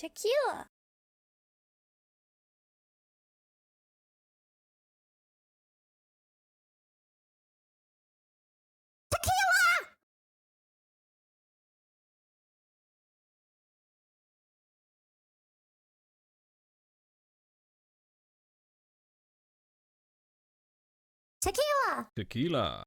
Tequila. Tequila. Tequila.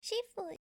Seafood.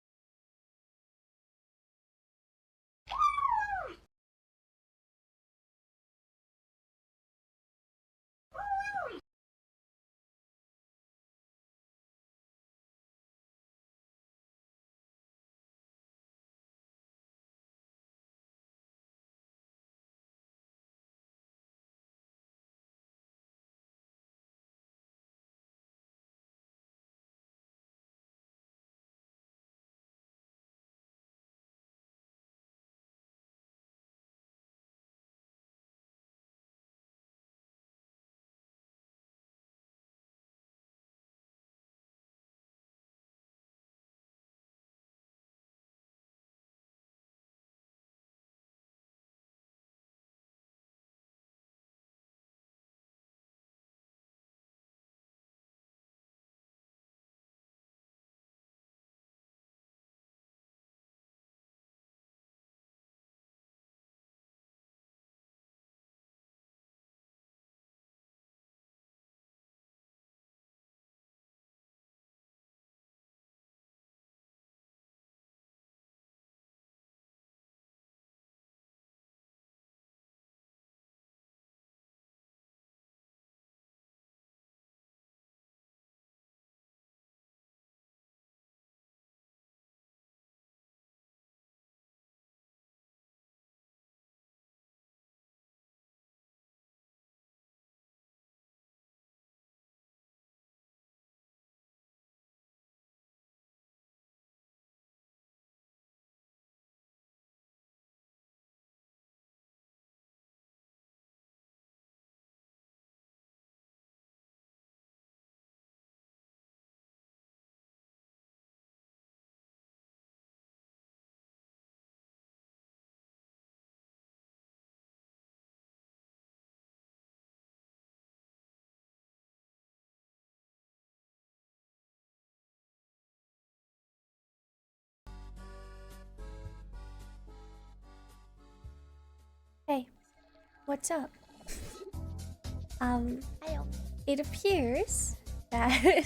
Hey, what's up? It appears that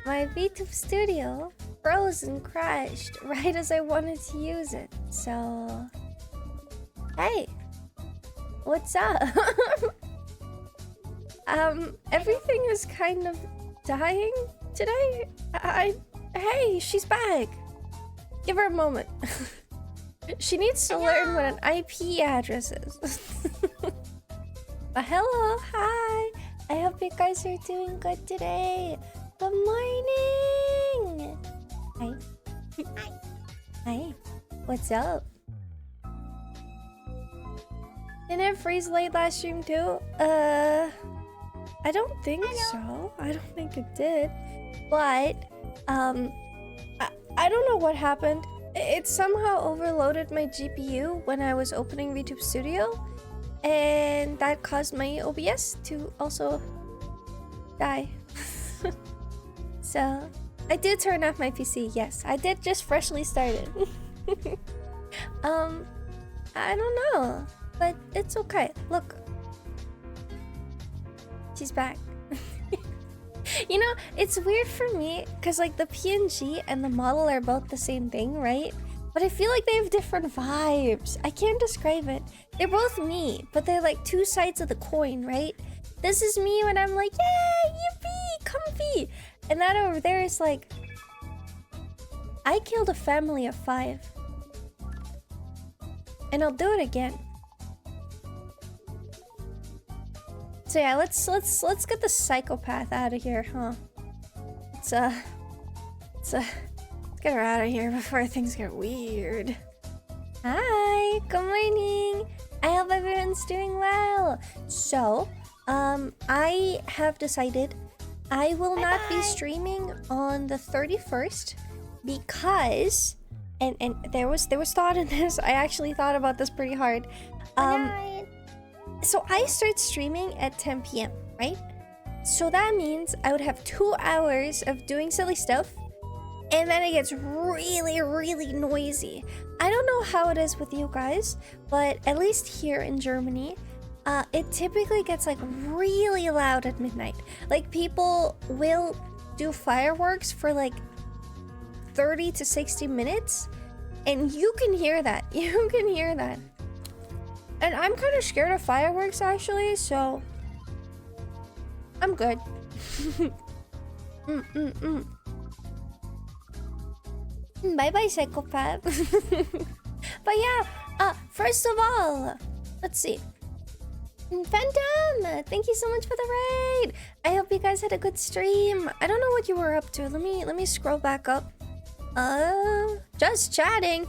my VTube Studio froze and crashed right as I wanted to use it. So, hey, what's up? Everything is kind of dying today. Hey, she's back. Give her a moment. She needs to learn what an IP address is. But hello, hi. I hope you guys are doing good today. Good morning. Hi. Hi. Hi. What's up? Didn't it freeze late last stream too? I don't think so. I don't think it did. But, I don't know what happened. It somehow overloaded my GPU when I was opening VTube Studio, and that caused my OBS to also die. So, I did turn off my PC, yes. I did just freshly started. I don't know, but it's okay. Look. She's back. You know, it's weird for me because like the PNG and the model are both the same thing, right? But I feel like they have different vibes. I can't describe it. They're both me, but they're like two sides of the coin, right? This is me when I'm like, yeah, yippee, comfy. And that over there is like, I killed a family of 5. And I'll do it again. So yeah, let's get the psychopath out of here, huh? Let's get her out of here before things get weird. Hi, good morning. I hope everyone's doing well. So, I have decided I will not be streaming on the 31st because, and there was thought in this. I actually thought about this pretty hard. So I start streaming at 10 p.m., right? So that means I would have 2 hours of doing silly stuff, and then it gets really, really noisy. I don't know how it is with you guys, but at least here in Germany, it typically gets like really loud at midnight. Like people will do fireworks for like 30 to 60 minutes, and you can hear that. You can hear that. And I'm kind of scared of fireworks actually, so I'm good. Bye bye, psychopath. But yeah, first of all, let's see. Phantom, thank you so much for the raid. I hope you guys had a good stream. I don't know what you were up to. Let me scroll back up. Just chatting.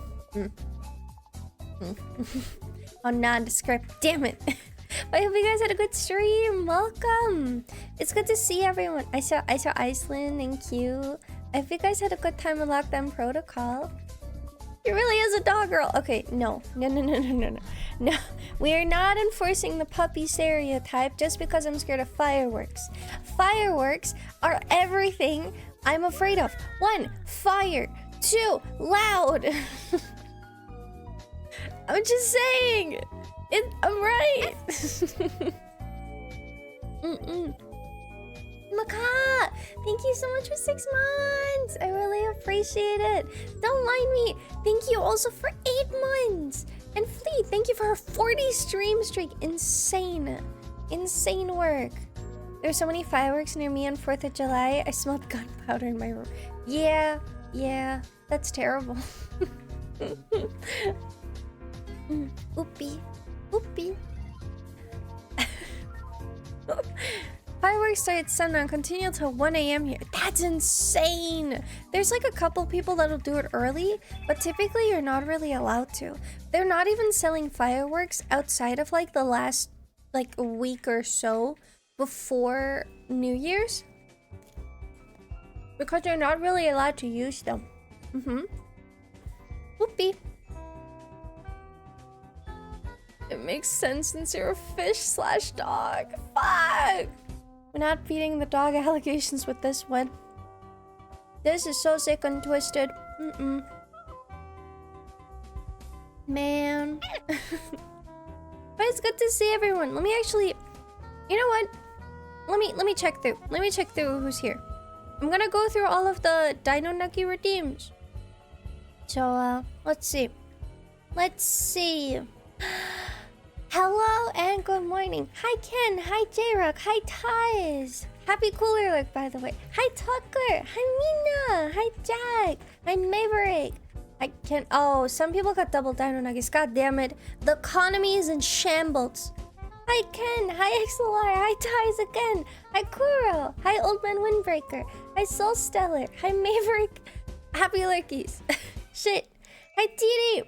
Oh, nondescript. Damn it. I hope you guys had a good stream. Welcome. It's good to see everyone. I saw Iceland and Q. I hope you guys had a good time with Lockdown Protocol. It really is a dog girl. Okay, no. No, we are not enforcing the puppy stereotype just because I'm scared of fireworks. Fireworks are everything I'm afraid of. 1, fire. 2, loud. I'm just saying. I'm right. Maka, thank you so much for 6 months. I really appreciate it. Don't mind me. Thank you also for 8 months. And Flea, thank you for her 40 stream streak. Insane. Insane work. There's so many fireworks near me on 4th of July. I smelled gunpowder in my room. Yeah, that's terrible. Oopie. Fireworks start at sundown, continue till 1 a.m. here. That's insane. There's like a couple people that'll do it early, but typically you're not really allowed to. They're not even selling fireworks outside of like the last like a week or so before New Year's, because you're not really allowed to use them. Whoopee. It makes sense since you're a fish/dog. Fuck! We're not beating the dog allegations with this one. This is so sick and twisted. Man. But it's good to see everyone. Let me actually... You know what? Let me check through. Let me check through who's here. I'm gonna go through all of the Dino Nugget redeems. So, let's see. Hello and good morning. Hi Ken, hi J-Rock, hi Tyz. Happy Cooler Look, by the way. Hi Tucker, hi Mina, hi Jack, hi Maverick. I can oh, some people got double Dino Nuggets. God damn it. The economy is in shambles. Hi Ken, hi XLR, hi Tyz again. Hi Kuro, hi Old Man Windbreaker, hi Soul Stellar, hi Maverick. Happy Lurkies. Shit. Hi TD.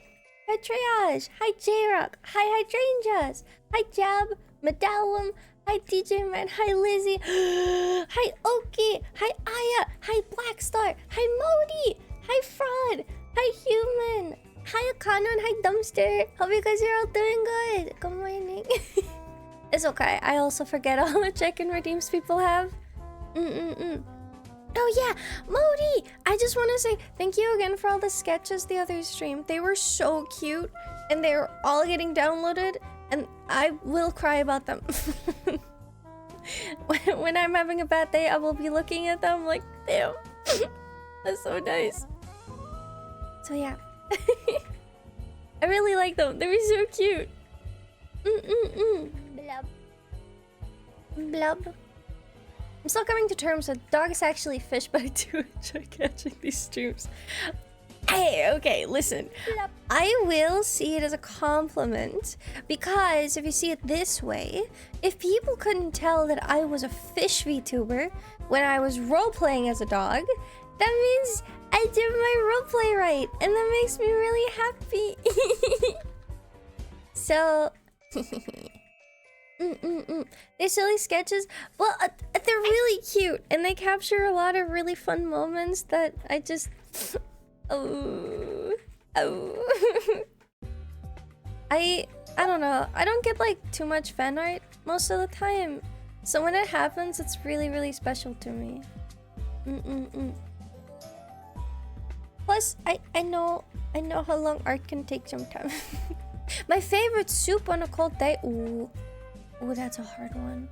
Hi Triage, hi J-Rock, hi Hydrangeas, hi Jab, Medallum, hi DJ Man, hi Lizzie, hi Oki, hi Aya, hi Blackstar, hi Modi, hi Fraud, hi Human, hi Akano and hi Dumpster. Hope you guys are all doing good. Good morning. It's okay, I also forget all the check-in redeems people have. Oh yeah, Modi! I just want to say thank you again for all the sketches the other stream. They were so cute, and they're all getting downloaded, and I will cry about them. When I'm having a bad day, I will be looking at them like, damn, that's so nice. So yeah, I really like them. They were so cute. Blub. Blub. I'm still coming to terms with dogs actually fish, but I do enjoy catching these streams. Hey, okay, listen. I will see it as a compliment because if you see it this way, if people couldn't tell that I was a fish VTuber when I was role-playing as a dog, that means I did my roleplay right, and that makes me really happy. So, they're silly sketches. Well, they're really cute, and they capture a lot of really fun moments that I just... Oh. I don't know. I don't get like too much fan art most of the time. So when it happens, it's really, really special to me. Plus, I know how long art can take sometimes. My favorite soup on a cold day. Ooh, that's a hard one.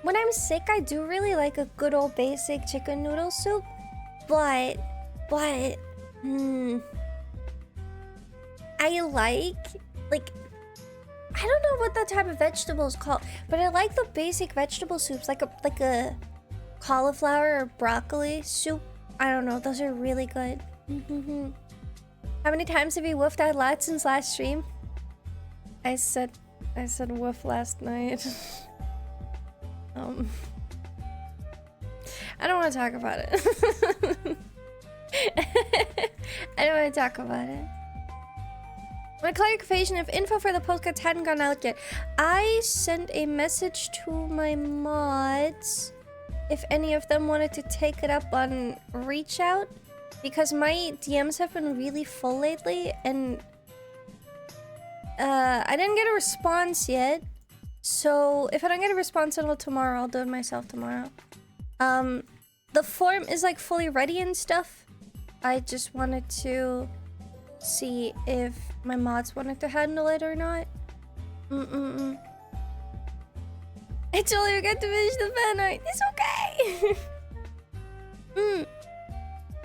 When I'm sick, I do really like a good old basic chicken noodle soup, but I like I don't know what that type of vegetable is called, but I like the basic vegetable soups, like a cauliflower or broccoli soup. I don't know, those are really good. How many times have you woofed out loud since last stream? I said woof last night. I don't want to talk about it. I don't want to talk about it. My clarification, if info for the postcards hadn't gone out yet, I sent a message to my mods if any of them wanted to take it up on reach out, because my DMs have been really full lately and I didn't get a response yet. So if I don't get a response until tomorrow, I'll do it myself tomorrow. The form is like fully ready and stuff. I just wanted to see if my mods wanted to handle it or not. I totally forgot to finish the fan art. It's okay.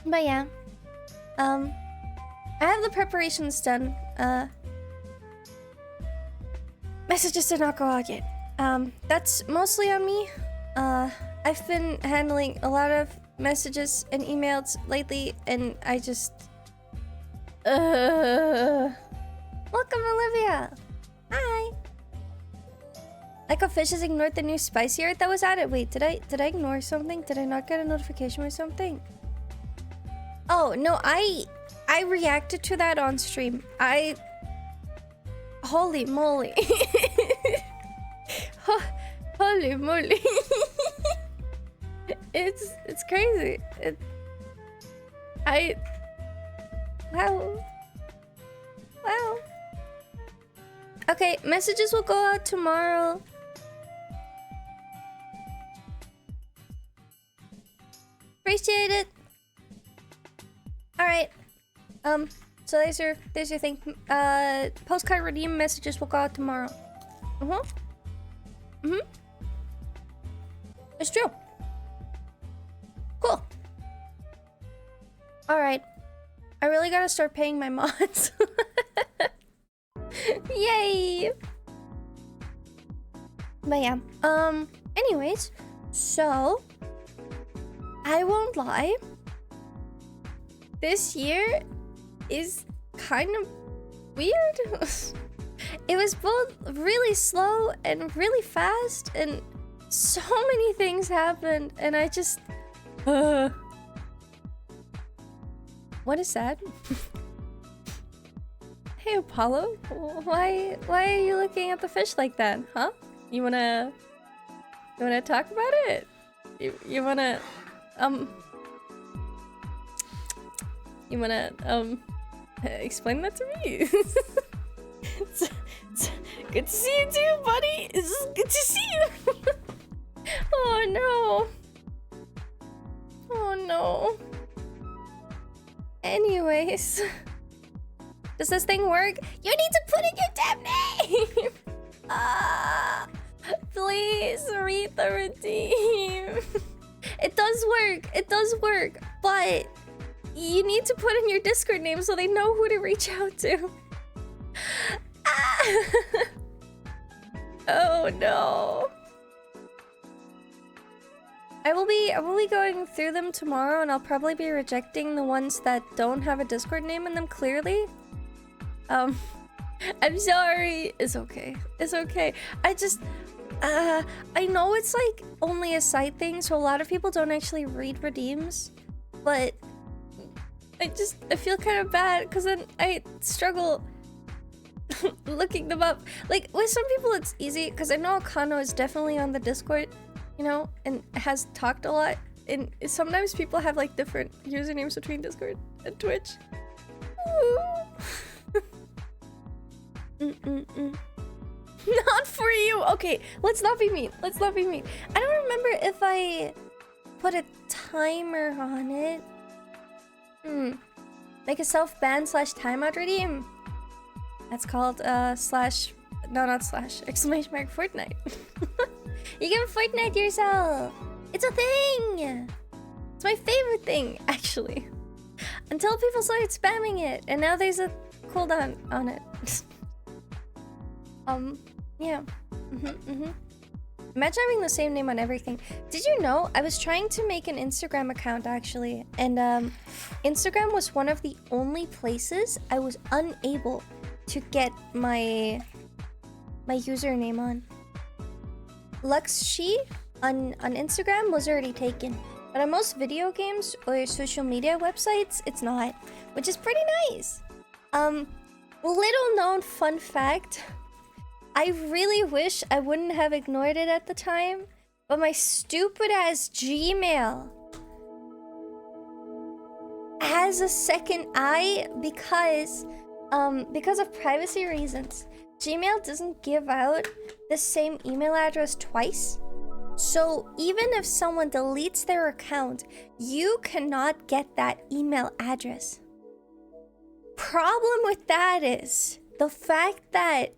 But yeah. I have the preparations done. Messages did not go out yet. That's mostly on me. I've been handling a lot of messages and emails lately, and I just... Welcome, Olivia! Hi! Like a fish has ignored the new spicy art that was added. Wait, did I ignore something? Did I not get a notification or something? Oh, no, I reacted to that on stream. Holy moly. Holy moly. It's crazy. Wow. Okay, messages will go out tomorrow. Appreciate it. All right. So there's your thing. Postcard redeem messages will go out tomorrow. It's true. Cool. All right. I really gotta start paying my mods. Yay! But yeah. Anyways, so I won't lie. This year is kind of weird. It was both really slow and really fast, and so many things happened, and I just... What is that? Hey, Apollo. Why are you looking at the fish like that, huh? You wanna talk about it? You wanna explain that to me? It's good to see you too, buddy. It's good to see you. Oh no. Oh no. Anyways, does this thing work? You need to put in your damn name. Please read the redeem. It does work, but you need to put in your Discord name so they know who to reach out to. Oh no. I will be going through them tomorrow, and I'll probably be rejecting the ones that don't have a Discord name in them clearly. I'm sorry. It's okay. It's okay. I just I know it's like only a side thing, so a lot of people don't actually read redeems, but I feel kind of bad because then I struggle looking them up. Like with some people it's easy because I know Akano is definitely on the Discord, you know, and has talked a lot, and sometimes people have like different usernames between Discord and Twitch. Not for you. Okay, let's not be mean. Let's not be mean. I don't remember if I put a timer on it. Like a self-ban / timeout redeem. That's called exclamation mark Fortnite. You can Fortnite yourself. It's a thing. It's my favorite thing, actually. Until people started spamming it, and now there's a cooldown on it. Yeah. Imagine having the same name on everything. Did you know I was trying to make an Instagram account actually, and Instagram was one of the only places I was unable to get my username on. Luxshi on Instagram was already taken, but on most video games or social media websites, it's not, which is pretty nice. Little known fun fact. I really wish I wouldn't have ignored it at the time, but my stupid ass Gmail has a second eye because of privacy reasons. Gmail doesn't give out the same email address twice. So even if someone deletes their account, you cannot get that email address. Problem with that is the fact that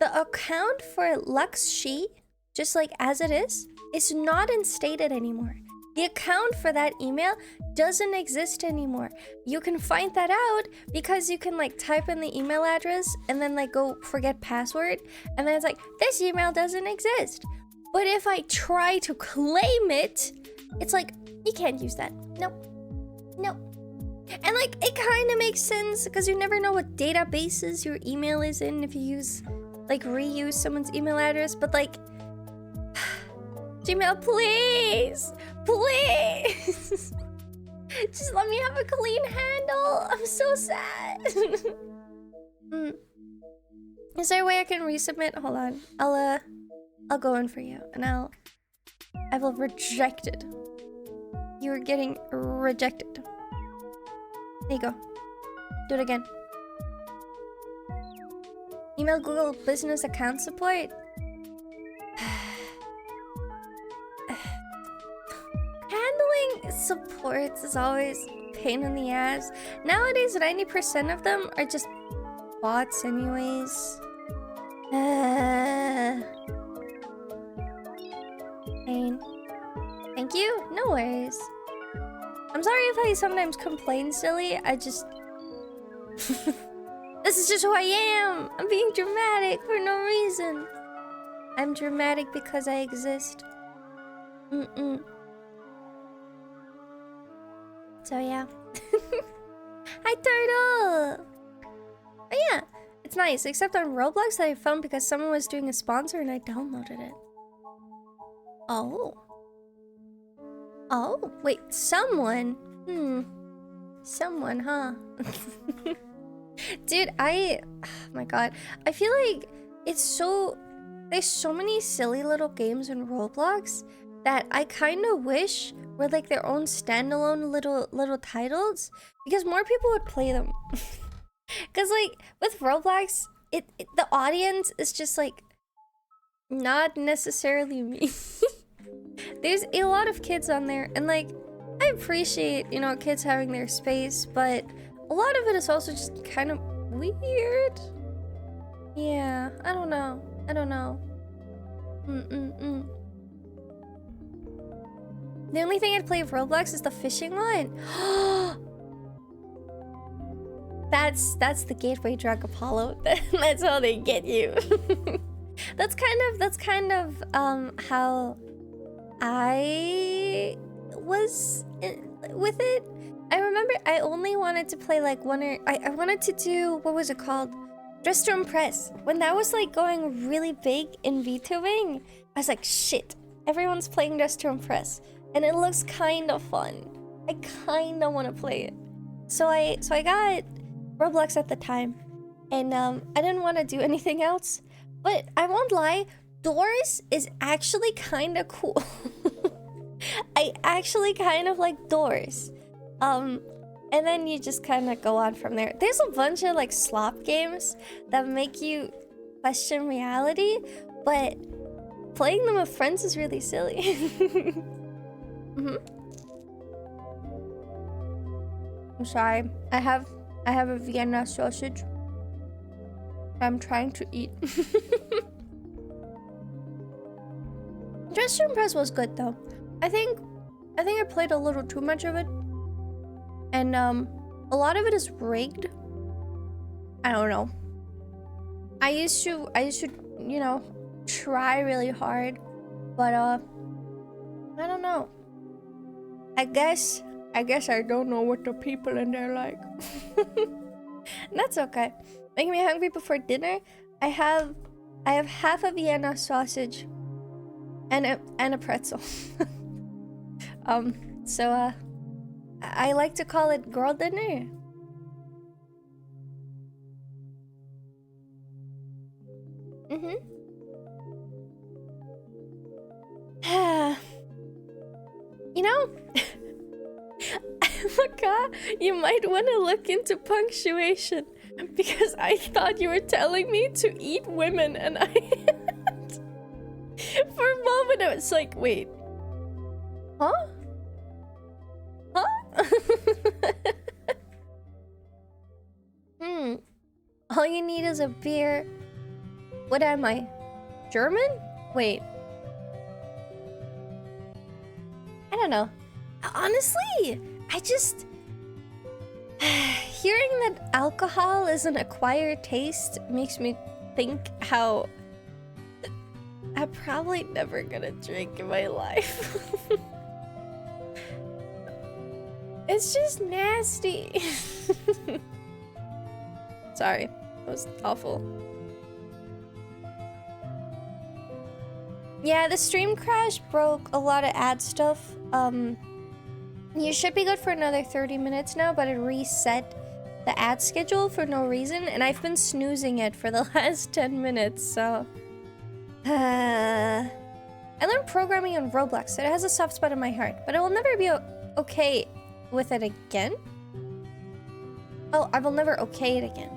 the account for Luxshi, just like as it is not instated anymore. The account for that email doesn't exist anymore. You can find that out because you can like type in the email address and then like go forget password, and then it's like, this email doesn't exist. But if I try to claim it, it's like, you can't use that. No. And like, it kind of makes sense because you never know what databases your email is in if you reuse someone's email address, but like, Gmail, please, just let me have a clean handle. I'm so sad. Is there a way I can resubmit? Hold on, I'll go in for you, and I will reject it. You're getting rejected. There you go. Do it again. Email Google Business Account Support. Handling supports is always a pain in the ass. Nowadays, 90% of them are just bots anyways. Pain. Thank you. No worries. I'm sorry if I sometimes complain silly. I just... This is just who I am. I'm being dramatic for no reason. I'm dramatic because I exist. So yeah. Hi, Turtle! But yeah, it's nice. Except on Roblox that I found because someone was doing a sponsor and I downloaded it. Oh. Oh, wait, someone? Someone, huh? Dude, oh my god. I feel like there's so many silly little games in Roblox that I kind of wish were like their own standalone little titles, because more people would play them. Because like with Roblox, the audience is just like not necessarily me. There's a lot of kids on there, and like I appreciate, you know, kids having their space, but a lot of it is also just kind of weird. Yeah, I don't know. The only thing I'd play of Roblox is the fishing one. That's the gateway drug, Apollo. That's how they get you. That's kind of how I was with it. I remember I only wanted to play like one or I wanted to do, what was it called? Dress to Impress. When that was like going really big in VTubing, I was like, shit, everyone's playing Dress to Impress. And it looks kind of fun. I kind of want to play it. So I got Roblox at the time. And I didn't want to do anything else. But I won't lie, Doors is actually kind of cool. I actually kind of like Doors. And then you just kind of go on from there. There's a bunch of like slop games that make you question reality, but playing them with friends is really silly. I'm sorry. I have a Vienna sausage I'm trying to eat. Dress to Impress was good though. I think I played a little too much of it. And a lot of it is rigged. I don't know. I used to, you know, try really hard, but I don't know. I guess I don't know what the people in there like. That's okay. Making me hungry before dinner. I have half a Vienna sausage and a pretzel. So I like to call it girl dinner. You know, Maka, you might want to look into punctuation because I thought you were telling me to eat women, and I for a moment I was like, wait, huh? All you need is a beer. What am I? German? Wait. I don't know. Honestly, I just... hearing that alcohol is an acquired taste makes me think how... I'm probably never gonna drink in my life. It's just nasty. Sorry, that was awful. Yeah, the stream crash broke a lot of ad stuff. You should be good for another 30 minutes now, but it reset the ad schedule for no reason, and I've been snoozing it for the last 10 minutes, so... I learned programming on Roblox, so it has a soft spot in my heart, but I will never be okay with it again. Oh, I will never okay it again.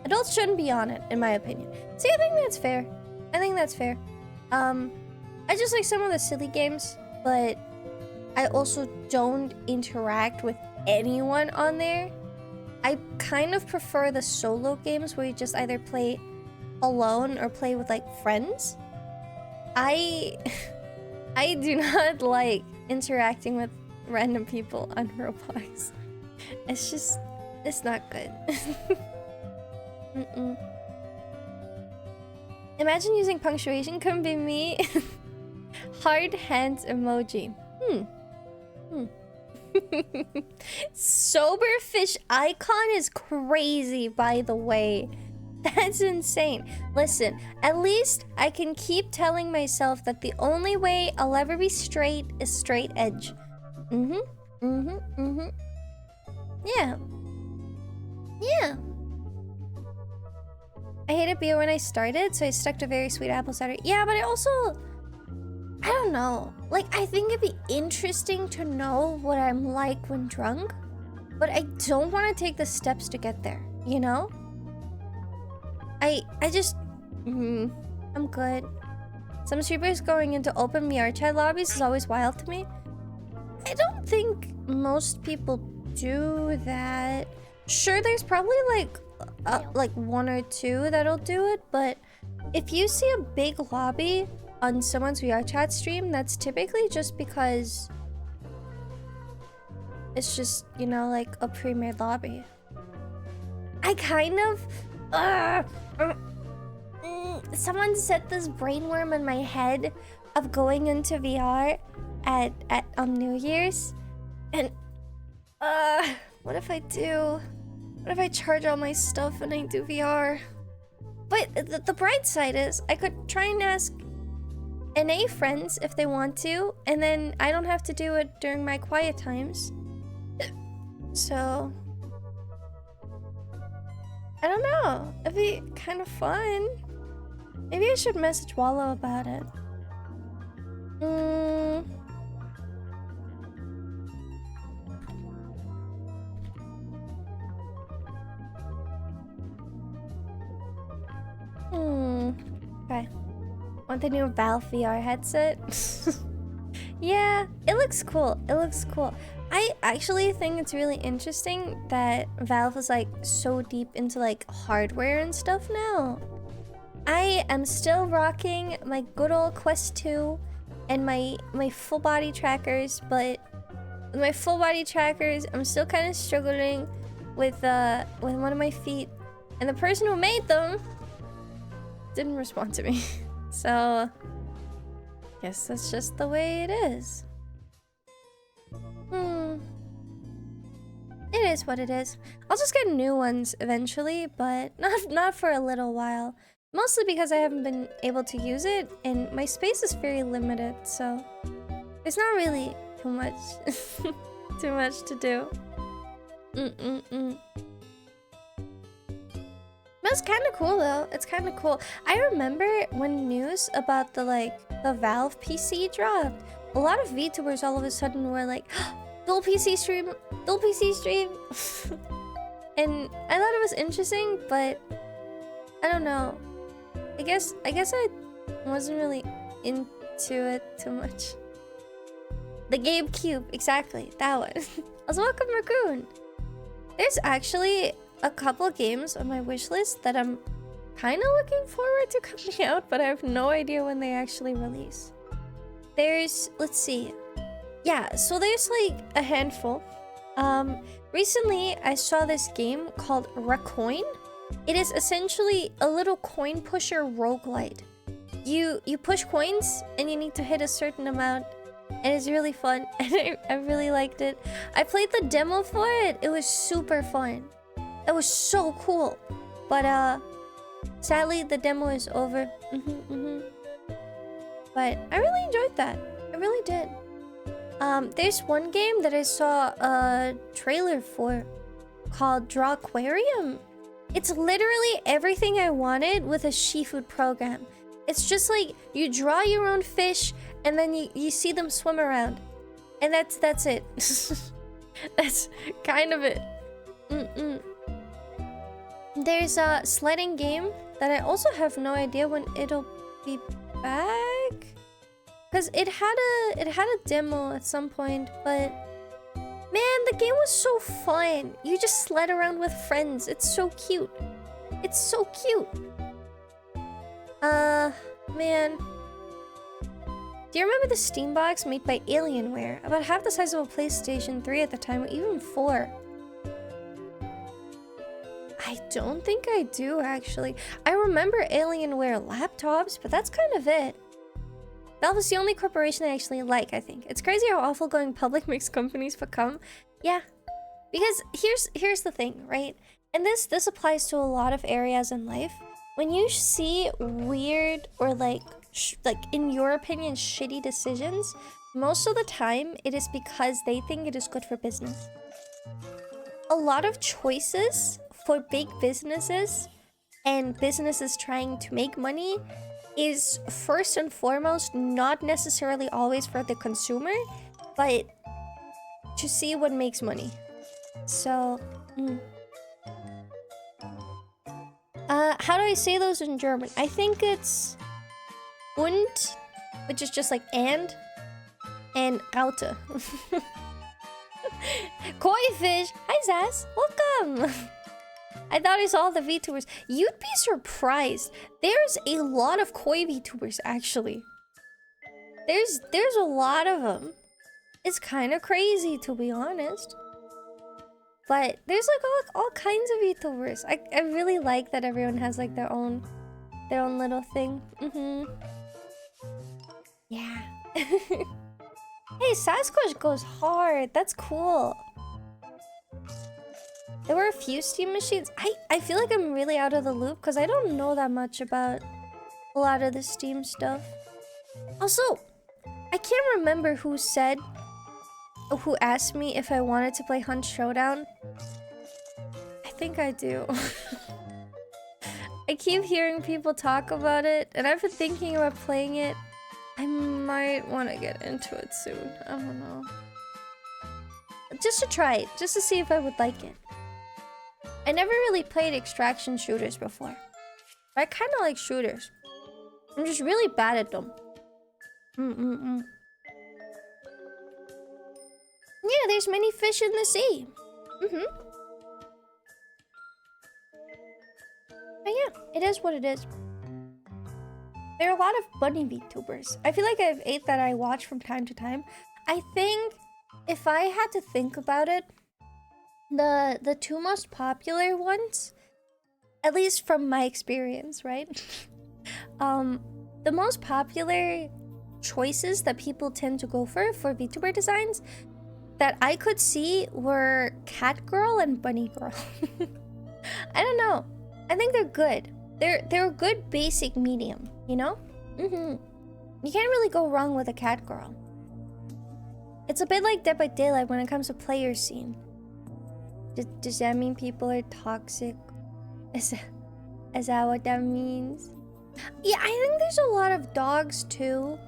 Adults shouldn't be on it, in my opinion. See, I think that's fair. I just like some of the silly games, but I also don't interact with anyone on there. I kind of prefer the solo games where you just either play alone or play with like friends. I do not like interacting with random people on Roblox. It's not good. Imagine using punctuation, couldn't be me. Hard hands emoji. Sober fish icon is crazy, by the way. That's insane. Listen, at least I can keep telling myself that the only way I'll ever be straight is straight edge. Yeah. I hated beer when I started, so I stuck to very sweet apple cider. Yeah, but I don't know. Like, I think it'd be interesting to know what I'm like when drunk, but I don't want to take the steps to get there, you know? I just... I'm good. Some streamers going into open VR chat lobbies is always wild to me. I don't think most people do that. Sure, there's probably like one or two that'll do it, but if you see a big lobby on someone's VR chat stream, that's typically just because it's just, you know, like a pre-made lobby. I kind of... someone set this brainworm in my head of going into VR, on New Year's, and what if I do? What if I charge all my stuff and I do VR? But the bright side is I could try and ask NA friends if they want to, and then I don't have to do it during my quiet times. So I don't know. It'd be kind of fun. Maybe I should message Wallow about it. Okay. Want the new Valve VR headset? Yeah, it looks cool. It looks cool. I actually think it's really interesting that Valve is like so deep into like hardware and stuff now. I am still rocking my good old Quest 2 and my full body trackers, but with my full body trackers, I'm still kind of struggling with one of my feet, and the person who made them didn't respond to me. So guess that's just the way it is. It is what it is. I'll just get new ones eventually, but not for a little while. Mostly because I haven't been able to use it, and my space is very limited, so there's not really too much too much to do. It's kind of cool though. It's kind of cool. I remember when news about the Valve PC dropped, a lot of VTubers all of a sudden were like, dual PC stream, dual PC stream. And I thought it was interesting, but I don't know. I guess I wasn't really into it too much. The GameCube, exactly, that one. Also, welcome Raccoon. There's actually a couple games on my wish list that I'm kind of looking forward to coming out, but I have no idea when they actually release. There's, let's see. Yeah, so there's like a handful. Recently I saw this game called Recoin. It is essentially a little coin pusher roguelite. You push coins and you need to hit a certain amount, and it's really fun, and I really liked it. I played the demo for it. It was super fun. It was so cool. But sadly the demo is over. But I really enjoyed that. I really did. There's one game that I saw a trailer for called Drawquarium. It's literally everything I wanted with a Shifood program. It's just like you draw your own fish and then you see them swim around. And that's it. That's kind of it. There's a sledding game that I also have no idea when it'll be back. Cause it had a demo at some point, but man, the game was so fun. You just sled around with friends. It's so cute. It's so cute. Man. Do you remember the Steam box made by Alienware? About half the size of a PlayStation 3 at the time, or even 4. I don't think I do, actually. I remember Alienware laptops, but that's kind of it. Valve is the only corporation I actually like, I think. It's crazy how awful going public makes companies become. Yeah. Because here's the thing, right? And this applies to a lot of areas in life. When you see weird or like in your opinion shitty decisions, most of the time it is because they think it is good for business. A lot of choices for big businesses and businesses trying to make money is first and foremost not necessarily always for the consumer, but to see what makes money. So how do I say those in German? I think it's und, which is just like and Raute. Koi fish! Hi Zaz! Welcome! I thought I saw all the VTubers. You'd be surprised. There's a lot of koi VTubers, actually. There's a lot of them. It's kind of crazy, to be honest. But there's like all kinds of VTubers. I really like that everyone has like their own little thing. Yeah. Hey, Sasquatch goes hard. That's cool. There were a few Steam machines. I feel like I'm really out of the loop because I don't know that much about a lot of the Steam stuff. Also, I can't remember who asked me if I wanted to play Hunt Showdown. I think I do. I keep hearing people talk about it, and I've been thinking about playing it. I might want to get into it soon. I don't know. Just to try it, just to see if I would like it. I never really played extraction shooters before. But I kind of like shooters. I'm just really bad at them. Yeah, there's many fish in the sea. But yeah, it is what it is. There are a lot of bunny VTubers. I feel like I have 8 that I watch from time to time. I think if I had to think about it, the 2 most popular ones, at least from my experience, right? The most popular choices that people tend to go for VTuber designs that I could see were Cat Girl and Bunny Girl. I don't know. I think they're good. They're a good basic medium, you know? You can't really go wrong with a Cat Girl. It's a bit like Dead by Daylight when it comes to player scene. Does that mean people are toxic? Is that what that means? Yeah, I think there's a lot of dogs too.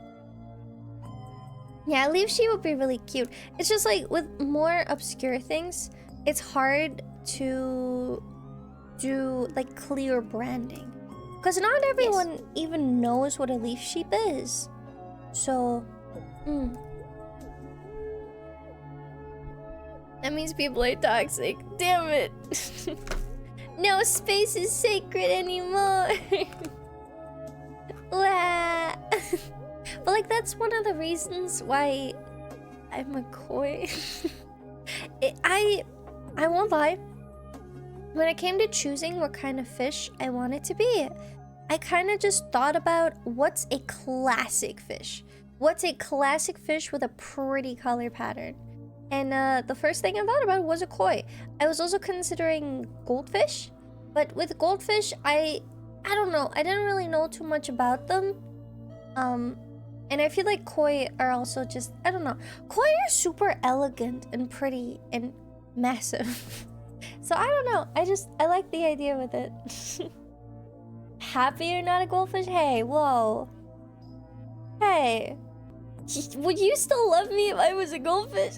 Yeah, Leaf Sheep would be really cute. It's just like with more obscure things, it's hard to do like clear branding. Because not everyone even knows what a leaf sheep is. So, that means people are toxic. Damn it. No space is sacred anymore. But like that's one of the reasons why I'm a koi. I won't lie. When it came to choosing what kind of fish I wanted to be, I kind of just thought about what's a classic fish? What's a classic fish with a pretty color pattern? And the first thing I thought about was a koi. I was also considering goldfish, but with goldfish, I don't know. I didn't really know too much about them. And I feel like koi are also just, I don't know. Koi are super elegant and pretty and massive. So I don't know. I like the idea with it. Happy you're not a goldfish? Hey, whoa. Hey. Would you still love me if I was a goldfish?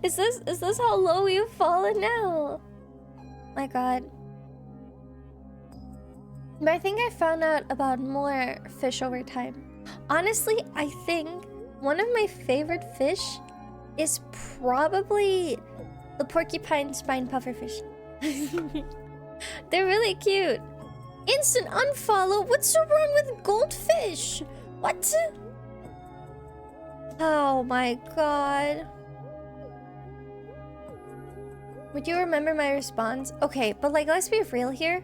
Is this how low we've fallen now? My god. But I think I found out about more fish over time. Honestly, I think one of my favorite fish is probably the porcupine spine pufferfish. They're really cute. Instant unfollow? What's so wrong with goldfish? What? Oh my god. Would you remember my response? Okay, but like, let's be real here.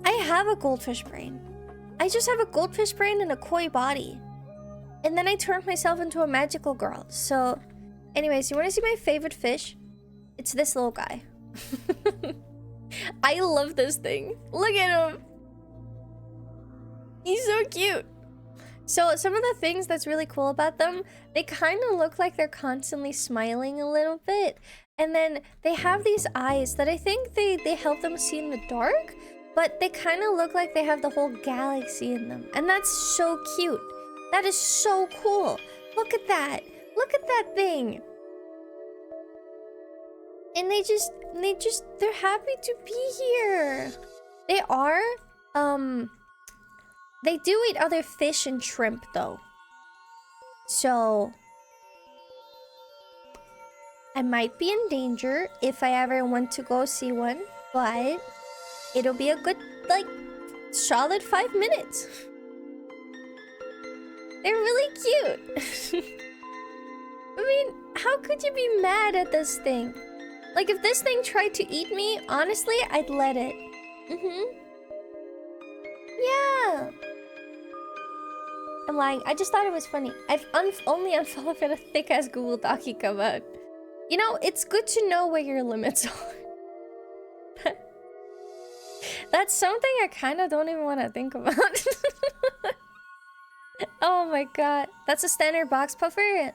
I have a goldfish brain. I just have a goldfish brain and a koi body. And then I turned myself into a magical girl. So, anyways, you want to see my favorite fish? It's this little guy. I love this thing. Look at him. He's so cute. So some of the things that's really cool about them, they kind of look like they're constantly smiling a little bit. And then they have these eyes that I think they help them see in the dark. But they kind of look like they have the whole galaxy in them. And that's so cute. That is so cool. Look at that. Look at that thing. And they're happy to be here. They are, they do eat other fish and shrimp though. So, I might be in danger if I ever want to go see one, but it'll be a good, like, solid 5 minutes. They're really cute. I mean, how could you be mad at this thing? Like, if this thing tried to eat me, honestly, I'd let it. Yeah. I'm lying. I just thought it was funny. I've only unfollowed for the thick-ass Google Doc you come out. You know, it's good to know where your limits are. That's something I kind of don't even want to think about. Oh my god. That's a standard box puffer?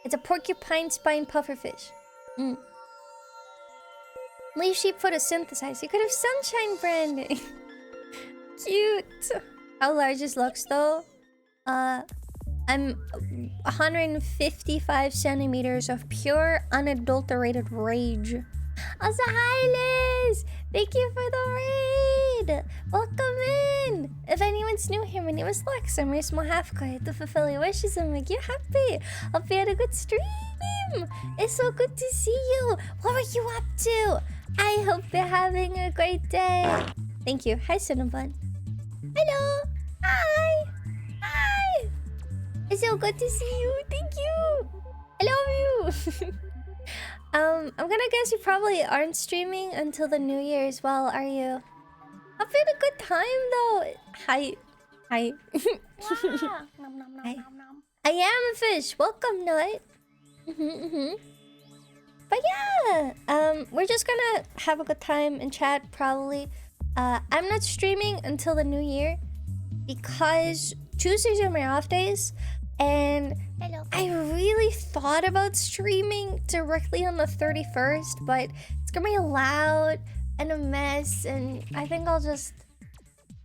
It's a porcupine spine pufferfish. Leaf sheep photosynthesize. You could have sunshine branding. Cute. How large is Lux though? I'm 155 centimeters of pure, unadulterated rage. Also, hi Liz! Thank you for the raid! Welcome in! If anyone's new here, my name is Lux. I'm your small half guy to fulfill your wishes and make you happy. Hope you had a good stream! It's so good to see you! What were you up to? I hope you're having a great day. Thank you. Hi, Cinnabon. Hello! Hi! Hi! It's so good to see you. Thank you! I love you! I'm gonna guess you probably aren't streaming until the new year as well, are you? Hope you had a good time though. Hi. Hi. Hi. I am a fish. Welcome, Nut. But yeah, we're just gonna have a good time and chat probably. I'm not streaming until the new year because Tuesdays are my off days. And I really thought about streaming directly on the 31st, but it's gonna be loud and a mess, and I think I'll just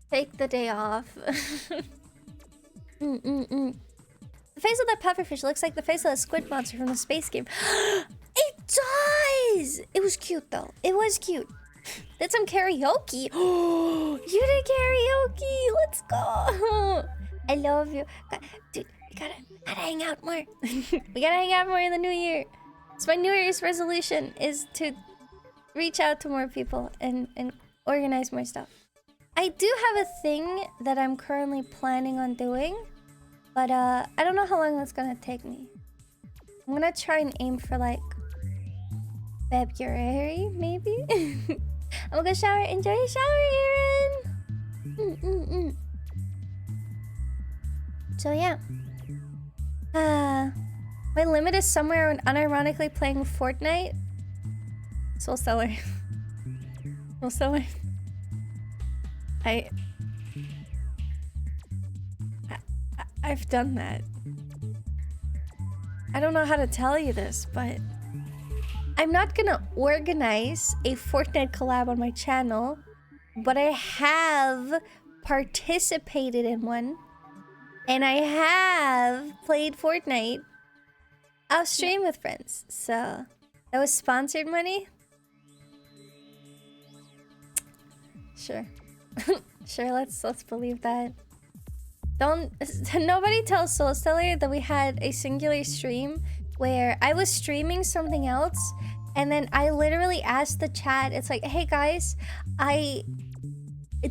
take the day off. The face of that pufferfish looks like the face of that squid monster from the space game. It does! It was cute though. It was cute. Did some karaoke. You did karaoke! Let's go! I love you. Dude, gotta hang out more. We gotta hang out more in the new year. So my New Year's resolution is to reach out to more people and organize more stuff. I do have a thing that I'm currently planning on doing, but I don't know how long that's gonna take me. I'm gonna try and aim for like February, maybe. I'm gonna shower. Enjoy your shower, Aaron. So yeah. My limit is somewhere when unironically playing Fortnite. Soul Stellar. Soul Stellar. I've done that. I don't know how to tell you this, but I'm not gonna organize a Fortnite collab on my channel, but I have participated in one. And I have played Fortnite off stream with friends. So that was sponsored money. Sure. Sure, let's believe that. Nobody tell Soul Stellar that we had a singular stream where I was streaming something else, and then I literally asked the chat, it's like, hey guys,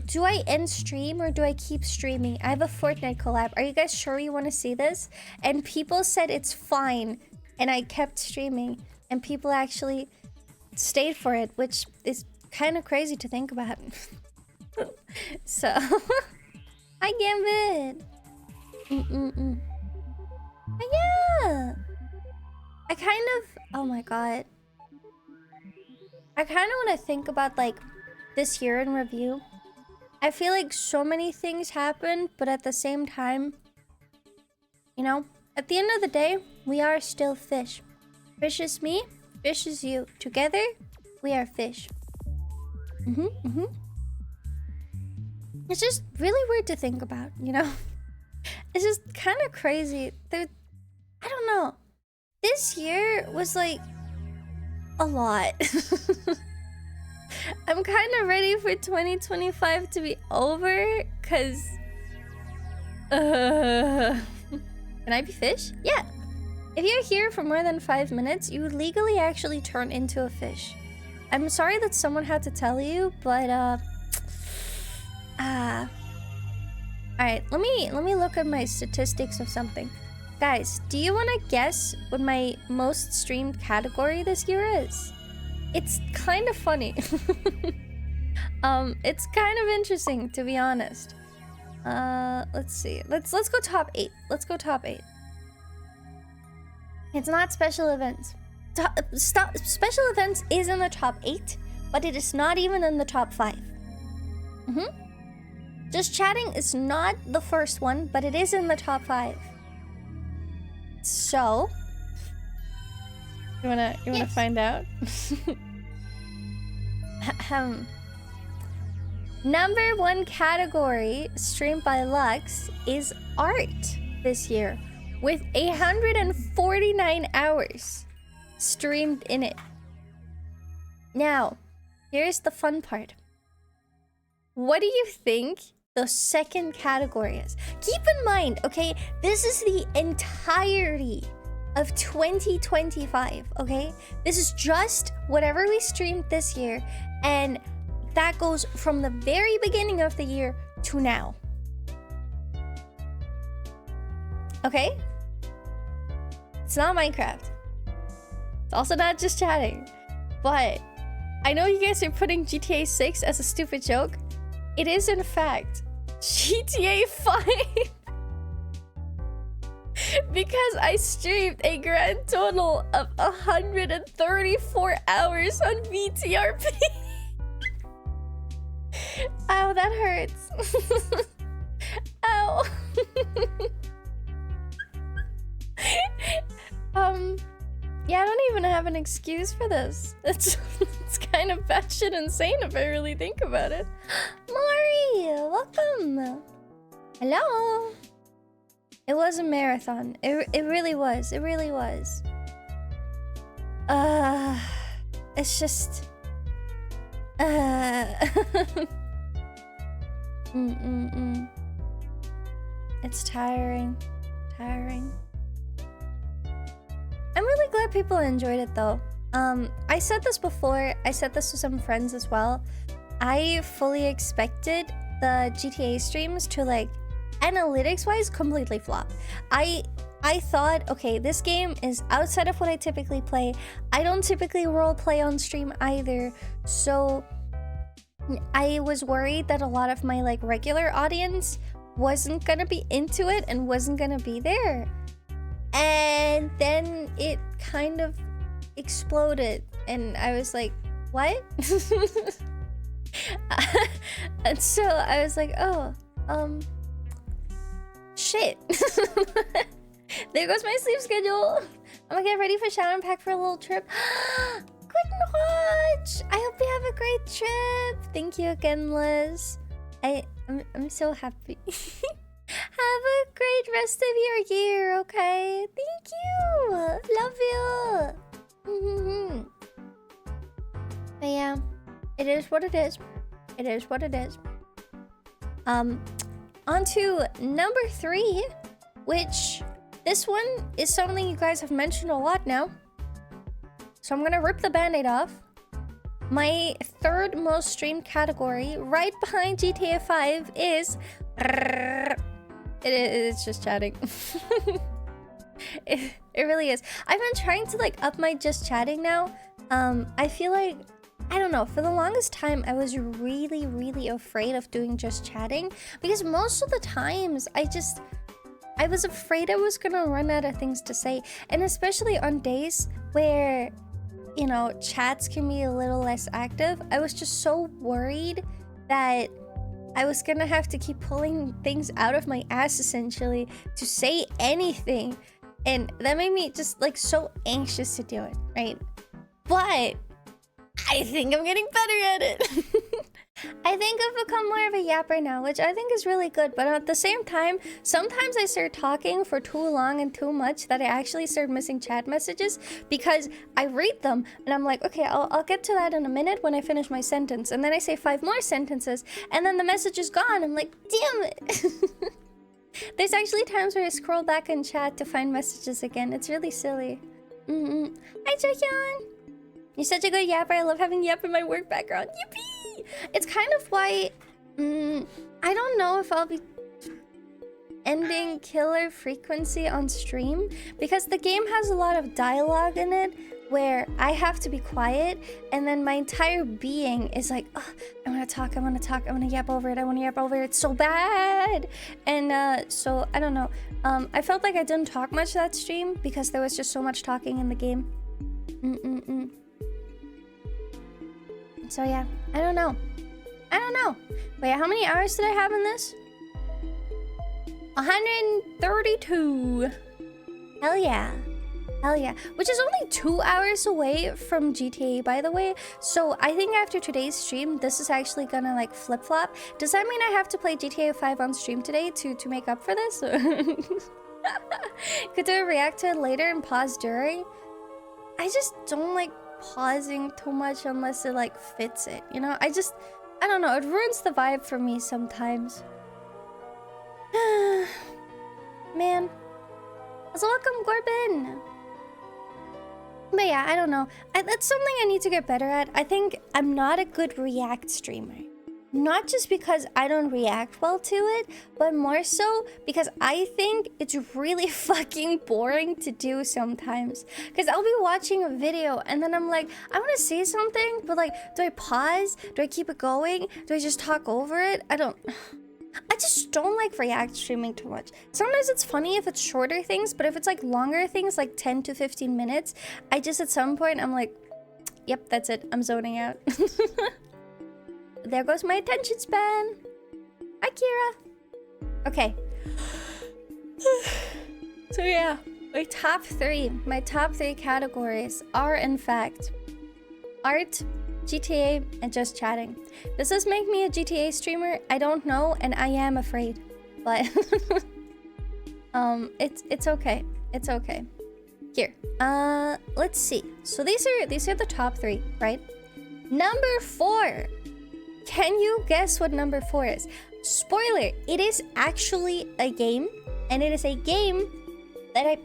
do I end stream or do I keep streaming? I have a Fortnite collab. Are you guys sure you want to see this? And people said it's fine. And I kept streaming. And people actually stayed for it, which is kind of crazy to think about. So, hi Gambit. Yeah. I kind of, oh my god. I kind of want to think about like this year in review. I feel like so many things happened, but at the same time, you know, at the end of the day, we are still fish. Fish is me, fish is you. Together, we are fish. It's just really weird to think about, you know? It's just kind of crazy. I don't know. This year was like a lot. I'm kind of ready for 2025 to be over, cause can I be fish? Yeah. If you're here for more than 5 minutes, you would legally actually turn into a fish. I'm sorry that someone had to tell you, but alright, let me look at my statistics of something. Guys, do you want to guess what my most streamed category this year is? It's kind of funny. It's kind of interesting, to be honest. Let's see. Let's go top 8. Let's go top 8. It's not special events. Special events is in the top 8, but it is not even in the top 5. Just chatting is not the first one, but it is in the top 5. So, you wanna Yes. find out? Number 1 category streamed by Lux is art this year, with 149 hours streamed in it. Now, here's the fun part. What do you think the second category is? Keep in mind, okay, this is the entirety of 2025, okay? This is just whatever we streamed this year, and that goes from the very beginning of the year to now. Okay? It's not Minecraft. It's also not just chatting. But I know you guys are putting GTA 6 as a stupid joke. It is in fact GTA 5. Because I streamed a grand total of 134 hours on VTRP. Ow, that hurts. Ow. Yeah, I don't even have an excuse for this. It's kind of batshit insane if I really think about it. Mari, welcome. Hello. It was a marathon. It really was. It really was. It's just... It's tiring. Tiring. I'm really glad people enjoyed it though. I said this before. I said this to some friends as well. I fully expected the GTA streams to, like, analytics-wise, completely flop. I thought, okay, this game is outside of what I typically play. I don't typically roleplay on stream either, so I was worried that a lot of my, like, regular audience wasn't gonna be into it and wasn't gonna be there. And then it kind of exploded, and I was like, what? And so I was like, oh, shit. There goes my sleep schedule. I'm gonna get ready for shower and pack for a little trip. Good watch. I hope you have a great trip. Thank you again, Liz. I'm so happy. Have a great rest of your year, okay? Thank you. Love you. But yeah, it is what it is. It is what it is. On to number 3, which this one is something you guys have mentioned a lot now. So I'm gonna rip the band-aid off. My third most streamed category, right behind GTA 5, is... It's just chatting. It really is. I've been trying to, like, up my just chatting now. I feel like, I don't know, for the longest time I was really, really afraid of doing just chatting, because most of the times I was afraid I was gonna run out of things to say, and especially on days where, you know, chats can be a little less active. I was just so worried that I was gonna have to keep pulling things out of my ass, essentially, to say anything. And that made me just, like, so anxious to do it, right? But I think I'm getting better at it. I think I've become more of a yapper now, which I think is really good. But at the same time, sometimes I start talking for too long and too much that I actually start missing chat messages, because I read them and I'm like, okay, I'll get to that in a minute when I finish my sentence. And then I say 5 more sentences and then the message is gone. I'm like, damn it. There's actually times where I scroll back in chat to find messages again. It's really silly. Hi, Jaehyun. You're such a good yapper. I love having yap in my work background. Yippee! It's kind of why... I don't know if I'll be ending Killer Frequency on stream, because the game has a lot of dialogue in it where I have to be quiet, and then my entire being is like, oh, I want to talk, I want to talk, I want to yap over it, I want to yap over it so bad. And so I don't know. I felt like I didn't talk much that stream because there was just so much talking in the game. So yeah, I don't know. Wait, how many hours did I have in this? 132. Hell yeah. Which is only 2 hours away from GTA, by the way. So I think after today's stream, this is actually gonna like flip-flop. Does that mean I have to play GTA 5 on stream today to make up for this? Could I react to it later and pause during? I just don't like pausing too much unless it like fits it, you know? I don't know, it ruins the vibe for me sometimes. Man. So welcome, Corbin. But yeah, I don't know. That's something I need to get better at. I think I'm not a good React streamer. Not just because I don't react well to it, but more so because I think it's really fucking boring to do sometimes. Because I'll be watching a video and then I'm like, I want to say something, but like, do I pause? Do I keep it going? Do I just talk over it? I just don't like React streaming too much. Sometimes it's funny if it's shorter things, but if it's like longer things, like 10 to 15 minutes, I just at some point, I'm like, yep, that's it. I'm zoning out. There goes my attention span. Hi, Kira. Okay. So yeah, my top three categories are in fact art, GTA, and just chatting. Does this make me a GTA streamer? I don't know, and I am afraid. But it's okay. It's okay. Here. Let's see. So these are the top three, right? Number 4. Can you guess what number 4 is? Spoiler, it is actually a game, and it is a game that I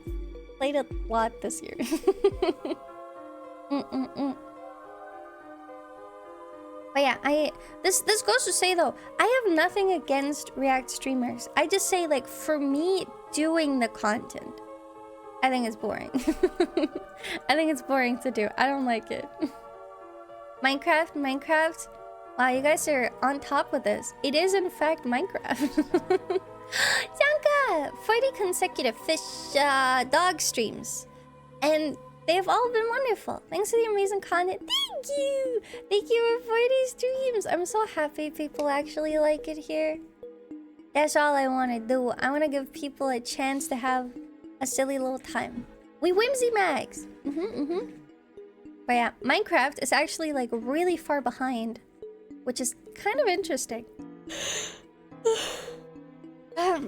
played a lot this year. But yeah, this goes to say though, I have nothing against React streamers. I just say like for me doing the content, I think it's boring. I think it's boring to do. I don't like it. Minecraft. Wow, you guys are on top with this. It is in fact Minecraft. Yanka! 40 consecutive fish dog streams. And they've all been wonderful. Thanks for the amazing content. Thank you! Thank you for 40 streams. I'm so happy people actually like it here. That's all I want to do. I want to give people a chance to have a silly little time. We Whimsy Mags! But yeah, Minecraft is actually like really far behind, which is kind of interesting. I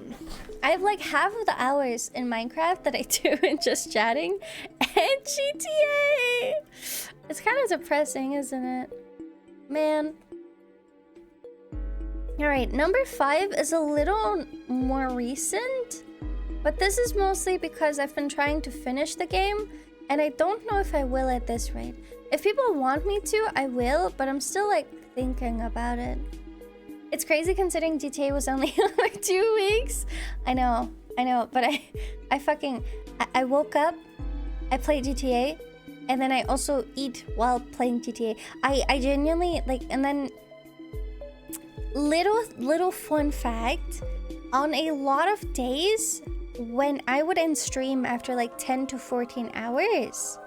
have like half of the hours in Minecraft that I do in just chatting and GTA. It's kind of depressing, isn't it? Man. Alright, number 5 is a little more recent, but this is mostly because I've been trying to finish the game, and I don't know if I will at this rate. If people want me to, I will, but I'm still like thinking about it. It's crazy considering GTA was only like 2 weeks. I know, but I woke up, I played GTA, and then I also eat while playing GTA. I genuinely like, and then little fun fact, on a lot of days when I would end stream after like 10 to 14 hours,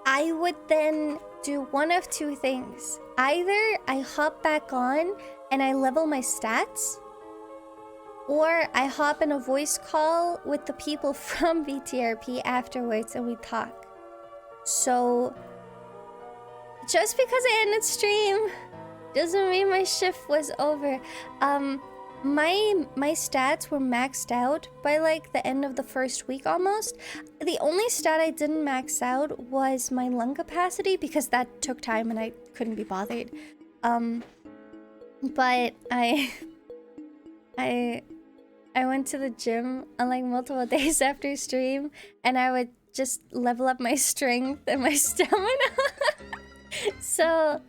I would then do one of two things. Either I hop back on and I level my stats, or I hop in a voice call with the people from VTRP afterwards and we talk. So just because I ended stream doesn't mean my shift was over. My stats were maxed out by like the end of the first week almost. The only stat I didn't max out was my lung capacity because that took time and I couldn't be bothered. But I went to the gym on like multiple days after stream, and I would just level up my strength and my stamina. So,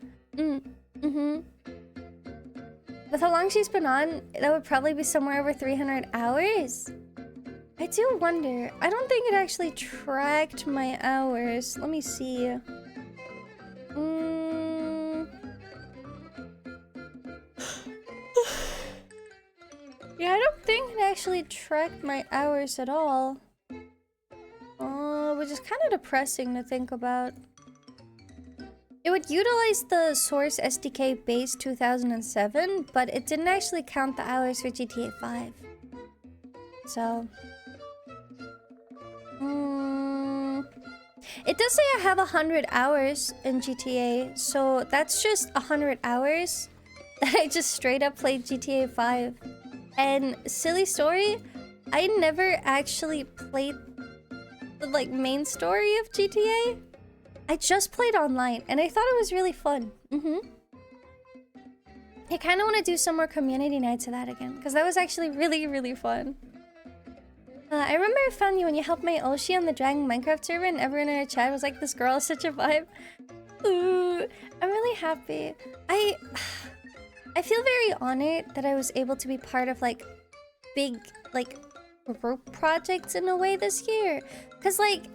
with how long she's been on, that would probably be somewhere over 300 hours. I do wonder. I don't think it actually tracked my hours. Let me see. Yeah, I don't think it actually tracked my hours at all. Which is kind of depressing to think about. It would utilize the Source SDK base 2007, but it didn't actually count the hours for GTA 5. So... It does say I have 100 hours in GTA, so that's just 100 hours that I just straight up played GTA 5. And silly story, I never actually played the like main story of GTA. I just played online and I thought it was really fun. I kind of want to do some more community nights of that again because that was actually really, really fun. I remember I found you when you helped my Oshi on the Dragon Minecraft server and everyone in our chat was like, this girl is such a vibe. Ooh, I'm really happy. I feel very honored that I was able to be part of like big like group projects in a way this year. Cause like,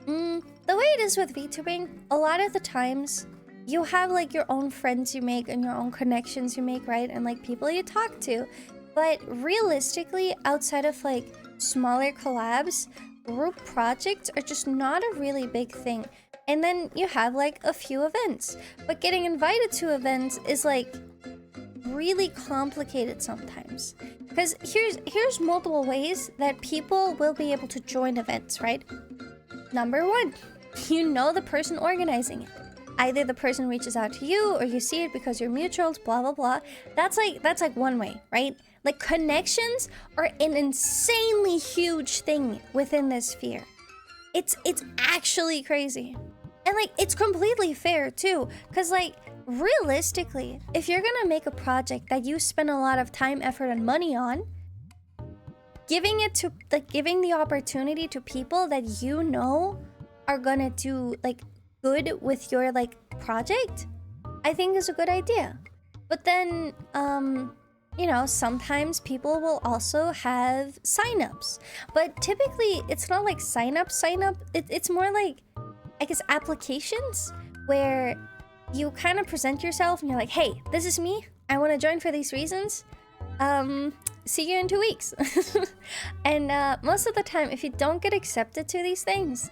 the way it is with VTubing, a lot of the times you have like your own friends you make and your own connections you make, right? And like people you talk to. But realistically, outside of like smaller collabs, group projects are just not a really big thing. And then you have like a few events. But getting invited to events is like really complicated sometimes. Because here's multiple ways that people will be able to join events, right? Number one, you know the person organizing it. Either the person reaches out to you or you see it because you're mutuals, blah, blah, blah. That's like one way, right? Like connections are an insanely huge thing within this sphere. It's actually crazy. And like, it's completely fair too. Cause like, realistically, if you're gonna make a project that you spend a lot of time, effort, and money on, giving the opportunity to people that you know are gonna do like good with your like project, I think is a good idea. But then, you know, sometimes people will also have signups. But typically, it's not like sign up. It's more like, I guess, applications where you kind of present yourself and you're like, hey, this is me. I want to join for these reasons. See you in 2 weeks. And most of the time, if you don't get accepted to these things,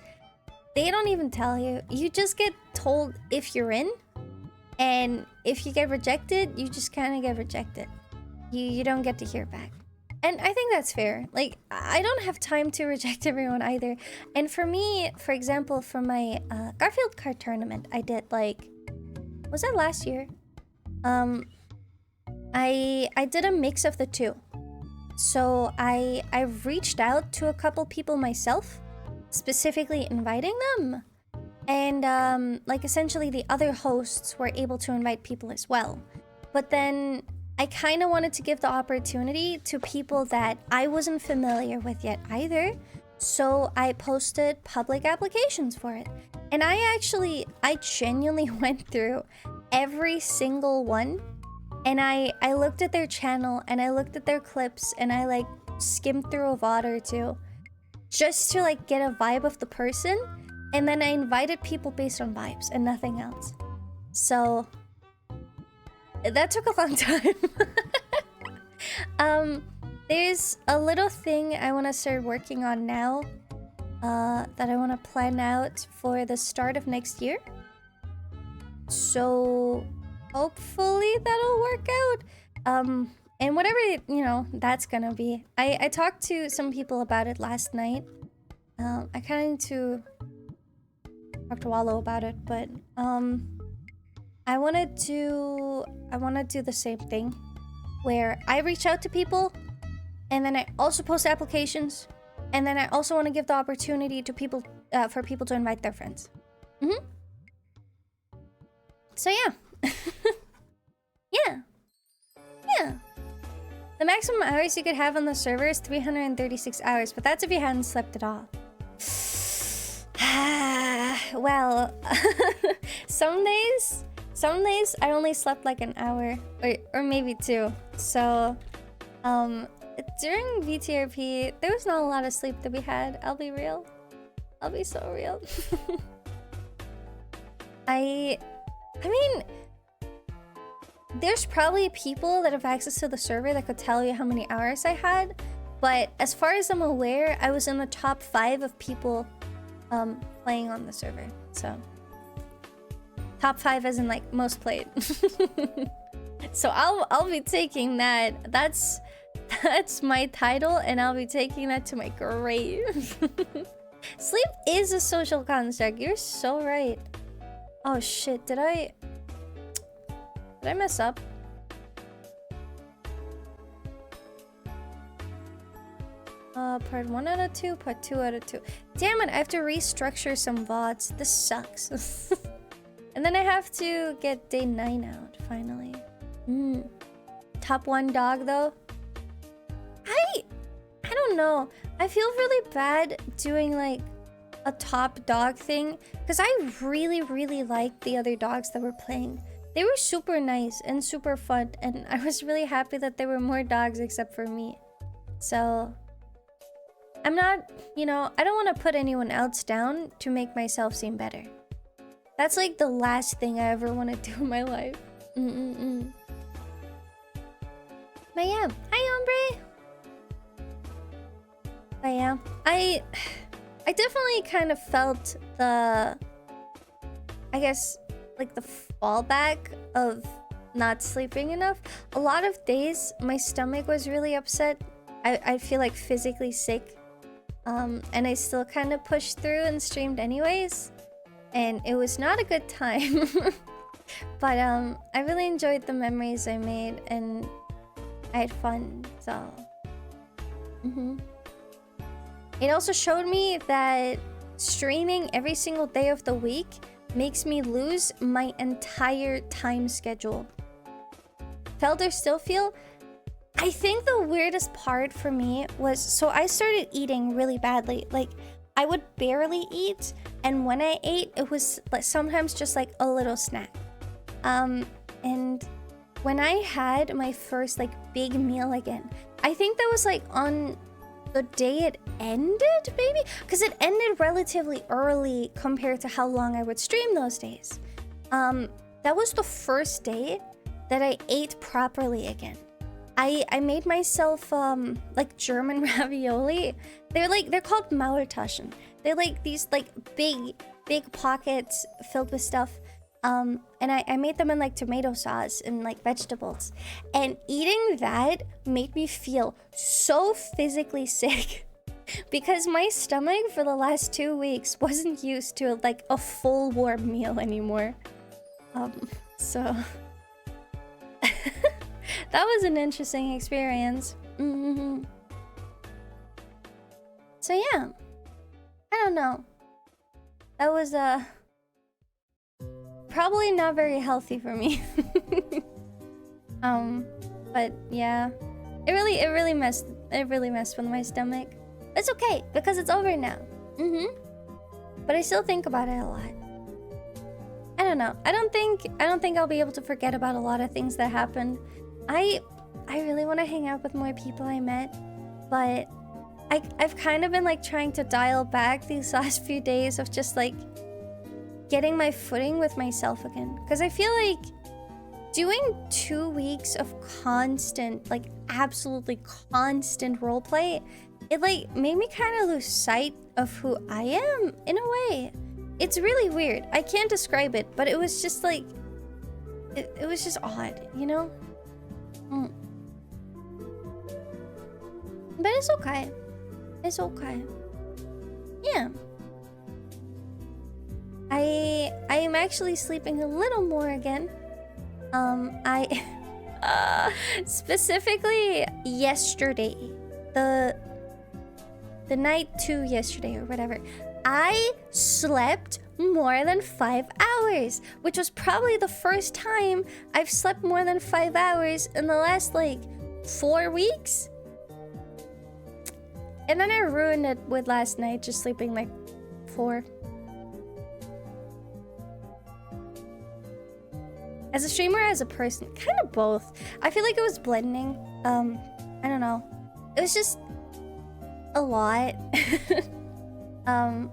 they don't even tell you. You just get told if you're in. And if you get rejected, you just kind of get rejected. You don't get to hear back. And I think that's fair. Like, I don't have time to reject everyone either. And for me, for example, for my Garfield card tournament, I did like... Was that last year? I did a mix of the two. So I reached out to a couple people myself, specifically inviting them. And like essentially the other hosts were able to invite people as well. But then I kind of wanted to give the opportunity to people that I wasn't familiar with yet either. So I posted public applications for it. And I genuinely went through every single one. And I looked at their channel and I looked at their clips and I like skimmed through a VOD or two just to like get a vibe of the person. And then I invited people based on vibes and nothing else. So that took a long time. There's a little thing I want to start working on now that I want to plan out for the start of next year. So hopefully that'll work out. And whatever, you know, that's gonna be. I talked to some people about it last night. I kind of need to talk to Wallow about it, but I want to do the same thing where I reach out to people and then I also post applications and then I also want to give the opportunity to people for people to invite their friends. So yeah. Yeah. The maximum hours you could have on the server is 336 hours, but that's if you hadn't slept at all. Well, some days I only slept like an hour or maybe 2. So During VTRP, there was not a lot of sleep to be had. I'll be real. I'll be so real. I mean, there's probably people that have access to the server that could tell you how many hours I had, but as far as I'm aware, I was in the top 5 of people playing on the server. So top 5 as in like most played. So I'll be taking that. That's my title, and I'll be taking that to my grave. Sleep is a social construct. You're so right. Oh shit, did I mess up? Part 1 out of 2, part 2 out of 2. Damn it, I have to restructure some VODs. This sucks. And then I have to get day 9 out, finally. Top 1 dog, though? I don't know. I feel really bad doing, like, a top dog thing, because I really, really liked the other dogs that were playing. They were super nice and super fun, and I was really happy that there were more dogs except for me. So I'm not, you know, I don't want to put anyone else down to make myself seem better. That's like the last thing I ever want to do in my life. But yeah, hi Ombre. But yeah, I definitely kind of felt the, I guess, like the fallback of not sleeping enough. A lot of days my stomach was really upset. I feel like physically sick. And I still kind of pushed through and streamed anyways. And it was not a good time. But I really enjoyed the memories I made, and I had fun, so. It also showed me that streaming every single day of the week makes me lose my entire time schedule. Felt or still feel? I think the weirdest part for me was, so I started eating really badly. Like, I would barely eat, and when I ate, it was like sometimes just like a little snack. And when I had my first like big meal again, I think that was like on the day it ended, maybe? Because it ended relatively early compared to how long I would stream those days. That was the first day that I ate properly again. I made myself like German ravioli. They're called Maultaschen. They're like these like big pockets filled with stuff. And I made them in like tomato sauce and like vegetables. And eating that made me feel so physically sick because my stomach for the last 2 weeks wasn't used to like a full warm meal anymore. So that was an interesting experience. So yeah, I don't know. That was probably not very healthy for me. But yeah, it really messed with my stomach. It's okay because it's over now. But I still think about it a lot. I don't know. I don't think I'll be able to forget about a lot of things that happened. I really want to hang out with more people I met, but I've kind of been like trying to dial back these last few days of just like getting my footing with myself again, because I feel like doing 2 weeks of constant, like absolutely constant roleplay, it like made me kind of lose sight of who I am in a way. It's really weird. I can't describe it, but it was just like it was just odd, you know? But it's okay. It's okay. Yeah. I am actually sleeping a little more again. I specifically yesterday, the night to yesterday or whatever, I slept more than 5 hours, which was probably the first time I've slept more than 5 hours in the last like 4 weeks. And then I ruined it with last night just sleeping like 4. As a streamer, as a person, kind of both. I feel like it was blending. I don't know. It was just a lot. A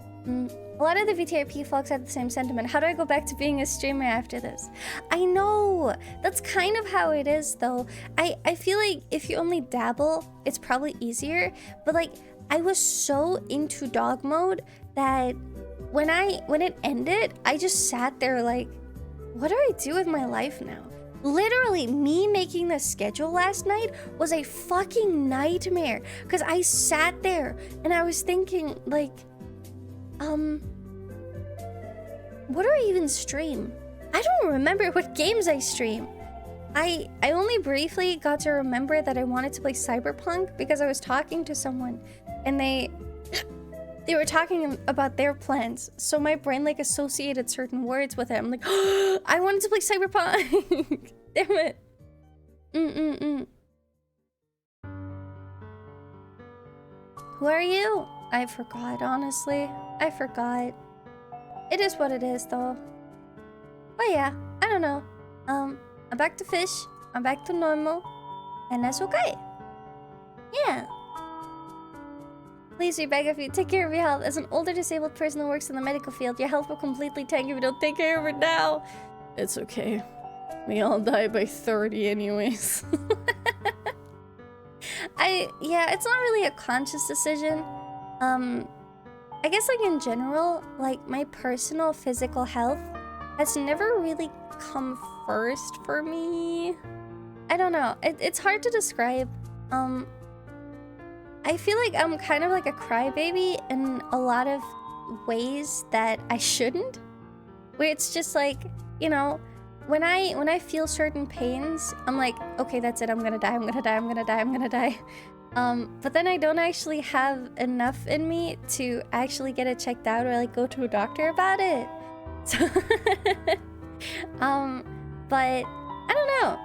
lot of the VTRP folks had the same sentiment. How do I go back to being a streamer after this? I know! That's kind of how it is, though. I feel like if you only dabble, it's probably easier. But, like, I was so into dog mode that when it ended, I just sat there like, what do I do with my life now? Literally, me making the schedule last night was a fucking nightmare. Because I sat there and I was thinking, like, what do I even stream? I don't remember what games I stream. I only briefly got to remember that I wanted to play Cyberpunk because I was talking to someone and they were talking about their plans. So my brain like associated certain words with it. I'm like, oh, I wanted to play Cyberpunk. Damn it. Who are you? I forgot, honestly. I forgot. It is what it is, though. But yeah, I don't know. I'm back to fish. I'm back to normal. And that's okay. Yeah. Please, we beg of you, take care of your health. As an older disabled person who works in the medical field, your health will completely tank if you don't take care of it now. It's okay. We all die by 30 anyways. Yeah, it's not really a conscious decision. I guess like in general, like my personal physical health has never really come first for me. I don't know. It's hard to describe. I feel like I'm kind of like a crybaby in a lot of ways that I shouldn't. Where it's just like, you know, when I feel certain pains, I'm like, okay, that's it. I'm gonna die. I'm gonna die. I'm gonna die. I'm gonna die. But then I don't actually have enough in me to actually get it checked out or like go to a doctor about it. So, but I don't know.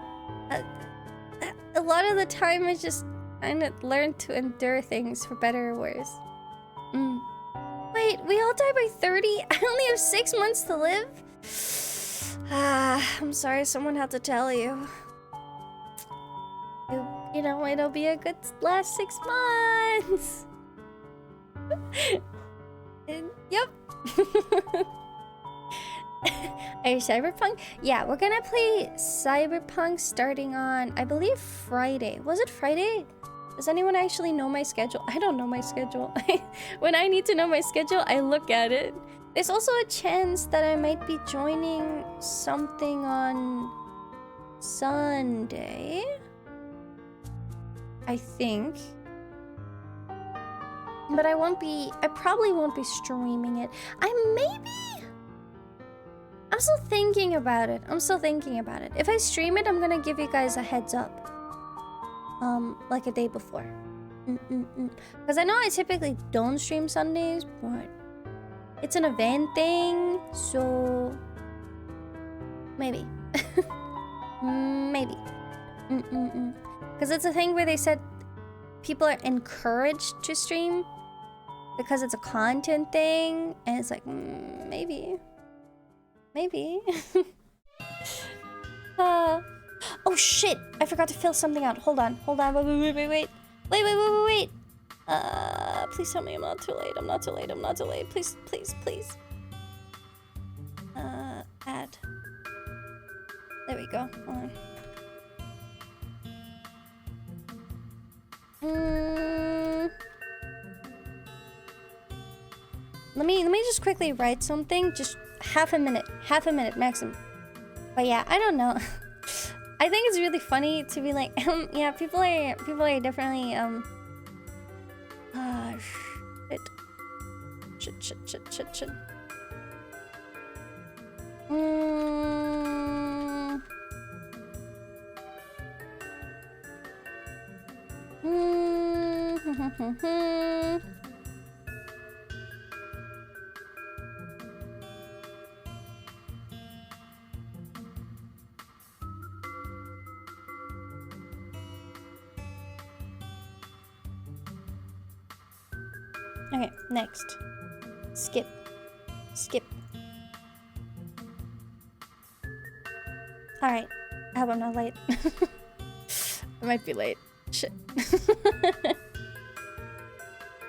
A lot of the time I just kind of learn to endure things for better or worse. Wait, we all die by 30? I only have 6 months to live? I'm sorry someone had to tell you. You know, it'll be a good last 6 months. Yep. Are you Cyberpunk? Yeah, we're gonna play Cyberpunk starting on, I believe, Friday. Was it Friday? Does anyone actually know my schedule? I don't know my schedule. When I need to know my schedule, I look at it. There's also a chance that I might be joining something on Sunday. I think. But I probably won't be streaming it. I'm still thinking about it. If I stream it, I'm gonna give you guys a heads up. Like a day before. Because I know I typically don't stream Sundays, but it's an event thing, so maybe. Maybe. Because it's a thing where they said people are encouraged to stream because it's a content thing, and it's like, maybe. Oh shit! I forgot to fill something out. Hold on. Wait. Please tell me I'm not too late. I'm not too late. Please. Add. There we go. Hold on. Let me just quickly write something. Just half a minute maximum. But yeah, I don't know. I think it's really funny to be like, yeah, people are definitely shit. Okay, next. Skip. Alright. I hope I'm not late. I might be late. Shit.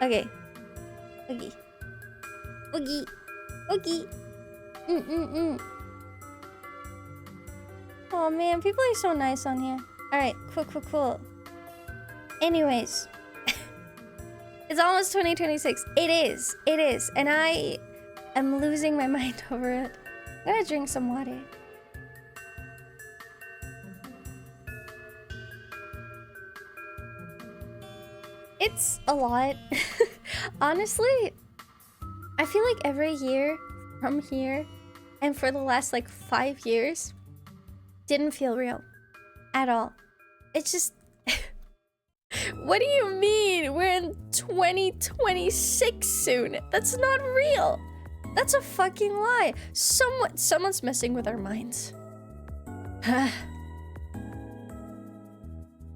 Okay. Oogie. Oogie. Oogie. Oh man, people are so nice on here. Alright, cool. Anyways. It's almost 2026. It is. And I am losing my mind over it. I'm gonna drink some water. It's a lot. Honestly, I feel like every year from here and for the last like 5 years didn't feel real at all. It's just what do you mean? We're in 2026 soon. That's not real. That's a fucking lie. Someone's messing with our minds.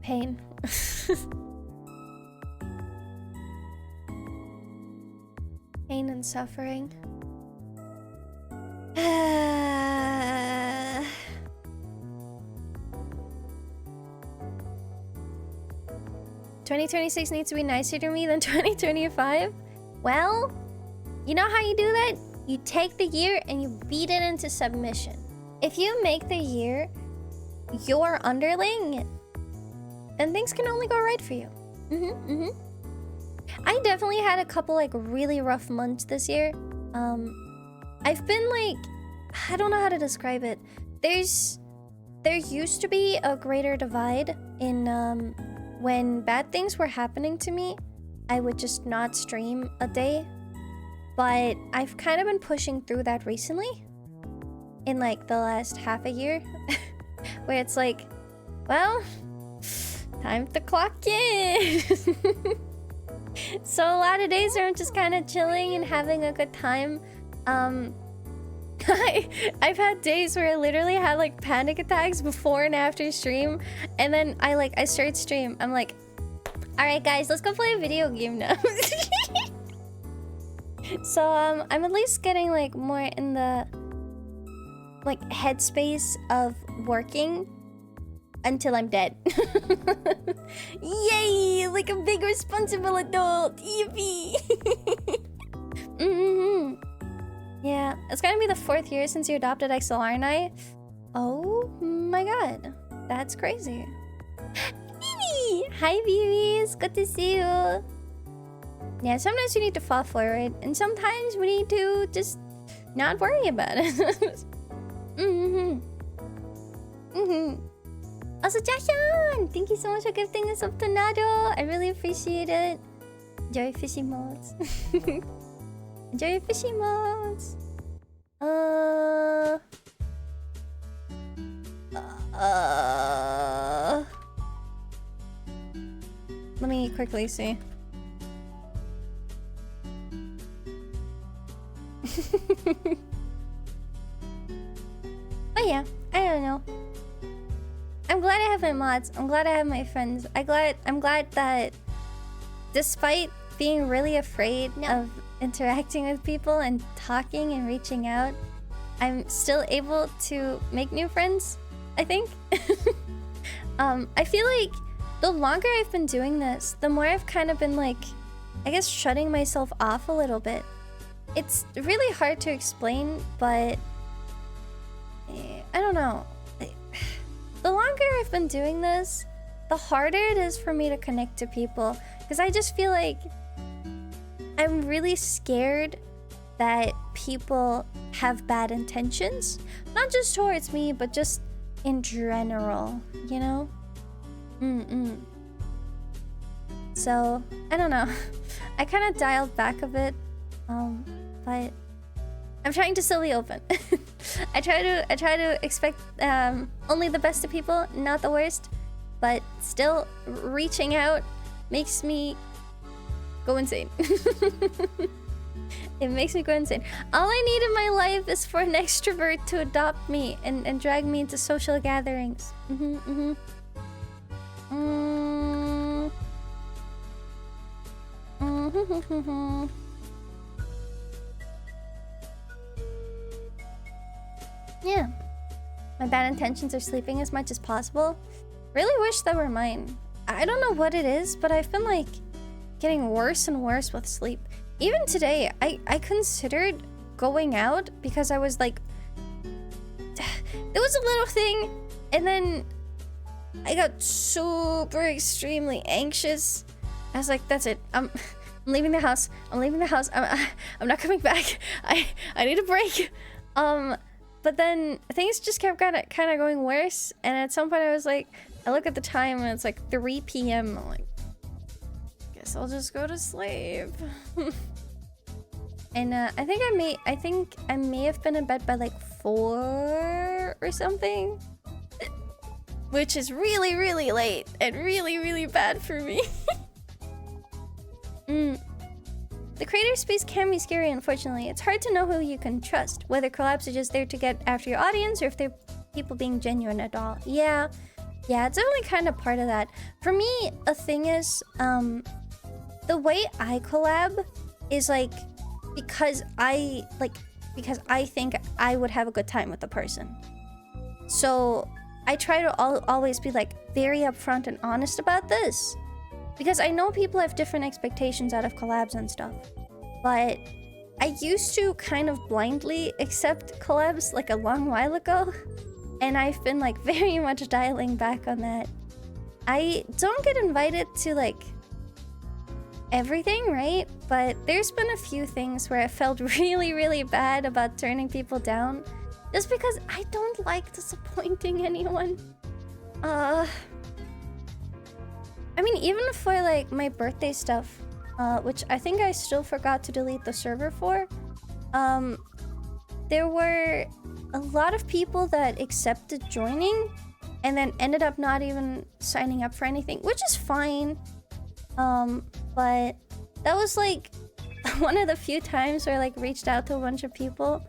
Pain. Pain and suffering. 2026 needs to be nicer to me than 2025? Well, you know how you do that? You take the year and you beat it into submission. If you make the year your underling, then things can only go right for you. I definitely had a couple like really rough months this year. I've been like, I don't know how to describe it. There used to be a greater divide in when bad things were happening to me, I would just not stream a day. But I've kind of been pushing through that recently in like the last half a year where it's like, well, time to clock in. So a lot of days where I'm just kind of chilling and having a good time. I've had days where I literally had like panic attacks before and after stream, and then I start stream. I'm like, all right guys, let's go play a video game now. So I'm at least getting like more in the like headspace of working until I'm dead. Yay! Like a big responsible adult. Yippee! Yeah, it's gonna be the 4th year since you adopted XLR and I. Oh my god, that's crazy. Bibi! Hi, Bibis! Good to see you. Yeah, sometimes you need to fall forward, and sometimes we need to just not worry about it. Also, Jashan! Thank you so much for gifting us up to Nado. I really appreciate it. Enjoy fishy modes. Enjoy your fishy modes. Let me quickly see. But yeah, I don't know. I'm glad I have my mods. I'm glad I have my friends. I'm glad that despite being really afraid of interacting with people and talking and reaching out, I'm still able to make new friends, I think. I feel like the longer I've been doing this, the more I've kind of been like, I guess, shutting myself off a little bit. It's really hard to explain, but I don't know. The longer I've been doing this, the harder it is for me to connect to people, because I just feel like I'm really scared that people have bad intentions. Not just towards me, but just in general, you know? So, I don't know. I kind of dialed back a bit, but I'm trying to still be open. I try to expect only the best of people, not the worst, but still reaching out makes me go insane. It makes me go insane. All I need in my life is for an extrovert to adopt me and drag me into social gatherings. Yeah. My bad intentions are sleeping as much as possible. Really wish that were mine. I don't know what it is, but I've been like getting worse and worse with sleep. Even today, I considered going out because I was like, there was a little thing, and then I got super extremely anxious. I was like, that's it. I'm leaving the house. I'm leaving the house. I'm not coming back. I need a break. But then things just kept kind of going worse, and at some point I was like, I look at the time and it's like 3 p.m. I'm like, guess I'll just go to sleep. And I think I may have been in bed by like 4 or something, which is really, really late and really, really bad for me. The creator space can be scary, unfortunately. It's hard to know who you can trust, whether collabs are just there to get after your audience or if they're people being genuine at all. Yeah, it's only kind of part of that. For me, a thing is, the way I collab is like, because I think I would have a good time with the person. So I try to always be like very upfront and honest about this. Because I know people have different expectations out of collabs and stuff. But I used to kind of blindly accept collabs like a long while ago. And I've been like very much dialing back on that. I don't get invited to like everything, right? But there's been a few things where I felt really, really bad about turning people down. Just because I don't like disappointing anyone. I mean, even for like my birthday stuff, which I think I still forgot to delete the server for, there were a lot of people that accepted joining and then ended up not even signing up for anything, which is fine. But that was like one of the few times where I like reached out to a bunch of people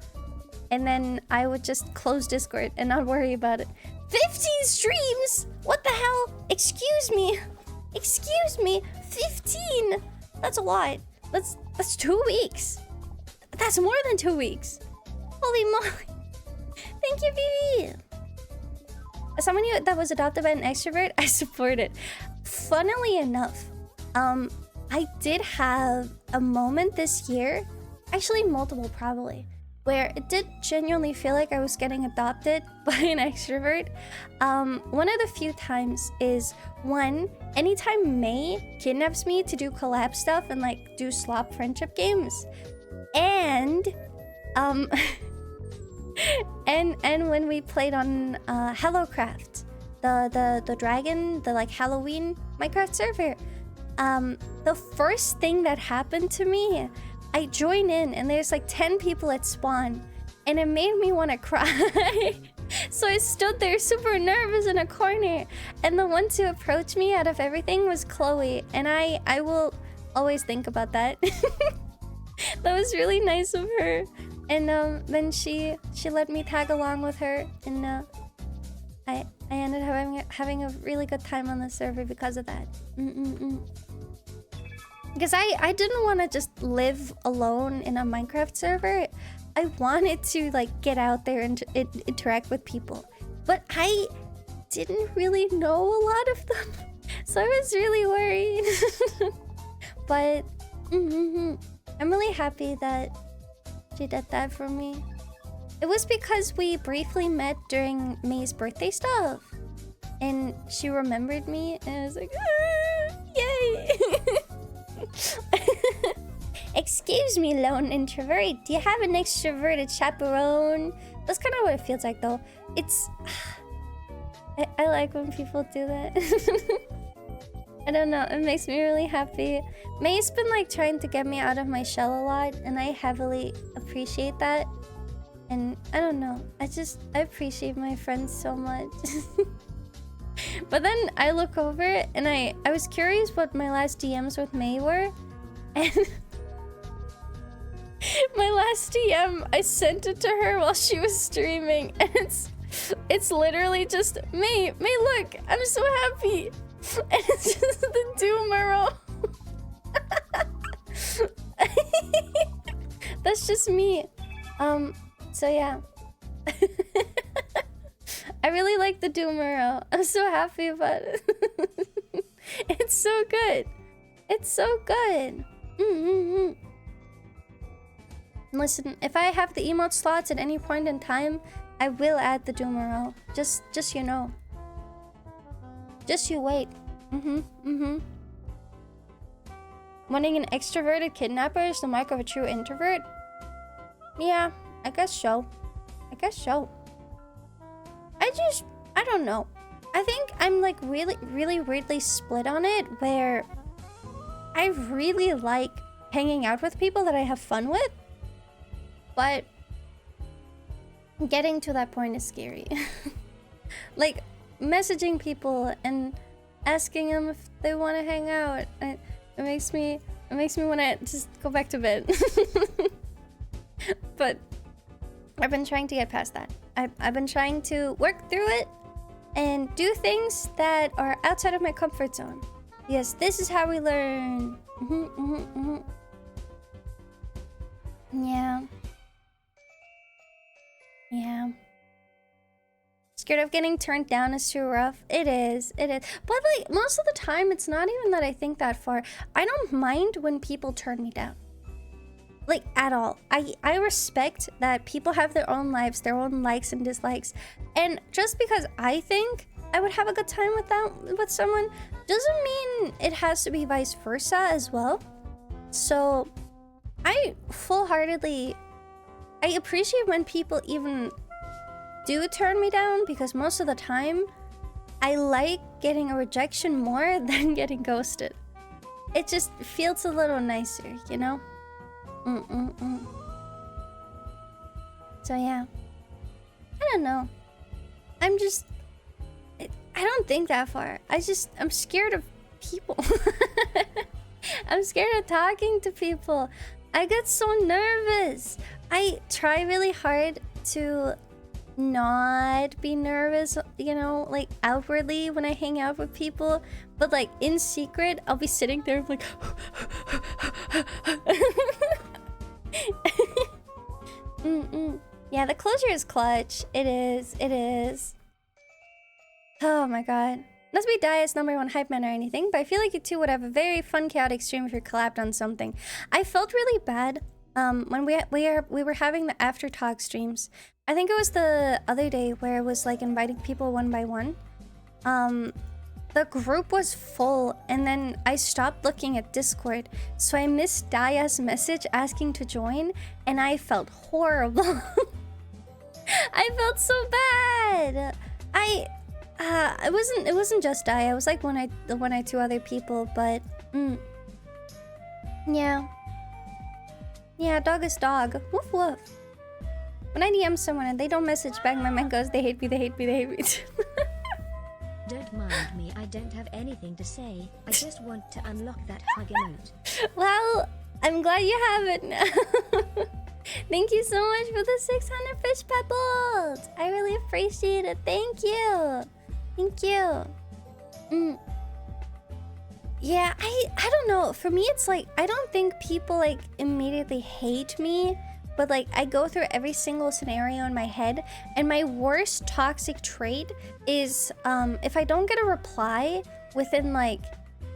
and then I would just close Discord and not worry about it. 15 streams? What the hell? Excuse me, 15? That's a lot. That's 2 weeks. That's more than 2 weeks. Holy moly. Thank you, BB. As someone that was adopted by an extrovert, I support it. Funnily enough, I did have a moment this year, actually multiple probably, where it did genuinely feel like I was getting adopted by an extrovert. One of the few times is, one, anytime May kidnaps me to do collab stuff and like do slop friendship games, and and when we played on HelloCraft, the dragon, the like Halloween Minecraft server, the first thing that happened to me, I join in and there's like 10 people at spawn and it made me want to cry. So I stood there super nervous in a corner, and the one to approach me out of everything was Chloe, and I will always think about that. That was really nice of her. And then she let me tag along with her, and I ended up having a really good time on the server because of that. Because I didn't want to just live alone in a Minecraft server. I wanted to like get out there and interact with people, but I didn't really know a lot of them, so I was really worried. But I'm really happy that she did that for me. It was because we briefly met during May's birthday stuff, and she remembered me, and I was like, yay! Excuse me, lone introvert. Do you have an extroverted chaperone? That's kind of what it feels like, though. It's... I like when people do that. I don't know. It makes me really happy. May's been, like, trying to get me out of my shell a lot, and I heavily appreciate that. And I don't know. I appreciate my friends so much. But then I look over and I was curious what my last DMs with May were. And... my last DM, I sent it to her while she was streaming, and it's literally just, May, look, I'm so happy. And it's just the Doomero. That's just me. So yeah. I really like the Doomero. I'm so happy about it. so good. It's so good. Listen, if I have the emote slots at any point in time, I will add the Doomeroo. Just you know. Just you wait. Wanting an extroverted kidnapper is the mark of a true introvert? Yeah, I guess so. I guess so. I don't know. I think I'm like really weirdly split on it, where I really like hanging out with people that I have fun with, but getting to that point is scary. Like messaging people and asking them if they want to hang out, it makes me want to just go back to bed. But I've been trying to get past that. I've been trying to work through it and do things that are outside of my comfort zone. Yes, this is how we learn. Yeah. Scared of getting turned down is too rough. It is. But like most of the time, it's not even that I think that far. I don't mind when people turn me down. Like at all. I respect that people have their own lives, their own likes and dislikes. And just because I think I would have a good time with someone doesn't mean it has to be vice versa as well. So I appreciate when people even do turn me down, because most of the time I like getting a rejection more than getting ghosted. It just feels a little nicer, you know? So yeah, I don't know. I don't think that far. I'm scared of people. I'm scared of talking to people. I get so nervous. I try really hard to not be nervous, you know, like outwardly when I hang out with people, but like in secret I'll be sitting there like Yeah, the closure is clutch. It is. Oh my god. Not to be Dia's #1 hype man or anything, but I feel like you two would have a very fun, chaotic stream if you collabed on something. I felt really bad when we were having the after talk streams. I think it was the other day where it was like inviting people one by one. The group was full, and then I stopped looking at Discord, so I missed Daya's message asking to join, and I felt horrible. I felt so bad. It wasn't just Daya. It was like one or two other people, but yeah, dog is dog. Woof woof. When I DM someone and they don't message back, my mind goes, they hate me. Don't mind me, I don't have anything to say. I just want to unlock that hug emote. Well, I'm glad you have it now. Thank you so much for the 600 fish pebbles. I really appreciate it. Thank you. Yeah, I don't know. For me, it's like, I don't think people like immediately hate me, but like I go through every single scenario in my head, and my worst toxic trait is if I don't get a reply within like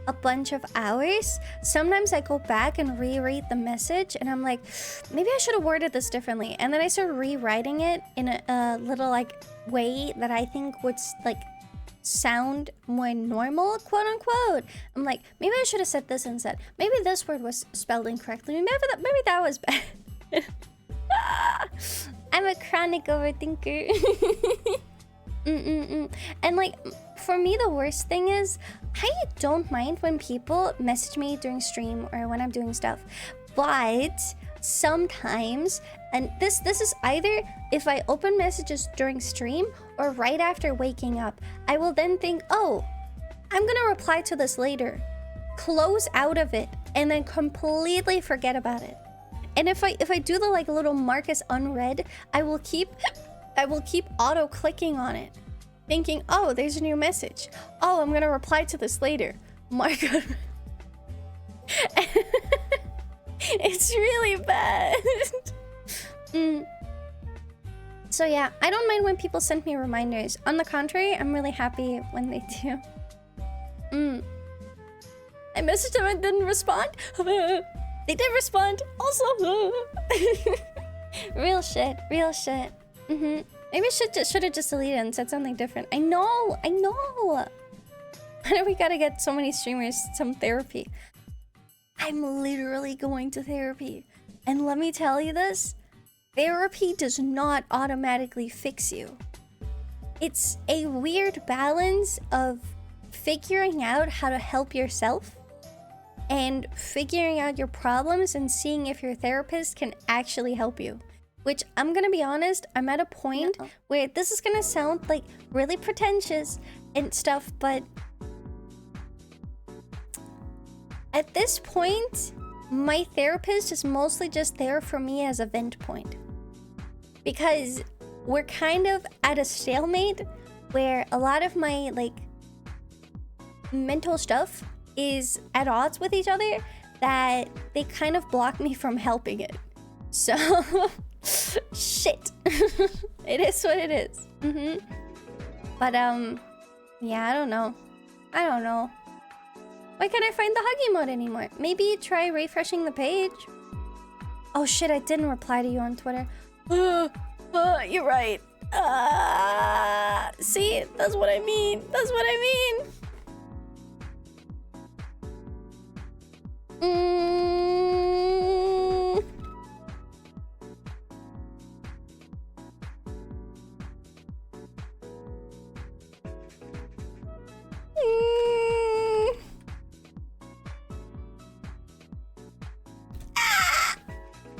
a bunch of hours, sometimes I go back and reread the message and I'm like, maybe I should have worded this differently, and then I start rewriting it in a little like way that I think would like sound more normal, quote unquote. I'm like, maybe I should have said this instead. Maybe this word was spelled incorrectly. Maybe that was bad. I'm a chronic overthinker. And like, for me, the worst thing is I don't mind when people message me during stream or when I'm doing stuff, but sometimes, and this is either if I open messages during stream or right after waking up, I will then think, oh, I'm gonna reply to this later, close out of it, and then completely forget about it. And if I do the like little mark as unread, I will keep auto clicking on it, thinking, oh, there's a new message. Oh, I'm gonna reply to this later. Mark. It's really bad. So yeah, I don't mind when people send me reminders. On the contrary, I'm really happy when they do. I messaged them and didn't respond. They did respond also. Real shit, real shit. Maybe I should have just deleted and said something different. I know. Why do we gotta get so many streamers some therapy? I'm literally going to therapy. And let me tell you this, therapy does not automatically fix you. It's a weird balance of figuring out how to help yourself and figuring out your problems and seeing if your therapist can actually help you. Which, I'm gonna be honest, I'm at a point where this is gonna sound like really pretentious and stuff, but at this point, my therapist is mostly just there for me as a vent point. Because we're kind of at a stalemate where a lot of my, like, mental stuff is at odds with each other that they kind of block me from helping it. So, shit. It is what it is. But, yeah, I don't know. Why can't I find the Huggy mode anymore? Maybe try refreshing the page. Oh shit, I didn't reply to you on Twitter. You're right. See, that's what I mean.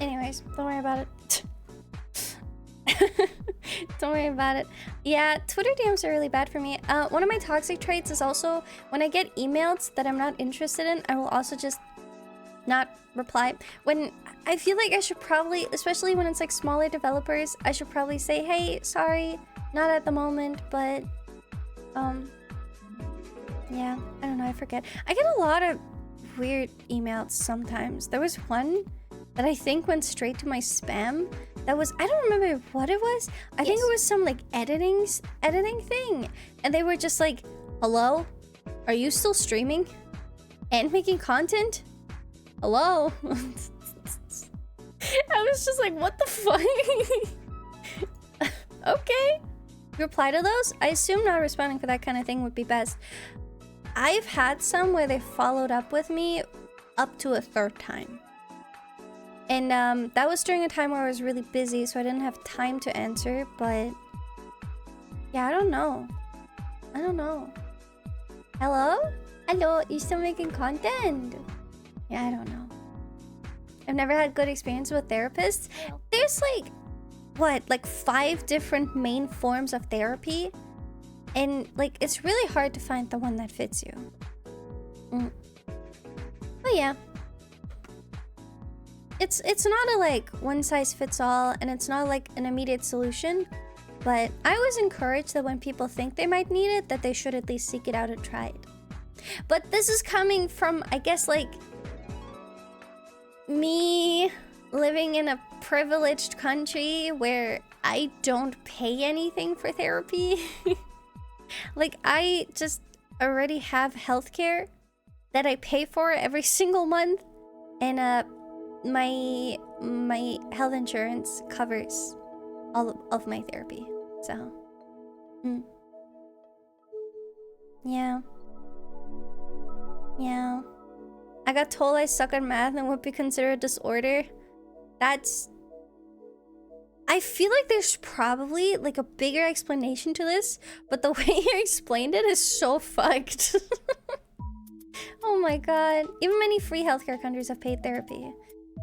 Anyways, don't worry about it. Don't worry about it. Yeah, Twitter DMs are really bad for me. One of my toxic traits is also when I get emails that I'm not interested in, I will also just not reply. When I feel like I should probably, especially when it's like smaller developers, I should probably say, hey, sorry, not at the moment, but yeah, I don't know, I forget. I get a lot of weird emails sometimes. There was one that I think went straight to my spam. That was, I don't remember what it was. I think it was some like editing thing. And they were just like, hello? Are you still streaming? And making content? Hello? I was just like, what the fuck? Okay. Reply to those? I assume not responding for that kind of thing would be best. I've had some where they followed up with me up to a third time. And that was during a time where I was really busy, so I didn't have time to answer, but yeah, I don't know. Hello, you still making content? Yeah, I don't know. I've never had good experience with therapists. There's like 5 different main forms of therapy, and like it's really hard to find the one that fits you. But yeah. It's not a like one size fits all, and it's not like an immediate solution, but I always encourage that when people think they might need it, that they should at least seek it out and try it. But this is coming from, I guess, like me living in a privileged country where I don't pay anything for therapy. Like, I just already have healthcare that I pay for every single month, and my health insurance covers all of my therapy. So, yeah. I got told I suck at math and would be considered a disorder. I feel like there's probably like a bigger explanation to this, but the way you explained it is so fucked. Oh my god. Even many free healthcare countries have paid therapy.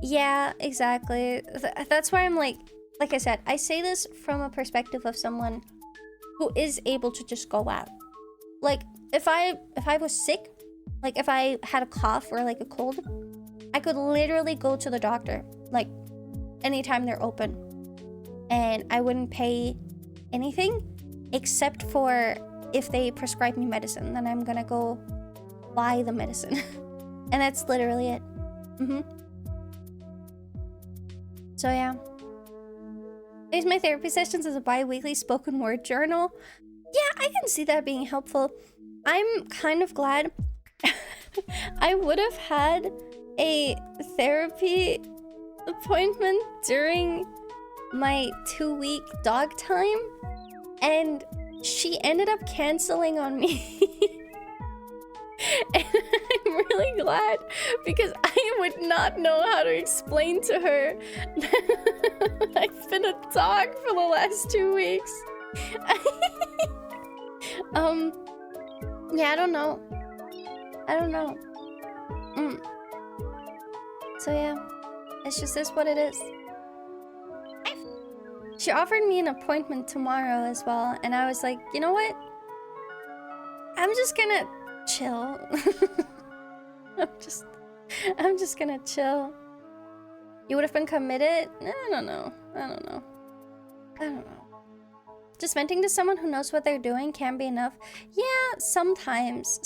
Yeah, exactly. That's why I'm like I said, I say this from a perspective of someone who is able to just go out. Like, if I was sick, like if I had a cough or like a cold, I could literally go to the doctor, like anytime they're open. And I wouldn't pay anything except for if they prescribe me medicine, then I'm gonna go buy the medicine. And that's literally it. So yeah. I use my therapy sessions as a bi-weekly spoken word journal. Yeah, I can see that being helpful. I'm kind of glad I would have had a therapy appointment during my 2-week dog time, and she ended up canceling on me. And I'm really glad, because I would not know how to explain to her that I've been a dog for the last 2 weeks. Yeah, I don't know. So yeah, it's just this what it is. She offered me an appointment tomorrow as well, and I was like, you know what? I'm just gonna chill. I'm just gonna chill. You would have been committed? I don't know. Just venting to someone who knows what they're doing can be enough. Yeah, sometimes.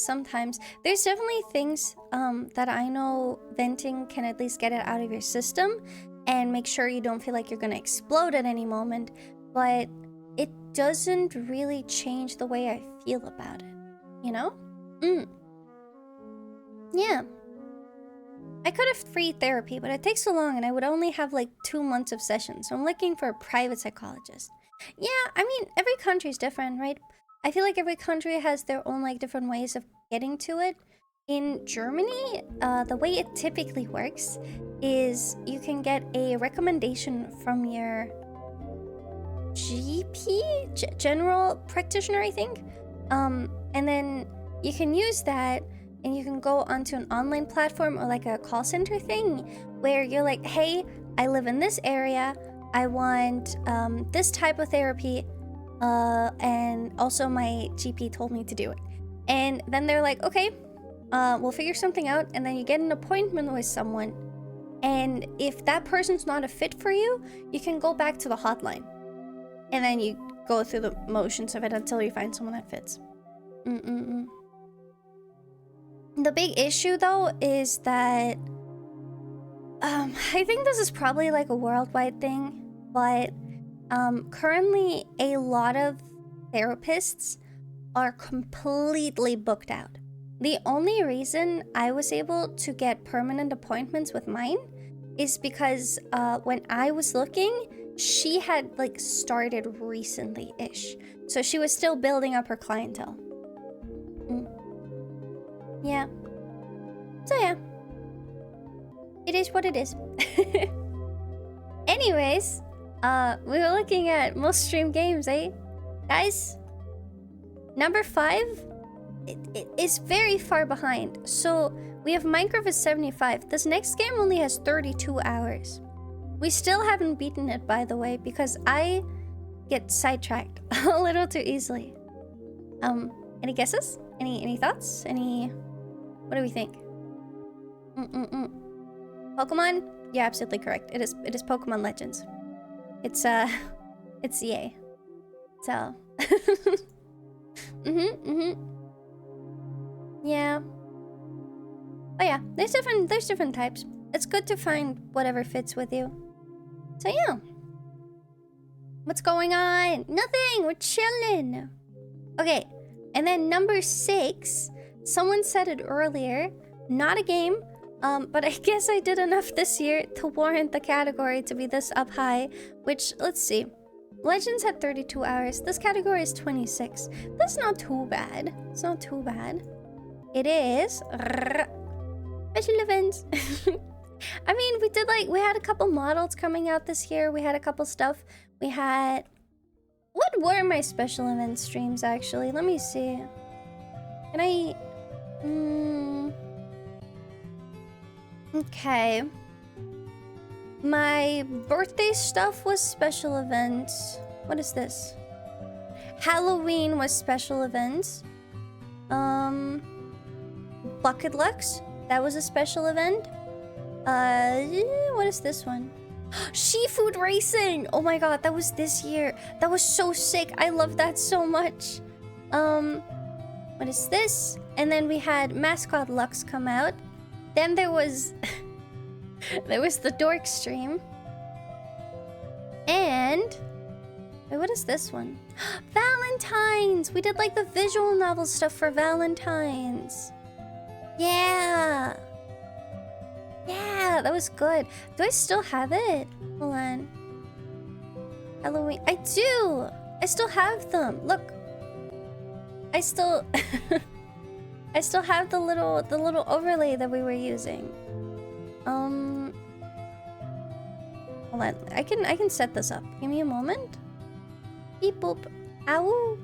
There's definitely things that I know venting can at least get it out of your system and make sure you don't feel like you're gonna explode at any moment, but it doesn't really change the way I feel about it, you know? Yeah. I could have free therapy, but it takes so long and I would only have like 2 months of sessions, so I'm looking for a private psychologist. Yeah, I mean, every country is different, right? I feel like every country has their own like different ways of getting to it. In Germany, the way it typically works is you can get a recommendation from your GP, general practitioner, I think. And then you can use that and you can go onto an online platform or like a call center thing where you're like, hey, I live in this area. I want this type of therapy, and also my GP told me to do it. And then they're like, okay, we'll figure something out, and then you get an appointment with someone. And if that person's not a fit for you, you can go back to the hotline. And then you go through the motions of it until you find someone that fits. The big issue, though, is that I think this is probably like a worldwide thing, but currently a lot of therapists are completely booked out. The only reason I was able to get permanent appointments with mine is because when I was looking, she had like started recently-ish. So she was still building up her clientele. Yeah. So yeah. It is what it is. Anyways, we were looking at most streamed games, eh? Guys, number 5 it is very far behind. So we have Minecraft is 75. This next game only has 32 hours. We still haven't beaten it, by the way, because I get sidetracked a little too easily. Any guesses? Any thoughts? What do we think? Pokemon? You're absolutely correct. It is Pokemon Legends. It's EA. So yeah. Oh yeah, there's different types. It's good to find whatever fits with you. So yeah. What's going on? Nothing, we're chilling. Okay, and then number 6, someone said it earlier, not a game, but I guess I did enough this year to warrant the category to be this up high, which, let's see. Legends had 32 hours. This category is 26. That's not too bad. It's not too bad. It is special events. I mean, we had a couple models coming out this year. We had a couple stuff. We had... What were my special event streams, actually? Let me see. Can I... Okay. My birthday stuff was special events. What is this? Halloween was special events. Bucket Lux, that was a special event. What is this one? Seafood racing! Oh my god, that was this year. That was so sick. I love that so much. What is this? And then we had Mascot Lux come out. Then there was... there was the Dork stream. And... wait, what is this one? Valentine's! We did like the visual novel stuff for Valentine's. Yeah. Yeah, that was good. Do I still have it? Hold on. Halloween. I do. I still have them. Look. I still I still have the little overlay that we were using. Hold on. I can set this up. Give me a moment. Beep boop. Ow.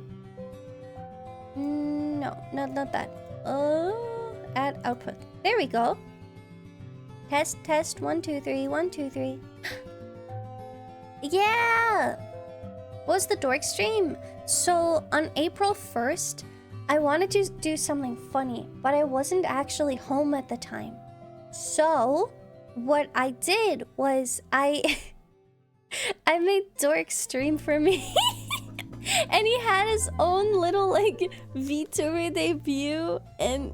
No, not that. Add output. There we go. Test 1 2 3 1 2 3. Yeah. What was the dork stream? So on April 1st, I wanted to do something funny, but I wasn't actually home at the time. So what I did was I made Dork stream for me. And he had his own little like VTuber debut, and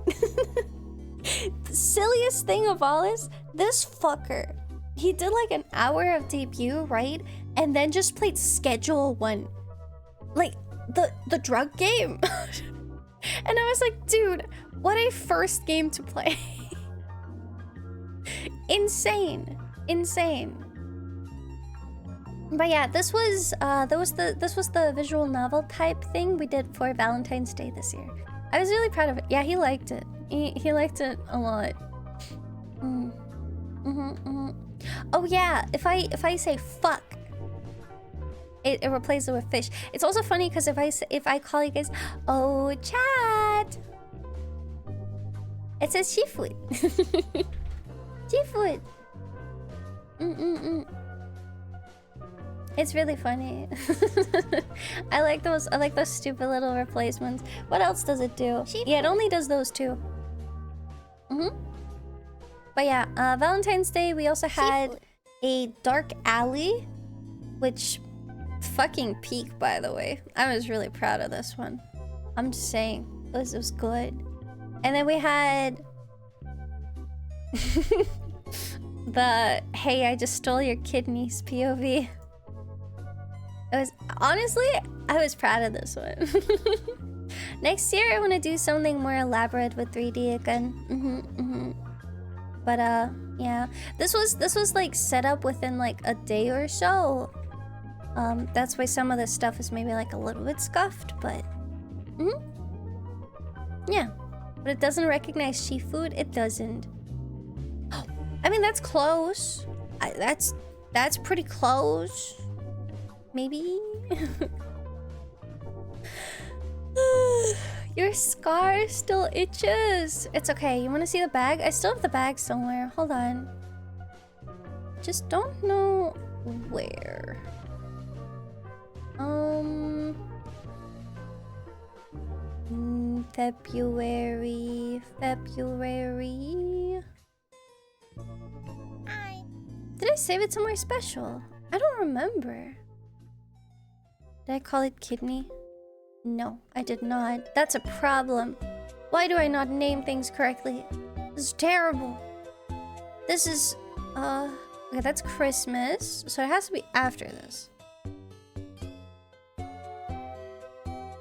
the silliest thing of all is this fucker. He did like an hour of debut, right? And then just played Schedule 1. Like the drug game. And I was like, dude, what a first game to play. Insane. But yeah, this was the visual novel type thing we did for Valentine's Day this year. I was really proud of it. Yeah, he liked it. He liked it a lot. Oh yeah, if I say fuck, it replaces it with fish. It's also funny because if I call you guys, oh chat, it says seafood. Seafood. It's really funny. I like those stupid little replacements. What else does it do? Yeah, it only does those two. But yeah, Valentine's Day we also had a dark alley, which fucking peak, by the way. I was really proud of this one. I'm just saying, it was good. And then we had the hey, I just stole your kidneys POV. It was honestly, I was proud of this one. Next year I want to do something more elaborate with 3D again. But yeah, this was like set up within like a day or so. That's why some of this stuff is maybe like a little bit scuffed, but yeah. But it doesn't recognize seafood. It doesn't. Oh, I mean that's close. That's pretty close. Maybe. Your scar still itches. It's okay. You want to see the bag? I still have the bag somewhere. Hold on. Just don't know where. February. Did I save it somewhere special? I don't remember. Did I call it kidney? No, I did not. That's a problem. Why do I not name things correctly? This is terrible. This is, okay, that's Christmas. So it has to be after this.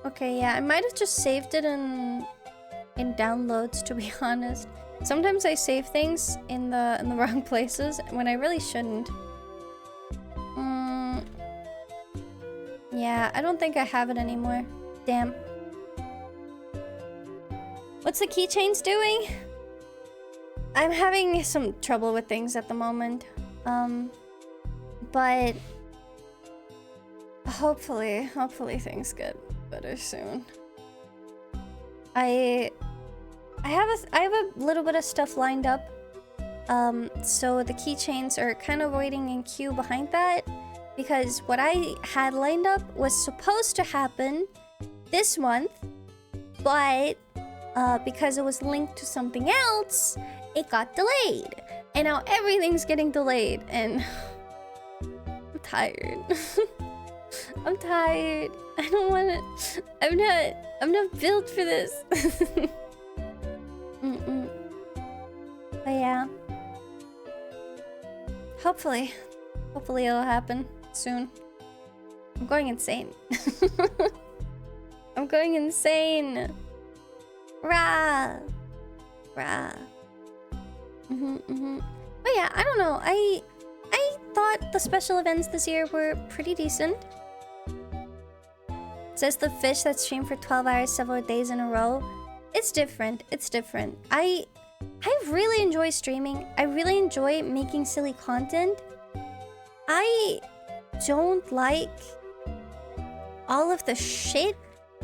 Okay, yeah, I might have just saved it in downloads, to be honest. Sometimes I save things in the wrong places when I really shouldn't. Yeah, I don't think I have it anymore. Damn. What's the keychains doing? I'm having some trouble with things at the moment. But hopefully things get better soon. I have a little bit of stuff lined up. So the keychains are kind of waiting in queue behind that, because what I had lined up was supposed to happen this month, but because it was linked to something else, it got delayed. And now everything's getting delayed, and I'm tired. I'm tired. I don't want to. I'm not built for this. But yeah. Hopefully it'll happen soon. I'm going insane. I'm going insane. Rah! Bruh. But yeah, I don't know. I thought the special events this year were pretty decent. It says the fish that streamed for 12 hours several days in a row. It's different. It's different. I really enjoy streaming. I really enjoy making silly content. I don't like all of the shit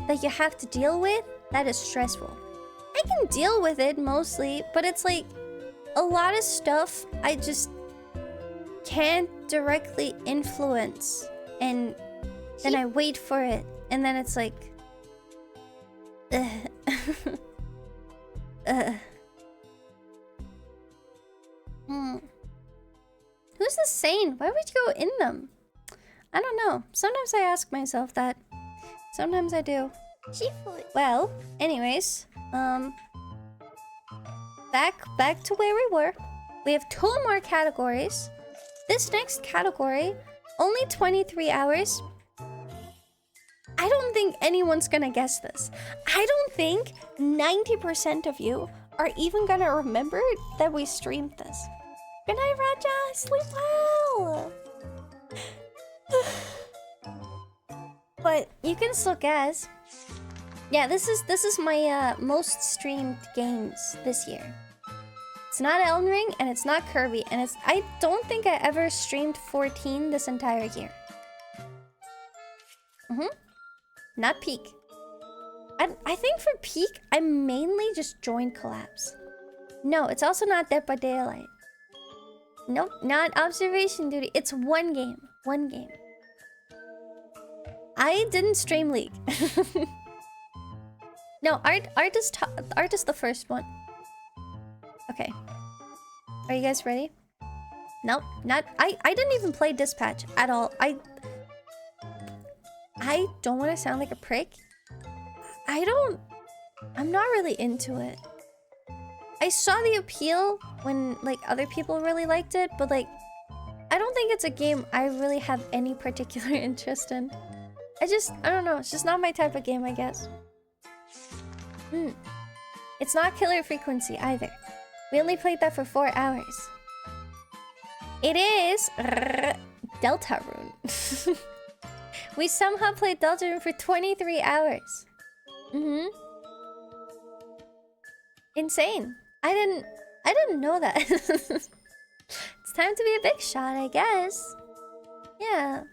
that you have to deal with. That is stressful. I can deal with it mostly, but it's like a lot of stuff I just can't directly influence, and then I wait for it, and then it's like Who's this sane? Why would you go in them? I don't know. Sometimes I ask myself that. Sometimes I do. Well, anyways, back to where we were. We have 2 more categories. This next category, only 23 hours. I don't think anyone's gonna guess this. I don't think 90% of you are even gonna remember that we streamed this. Good night, Raja. Sleep well. But you can still guess. Yeah, this is my most streamed games this year. It's not Elden Ring and it's not Kirby, and I don't think I ever streamed 14 this entire year. Not Peak. I think for Peak, I mainly just joined collabs. No, it's also not Dead by Daylight. Nope, not Observation Duty. It's one game. One game. I didn't stream League. No, art is the first one. Okay. Are you guys ready? Nope, not. I didn't even play Dispatch at all. I don't want to sound like a prick. I'm not really into it. I saw the appeal when like other people really liked it, but like I don't think it's a game I really have any particular interest in. I don't know, it's just not my type of game, I guess. It's not Killer Frequency either. We only played that for 4 hours. It is Deltarune. We somehow played Deltarune for 23 hours. Insane. I didn't know that. It's time to be a big shot, I guess. Yeah.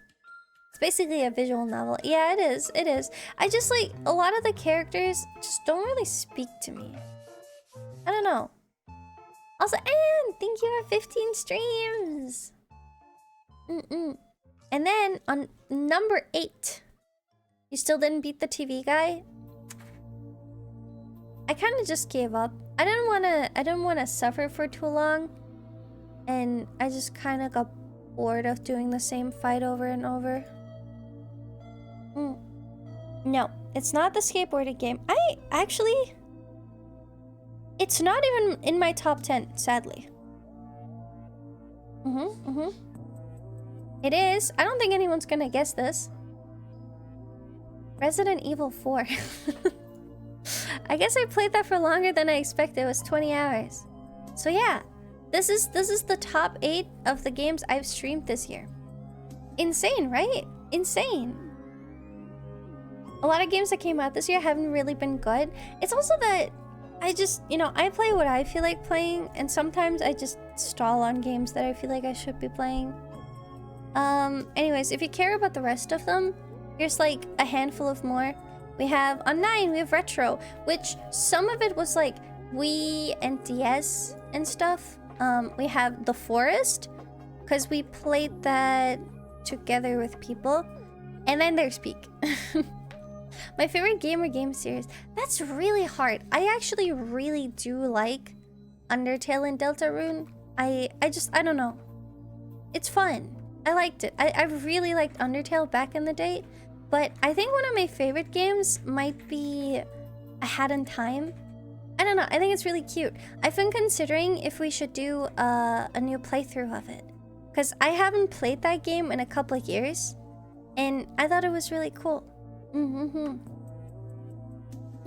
It's basically a visual novel. Yeah, it is. It is. I just like a lot of the characters just don't really speak to me. I don't know. Also, Anne, thank you for 15 streams. And then on number 8, you still didn't beat the TV guy. I kind of just gave up. I didn't want to suffer for too long, and I just kind of got bored of doing the same fight over and over. No, it's not the skateboarding game. It's not even in my top 10, sadly. It is. I don't think anyone's gonna guess this. Resident Evil 4. I guess I played that for longer than I expected. It was 20 hours. So yeah, this is the top 8 of the games I've streamed this year. Insane, right? Insane. A lot of games that came out this year haven't really been good. It's also that I just, I play what I feel like playing, and sometimes I just stall on games that I feel like I should be playing. Anyways, if you care about the rest of them, here's like a handful of more. We have, on 9, we have Retro, which some of it was like Wii and DS and stuff. We have The Forest, because we played that together with people. And then there's Peak. My favorite game series. That's really hard. I actually really do like Undertale and Deltarune. I don't know. It's fun. I liked it. I really liked Undertale back in the day. But I think one of my favorite games might be A Hat in Time. I don't know. I think it's really cute. I've been considering if we should do a new playthrough of it, because I haven't played that game in a couple of years, and I thought it was really cool.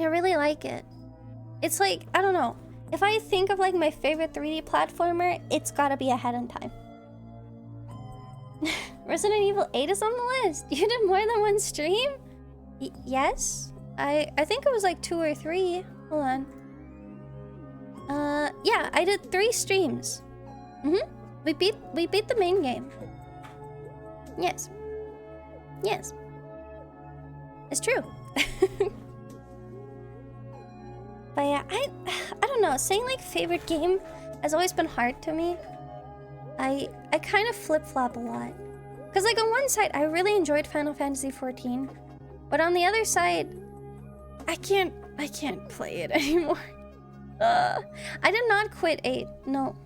I really like it. It's like, I don't know. if I think of like my favorite 3D platformer, it's gotta be A Hat in Time. Resident Evil 8 is on the list. You did more than one stream? Yes. I think it was like 2 or 3. Hold on. Yeah, I did 3 streams. We beat the main game. Yes. Yes. It's true. But yeah, I don't know. Saying like favorite game has always been hard to me. I kind of flip-flop a lot. Cause like on one side, I really enjoyed Final Fantasy XIV, but on the other side, I can't play it anymore. I did not quit 8. No,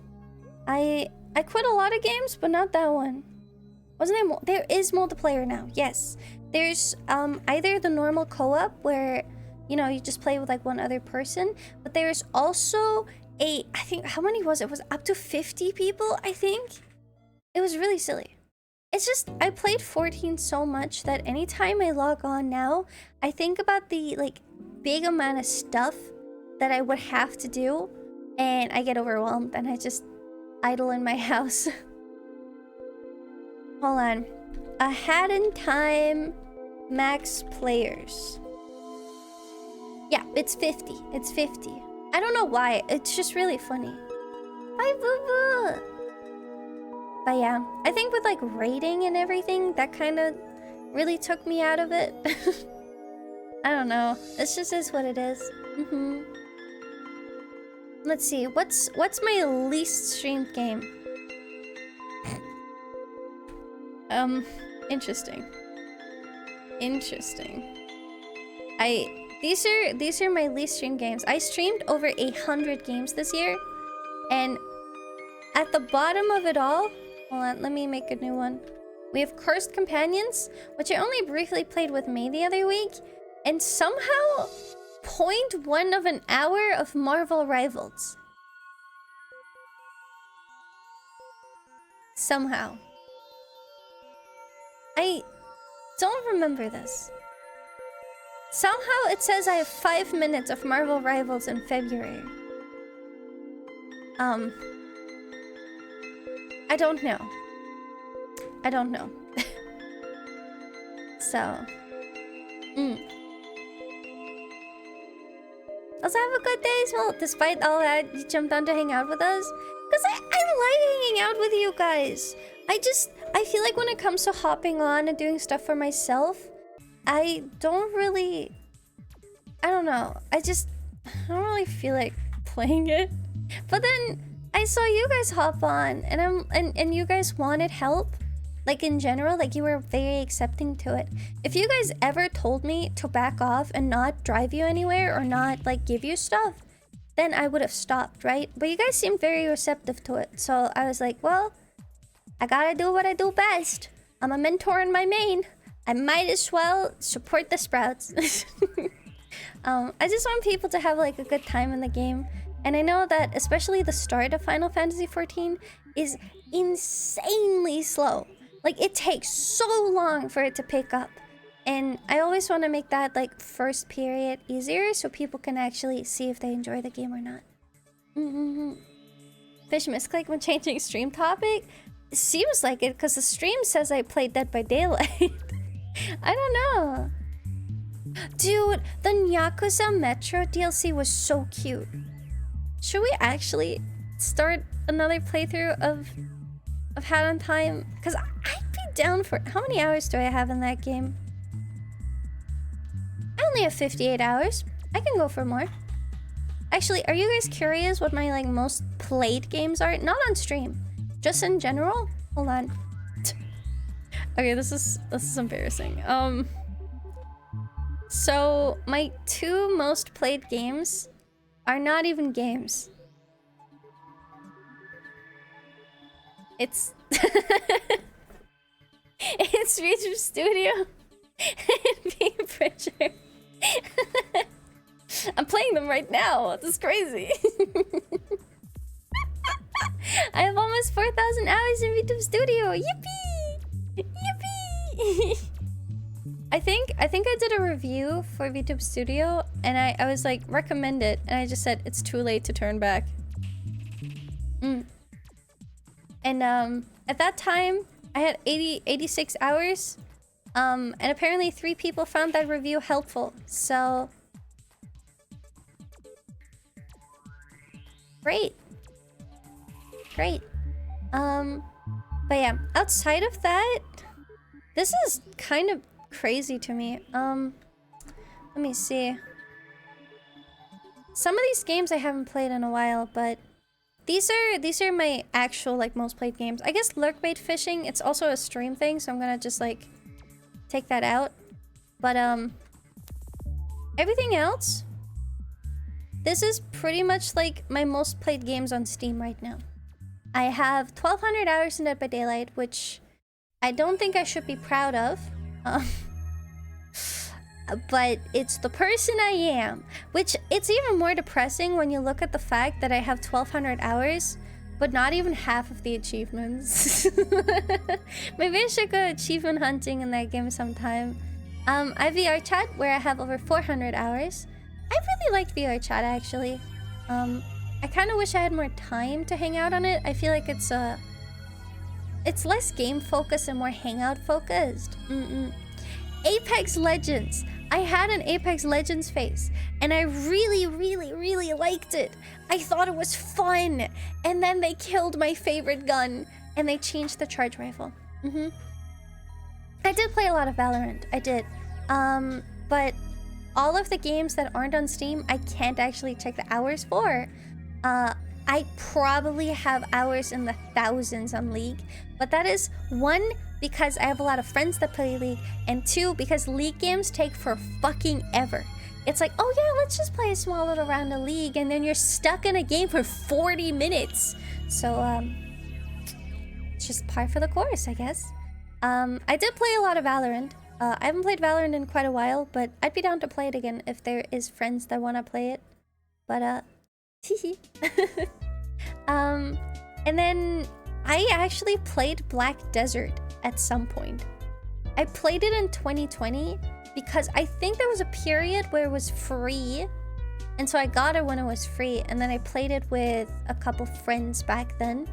I quit a lot of games, but not that one. Wasn't there? There is multiplayer now. Yes, there's either the normal co-op where you know you just play with like one other person, but there's also I think how many was it? It was up to 50 people. I think it was really silly. It's just I played 14 so much that anytime I log on now, I think about the like big amount of stuff that I would have to do, and I get overwhelmed and I just idle in my house. Hold on. A Hat in Time max players. Yeah, it's 50. It's 50. I don't know why. It's just really funny. Bye, boo boo. But yeah, I think with like rating and everything, that kind of really took me out of it. I don't know. It's just is what it is. Let's see. What's my least streamed game? Interesting. These are my least streamed games. I streamed over 100 games this year, and at the bottom of it all, hold on, let me make a new one. We have Cursed Companions, which I only briefly played with May the other week, and somehow 0.1 of an hour of Marvel Rivals. Somehow. I don't remember this. Somehow it says I have 5 minutes of Marvel Rivals in February. I don't know. So, Also, have a good day as well. Despite all that, you jumped on to hang out with us. Because I like hanging out with you guys. I feel like when it comes to hopping on and doing stuff for myself, I don't know. I don't really feel like playing it. But then I saw you guys hop on, and you guys wanted help. Like in general, like you were very accepting to it. If you guys ever told me to back off and not drive you anywhere or not like give you stuff, then I would have stopped, right? But you guys seemed very receptive to it. So I was like, well, I gotta do what I do best. I'm a mentor in my main. I might as well support the Sprouts. I just want people to have like a good time in the game. And I know that especially the start of Final Fantasy XIV is insanely slow. Like it takes so long for it to pick up. And I always want to make that like first period easier so people can actually see if they enjoy the game or not. Fish misclick when changing stream topic? It seems like it because the stream says I played Dead by Daylight. I don't know. Dude, the Yakuza Metro DLC was so cute. Should we actually start another playthrough of Hat in Time? Because I'd be down for... How many hours do I have in that game? I only have 58 hours. I can go for more. Actually, are you guys curious what my like most played games are? Not on stream. Just in general? Hold on. Okay, this is embarrassing. So my 2 most played games are not even games. It's it's Reacher Studio and Being Bridger. I'm playing them right now. This is crazy. I have almost 4,000 hours in VTube Studio. Yippee! Yippee! I think I did a review for VTube Studio, and I was like, recommend it, and I just said it's too late to turn back. And at that time, I had 86 hours. And apparently 3 people found that review helpful. So great. But yeah, outside of that, this is kind of crazy to me. Let me see. Some of these games I haven't played in a while, but these are my actual like most played games. I guess Lurkbait Fishing, it's also a stream thing, so I'm gonna just like take that out. But everything else, this is pretty much like my most played games on Steam right now. I have 1,200 hours in Dead by Daylight, which I don't think I should be proud of. But it's the person I am, which it's even more depressing when you look at the fact that I have 1,200 hours, but not even half of the achievements. Maybe I should go achievement hunting in that game sometime. I have VR Chat where I have over 400 hours. I really liked VR Chat actually. I kind of wish I had more time to hang out on it. I feel like it's less game focused and more hangout focused. Apex Legends. I had an Apex Legends phase, and I really liked it. I thought it was fun, and then they killed my favorite gun, and they changed the charge rifle. I did play a lot of Valorant, I did. But all of the games that aren't on Steam, I can't actually check the hours for. I probably have hours in the thousands on League, but that is 1, because I have a lot of friends that play League, and 2, because League games take for fucking ever. It's like, oh yeah, let's just play a small little round of League, and then you're stuck in a game for 40 minutes. So, it's just par for the course, I guess. I did play a lot of Valorant. I haven't played Valorant in quite a while, but I'd be down to play it again if there is friends that want to play it. But, and then I actually played Black Desert at some point. I played it in 2020 because I think there was a period where it was free, and so I got it when it was free, and then I played it with a couple friends back then,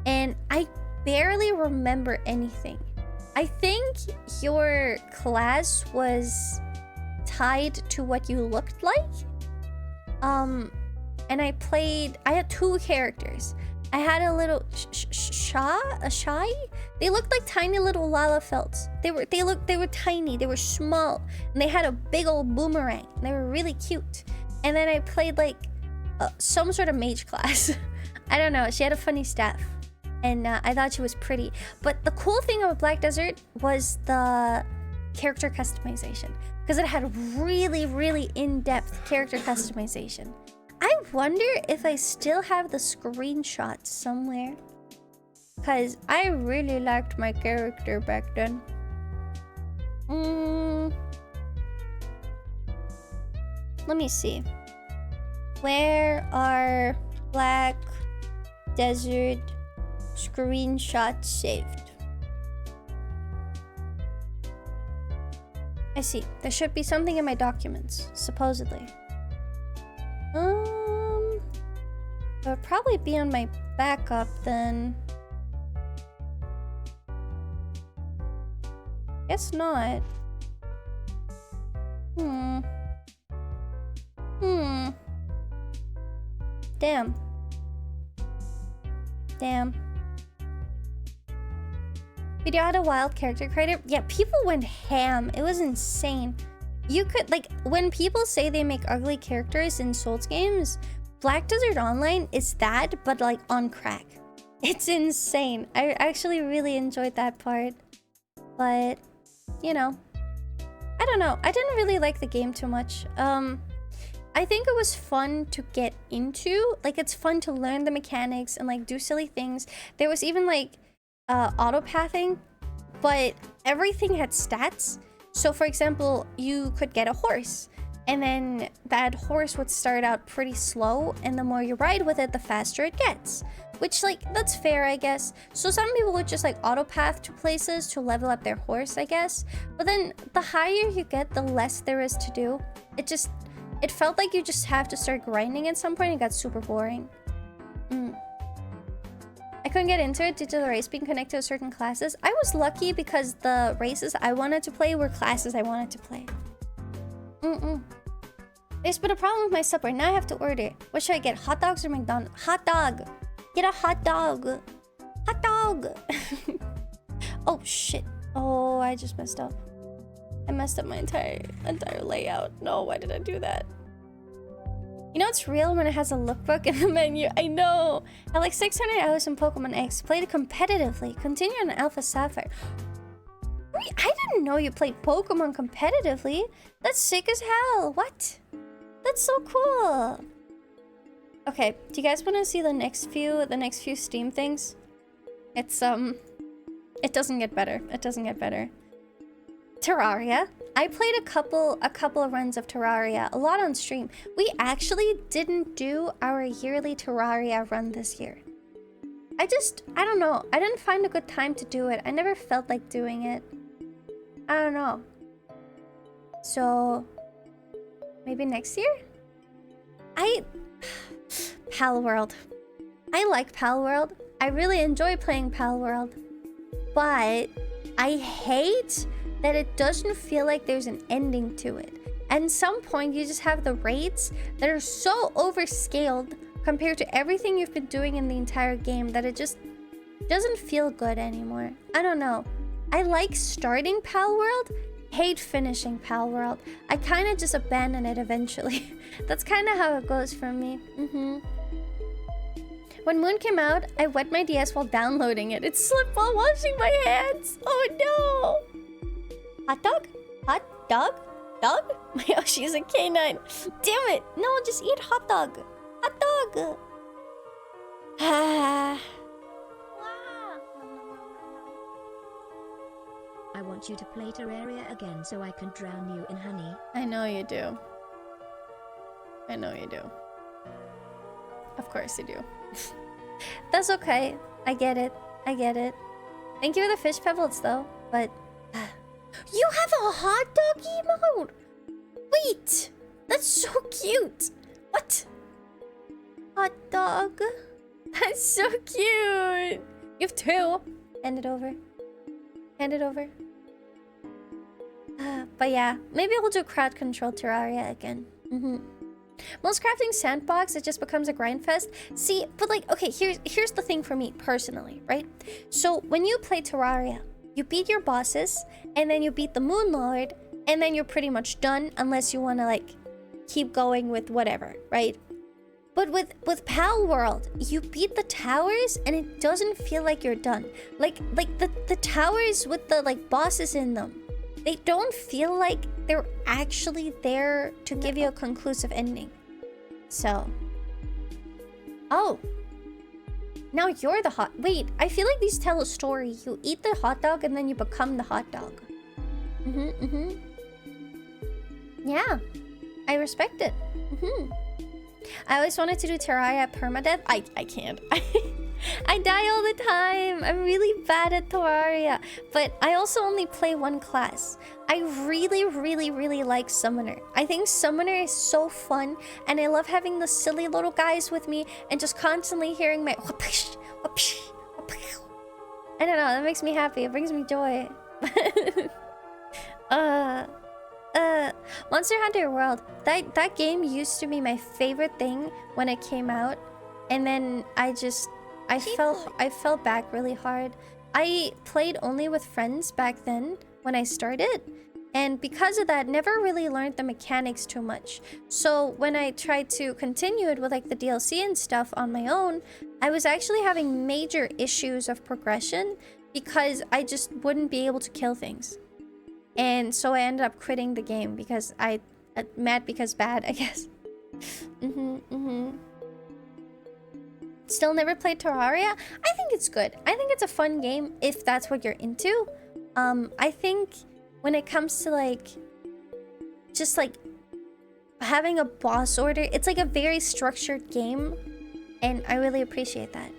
and I barely remember anything. I think your class was tied to what you looked like. And I had 2 characters. I had a little shy. They looked like tiny little Lalafelts. They were tiny, they were small, and they had a big old boomerang. They were really cute. And then I played like some sort of mage class. I don't know, she had a funny staff. And I thought she was pretty. But the cool thing about Black Desert was the character customization, because it had really in-depth character customization. I wonder if I still have the screenshots somewhere, because I really liked my character back then. Let me see. Where are Black Desert screenshots saved? I see. There should be something in my documents, supposedly. It would probably be on my backup then. Guess not. Damn. Video had a wild character creator. Yeah, people went ham. It was insane. You could, like, when people say they make ugly characters in Souls games, Black Desert Online is that, but like on crack. It's insane. I actually really enjoyed that part. But, you know, I don't know. I didn't really like the game too much. I think it was fun to get into. Like, it's fun to learn the mechanics and like do silly things. There was even like auto-pathing, but everything had stats. So for example, you could get a horse, And then that horse would start out pretty slow, and the more you ride with it, the faster it gets. Which, like, that's fair, I guess. So some people would just, like, autopath to places to level up their horse, I guess. But then the higher you get, the less there is to do. It felt like you just have to start grinding at some point. It got super boring. I couldn't get into it due to the race being connected to certain classes. I was lucky because the races I wanted to play were classes I wanted to play. There's been a problem with my supper. Now I have to order. What should I get? Hot dogs or McDonald's? Hot dog! Get a hot dog! Hot dog! Oh, shit. Oh, I just messed up. I messed up my entire layout. No, why did I do that? You know it's real when it has a lookbook in the menu. I know. I like 600 hours in Pokemon X. Played it competitively. Continue on Alpha Sapphire. Wait, I didn't know you played Pokemon competitively. That's sick as hell. What? That's so cool. Okay, do you guys want to see the next few Steam things? It's it doesn't get better. It doesn't get better. Terraria. I played a couple of runs of Terraria, a lot on stream. We actually didn't do our yearly Terraria run this year. I don't know. I didn't find a good time to do it. I never felt like doing it. I don't know. So maybe next year? Palworld. I like Palworld. I really enjoy playing Palworld. But I hate that it doesn't feel like there's an ending to it. At some point, you just have the raids that are so overscaled compared to everything you've been doing in the entire game that it just doesn't feel good anymore. I don't know. I like starting Palworld, hate finishing Palworld. I kind of just abandon it eventually. That's kind of how it goes for me. When Moon came out, I wet my DS while downloading it. It slipped while washing my hands. Oh no! Hot dog? Hot dog? Dog? My Yoshi is a canine. Damn it! No, just eat hot dog. Hot dog! I want you to play Terraria again so I can drown you in honey. I know you do. I know you do. Of course you do. That's okay. I get it. I get it. Thank you for the fish pebbles though, but... You have a hot dog emote? Wait! That's so cute! What? Hot dog? That's so cute! You have two. Hand it over. Hand it over. But yeah, maybe we'll do crowd control Terraria again. Most crafting sandbox, it just becomes a grind fest. See, but like, okay, here's the thing for me personally, right? So when you play Terraria, you beat your bosses, and then you beat the Moon Lord, and then you're pretty much done unless you want to like keep going with whatever, right? But with Palworld, you beat the towers and it doesn't feel like you're done. Like the towers with the like bosses in them, they don't feel like they're actually there to give you a conclusive ending. So, oh, now you're the hot. Wait, I feel like these tell a story. You eat the hot dog and then you become the hot dog. Yeah, I respect it. I always wanted to do Terraria permadeath. I can't. I die all the time. I'm really bad at Terraria. But I also only play one class. I really like Summoner. I think Summoner is so fun. And I love having the silly little guys with me and just constantly hearing my... I don't know. That makes me happy. It brings me joy. Monster Hunter World. That game used to be my favorite thing when it came out. And then I fell back really hard. I played only with friends back then when I started. And because of that, never really learned the mechanics too much. So when I tried to continue it with like the DLC and stuff on my own, I was actually having major issues of progression because I just wouldn't be able to kill things. And so I ended up quitting the game because mad because bad, I guess. Still never played Terraria? I think it's good. I think it's a fun game if that's what you're into. I think when it comes to like just like having a boss order. It's like a very structured game, and I really appreciate that.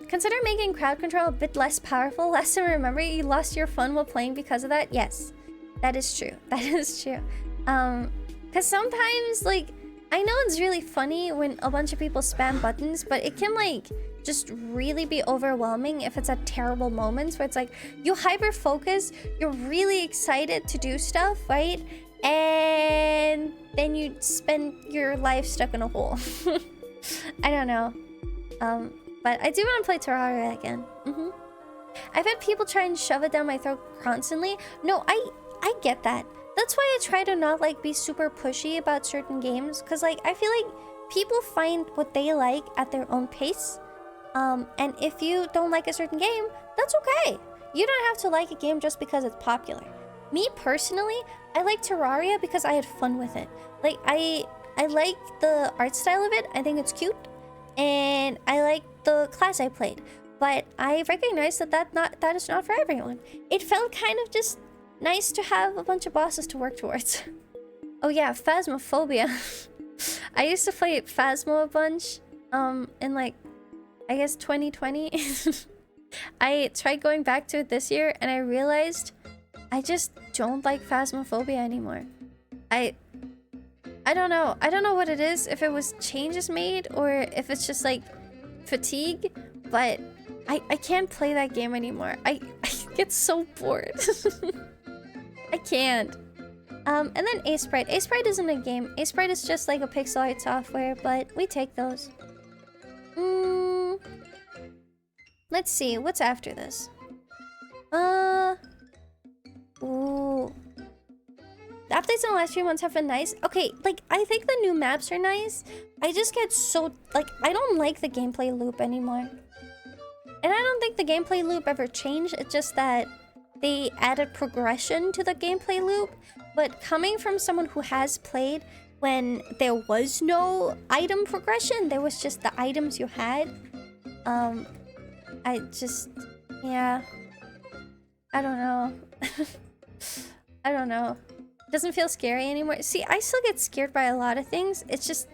Consider making crowd control a bit less powerful. Last time, remember, you lost your fun while playing because of that? Yes, that is true. That is true. Because sometimes, like, I know it's really funny when a bunch of people spam buttons, but it can, like, just really be overwhelming if it's at terrible moments where it's like, you hyper-focus, you're really excited to do stuff, right? And then you spend your life stuck in a hole. I don't know. But I do want to play Terraria again. I've had people try and shove it down my throat constantly. No, I get that. That's why I try to not like be super pushy about certain games, because like I feel like people find what they like at their own pace. And if you don't like a certain game, that's okay. You don't have to like a game just because it's popular. Me personally, I like Terraria because I had fun with it. Like I like the art style of it. I think it's cute, and I like the class I played. But I recognize that is not for everyone. It felt kind of just nice to have a bunch of bosses to work towards. Oh yeah, Phasmophobia. I used to play Phasmo a bunch in like, I guess 2020. I tried going back to it this year and I realized I just don't like Phasmophobia anymore. I don't know. I don't know what it is, if it was changes made or if it's just like fatigue, but I can't play that game anymore. I get so bored. I can't. And then Aseprite. Aseprite isn't a game. Aseprite is just like a pixel art software, but we take those. Let's see, what's after this? Ooh. The updates in the last few months have been nice. Okay, like, I think the new maps are nice. I just get so, like, I don't like the gameplay loop anymore. And I don't think the gameplay loop ever changed. It's just that they added progression to the gameplay loop. But coming from someone who has played when there was no item progression, there was just the items you had. I just, yeah. I don't know. I don't know. It doesn't feel scary anymore. See, I still get scared by a lot of things. It's just,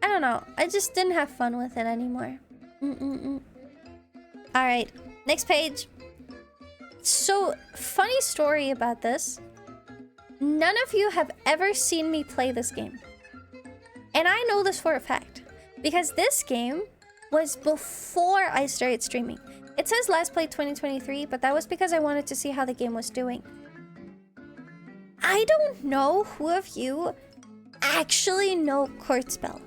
I don't know. I just didn't have fun with it anymore. Alright, next page. So, funny story about this. None of you have ever seen me play this game. And I know this for a fact. Because this game was before I started streaming. It says last played 2023, but that was because I wanted to see how the game was doing. I don't know who of you actually know Kurzspell.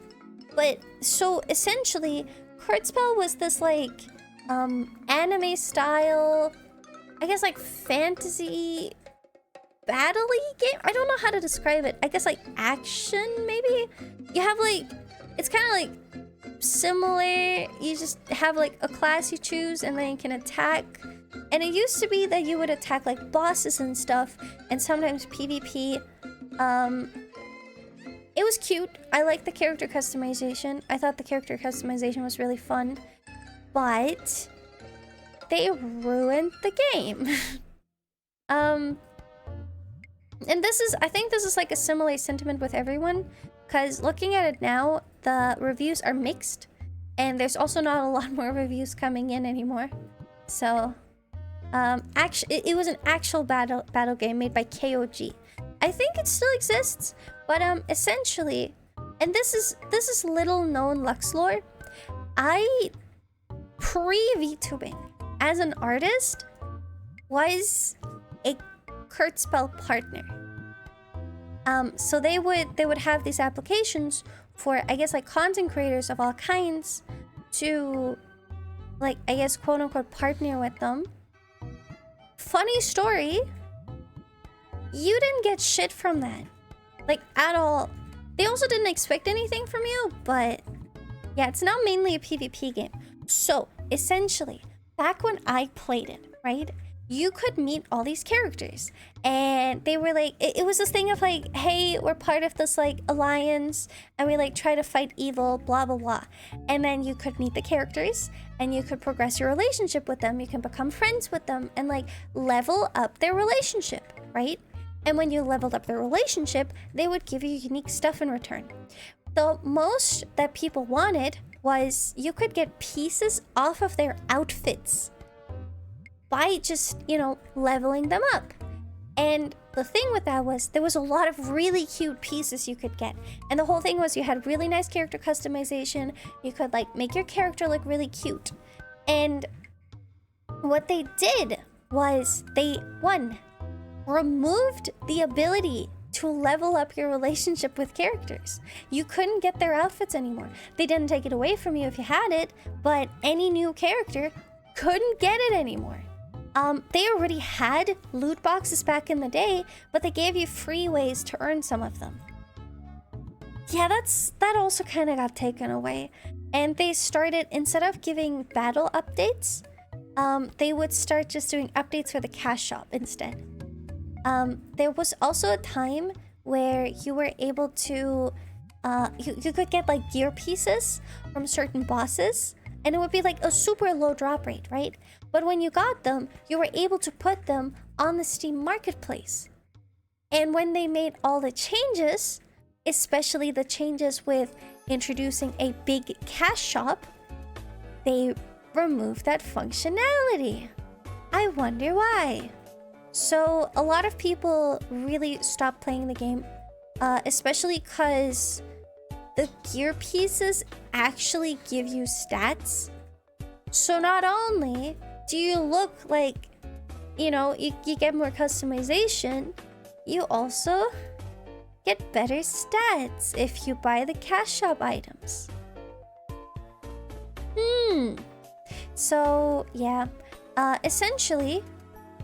But, so essentially, Kurzspell was this like, anime style, I guess like fantasy battle-y game? I don't know how to describe it. I guess like action, maybe? You have like, it's kind of like similar. You just have like a class you choose and then you can attack. And it used to be that you would attack like bosses and stuff, and sometimes PvP. It was cute. I liked the character customization. I thought the character customization was really fun. But they ruined the game. And this is, I think this is like a similar sentiment with everyone, because looking at it now, the reviews are mixed, and there's also not a lot more reviews coming in anymore. So, actually, it was an actual battle game made by KOG. I think it still exists, but essentially, and this is little known Lux lore. I pre-VTubing as an artist was a Kurzspell partner. So they would have these applications for, I guess, like content creators of all kinds to, like, I guess, quote unquote partner with them. Funny story, you didn't get shit from that, like, at all. They also didn't expect anything from you, but yeah, it's now mainly a PvP game. So essentially, back when I played it, right, you could meet all these characters, and they were like, it was this thing of like, hey, we're part of this like alliance, and we like try to fight evil, blah blah blah. And then you could meet the characters, and you could progress your relationship with them. You can become friends with them and like level up their relationship, right? And when you leveled up the relationship, they would give you unique stuff in return. The most that people wanted was you could get pieces off of their outfits by just, you know, leveling them up. And the thing with that was there was a lot of really cute pieces you could get. And the whole thing was you had really nice character customization. You could like make your character look really cute. And what they did was they, one, removed the ability to level up your relationship with characters. You couldn't get their outfits anymore. They didn't take it away from you if you had it, but any new character couldn't get it anymore. They already had loot boxes back in the day, but they gave you free ways to earn some of them. Yeah, that also kind of got taken away. And they started, instead of giving battle updates, they would start just doing updates for the cash shop instead. There was also a time where you were able to, you could get like gear pieces from certain bosses, and it would be like a super low drop rate, right? But when you got them, you were able to put them on the Steam Marketplace. And when they made all the changes, especially the changes with introducing a big cash shop, they removed that functionality. I wonder why. So a lot of people really stopped playing the game, especially because the gear pieces actually give you stats. So not only do you look like, you know, you get more customization, you also get better stats if you buy the cash shop items. So yeah, essentially,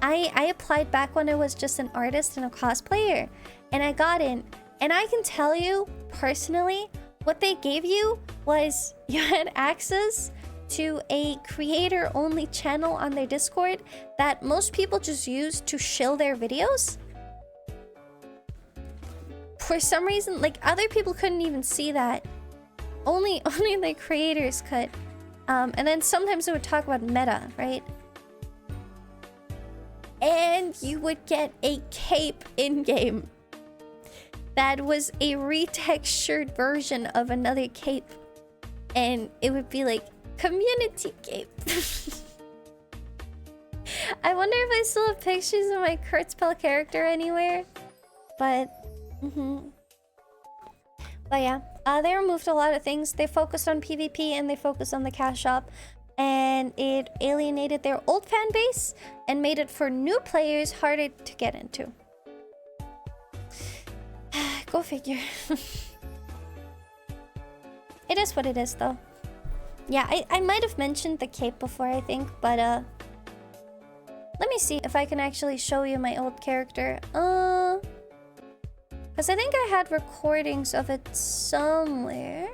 I applied back when I was just an artist and a cosplayer, and I got in. And I can tell you, personally, what they gave you was you had access to a creator-only channel on their Discord that most people just use to shill their videos. For some reason, like, other people couldn't even see that. Only the creators could. And then sometimes they would talk about meta, right? And you would get a cape in-game that was a retextured version of another cape. And it would be like, community cape. I wonder if I still have pictures of my Kurtzpell character anywhere. But, But yeah, they removed a lot of things. They focused on PvP and they focused on the cash shop. And it alienated their old fan base and made it for new players harder to get into. Go figure. It is what it is, though. Yeah, I might have mentioned the cape before, I think, but let me see if I can actually show you my old character. Because I think I had recordings of it somewhere.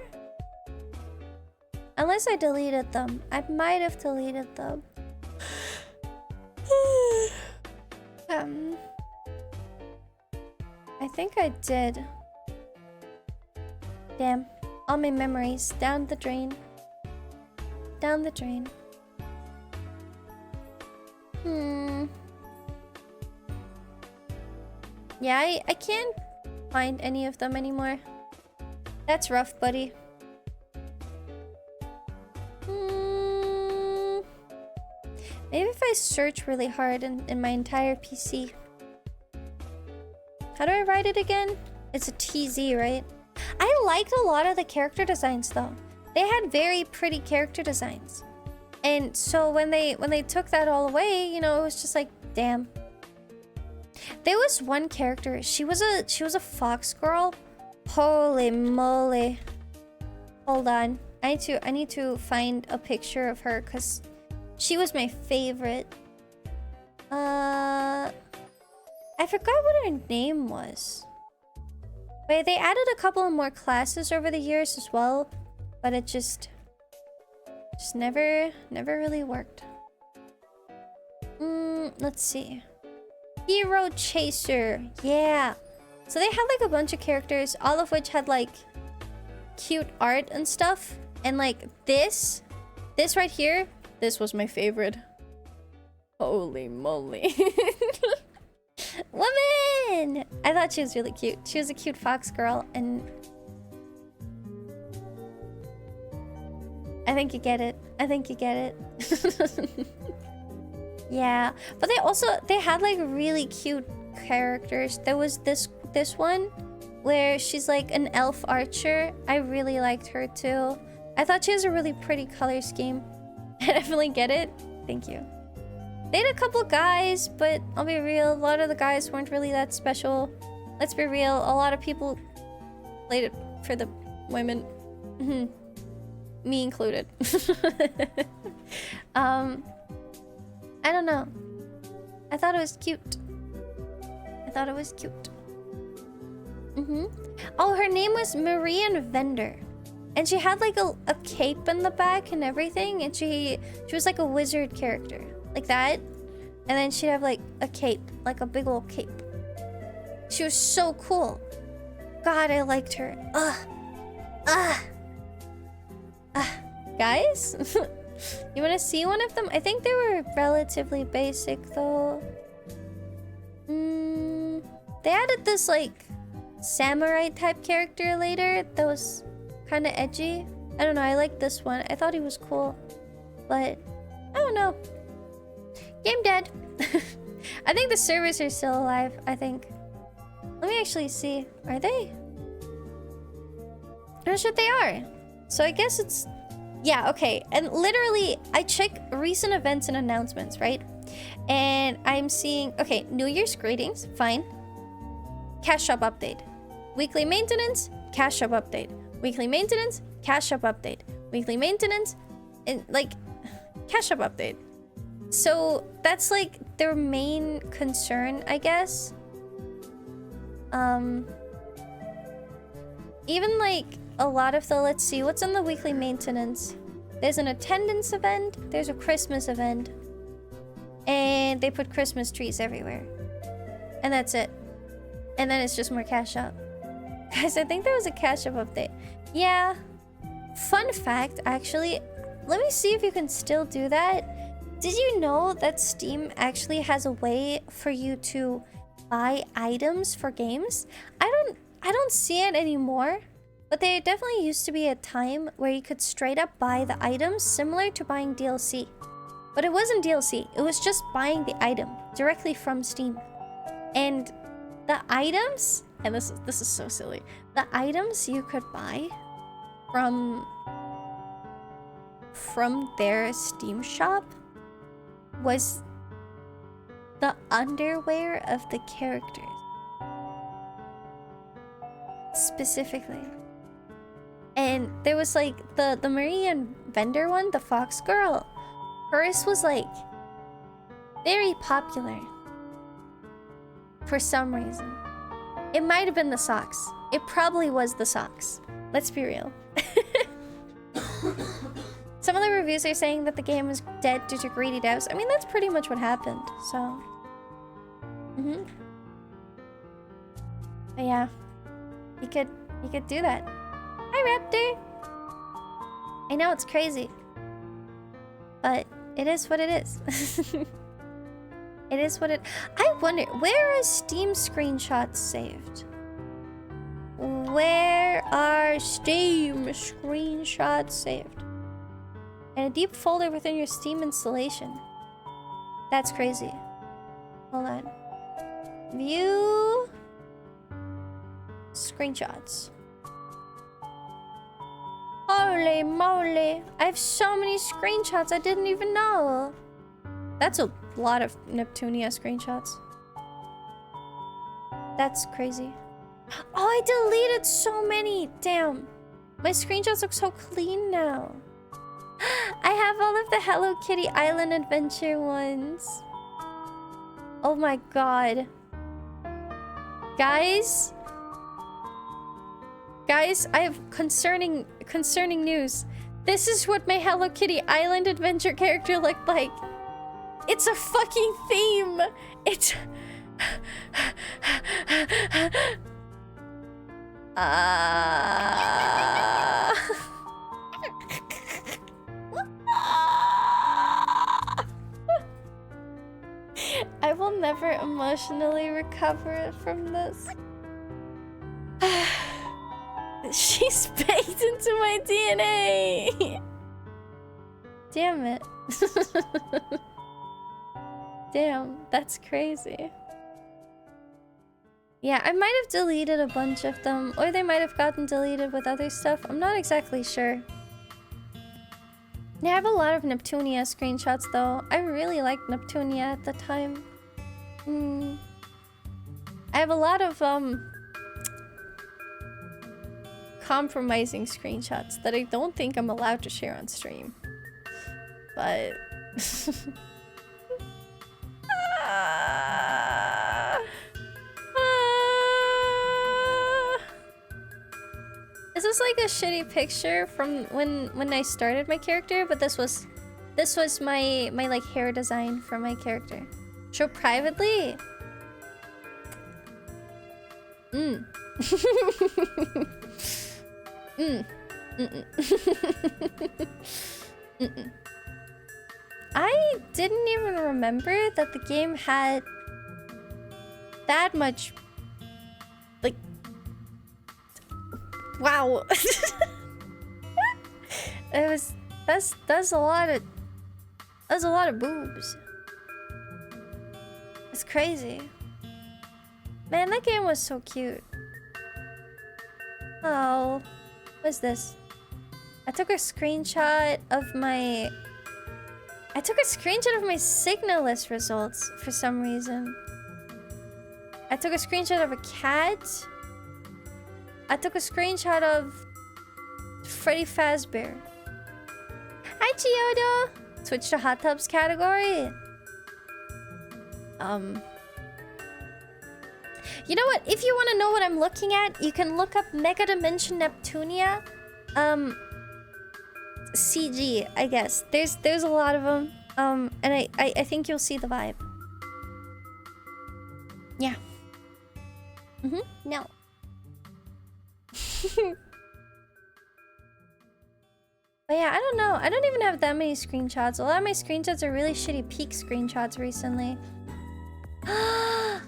Unless I deleted them. I might have deleted them. I think I did. Damn. All my memories. Down the drain. Down the drain. Yeah, I can't find any of them anymore. That's rough, buddy. Maybe if I search really hard in my entire PC. How do I write it again? It's a TZ, right? I liked a lot of the character designs though. They had very pretty character designs. And so when they took that all away, you know, it was just like, damn. There was one character, she was a fox girl. Holy moly. Hold on. I need to find a picture of her cuz she was my favorite. I forgot what her name was. But they added a couple of more classes over the years as well, but it just never really worked. Let's see. Hero Chaser. Yeah. So they had like a bunch of characters, all of which had like cute art and stuff. And like this right here, this was my favorite. Holy moly. Woman! fun! I thought she was really cute. She was a cute fox girl, and I think you get it. I think you get it. Yeah, but they had like really cute characters. There was this one where she's like an elf archer. I really liked her too. I thought she has a really pretty color scheme. I definitely get it. Thank you. They had a couple guys, but I'll be real, a lot of the guys weren't really that special. Let's be real, a lot of people played it for the women. Me included. I don't know. I thought it was cute. I thought it was cute. Oh, her name was Marian Vendor. And she had like a cape in the back and everything. And she was like a wizard character. Like that. And then she'd have like a cape. Like a big old cape. She was so cool. God, I liked her. Guys? You want to see one of them? I think they were relatively basic though. They added this like samurai type character later that was kind of edgy. I don't know, I like this one. I thought he was cool. But I don't know. Game dead. I think the servers are still alive, I think. Let me actually see. Are they? I'm not sure they are. So I guess it's... Yeah, okay. And literally, I check recent events and announcements, right? And I'm seeing... Okay, New Year's greetings. Fine. Cash shop update. Weekly maintenance. Cash shop update. Weekly maintenance. Cash shop update. Weekly maintenance. And, like... Cash shop update. So, that's, like, their main concern, I guess. Even, like... A lot of the, let's see, what's in the weekly maintenance? There's an attendance event, there's a Christmas event, and they put Christmas trees everywhere. And that's it. And then it's just more cash up. Guys, I think there was a cash up update. Yeah. Fun fact, actually, let me see if you can still do that. Did you know that Steam actually has a way for you to buy items for games? I don't see it anymore. But there definitely used to be a time where you could straight up buy the items similar to buying DLC. But it wasn't DLC, it was just buying the item directly from Steam. And the items, and this is so silly, the items you could buy from their Steam shop was the underwear of the characters. Specifically. And there was like the Marian Vendor one, the Fox Girl. Hers was like very popular for some reason. It might have been the socks. It probably was the socks. Let's be real. Some of the reviews are saying that the game is dead due to greedy devs. I mean, that's pretty much what happened. So, but yeah, you could do that. Hi, Raptor! I know it's crazy, but it is what it is. It is what it... I wonder, where are Steam screenshots saved? Where are Steam screenshots saved? In a deep folder within your Steam installation. That's crazy. Hold on. View... screenshots. Holy moly, I have so many screenshots I didn't even know. That's a lot of Neptunia screenshots. That's crazy. Oh, I deleted so many. Damn. My screenshots look so clean now. I have all of the Hello Kitty Island Adventure ones. Oh my god. Guys, I have concerning news. This is what my Hello Kitty Island Adventure character looked like. It's a fucking theme. It's... I will never emotionally recover from this. She's baked into my DNA. Damn it. Damn, that's crazy. Yeah, I might have deleted a bunch of them, or they might have gotten deleted with other stuff. I'm not exactly sure. Yeah, I have a lot of Neptunia screenshots though. I really liked Neptunia at the time. I have a lot of compromising screenshots that I don't think I'm allowed to share on stream. But Is this like a shitty picture from when I started my character? But this was my like hair design for my character. Show privately? I didn't even remember that the game had that much, like, wow. That's a lot of boobs. It's crazy. Man, that game was so cute. Oh, what's this? I took a screenshot of my signal list results for some reason. I took a screenshot of a cat. I took a screenshot of Freddy Fazbear. Hi, Chiodo! Switch to hot tubs category. You know what? If you want to know what I'm looking at, you can look up Mega Dimension Neptunia. CG, I guess. There's a lot of them. And I think you'll see the vibe. Yeah. No. But yeah, I don't know. I don't even have that many screenshots. A lot of my screenshots are really shitty peak screenshots recently. Oh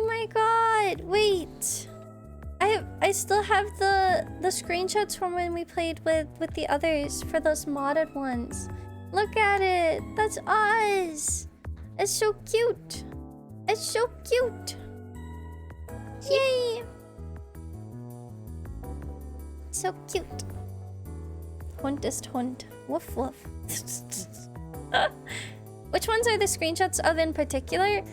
my god! Wait, I still have the screenshots from when we played with the others for those modded ones. Look at it. That's us. It's so cute. It's so cute. Yay! So cute. Hund ist Hund. Woof woof. Which ones are the screenshots of in particular?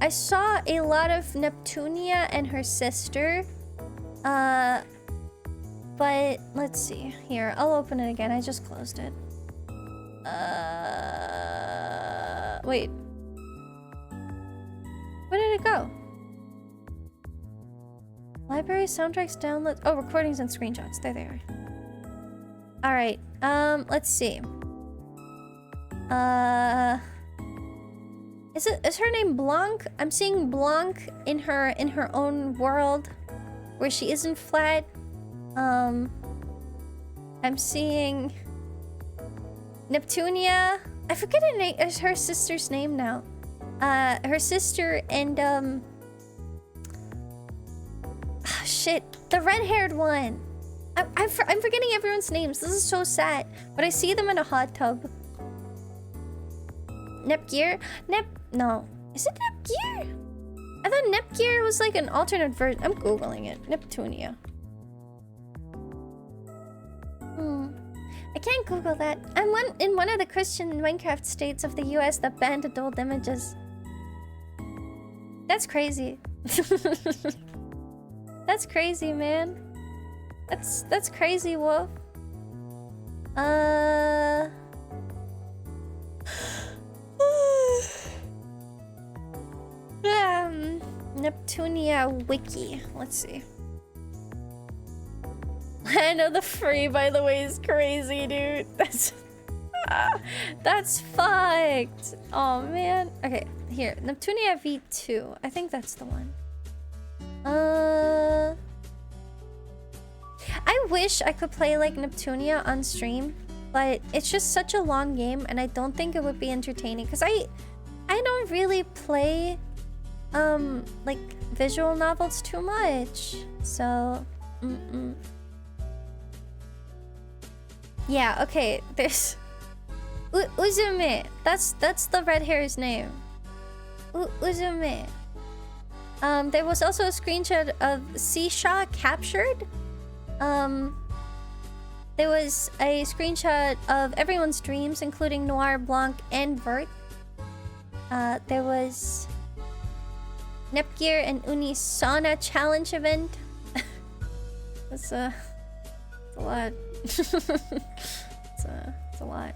I saw a lot of Neptunia and her sister. But let's see. Here, I'll open it again. I just closed it. Wait. Where did it go? Library, soundtracks, downloads. Oh, recordings and screenshots. There they are. Alright, let's see. Is her name Blanc? I'm seeing Blanc in her own world where she isn't flat. I'm seeing Neptunia. I forget her sister's name now. Her sister and shit, the red-haired one. I'm forgetting everyone's names. This is so sad. But I see them in a hot tub. Nepgear? No. Is it Nepgear? I thought Nepgear was like an alternate version. I'm googling it. Neptunia. I can't Google that. I'm in one of the Christian Minecraft states of the US that banned adult images. That's crazy. That's crazy, man. That's crazy, Wolf. Neptunia wiki. Let's see. I know the free, by the way, is crazy, dude. That's fucked. Oh man. Okay, here. Neptunia V2. I think that's the one. I wish I could play like Neptunia on stream, but it's just such a long game and I don't think it would be entertaining because I I don't really play like visual novels too much. So, yeah, okay. There's Uzume. That's the red hair's name. Uzume. There was also a screenshot of Seashaw captured. There was a screenshot of everyone's dreams, including Noir, Blanc, and Vert. There was Nepgear and Uni's sauna challenge event. That's a lot. it's a lot.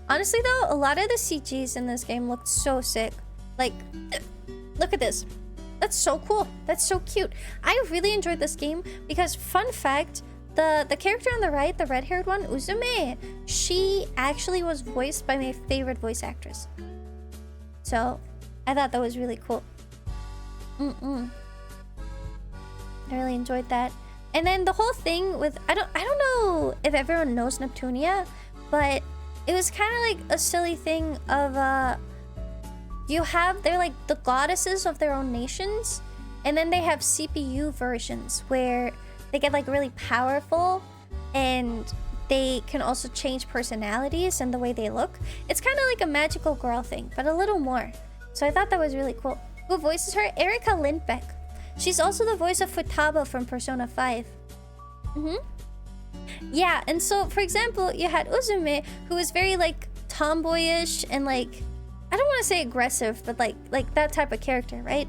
Honestly though, a lot of the CGs in this game looked so sick. Like, look at this. That's so cool. That's so cute. I really enjoyed this game because, fun fact, the character on the right, the red-haired one, Uzume, she actually was voiced by my favorite voice actress. So, I thought that was really cool. I really enjoyed that. And then the whole thing with I don't know if everyone knows Neptunia, but it was kind of like a silly thing of they're like the goddesses of their own nations, and then they have CPU versions where they get like really powerful and they can also change personalities and the way they look. It's kind of like a magical girl thing, but a little more. So I thought that was really cool. Who voices her? Erika Lindbeck. She's also the voice of Futaba from Persona 5. Yeah, and so for example, you had Uzume, who was very like tomboyish and like, I don't want to say aggressive, but like that type of character, right?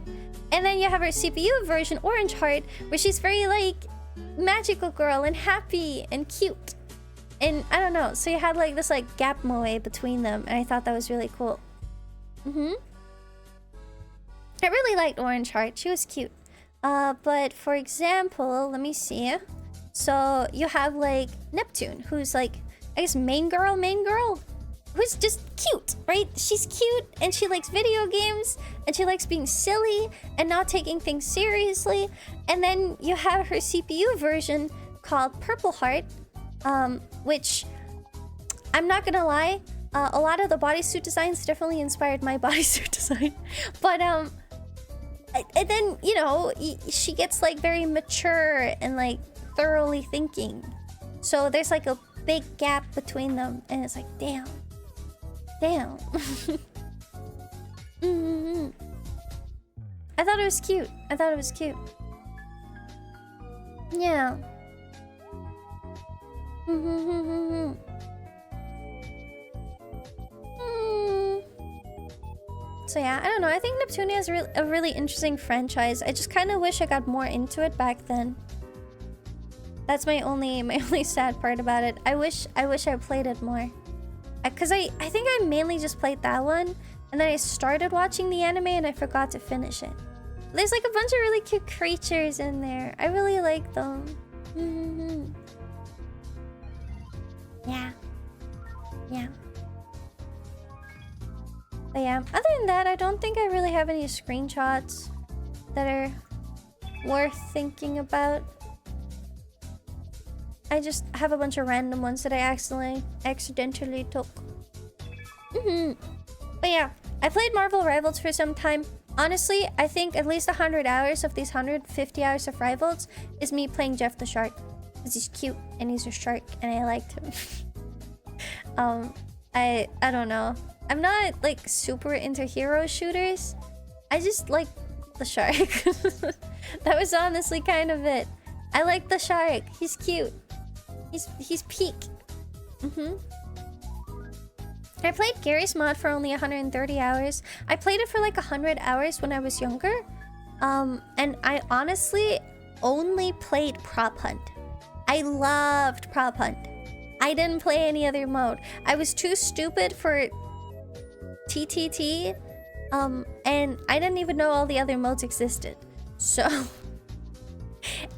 And then you have her CPU version, Orange Heart, where she's very like magical girl and happy and cute. And I don't know, so you had like this like gap moe between them, and I thought that was really cool. I really liked Orange Heart. She was cute. But for example, let me see. So you have like Neptune, who's like, I guess main girl, who's just cute, right? She's cute and she likes video games and she likes being silly and not taking things seriously. And then you have her CPU version called Purple Heart, which I'm not gonna lie, a lot of the bodysuit designs definitely inspired my bodysuit design. But and then, you know, she gets like very mature and like thoroughly thinking. So there's like a big gap between them, and it's like, damn. I thought it was cute. Yeah. So yeah, I don't know. I think Neptunia is a really interesting franchise. I just kind of wish I got more into it back then. That's my only sad part about it. I wish I played it more. Because I think I mainly just played that one, and then I started watching the anime and I forgot to finish it. There's like a bunch of really cute creatures in there. I really like them. Yeah. But yeah, other than that, I don't think I really have any screenshots that are worth thinking about. I just have a bunch of random ones that I accidentally took. But yeah, I played Marvel Rivals for some time. Honestly, I think at least 100 hours of these 150 hours of Rivals is me playing Jeff the Shark. Because he's cute and he's a shark and I liked him. I don't know. I'm not like super into hero shooters. I just like the shark. That was honestly kind of it. I like the shark. He's cute. He's peak. I played Gary's mod for only 130 hours. I played it for like 100 hours when I was younger. And I honestly only played Prop Hunt. I loved Prop Hunt. I didn't play any other mode. I was too stupid for TTT. And I didn't even know all the other modes existed. So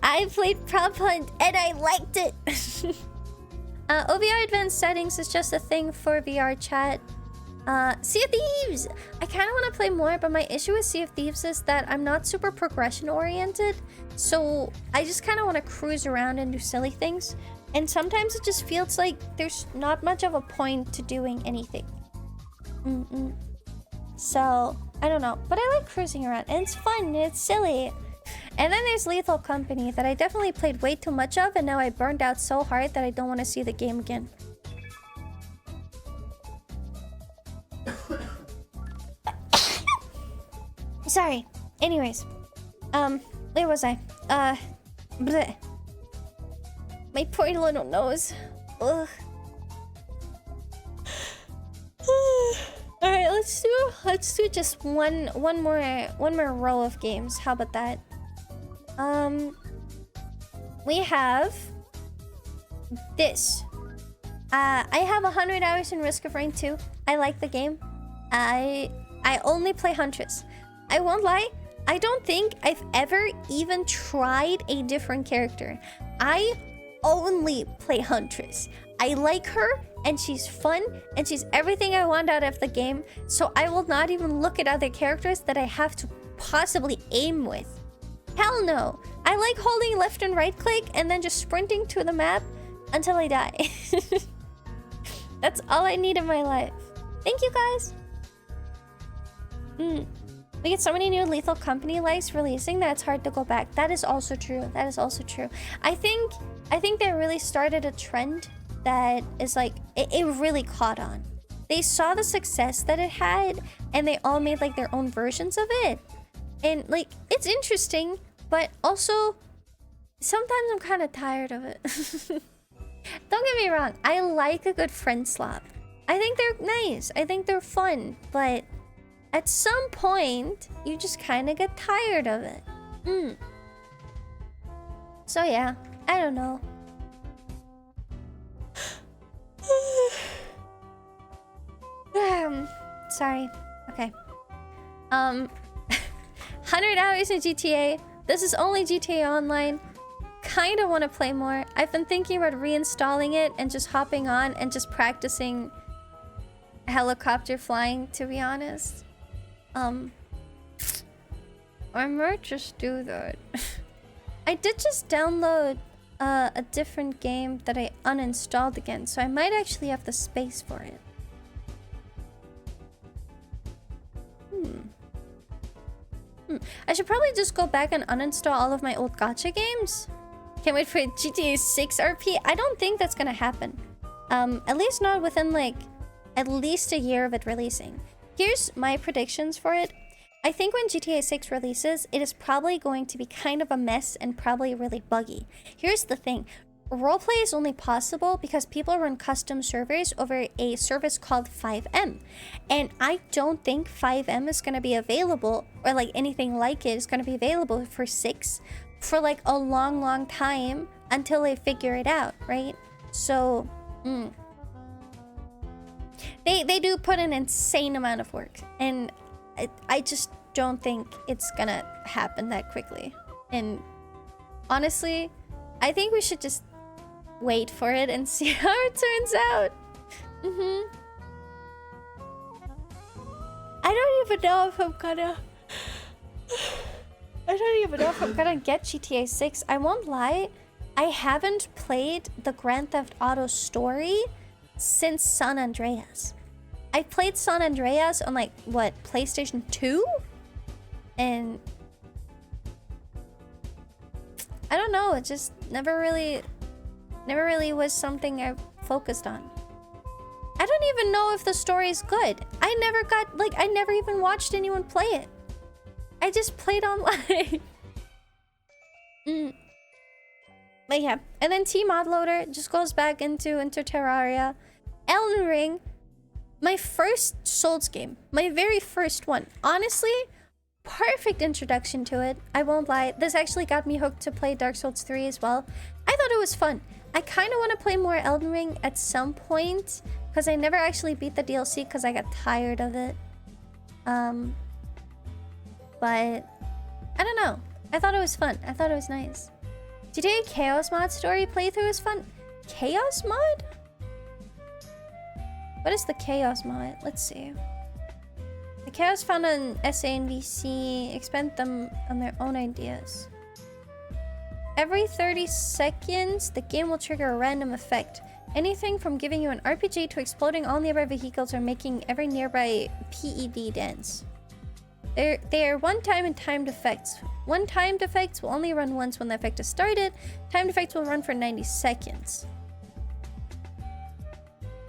I played Prop Hunt and I liked it. OVR advanced settings is just a thing for VR chat. Sea of Thieves! I kind of want to play more, but my issue with Sea of Thieves is that I'm not super progression oriented. So I just kind of want to cruise around and do silly things. And sometimes it just feels like there's not much of a point to doing anything. So I don't know, but I like cruising around and it's fun and it's silly. And then there's Lethal Company that I definitely played way too much of, and now I burned out so hard that I don't want to see the game again. Sorry. Anyways, where was I? Bleh. My poor little nose. Ugh. All right, let's do just one more row of games. How about that? We have this. I have 100 hours in Risk of Rain 2. I like the game. I only play Huntress. I won't lie, I don't think I've ever even tried a different character. I only play Huntress. I like her, and she's fun, and she's everything I want out of the game, so I will not even look at other characters that I have to possibly aim with. Hell no. I like holding left and right click and then just sprinting to the map until I die. That's all I need in my life. Thank you, guys. We get so many new Lethal Company likes releasing that it's hard to go back. That is also true. That is also true. I think they really started a trend that is like, it really caught on. They saw the success that it had, and they all made like their own versions of it. And like, it's interesting, but also sometimes I'm kind of tired of it. Don't get me wrong, I like a good friend slap. I think they're nice. I think they're fun, but at some point, you just kind of get tired of it. So yeah, I don't know. Sorry. Okay. 100 hours in GTA. This is only GTA Online. Kind of want to play more. I've been thinking about reinstalling it and just hopping on and just practicing helicopter flying, to be honest. I might just do that. I did just download a different game that I uninstalled again, so I might actually have the space for it. I should probably just go back and uninstall all of my old gacha games. Can't wait for GTA 6 RP. I don't think that's gonna happen. At least not within like at least a year of it releasing. Here's my predictions for it. I think when GTA 6 releases, it is probably going to be kind of a mess and probably really buggy. Here's the thing. Roleplay is only possible because people run custom servers over a service called FiveM. And I don't think FiveM is going to be available, or like anything like it is going to be available for 6 for like a long time until they figure it out, right? So, They do put an insane amount of work, and I just don't think it's gonna happen that quickly. And honestly, I think we should just wait for it and see how it turns out. I don't even know if I'm gonna get GTA 6. I won't lie, I haven't played the Grand Theft Auto story since San Andreas. I played San Andreas on like what, PlayStation 2? And I don't know, it just never really was something I focused on. I don't even know if the story is good. I never even watched anyone play it. I just played online. But yeah, and then T-Mod Loader just goes back into Terraria. Elden Ring, my first Souls game, my very first one. Honestly, perfect introduction to it. I won't lie. This actually got me hooked to play Dark Souls 3 as well. I thought it was fun. I kind of want to play more Elden Ring at some point because I never actually beat the DLC because I got tired of it. But I don't know. I thought it was fun. I thought it was nice. GTA Chaos Mod story playthrough was fun. Chaos Mod? What is the Chaos Mod? Let's see. The Chaos found on SA and VC. Expand them on their own ideas. Every 30 seconds, the game will trigger a random effect. Anything from giving you an RPG to exploding all nearby vehicles or making every nearby PED dance. They are one-time and timed effects. One-timed effects will only run once when the effect is started. Timed effects will run for 90 seconds.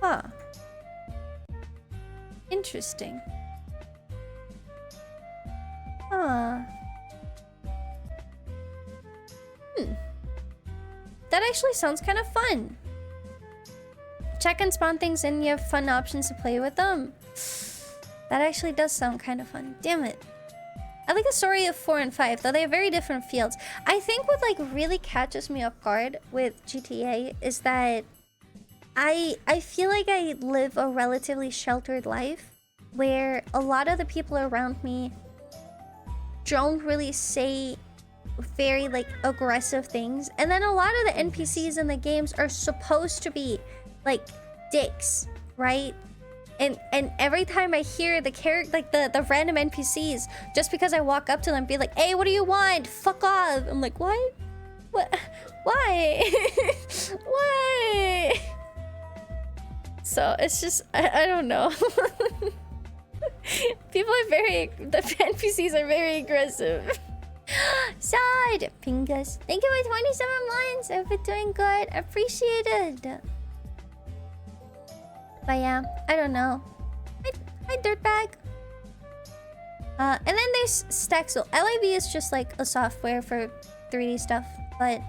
Huh. Interesting. Huh. That actually sounds kind of fun. Check and spawn things and you have fun options to play with them. That actually does sound kind of fun. Damn it. I like the story of 4 and 5, though they have very different fields. I think what like really catches me off guard with GTA is that I feel like I live a relatively sheltered life where a lot of the people around me don't really say very like aggressive things, and then a lot of the NPCs in the games are supposed to be like dicks, right? And every time I hear the character, like the random NPCs, just because I walk up to them and be like, hey, what do you want? Fuck off. I'm like, what? What? Why? Why? So it's just, I don't know. People are the NPCs are very aggressive. Sad Pingus. Thank you for 27 months. I've been doing good. Appreciated. But yeah, I don't know. Hi dirtbag. And then there's Staxel. LIV is just like a software for 3D stuff, but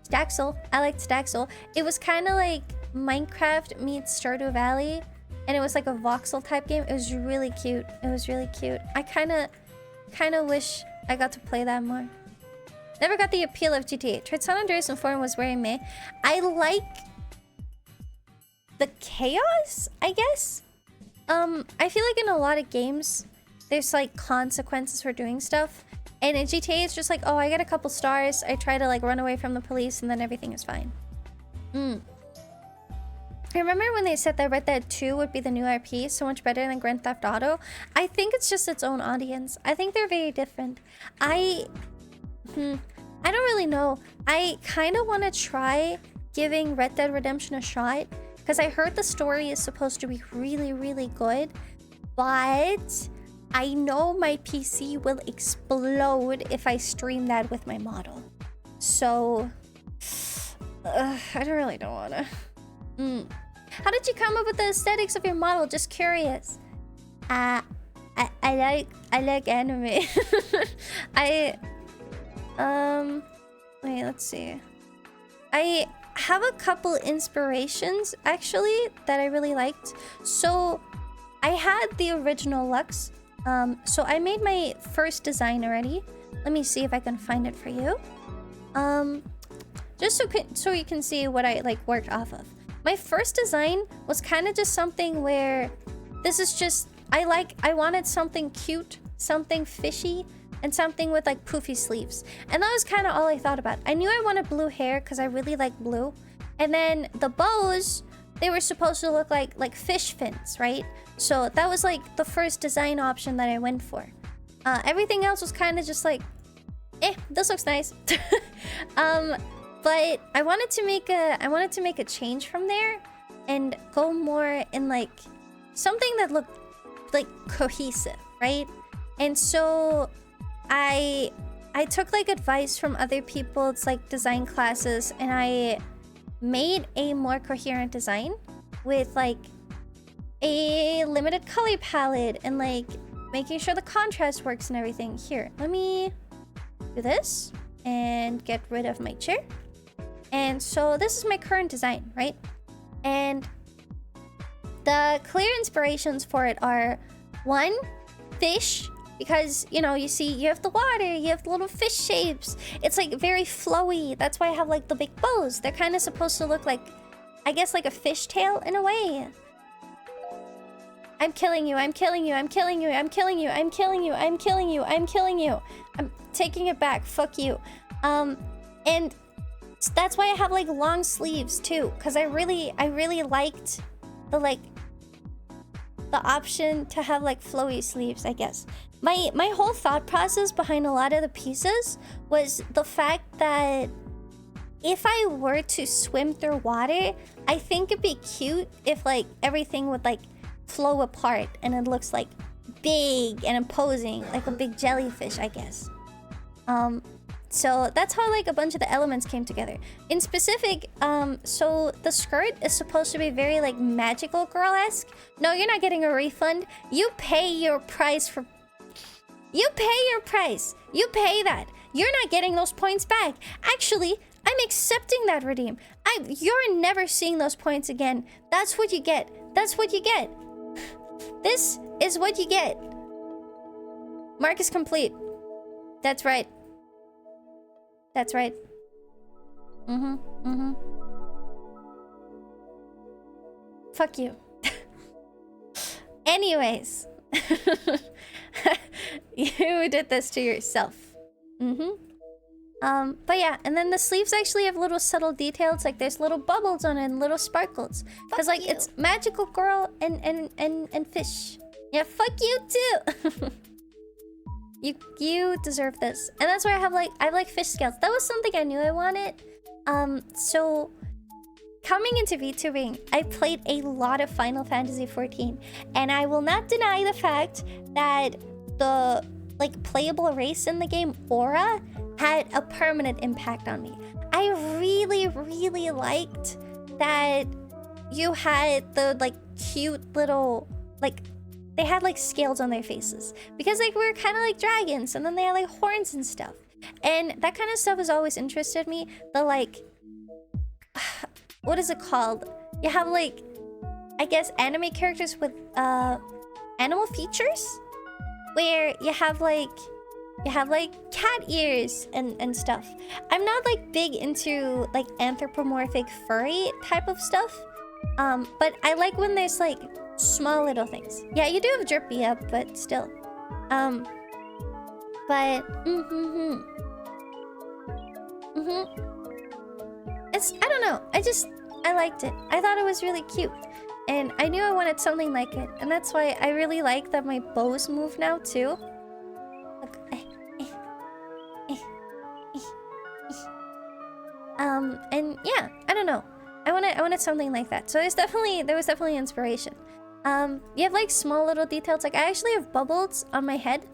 Staxel, I liked Staxel. It was kind of like Minecraft meets Stardew Valley, and it was like a voxel type game. It was really cute. It was really cute. I kind of wish I got to play that more. Never got the appeal of GTA. Tried San Andreas and 4 was very meh. I like the chaos, I guess. I feel like in a lot of games, there's like consequences for doing stuff. And in GTA, it's just like, oh, I get a couple stars. I try to like run away from the police and then everything is fine. I remember when they said that Red Dead 2 would be the new RP, so much better than Grand Theft Auto. I think it's just its own audience. I think they're very different. I don't really know. I kind of want to try giving Red Dead Redemption a shot, because I heard the story is supposed to be really, really good, but I know my PC will explode if I stream that with my model. So, I don't want to. How did you come up with the aesthetics of your model? Just curious. I like anime. Wait, let's see. I have a couple inspirations actually that I really liked. So I had the original Lux. So I made my first design already. Let me see if I can find it for you. Just so you can see what I like worked off of. My first design was kind of just something where this is just, I wanted something cute, something fishy, and something with like poofy sleeves. And that was kind of all I thought about. I knew I wanted blue hair because I really like blue. And then the bows, they were supposed to look like fish fins, right? So that was like the first design option that I went for. Everything else was kind of just like, this looks nice. But I wanted to make a change from there and go more in like something that looked like cohesive, right? And so I took like advice from other people's like design classes, and I made a more coherent design with like a limited color palette and like making sure the contrast works and everything. Here, let me do this and get rid of my chair. And so this is my current design, right? And the clear inspirations for it are, one, fish, because, you know, you see, you have the water, you have the little fish shapes. It's like very flowy. That's why I have like the big bows. They're kind of supposed to look like, I guess, like a fishtail in a way. I'm killing you, I'm killing you, I'm killing you, I'm killing you, I'm killing you, I'm killing you, I'm killing you. I'm taking it back, fuck you. And that's why I have like long sleeves too, because I really liked the option to have like flowy sleeves, I guess. My whole thought process behind a lot of the pieces was the fact that if I were to swim through water, I think it'd be cute if like everything would like flow apart and it looks like big and imposing, like a big jellyfish, I guess. So that's how like a bunch of the elements came together. In specific, so the skirt is supposed to be very like magical girl-esque. No, you're not getting a refund. You pay your price for... You pay your price. You pay that. You're not getting those points back. Actually, I'm accepting that redeem. You're never seeing those points again. That's what you get. That's what you get. This is what you get. Mark is complete. That's right. That's right. Fuck you. Anyways. You did this to yourself. But yeah, and then the sleeves actually have little subtle details, like there's little bubbles on it and little sparkles. Because like it's magical girl and fish. Yeah, fuck you too. You deserve this. And that's why I have like fish scales. That was something I knew I wanted. So coming into VTubing, I played a lot of Final Fantasy XIV, and I will not deny the fact that the like playable race in the game, Aura, had a permanent impact on me. I really liked that you had the like cute little like they had like scales on their faces because like we're kind of like dragons, and then they had like horns and stuff, and that kind of stuff has always interested me. The like what is it called? You have like, I guess, anime characters with animal features, where you have like cat ears and stuff. I'm not like big into like anthropomorphic furry type of stuff, but I like when there's like small little things. Yeah, you do have Drippy up, but still. But it's, I don't know. I liked it. I thought it was really cute, and I knew I wanted something like it, and that's why I really like that my bows move now too. Look. And yeah, I don't know. I wanted something like that. So there was definitely inspiration. You have like small little details. Like I actually have bubbles on my head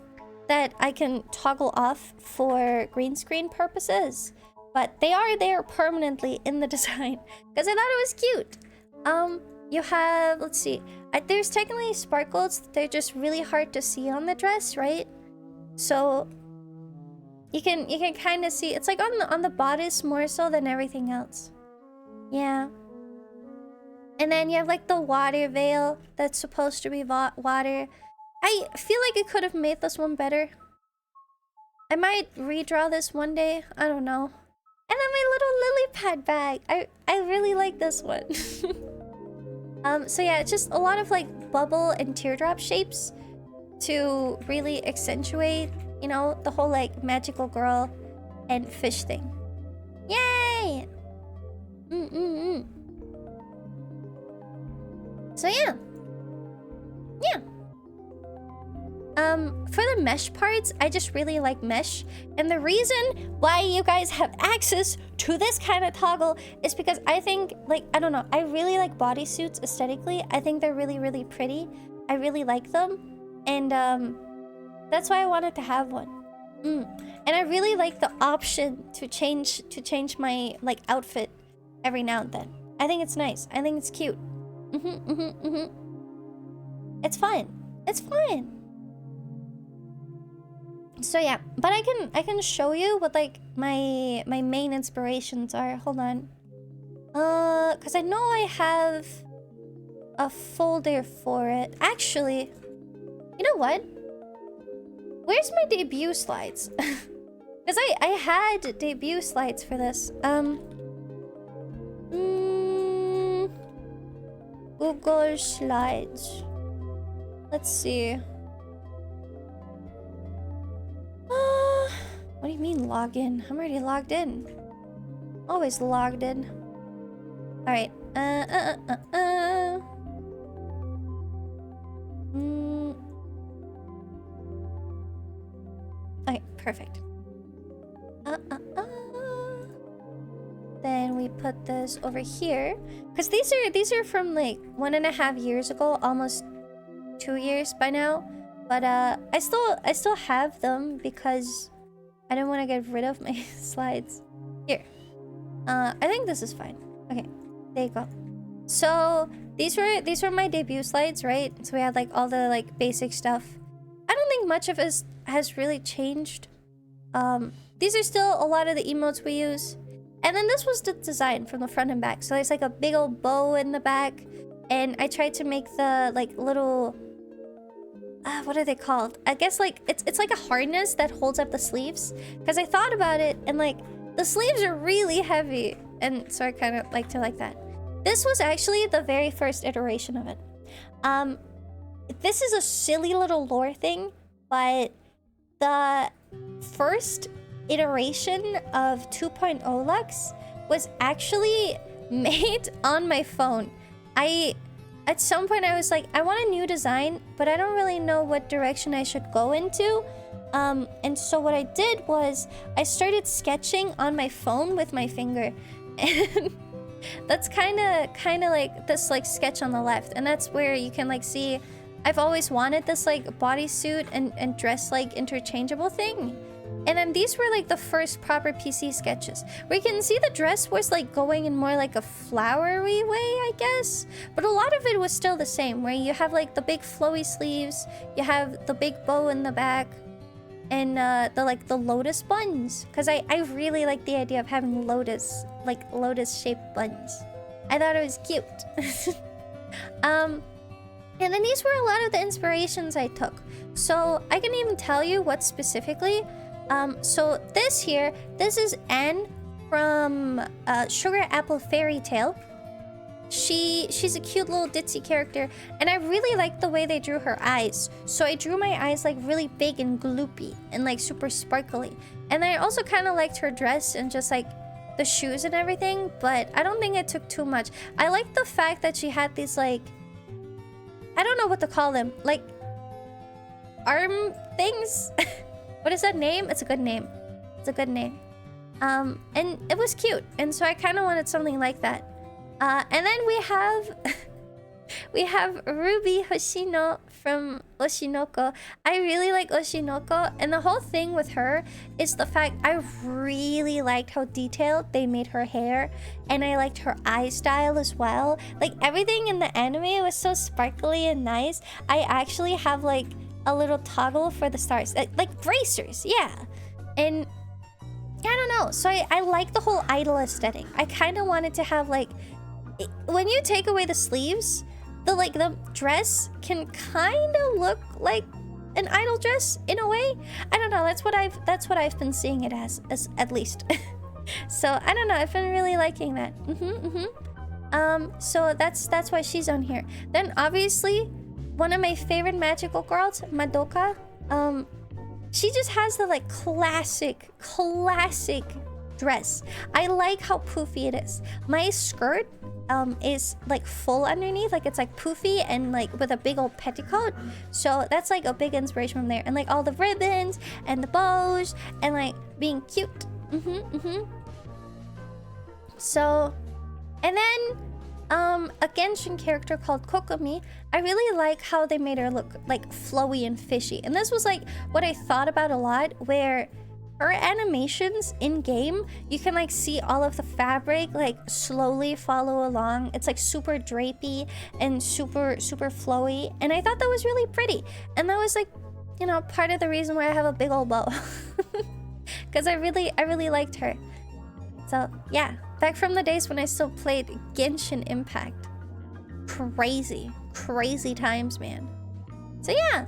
that I can toggle off for green screen purposes, but they are there permanently in the design because I thought it was cute. You have, let's see, there's technically sparkles. They're just really hard to see on the dress, right? So you can kind of see it's like on the bodice more so than everything else. Yeah. And then you have like the water veil that's supposed to be water. I feel like it could have made this one better. I might redraw this one day. I don't know. And then my little lily pad bag. I really like this one. So yeah, it's just a lot of like bubble and teardrop shapes to really accentuate, you know, the whole like magical girl and fish thing. Yay! So yeah. For the mesh parts, I just really like mesh. And the reason why you guys have access to this kind of toggle is because I think, like, I don't know, I really like bodysuits aesthetically. I think they're really pretty. I really like them. And that's why I wanted to have one. And I really like the option to change my like outfit every now and then. I think it's nice. I think it's cute. It's fun. It's fun. So yeah, but I can show you what like my main inspirations are. Hold on. Cause I know I have a folder for it. Actually, you know what? Where's my debut slides? Cause I had debut slides for this. Google Slides. Let's see. What do you mean log in? I'm already logged in. Always logged in. Alright. Okay, perfect. put this over here because these are from like 1.5 years ago, almost 2 years by now. But I still have them because I don't want to get rid of my slides. Here, I think this is fine. Okay, there you go. So these were my debut slides, right? So we had like all the like basic stuff. I don't think much of it has really changed. These are still a lot of the emotes we use. And then this was the design from the front and back. So there's like a big old bow in the back. And I tried to make the like little... what are they called? I guess like it's like a harness that holds up the sleeves. Because I thought about it and like the sleeves are really heavy. And so I kind of like to like that. This was actually the very first iteration of it. This is a silly little lore thing, but the first iteration of 2.0 Lux was actually made on my phone. At some point I was like, I want a new design, but I don't really know what direction I should go into. And so what I did was I started sketching on my phone with my finger. And that's kind of like this like sketch on the left. And that's where you can like see I've always wanted this like bodysuit and dress like interchangeable thing. And then these were like the first proper PC sketches where you can see the dress was like going in more like a flowery way, I guess. But a lot of it was still the same, where you have like the big flowy sleeves, you have the big bow in the back, and the lotus buns. Because I really like the idea of having lotus shaped buns. I thought it was cute. And then these were a lot of the inspirations I took. So I can even tell you what specifically. So this is Anne from Sugar Apple Fairy Tale. She's a cute little ditzy character, and I really like the way they drew her eyes. So I drew my eyes like really big and gloopy and like super sparkly. And I also kind of liked her dress and just like the shoes and everything, but I don't think it took too much. I like the fact that she had these like, I don't know what to call them, like arm things. What is that name? It's a good name. It's a good name. And it was cute. And so I kind of wanted something like that. And then we have Ruby Hoshino from Oshinoko. I really like Oshinoko. And the whole thing with her is the fact I really liked how detailed they made her hair. And I liked her eye style as well. Like everything in the anime was so sparkly and nice. I actually have like a little toggle for the stars, like bracers, yeah. And I don't know, so I like the whole idol aesthetic. I kind of wanted to have like, when you take away the sleeves, the dress can kind of look like an idol dress in a way. I don't know, that's what I've been seeing it as at least. So I don't know, I've been really liking that. So that's why she's on here. Then obviously one of my favorite magical girls, Madoka, she just has the like classic dress. I like how poofy it is. My skirt is like full underneath, like it's like poofy and like with a big old petticoat. So that's like a big inspiration from there. And like all the ribbons and the bows and like being cute. So, and then a Genshin character called Kokomi, I really like how they made her look like flowy and fishy. And this was like what I thought about a lot, where her animations in game, you can like see all of the fabric like slowly follow along. It's like super drapey and super flowy, and I thought that was really pretty. And that was like, you know, part of the reason why I have a big old bow. Because I really liked her. So yeah, back from the days when I still played Genshin Impact. Crazy times, man. So yeah,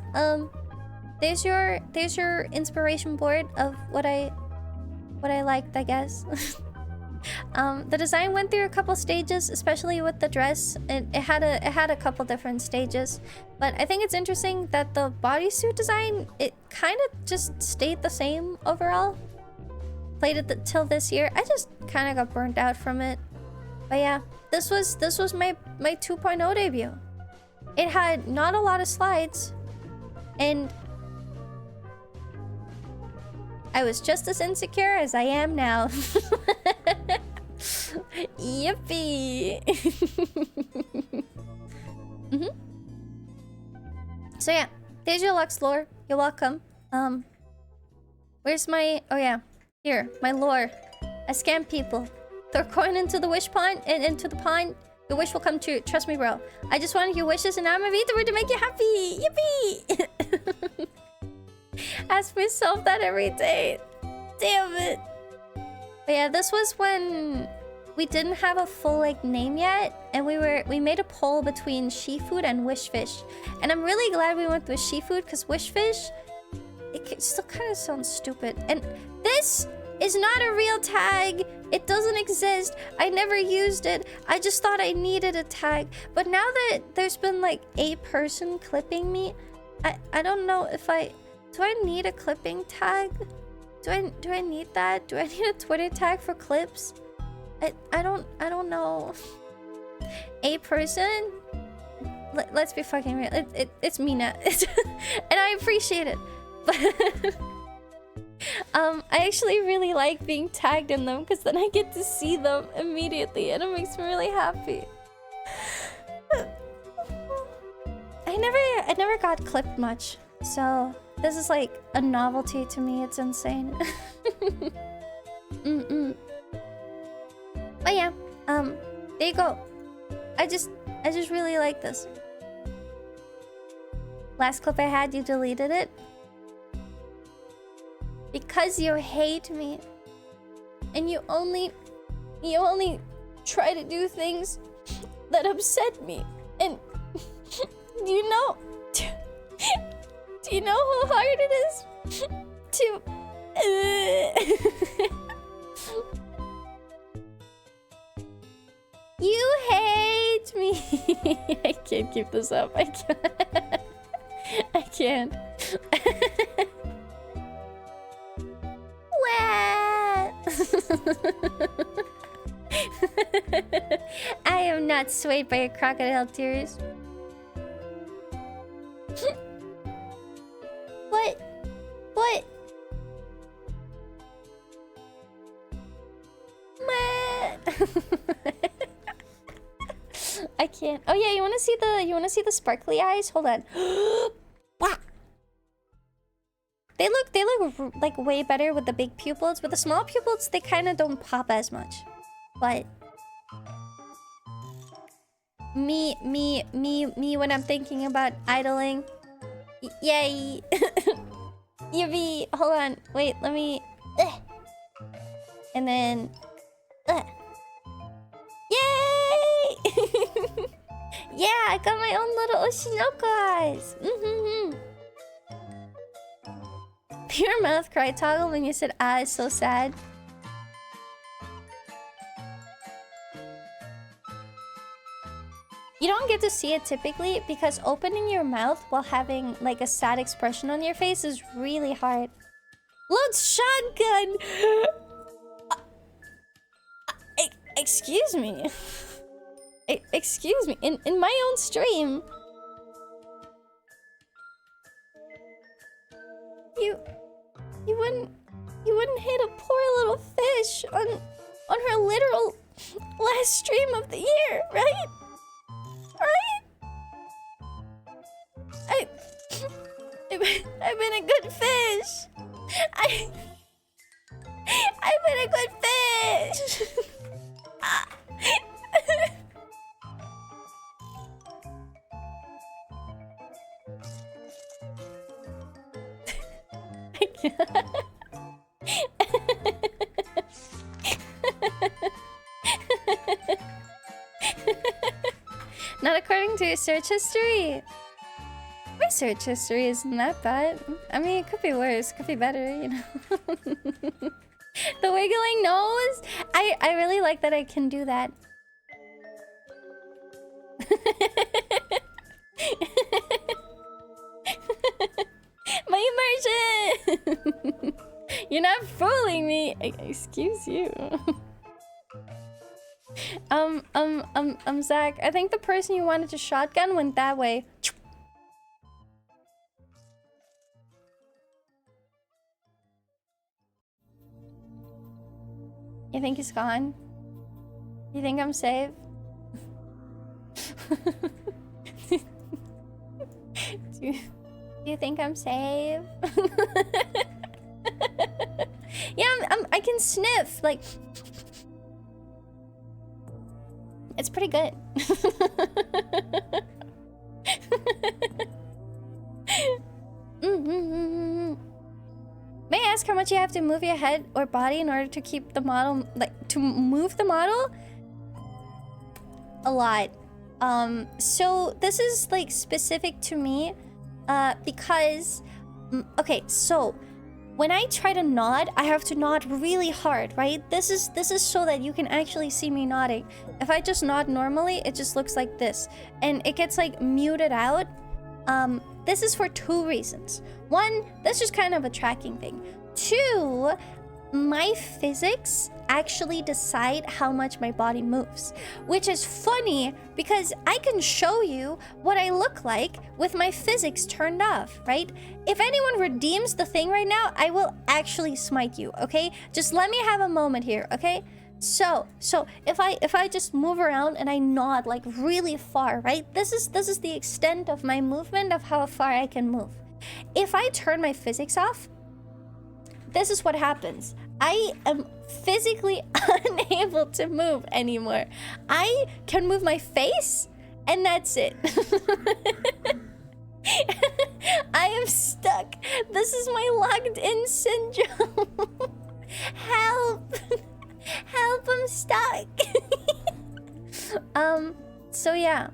there's your inspiration board of what I liked, I guess. The design went through a couple stages, especially with the dress. It had a couple different stages, but I think it's interesting that the bodysuit design, it kind of just stayed the same overall. Played it till this year. I just kind of got burnt out from it. But yeah, this was my 2.0 debut. It had not a lot of slides, and I was just as insecure as I am now. Yippee! So yeah, there's your Lux lore. You're welcome. Where's my... Oh yeah, here, my lore. I scam people. Throw coin into the wish pond and into the pond. Your wish will come true. Trust me, bro. I just wanted your wishes and I'm gonna read the word to make you happy. Yippee! Ask myself that every day. Damn it. But yeah, this was when we didn't have a full like name yet, and we made a poll between She-Food and Wishfish. And I'm really glad we went with She-Food because Wishfish, it still kind of sounds stupid. And this is not a real tag. It doesn't exist. I never used it. I just thought I needed a tag. But now that there's been like a person clipping me, I don't know if do I need a clipping tag? Do I need that? Do I need a Twitter tag for clips? I don't know. A person? Let's be fucking real. It's Mina. And I appreciate it. But I actually really like being tagged in them because then I get to see them immediately and it makes me really happy. I never got clipped much, so this is like a novelty to me. It's insane. But yeah, there you go. I just really like this. Last clip I had, you deleted it because you hate me, and you only try to do things that upset me. And do you know how hard it is to You hate me. I can't keep this up. I can't. I can't. I am not swayed by your crocodile tears. What? I can't. Oh yeah, you wanna see the sparkly eyes? Hold on. Wow. They look like way better with the big pupils. With the small pupils, they kind of don't pop as much. But me when I'm thinking about idling. Yay. Yippee. Hold on. Wait, let me and then Yay! Yeah, I got my own little Oshinokas. Pure mouth cry toggle when you said ah is so sad. You don't get to see it typically because opening your mouth while having like a sad expression on your face is really hard. Load shotgun! Excuse me. Excuse me. In my own stream. You wouldn't hit a poor little fish on her literal last stream of the year, right? Right? I've been a good fish. I've been a good fish. Not according to your search history. My search history isn't that bad. I mean, it could be worse, could be better, you know. The wiggling nose? I really like that I can do that. My immersion! You're not fooling me! Excuse you. Zach, I think the person you wanted to shotgun went that way. You think he's gone? You think I'm safe? do you think I'm safe? Yeah, I can sniff, like... It's pretty good. May I ask how much you have to move your head or body in order to keep the model, like, to move the model? A lot. So this is, like, specific to me, because... Okay, so... When I try to nod, I have to nod really hard, right? This is so that you can actually see me nodding. If I just nod normally, it just looks like this. And it gets, like, muted out. This is for 2 reasons. 1, that's just kind of a tracking thing. 2, my physics actually decide how much my body moves. Which is funny because I can show you what I look like with my physics turned off, right? If anyone redeems the thing right now, I will actually smite you, okay? Just let me have a moment here, okay? So if I just move around and I nod like really far, right? This is the extent of my movement of how far I can move. If I turn my physics off, this is what happens. I am physically unable to move anymore. I can move my face, and that's it. I am stuck. This is my locked-in syndrome. Help! Help, I'm stuck. So yeah.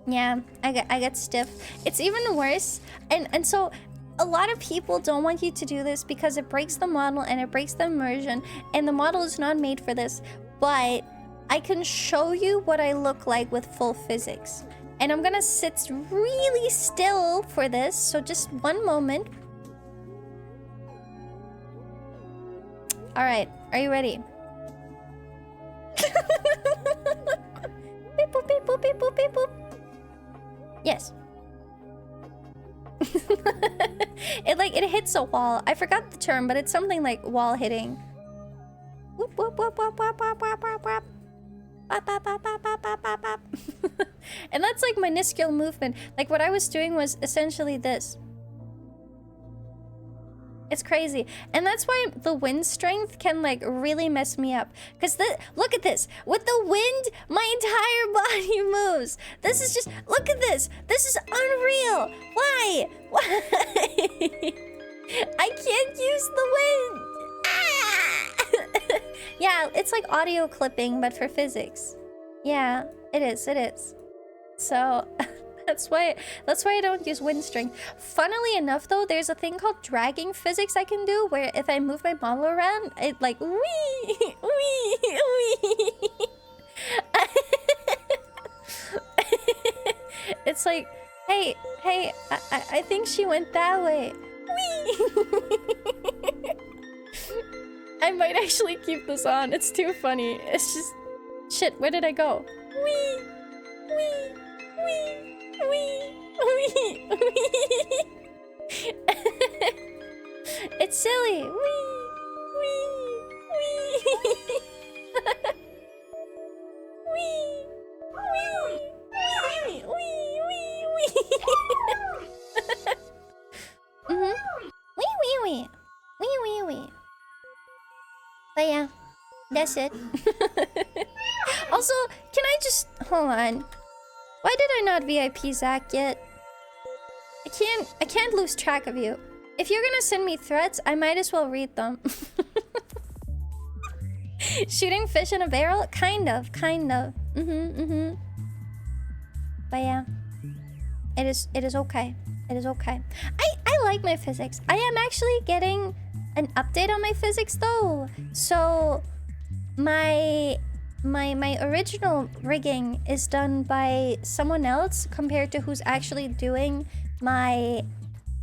Yeah, I got stiff. It's even worse. And so a lot of people don't want you to do this because it breaks the model and it breaks the immersion, and the model is not made for this. But I can show you what I look like with full physics. And I'm gonna sit really still for this, so just one moment. Alright, are you ready? Beep boop, beep boop, beep boop, beep boop. Yes. It hits a wall. I forgot the term, but it's something like wall hitting. Whoop whoop whoop whoop whoop whoop whoop whoop whoop. Bop, bop, bop, bop, bop, bop, bop, bop. And that's like minuscule movement. Like what I was doing was essentially this. It's crazy. And that's why the wind strength can like really mess me up. Because look at this. With the wind, my entire body moves. This is just, look at this. This is unreal. Why? Why? I can't use the wind. Ah! Yeah, it's like audio clipping, but for physics. Yeah, it is. It is. So... That's why I don't use wind strength. Funnily enough, though, there's a thing called dragging physics I can do, where if I move my model around, it like wee, wee, wee. It's like, hey, I think she went that way. Wee. I might actually keep this on. It's too funny. It's just, shit. Where did I go? Wee, wee, wee. Wee, wee, wee. It's silly. Wee, wee, wee. Wee, wee, wee, wee, wee. Mhm. Wee, wee, wee. Wee, wee, wee. But yeah, that's it. Also, can I just hold on? Why did I not VIP Zach yet? I can't lose track of you. If you're gonna send me threats, I might as well read them. Shooting fish in a barrel? Kind of. But yeah. It is okay. It is okay. I like my physics. I am actually getting an update on my physics though. So my original rigging is done by someone else compared to who's actually doing my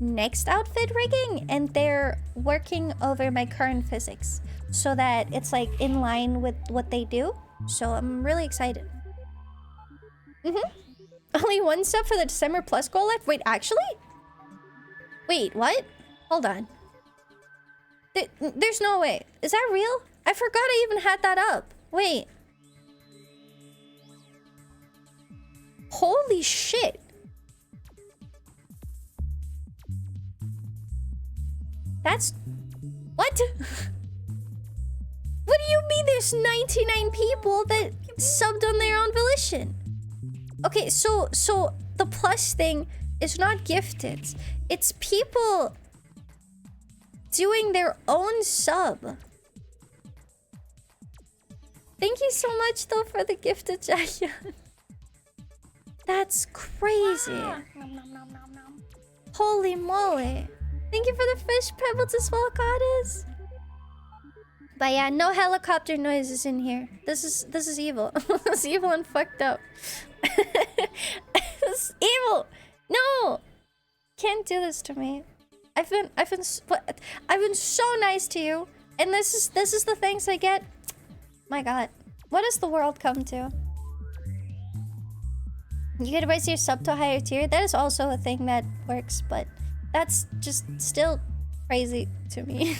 next outfit rigging, and they're working over my current physics so that it's like in line with what they do. So I'm really excited. Only one sub for the December Plus goal left? Wait, actually? Wait, what? Hold on. There's no way. Is that real? I forgot I even had that up. Wait. Holy shit. That's... What? What do you mean there's 99 people that subbed on their own volition? Okay, so the plus thing is not gifted. It's people doing their own sub. Thank you so much though for the gifted Jayan. That's crazy. Holy moly. Thank you for the fish pebbles as well, goddess. But yeah, no helicopter noises in here. This is evil. This is evil and fucked up. This is evil. No, can't do this to me. I've been so nice to you, and this is the thanks I get. My God, what does the world come to? You could raise your sub to a higher tier. That is also a thing that works, but that's just still crazy to me.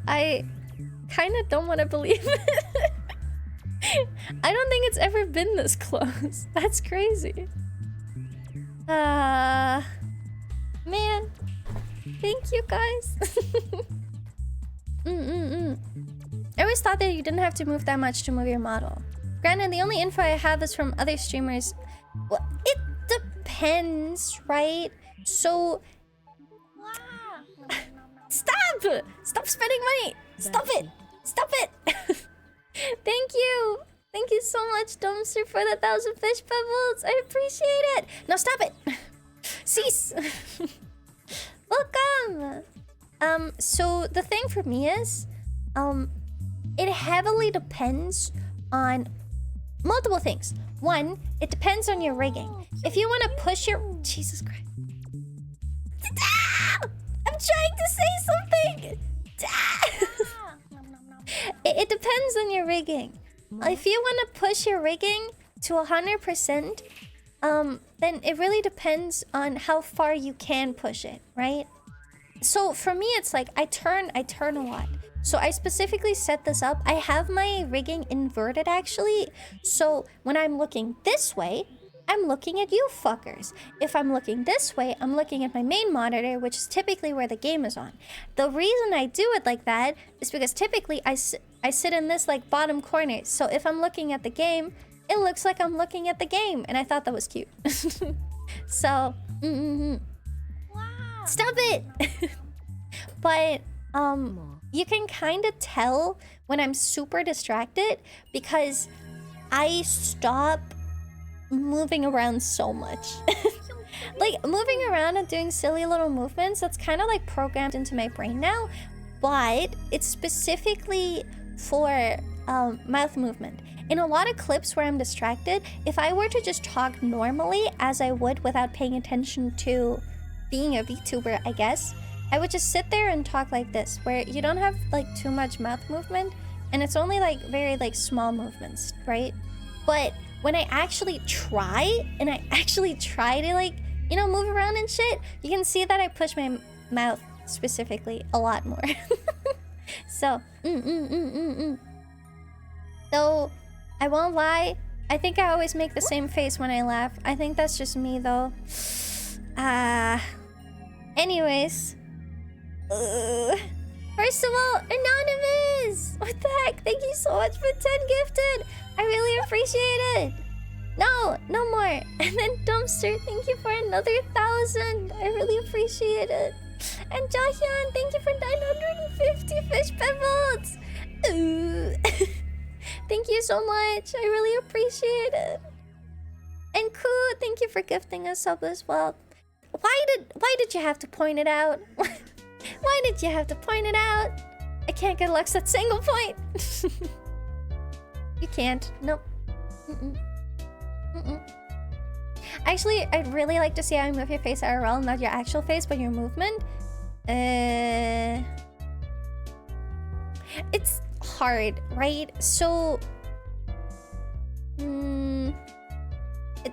I kind of don't want to believe it. I don't think it's ever been this close. That's crazy. Man. Thank you, guys. I always thought that you didn't have to move that much to move your model. Granted, the only info I have is from other streamers. Well, it depends, right? So... Stop! Stop spending money! Stop it! Stop it! Thank you! Thank you so much, Dumpster, for the 1,000 fish pebbles! I appreciate it! No, stop it! Cease! Welcome! So the thing for me is... it heavily depends on multiple things. One, it depends on your rigging. If you want to push your... Jesus Christ. I'm trying to say something! It depends on your rigging. If you want to push your rigging to 100%, then it really depends on how far you can push it, right? So for me, it's like I turn a lot. So I specifically set this up. I have my rigging inverted actually. So when I'm looking this way, I'm looking at you fuckers. If I'm looking this way, I'm looking at my main monitor, which is typically where the game is on. The reason I do it like that is because typically I sit in this like bottom corner. So if I'm looking at the game, it looks like I'm looking at the game. And I thought that was cute. So, wow. Stop it! But, you can kind of tell when I'm super distracted because I stop moving around so much. Like, moving around and doing silly little movements, that's kind of like programmed into my brain now. But it's specifically for mouth movement. In a lot of clips where I'm distracted, if I were to just talk normally as I would without paying attention to being a VTuber, I guess, I would just sit there and talk like this, where you don't have like too much mouth movement and it's only like very like small movements, right? But when I actually try to like, you know, move around and shit, you can see that I push my mouth specifically a lot more. So, Though, I won't lie, I think I always make the same face when I laugh. I think that's just me though. Anyways. First of all, Anonymous! What the heck? Thank you so much for 10 gifted! I really appreciate it! No more! And then Dumpster, thank you for another 1,000! I really appreciate it! And Jahyun, thank you for 950 fish pebbles! Thank you so much! I really appreciate it! And Ku, thank you for gifting us sub as well. Why did you have to point it out? Why did you have to point it out? I can't get Lux at single point. You can't. Nope. Actually, I'd really like to see how you move your face IRL, not your actual face, but your movement. It's hard, right? So,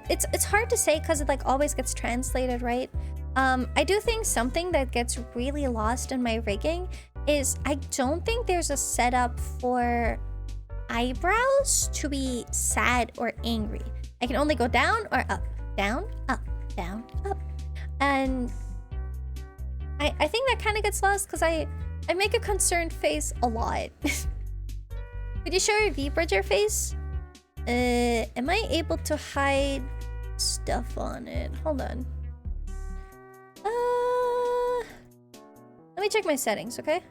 it's hard to say because it like always gets translated, right? I do think something that gets really lost in my rigging is I don't think there's a setup for eyebrows to be sad or angry. I can only go down or up, down, up, down, up. And I think that kind of gets lost because I make a concerned face a lot. Could you show your V-Bridger face? Am I able to hide stuff on it? Hold on. Let me check my settings, okay?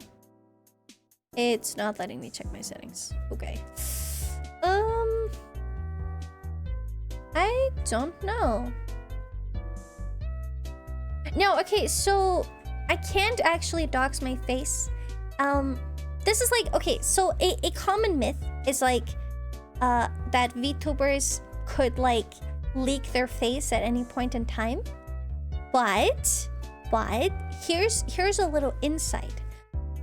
It's not letting me check my settings. Okay. I don't know. No, okay, so I can't actually dox my face. This is like, okay, so a common myth is like that VTubers could like leak their face at any point in time. But here's a little insight.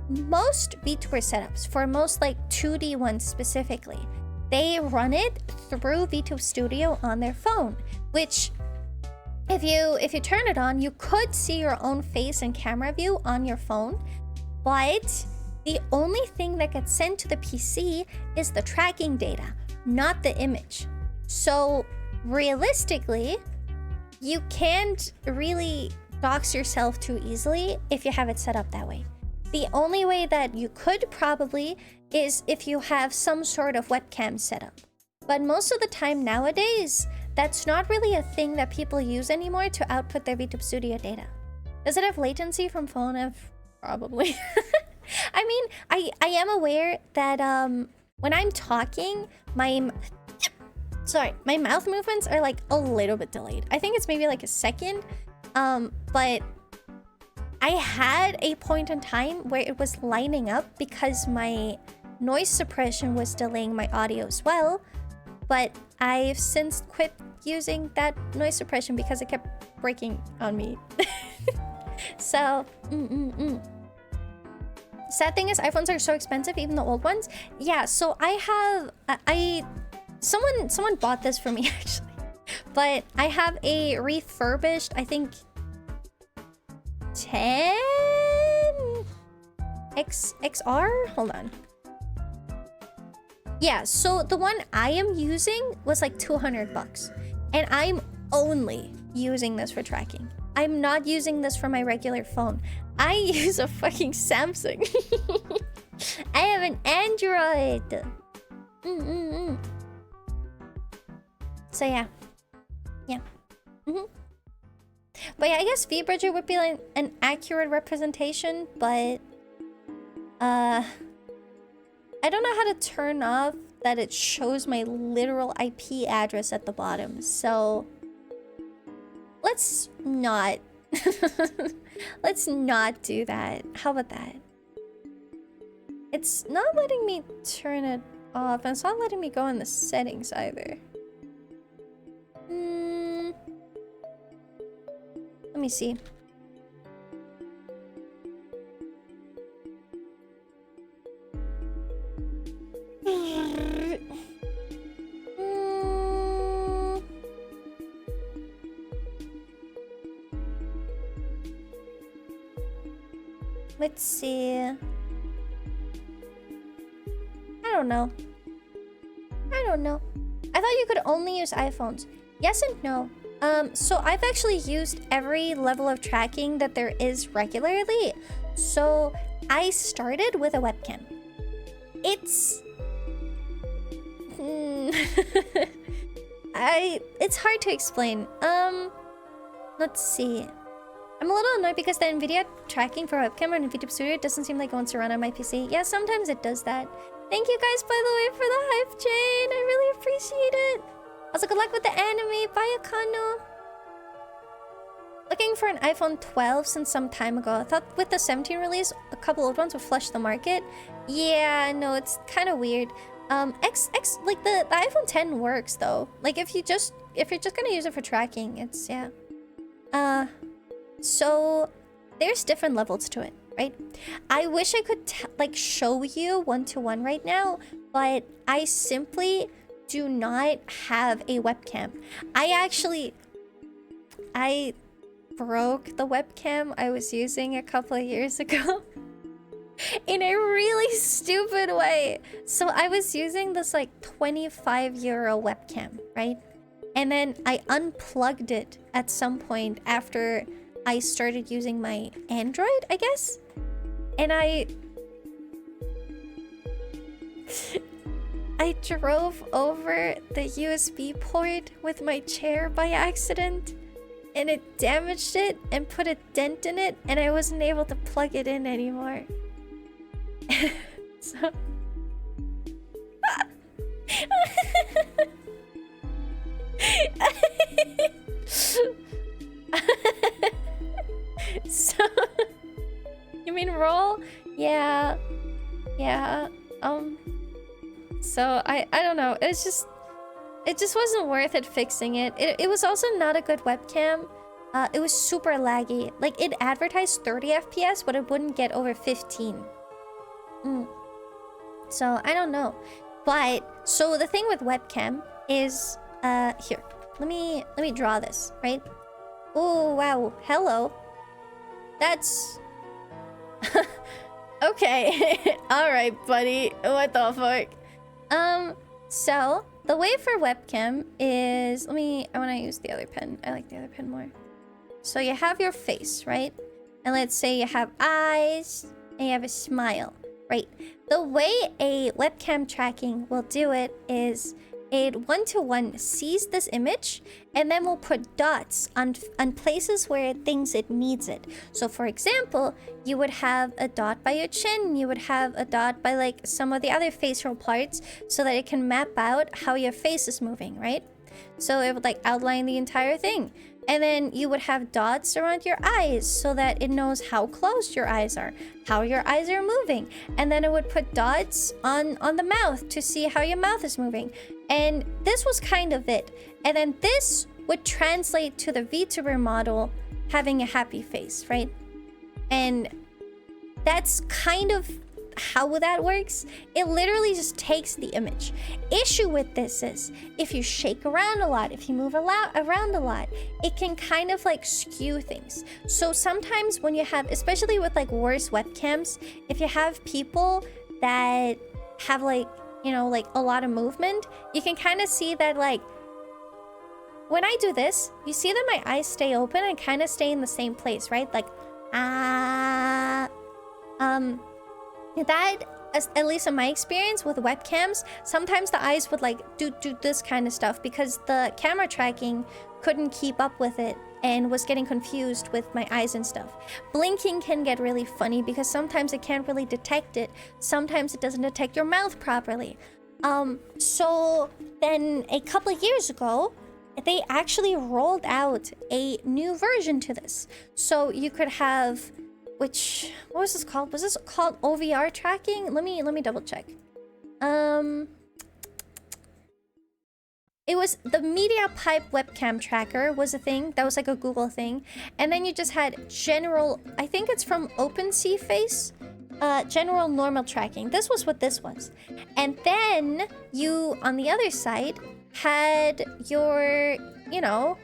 Most VTuber setups, for most like 2D ones specifically, they run it through VTube Studio on their phone, which if you turn it on, you could see your own face and camera view on your phone, but the only thing that gets sent to the PC is the tracking data, not the image. So realistically, you can't really dox yourself too easily if you have it set up that way. The only way that you could probably is if you have some sort of webcam setup. But most of the time nowadays, that's not really a thing that people use anymore to output their VTube Studio data. Does it have latency from phone? Probably. I mean, I am aware that when I'm talking, my mouth movements are like a little bit delayed. I think it's maybe like a second. But I had a point in time where it was lining up because my noise suppression was delaying my audio as well. But I've since quit using that noise suppression because it kept breaking on me. So, Sad thing is, iPhones are so expensive, even the old ones. Yeah, so I have... Someone bought this for me, actually. But I have a refurbished, I think... 10 XR? Hold on. Yeah, so the one I am using was like $200. And I'm only using this for tracking. I'm not using this for my regular phone. I use a fucking Samsung. I have an Android. So yeah. Yeah. But yeah, I guess V-Bridger would be like an accurate representation, but I don't know how to turn off that it shows my literal IP address at the bottom. So let's not let's not do that. How about that? It's not letting me turn it off, and it's not letting me go in the settings either. Let me see. Let's see. I don't know. I thought you could only use iPhones. Yes and no. So I've actually used every level of tracking that there is regularly. So I started with a webcam. It's... It's hard to explain. Let's see. I'm a little annoyed because the NVIDIA tracking for webcam on VTube Studio doesn't seem like it wants to run on my PC. Yeah, sometimes it does that. Thank you guys, by the way, for the hype chain. I really appreciate it. Also, good luck with the anime. Bye, Akano. Looking for an iPhone 12 since some time ago. I thought with the 17 release, a couple old ones would flush the market. Yeah, no, it's kind of weird. Like the iPhone 10 works though. Like if you're just gonna use it for tracking, it's yeah. So there's different levels to it, right? I wish I could like show you one-to-one right now, but I simply do not have a webcam. I broke the webcam I was using a couple of years ago. in a really stupid way. So I was using this like 25 euro webcam, right? And then I unplugged it at some point after I started using my Android, I guess. And I drove over the USB port with my chair by accident, and it damaged it and put a dent in it, and I wasn't able to plug it in anymore. So so you mean roll? Yeah. So I don't know. It just wasn't worth it fixing it. It was also not a good webcam. It was super laggy. Like, it advertised 30 FPS, but it wouldn't get over 15. So I don't know. But so the thing with webcam is here. Let me draw this, right? Oh wow. Hello. That's okay. All right, buddy. What the fuck? So the way for webcam is, I want to use the other pen. I like the other pen more. So you have your face, right? And let's say you have eyes and you have a smile, right? The way a webcam tracking will do it is it one-to-one sees this image and then will put dots on places where it thinks it needs it. So for example, you would have a dot by your chin, you would have a dot by like some of the other facial parts so that it can map out how your face is moving, right? So it would like outline the entire thing. And then you would have dots around your eyes so that it knows how closed your eyes are, how your eyes are moving. And then it would put dots on the mouth to see how your mouth is moving. And this was kind of it. And then this would translate to the VTuber model having a happy face, right? And that's kind of how that works. It literally just takes the image. Issue with this is if you shake around a lot, if you move around a lot, it can kind of like skew things. So sometimes when you have, especially with like worse webcams, if you have people that have like, you know, like a lot of movement, you can kind of see that like when I do this, you see that my eyes stay open and kind of stay in the same place, right? Like that, at least in my experience with webcams, sometimes the eyes would like do this kind of stuff because the camera tracking couldn't keep up with it and was getting confused with my eyes and stuff. Blinking can get really funny because sometimes it can't really detect it. Sometimes it doesn't detect your mouth properly. So then a couple of years ago, they actually rolled out a new version to this. So you could have, what was this called? Was this called OVR tracking? Let me double check. It was the MediaPipe webcam tracker was a thing. That was like a Google thing. And then you just had general, I think it's from OpenSeaFace, general normal tracking. This was what this was. And then you, on the other side, had your, you know,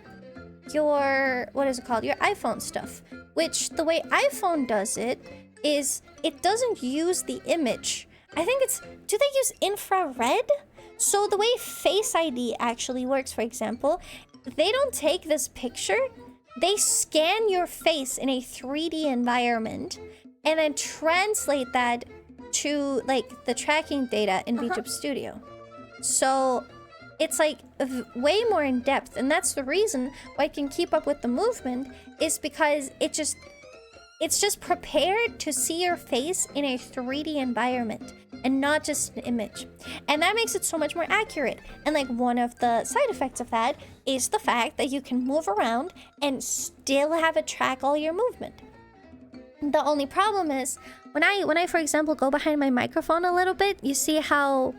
your, what is it called? Your iPhone stuff. Which the way iPhone does it is it doesn't use the image. I think it's, do they use infrared? So the way Face ID actually works, for example, they don't take this picture, they scan your face in a 3D environment and then translate that to like the tracking data in VTube Studio. So it's like way more in depth, and that's the reason why it can keep up with the movement, is because it's just prepared to see your face in a 3D environment and not just an image. And that makes it so much more accurate. And like one of the side effects of that is the fact that you can move around and still have it track all your movement. The only problem is when I for example go behind my microphone a little bit, you see how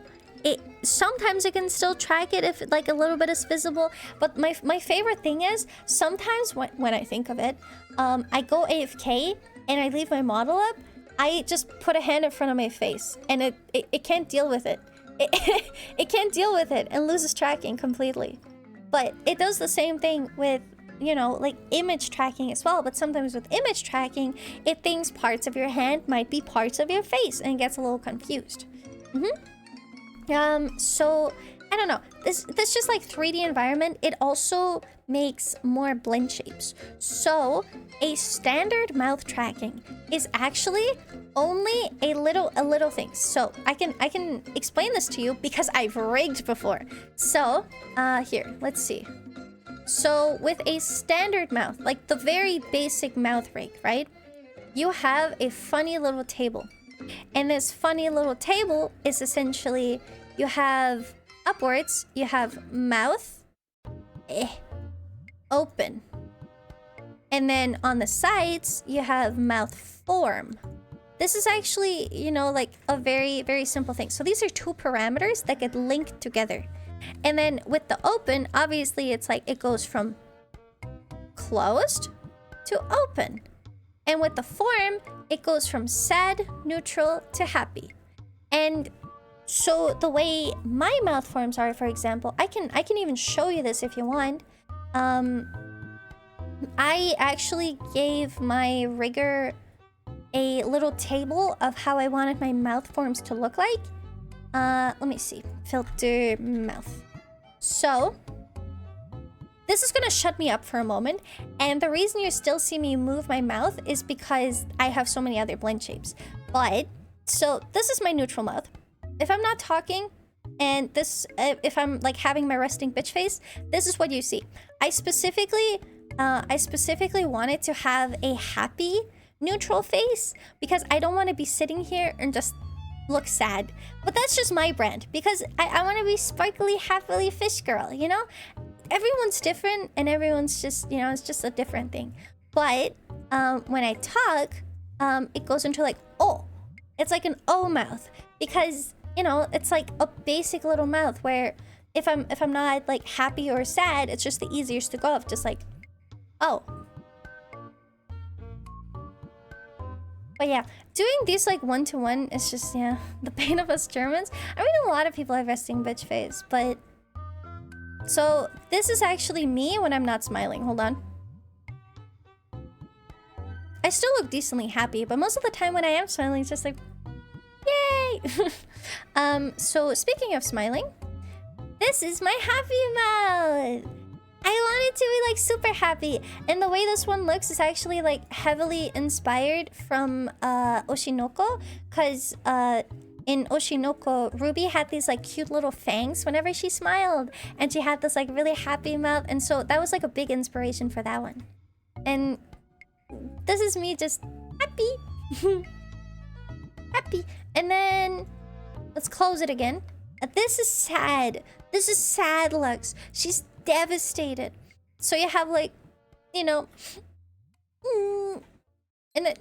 sometimes it can still track it if like a little bit is visible. But my favorite thing is sometimes when I think of it, I go AFK and I leave my model up, I just put a hand in front of my face and it can't deal with it. It can't deal with it and loses tracking completely. But it does the same thing with you know, like image tracking as well. But sometimes with image tracking, it thinks parts of your hand might be parts of your face and gets a little confused. So I don't know. This just like 3D environment. It also makes more blend shapes. So a standard mouth tracking is actually only a little thing. So I can explain this to you because I've rigged before. So here, let's see. So with a standard mouth, like the very basic mouth rig, right? You have a funny little table. And this funny little table is essentially, you have upwards, you have mouth, open. And then on the sides, you have mouth form. This is actually, you know, like a very, very simple thing. So these are two parameters that get linked together. And then with the open, obviously it's like it goes from closed to open. And with the form, it goes from sad, neutral to happy. And so the way my mouth forms are, for example, I can even show you this if you want. I actually gave my rigger a little table of how I wanted my mouth forms to look like. Let me see. Filter mouth. So this is gonna shut me up for a moment, and the reason you still see me move my mouth is because I have so many other blend shapes. But so this is my neutral mouth. If I'm not talking, and this, if I'm like having my resting bitch face, this is what you see. I specifically wanted to have a happy neutral face because I don't want to be sitting here and just look sad. But that's just my brand because I want to be sparkly, happily fish girl, you know? Everyone's different and everyone's just, you know, it's just a different thing. But when I talk, it goes into like, oh, it's like an O mouth because, you know, it's like a basic little mouth where if I'm not like happy or sad, it's just the easiest to go off, just like, oh. But yeah, doing these like one-to-one is just, yeah, the pain of us Germans. I mean, a lot of people have resting bitch face, but... So, this is actually me when I'm not smiling. Hold on. I still look decently happy, but most of the time when I am smiling, it's just like... Yay! So speaking of smiling, this is my happy mouth! I want it to be like super happy, and the way this one looks is actually like heavily inspired from Oshinoko, because in Oshinoko, Ruby had these like cute little fangs whenever she smiled, and she had this like really happy mouth, and so that was like a big inspiration for that one. And this is me just happy. Happy. And then let's close it again. This is sad. This is sad Lux. She's devastated. So you have like, you know, and then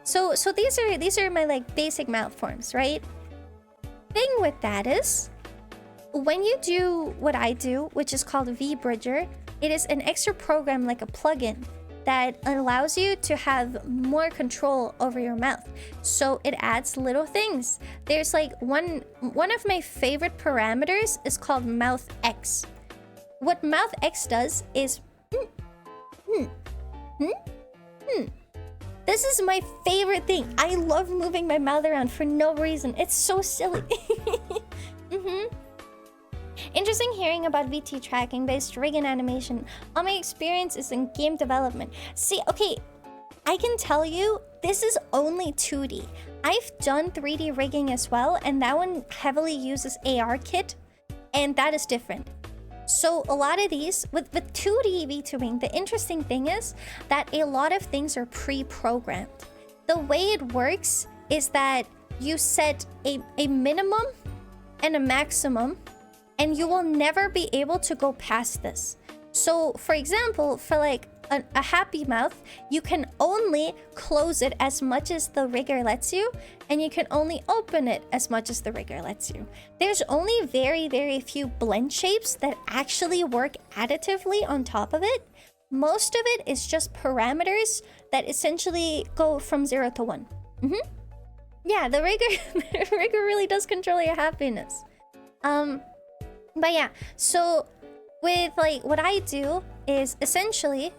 so these are my like basic mouth forms, right? Thing with that is when you do what I do, which is called VBridger, it is an extra program like a plugin that allows you to have more control over your mouth. So it adds little things. There's like one of my favorite parameters is called mouth X. What mouth X does is This is my favorite thing. I love moving my mouth around for no reason. It's so silly. Interesting hearing about VT tracking based rig and animation. All my experience is in game development. See, okay, I can tell you this is only 2D. I've done 3D rigging as well, and that one heavily uses ARKit, and that is different. So a lot of these, with 2D VTubing, the interesting thing is that a lot of things are pre-programmed. The way it works is that you set a minimum and a maximum, and you will never be able to go past this. So for example, for like a happy mouth, you can only close it as much as the rigger lets you, and you can only open it as much as the rigger lets you. There's only very, very few blend shapes that actually work additively on top of it. Most of it is just parameters that essentially go from 0 to 1. Yeah, the rigger really does control your happiness. But yeah, so with like what I do is essentially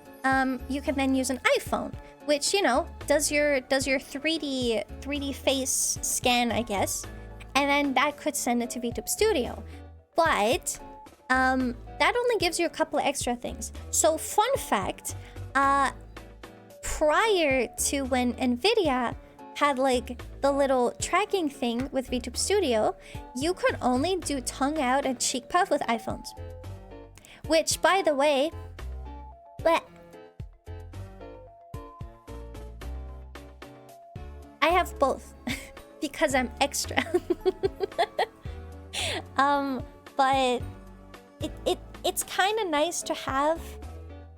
you can then use an iPhone, which, you know, does your 3D face scan, I guess, and then that could send it to VTube Studio. But that only gives you a couple of extra things. So fun fact, prior to when Nvidia had like the little tracking thing with VTube Studio, you could only do tongue out and cheek puff with iPhones. Which, by the way, bleh, I have both because I'm extra. But it's kind of nice to have,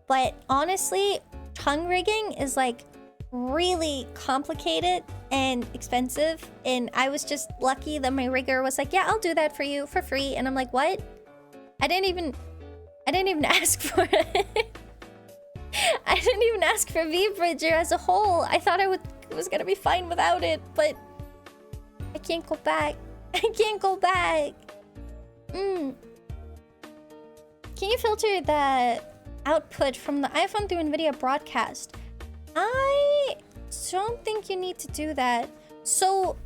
but honestly, tongue rigging is like really complicated and expensive, and I was just lucky that my rigger was like, yeah, I'll do that for you for free, and I'm like, what? I didn't even ask for it. I didn't even ask for VBridger as a whole. I thought it was gonna be fine without it, but I can't go back. I can't go back. Can you filter the output from the iPhone through NVIDIA Broadcast? I don't think you need to do that. So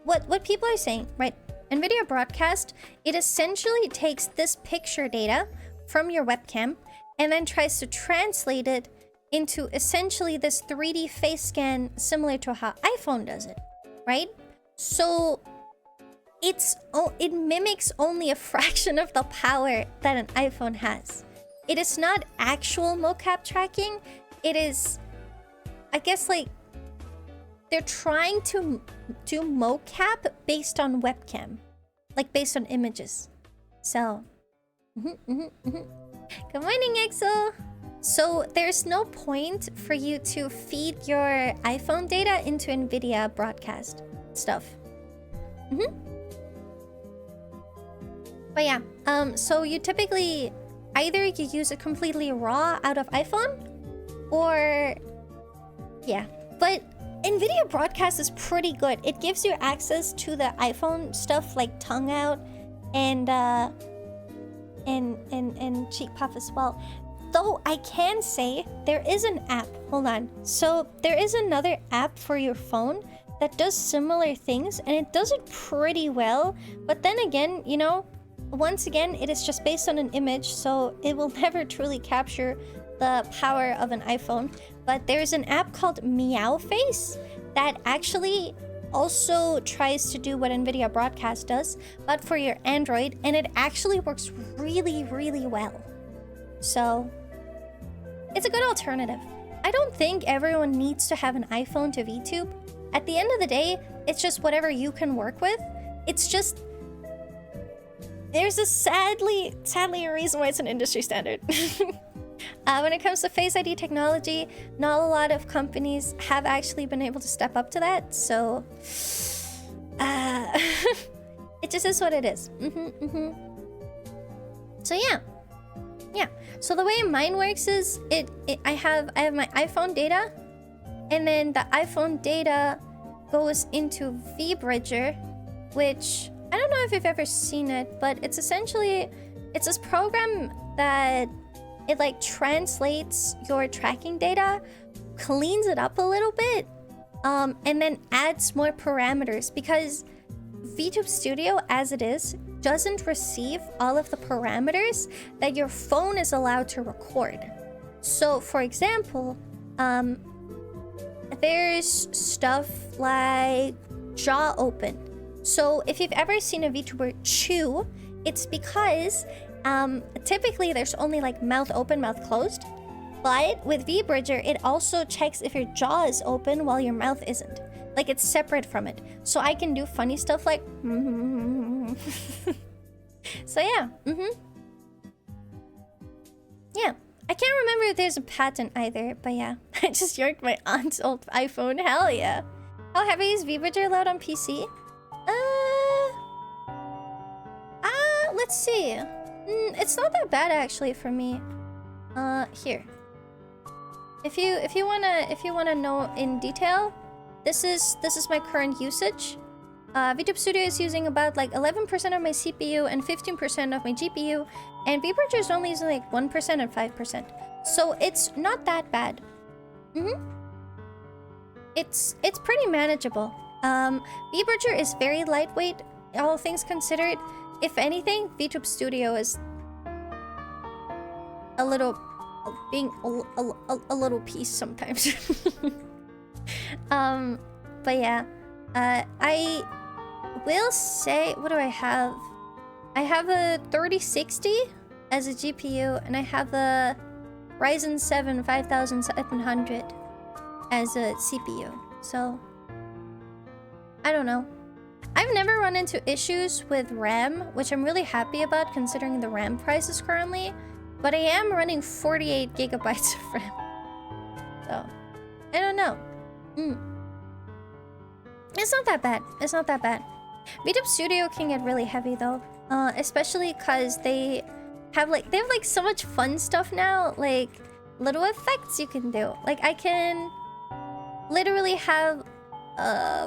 what people are saying, right? NVIDIA Broadcast, it essentially takes this picture data from your webcam and then tries to translate it into essentially this 3D face scan similar to how iPhone does it, right? So it mimics only a fraction of the power that an iPhone has. It is not actual mocap tracking. It is, I guess, like they're trying to do mocap based on webcam, like based on images. So, Good morning, Exo. So there's no point for you to feed your iPhone data into NVIDIA Broadcast stuff. But yeah, so you typically either you use it completely raw out of iPhone, or yeah. But NVIDIA Broadcast is pretty good. It gives you access to the iPhone stuff like tongue out and cheek puff as well. Though I can say there is an app. Hold on. So there is another app for your phone that does similar things, and it does it pretty well. But then again, you know, once again, it is just based on an image, so it will never truly capture the power of an iPhone. But there's an app called Meow Face that actually also tries to do what NVIDIA Broadcast does, but for your Android, and it actually works really, really well. So it's a good alternative. I don't think everyone needs to have an iPhone to VTube. At the end of the day, it's just whatever you can work with. It's just there's a sadly a reason why it's an industry standard. When it comes to Face ID technology, not a lot of companies have actually been able to step up to that. So it just is what it is. So yeah. So the way mine works is I have my iPhone data, and then the iPhone data goes into VBridger, which I don't know if you've ever seen it, but it's essentially this program that it like translates your tracking data, cleans it up a little bit, and then adds more parameters, because VTube Studio as it is doesn't receive all of the parameters that your phone is allowed to record. So for example, there's stuff like jaw open. So if you've ever seen a VTuber chew, it's because typically there's only like mouth open, mouth closed. But with VBridger, it also checks if your jaw is open while your mouth isn't. Like it's separate from it. So I can do funny stuff like So yeah, yeah. I can't remember if there's a patent either, but yeah. I just yorked my aunt's old iPhone. Hell yeah. How heavy is VBridger load on PC? Let's see. It's not that bad actually for me. Here. If you wanna know in detail, this is my current usage. VTube Studio is using about like 11% of my CPU and 15% of my GPU, and VBridger is only using like 1% and 5%. So it's not that bad. It's pretty manageable. VBridger is very lightweight, all things considered. If anything, VTube Studio is a little being a little piece sometimes. But yeah, I will say, what do I have? I have a 3060 as a GPU, and I have a Ryzen 7 5700 as a CPU. So I don't know. I've never run into issues with RAM, which I'm really happy about considering the RAM prices currently. But I am running 48 gigabytes of RAM. So I don't know. It's not that bad. It's not that bad. VTube Studio can get really heavy though, especially because they have like so much fun stuff now, like little effects you can do. Like I can literally have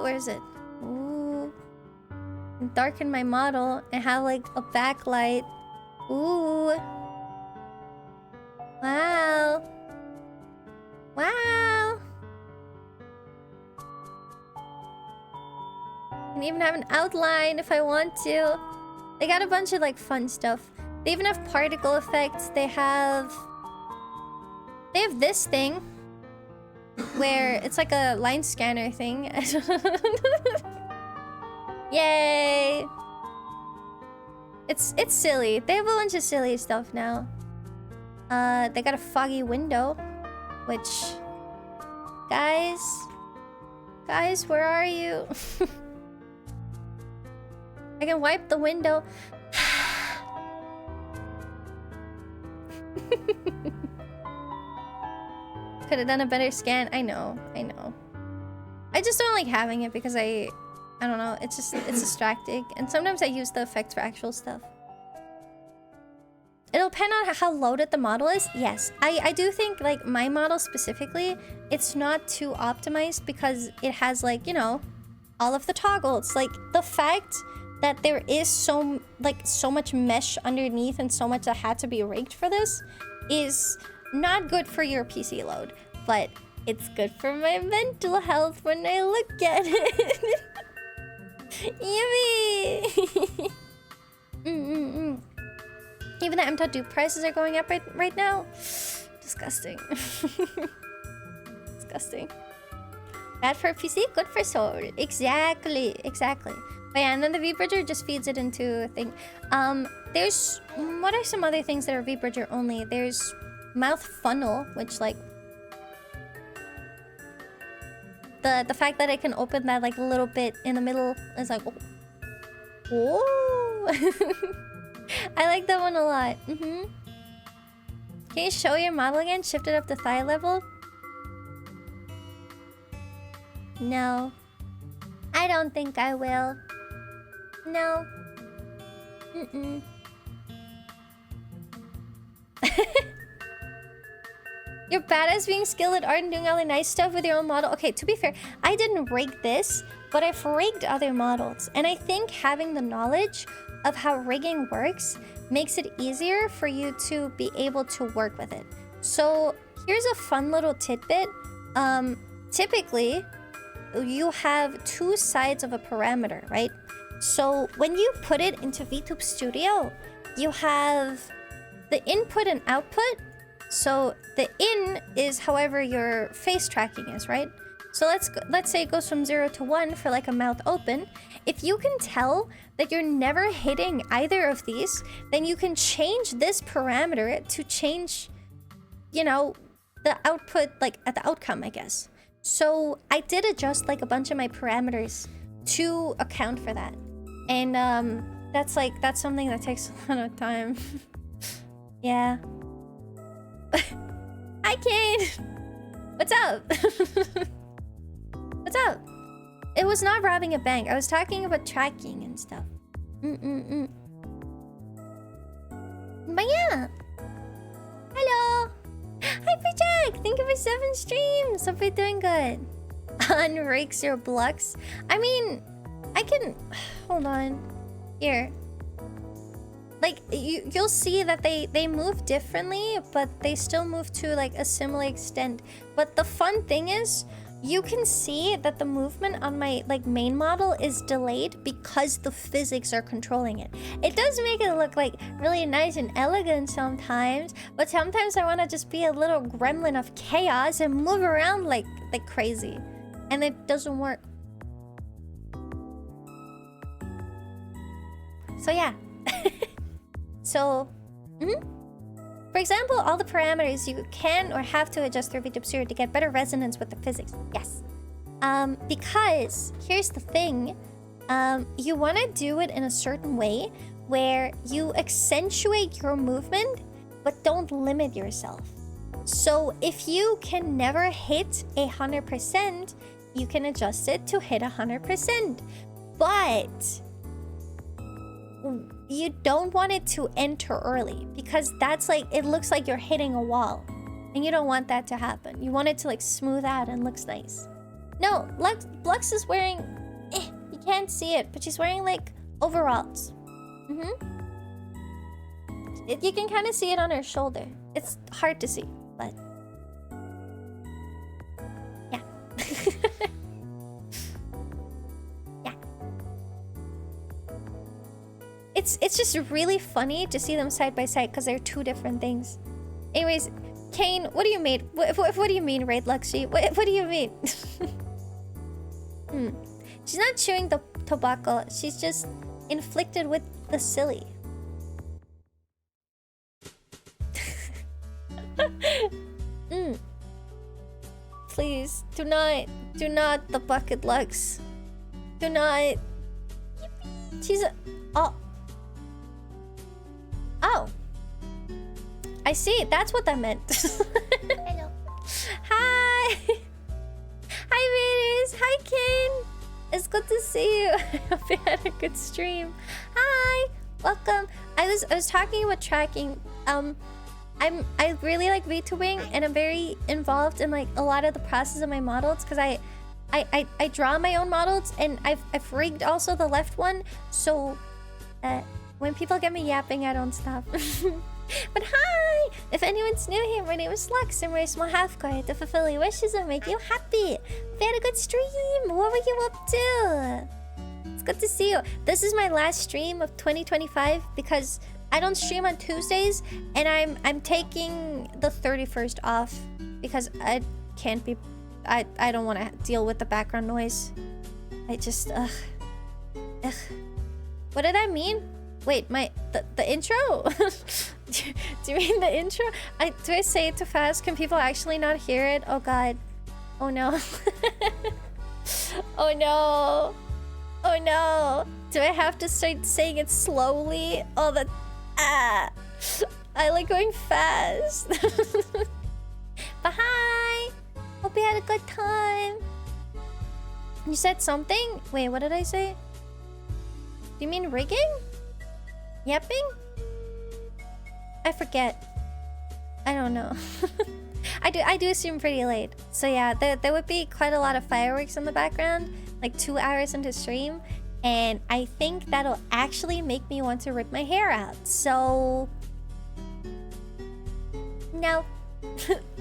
where is it? Ooh, darken my model and have like a backlight. Ooh, wow, wow. Can even have an outline if I want to. They got a bunch of like fun stuff. They even have particle effects. They have this thing where it's like a line scanner thing. Yay! It's silly. They have a bunch of silly stuff now. They got a foggy window, which guys, where are you? I can wipe the window. Could have done a better scan. I know. I just don't like having it because I don't know. It's distracting, and sometimes I use the effects for actual stuff. It'll depend on how loaded the model is. Yes, I do think like my model specifically, it's not too optimized because it has like, you know, all of the toggles. Like the fact that there is so much mesh underneath and so much that had to be rigged for this is not good for your PC load, but it's good for my mental health when I look at it. Yummy. Even the M.2 prices are going up right now. Disgusting. Disgusting. Bad for PC, good for soul. Exactly. But yeah, and then the VBridger just feeds it into a thing. There's... What are some other things that are VBridger only? There's mouth funnel, which like... The fact that I can open that like a little bit in the middle is like... Oh! I like that one a lot. Can you show your model again? Shift it up to thigh level? No. I don't think I will. No. You're badass being skilled at art and doing all the nice stuff with your own model. Okay, to be fair, I didn't rig this, but I've rigged other models. And I think having the knowledge of how rigging works makes it easier for you to be able to work with it. So here's a fun little tidbit. Typically, you have two sides of a parameter, right? So when you put it into VTube Studio, you have the input and output. So the in is however your face tracking is, right? So let's say it goes from 0 to 1 for like a mouth open. If you can tell that you're never hitting either of these, then you can change this parameter to change, you know, the output, like at the outcome, I guess. So I did adjust like a bunch of my parameters to account for that. And that's something that takes a lot of time. Yeah. Hi, Kane! What's up? What's up? It was not robbing a bank. I was talking about tracking and stuff. But yeah. Hello! Hi, Project! Thank you for 7 streams! Hope you're doing good. Unrakes your blocks. I mean, I can... Hold on. Here. Like, you'll see that they move differently, but they still move to, like, a similar extent. But the fun thing is, you can see that the movement on my, like, main model is delayed because the physics are controlling it. It does make it look, like, really nice and elegant sometimes, but sometimes I want to just be a little gremlin of chaos and move around like crazy. And it doesn't work. So, yeah. So, for example, all the parameters you can or have to adjust through VTube Studio to get better resonance with the physics. Yes. Because here's the thing. You want to do it in a certain way where you accentuate your movement, but don't limit yourself. So if you can never hit 100%, you can adjust it to hit 100%. But you don't want it to enter early because that's like, it looks like you're hitting a wall and you don't want that to happen. You want it to like smooth out and looks nice. No, Lux is wearing, you can't see it, but she's wearing like overalls. You can kind of see it on her shoulder. It's hard to see, but yeah. It's just really funny to see them side by side because they're two different things. Anyways, Kane, what do you mean? What do you mean, Raid Luxy? What do you mean? She's not chewing the tobacco. She's just inflicted with the silly. Please, do not the bucket Lux. Do not. She's a... Oh. I see. That's what that meant. Hello. Hi. Hi, Raiders. Hi, Ken. It's good to see you. I hope you had a good stream. Hi. Welcome. I was talking about tracking. I really like VTubing, and I'm very involved in like a lot of the process of my models because I draw my own models, and I've rigged also the left one, so when people get me yapping, I don't stop. But hi! If anyone's new here, my name is Lux, and we're a small half card to fulfill your wishes and make you happy. We had a good stream. What were you up to? It's good to see you. This is my last stream of 2025 because I don't stream on Tuesdays, and I'm taking the 31st off because I can't be. I don't want to deal with the background noise. I just ugh. What did I mean? Wait, the intro? Do you mean the intro? Do I say it too fast? Can people actually not hear it? Oh god. Oh no. Oh no. Oh no. Do I have to start saying it slowly? Oh, that... Ah. I like going fast. But hi. Hope you had a good time. You said something? Wait, what did I say? Do you mean rigging? Yapping? I forget. I don't know. I do assume pretty late. So yeah, there would be quite a lot of fireworks in the background, like 2 hours into stream, and I think that'll actually make me want to rip my hair out. So no.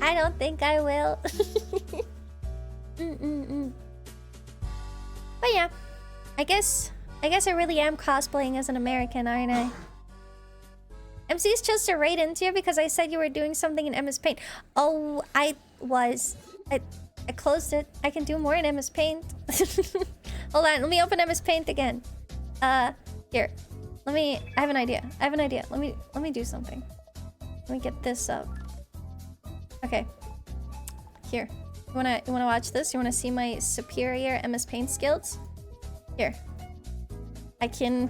I don't think I will. But yeah, I guess I really am cosplaying as an American, aren't I? MC's chose to raid into you because I said you were doing something in MS Paint. Oh, I was. I closed it. I can do more in MS Paint. Hold on, let me open MS Paint again. Here. I have an idea. Let me do something. Let me get this up. Okay. Here. You wanna watch this? You wanna see my superior MS Paint skills? Here. I can...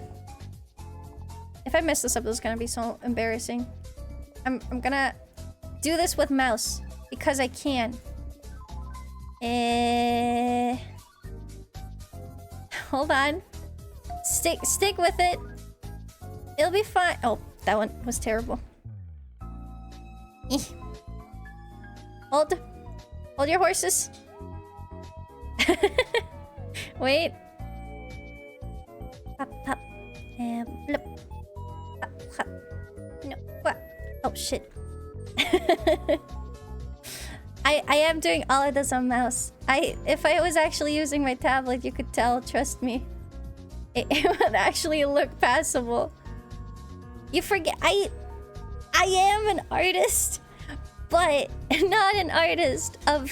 If I mess this up, this is gonna be so embarrassing. I'm gonna do this with mouse because I can. Hold on. Stick with it. It'll be fine. Oh, that one was terrible. Hold your horses. Wait. And blip. No. What? Oh shit. I am doing all of this on mouse. If I was actually using my tablet, you could tell, trust me. It would actually look passable. You forget I am an artist, but not an artist of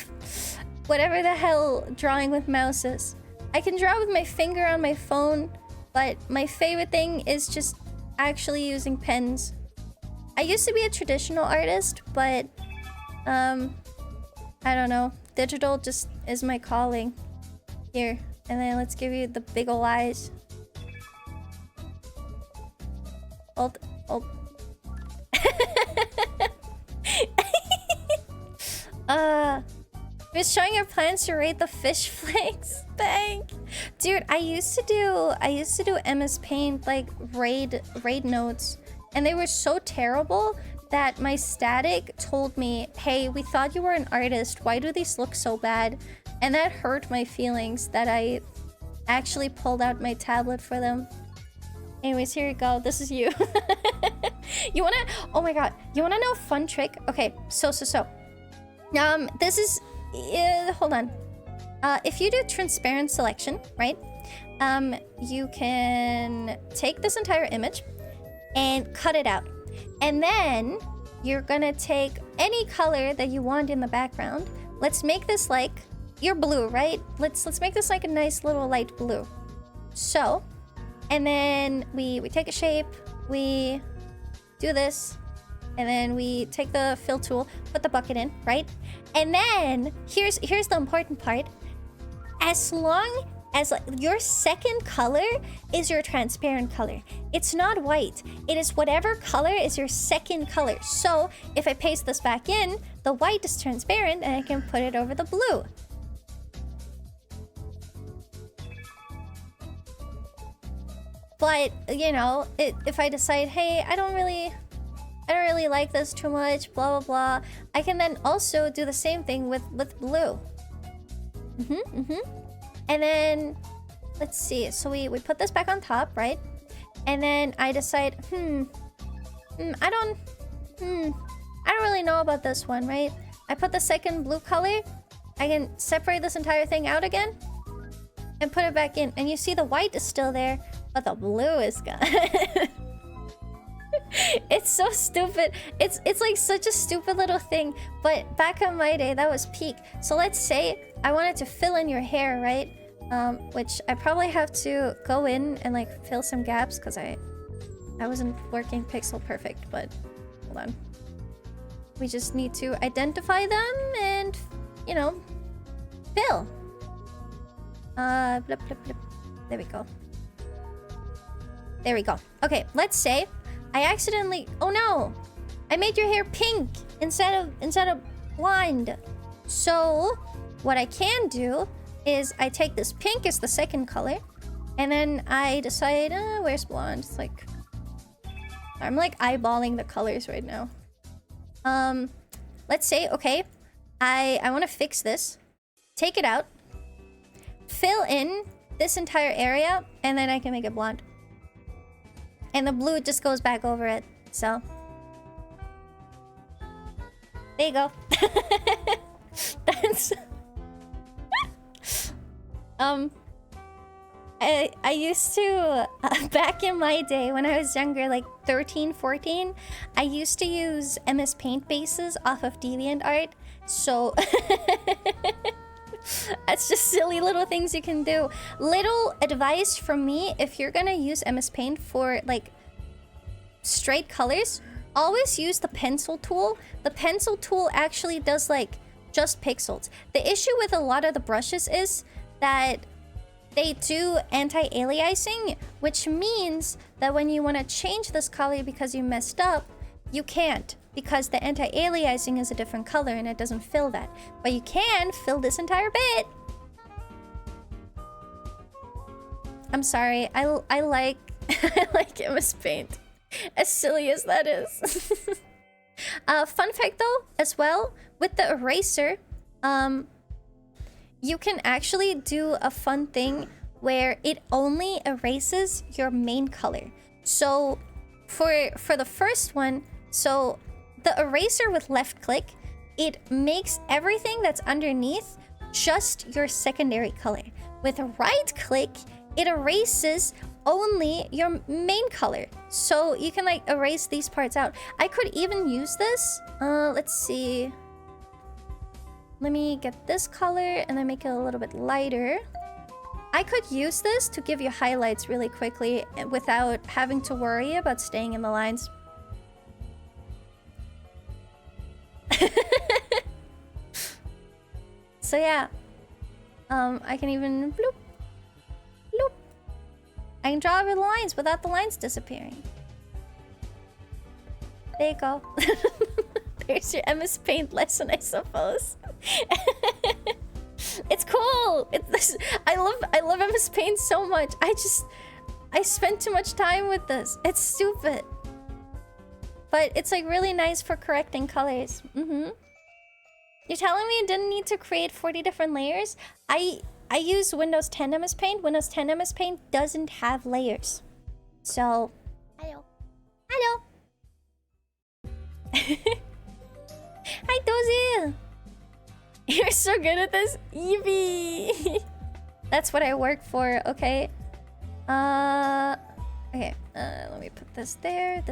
whatever the hell drawing with mouse is. I can draw with my finger on my phone, but my favorite thing is just actually using pens. I used to be a traditional artist, but I don't know. Digital just is my calling. Here, and then let's give you the big ol' eyes. Hold. We're showing our plans to raid the fish flakes. Thank, dude. I used to do MS Paint like raid notes, and they were so terrible that my static told me, "Hey, we thought you were an artist. Why do these look so bad?" And that hurt my feelings that I actually pulled out my tablet for them. Anyways, here you go. This is you. You wanna? Oh my god. You wanna know a fun trick? Okay, so. This is. Hold on. If you do transparent selection, right? You can take this entire image and cut it out, and then you're gonna take any color that you want in the background. Let's make this like your blue, right? Let's make this like a nice little light blue. So. And then we take a shape, we do this, and then we take the fill tool, put the bucket in, right? And then here's the important part. As long as your second color is your transparent color, it's not white. It is whatever color is your second color. So if I paste this back in, the white is transparent and I can put it over the blue. But, you know, if I decide, hey, I don't really like this too much, blah, blah, blah, I can then also do the same thing with blue. And then, let's see. So we put this back on top, right? And then I decide, I don't really know about this one, right? I put the second blue color. I can separate this entire thing out again and put it back in. And you see the white is still there, but the blue is gone. It's so stupid. It's like such a stupid little thing. But back in my day, that was peak. So let's say I wanted to fill in your hair, right? Which I probably have to go in and like fill some gaps because I wasn't working pixel perfect. But hold on. We just need to identify them and, you know, fill. Blip, blip, blip. There we go. There we go. Okay, let's say I accidentally... Oh no! I made your hair pink instead of blonde. So what I can do is I take this pink as the second color, and then I decide, where's blonde? It's like... I'm like eyeballing the colors right now. Let's say, okay, I want to fix this. Take it out. Fill in this entire area, and then I can make it blonde. And the blue just goes back over it, so... There you go. That's... I used to... back in my day, when I was younger, like 13, 14, I used to use MS Paint bases off of DeviantArt, so... That's just silly little things you can do. Little advice from me, if you're gonna use MS Paint for like straight colors, always use the pencil tool. The pencil tool actually does like just pixels. The issue with a lot of the brushes is that they do anti-aliasing, which means that when you want to change this color because you messed up, you can't, because the anti-aliasing is a different color and it doesn't fill that. But you can fill this entire bit. I'm sorry, I like I like MS Paint, as silly as that is. Fun fact though, as well, with the eraser, you can actually do a fun thing where it only erases your main color. So for the first one, so the eraser with left click, it makes everything that's underneath just your secondary color. With right click, it erases only your main color. So you can like erase these parts out. I could even use this. Let's see. Let me get this color and then make it a little bit lighter. I could use this to give you highlights really quickly without having to worry about staying in the lines. So yeah. I can even bloop, bloop. I can draw over the lines without the lines disappearing. There you go. There's your MS Paint lesson, I suppose. It's cool. I love MS Paint so much. I spent too much time with this. It's stupid. But it's like really nice for correcting colors. You're telling me you didn't need to create 40 different layers? I use Windows 10 MS Paint. Windows 10 MS Paint doesn't have layers. So, hello. Hello. Hi, Dozy. You're so good at this. Eevee. That's what I work for, okay? Okay, let me put this there,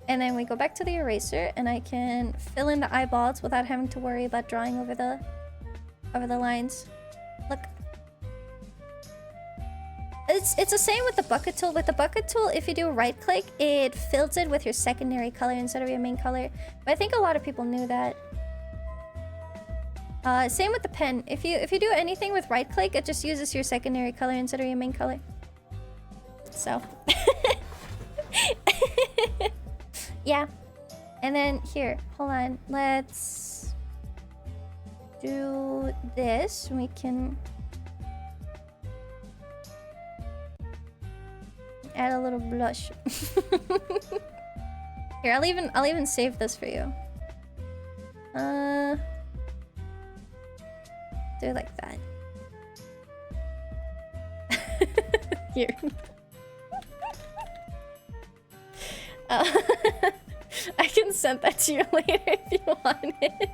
and then we go back to the eraser, and I can fill in the eyeballs without having to worry about drawing over the lines. Look. It's the same with the bucket tool. With the bucket tool, if you do right click, it fills it with your secondary color instead of your main color. But I think a lot of people knew that. Same with the pen. If you do anything with right click, it just uses your secondary color instead of your main color. So yeah. And then here, hold on. Let's do this. We can add a little blush. Here, I'll even save this for you. Do it like that. Here. I can send that to you later if you want it.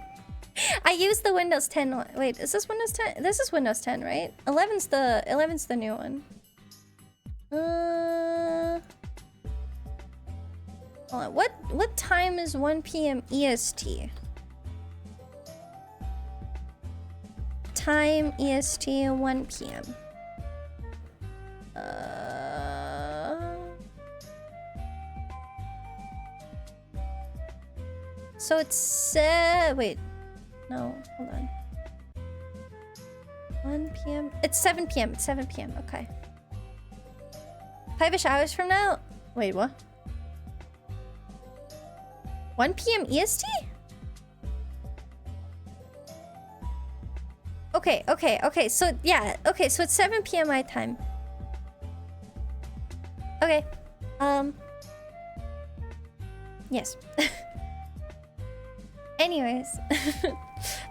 I use the Windows 10 one. Wait, is this Windows 10? This is Windows 10, right? 11's the new one. Hold on. What time is 1 p.m. EST? Time EST 1 p.m. So it's wait. No, hold on. 1 p.m. It's 7 p.m. It's 7 p.m. Okay. 5-ish hours from now? Wait, what? 1 p.m. EST? Okay. So, yeah. Okay, so it's 7 p.m. my time. Okay. Yes. Anyways.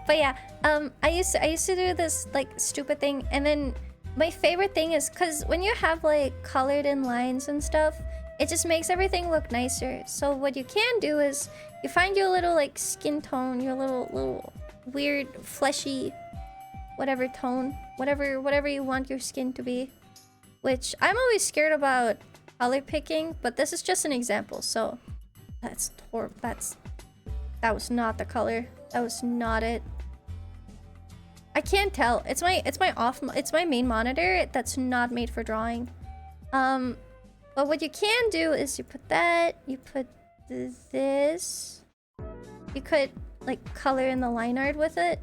But yeah, I used to do this like stupid thing, and then my favorite thing is because when you have like colored in lines and stuff, it just makes everything look nicer. So what you can do is you find your little like skin tone, your little weird fleshy whatever tone, whatever you want your skin to be. Which I'm always scared about color picking, but this is just an example. So that's horrible. That was not the color. That was not it. I can't tell. It's my main monitor that's not made for drawing. But what you can do is you put that, you put this. You could like color in the line art with it.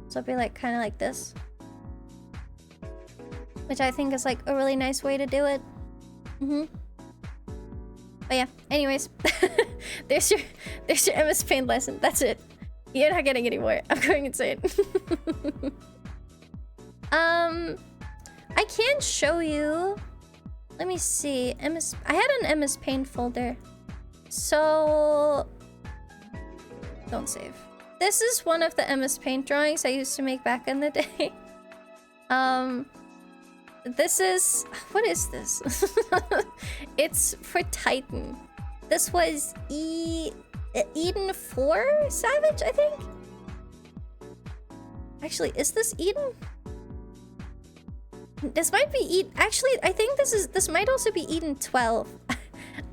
So it'd be like kind of like this. Which I think is like a really nice way to do it. But yeah, anyways. there's your MS Paint lesson. That's it. You're not getting any more. I'm going insane. I can show you. Let me see. I had an MS Paint folder. So don't save. This is one of the MS Paint drawings I used to make back in the day. This is... What is this? It's for Titan. This was Eden 4 Savage, I think? Actually, is this Eden? This might be Eden... Actually, I think this might also be Eden 12.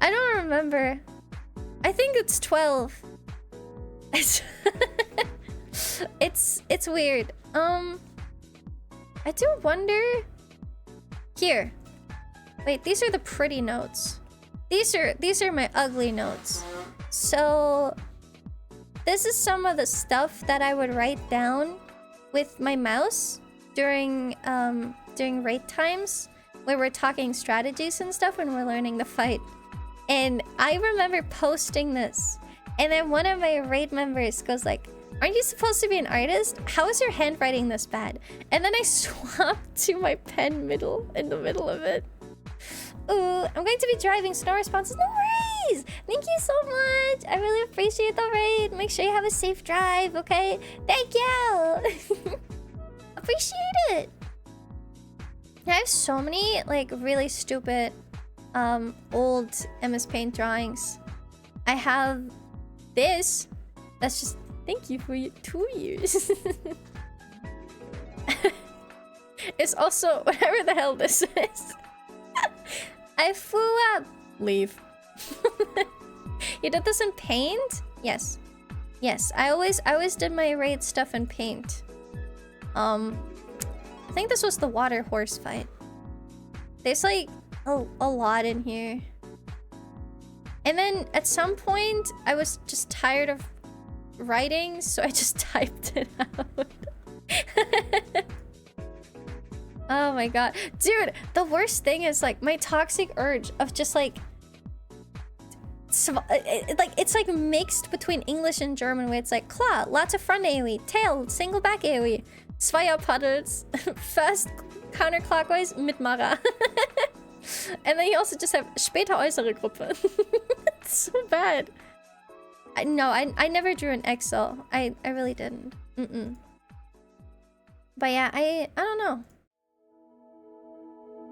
I don't remember. I think it's 12. It's weird. I do wonder... Here. Wait, these are the pretty notes. These are my ugly notes. So this is some of the stuff that I would write down with my mouse during raid times where we're talking strategies and stuff when we're learning the fight. And I remember posting this, and then one of my raid members goes like, "Aren't you supposed to be an artist? How is your handwriting this bad?" And then I swapped to my pen in the middle of it. Ooh, I'm going to be driving. Snow responses. No worries. Thank you so much. I really appreciate the raid. Make sure you have a safe drive, okay? Thank you. Appreciate it. I have so many like really stupid old MS Paint drawings. I have this. That's just thank you for your 2 years. It's also whatever the hell this is. I flew up. Leave. You did this in Paint? Yes. Yes, I always did my raid stuff in Paint. I think this was the water horse fight. There's like a lot in here. And then at some point I was just tired of writing, so I just typed it out. Oh my god. Dude, the worst thing is like my toxic urge of just like it's like mixed between English and German where it's like Claw, lots of front AoE, tail, single back AoE, Zweier Paddles, first counterclockwise mit Mara. And then you also just have später äußere Gruppe. It's so bad. I never drew an Excel. I really didn't. But yeah, I don't know.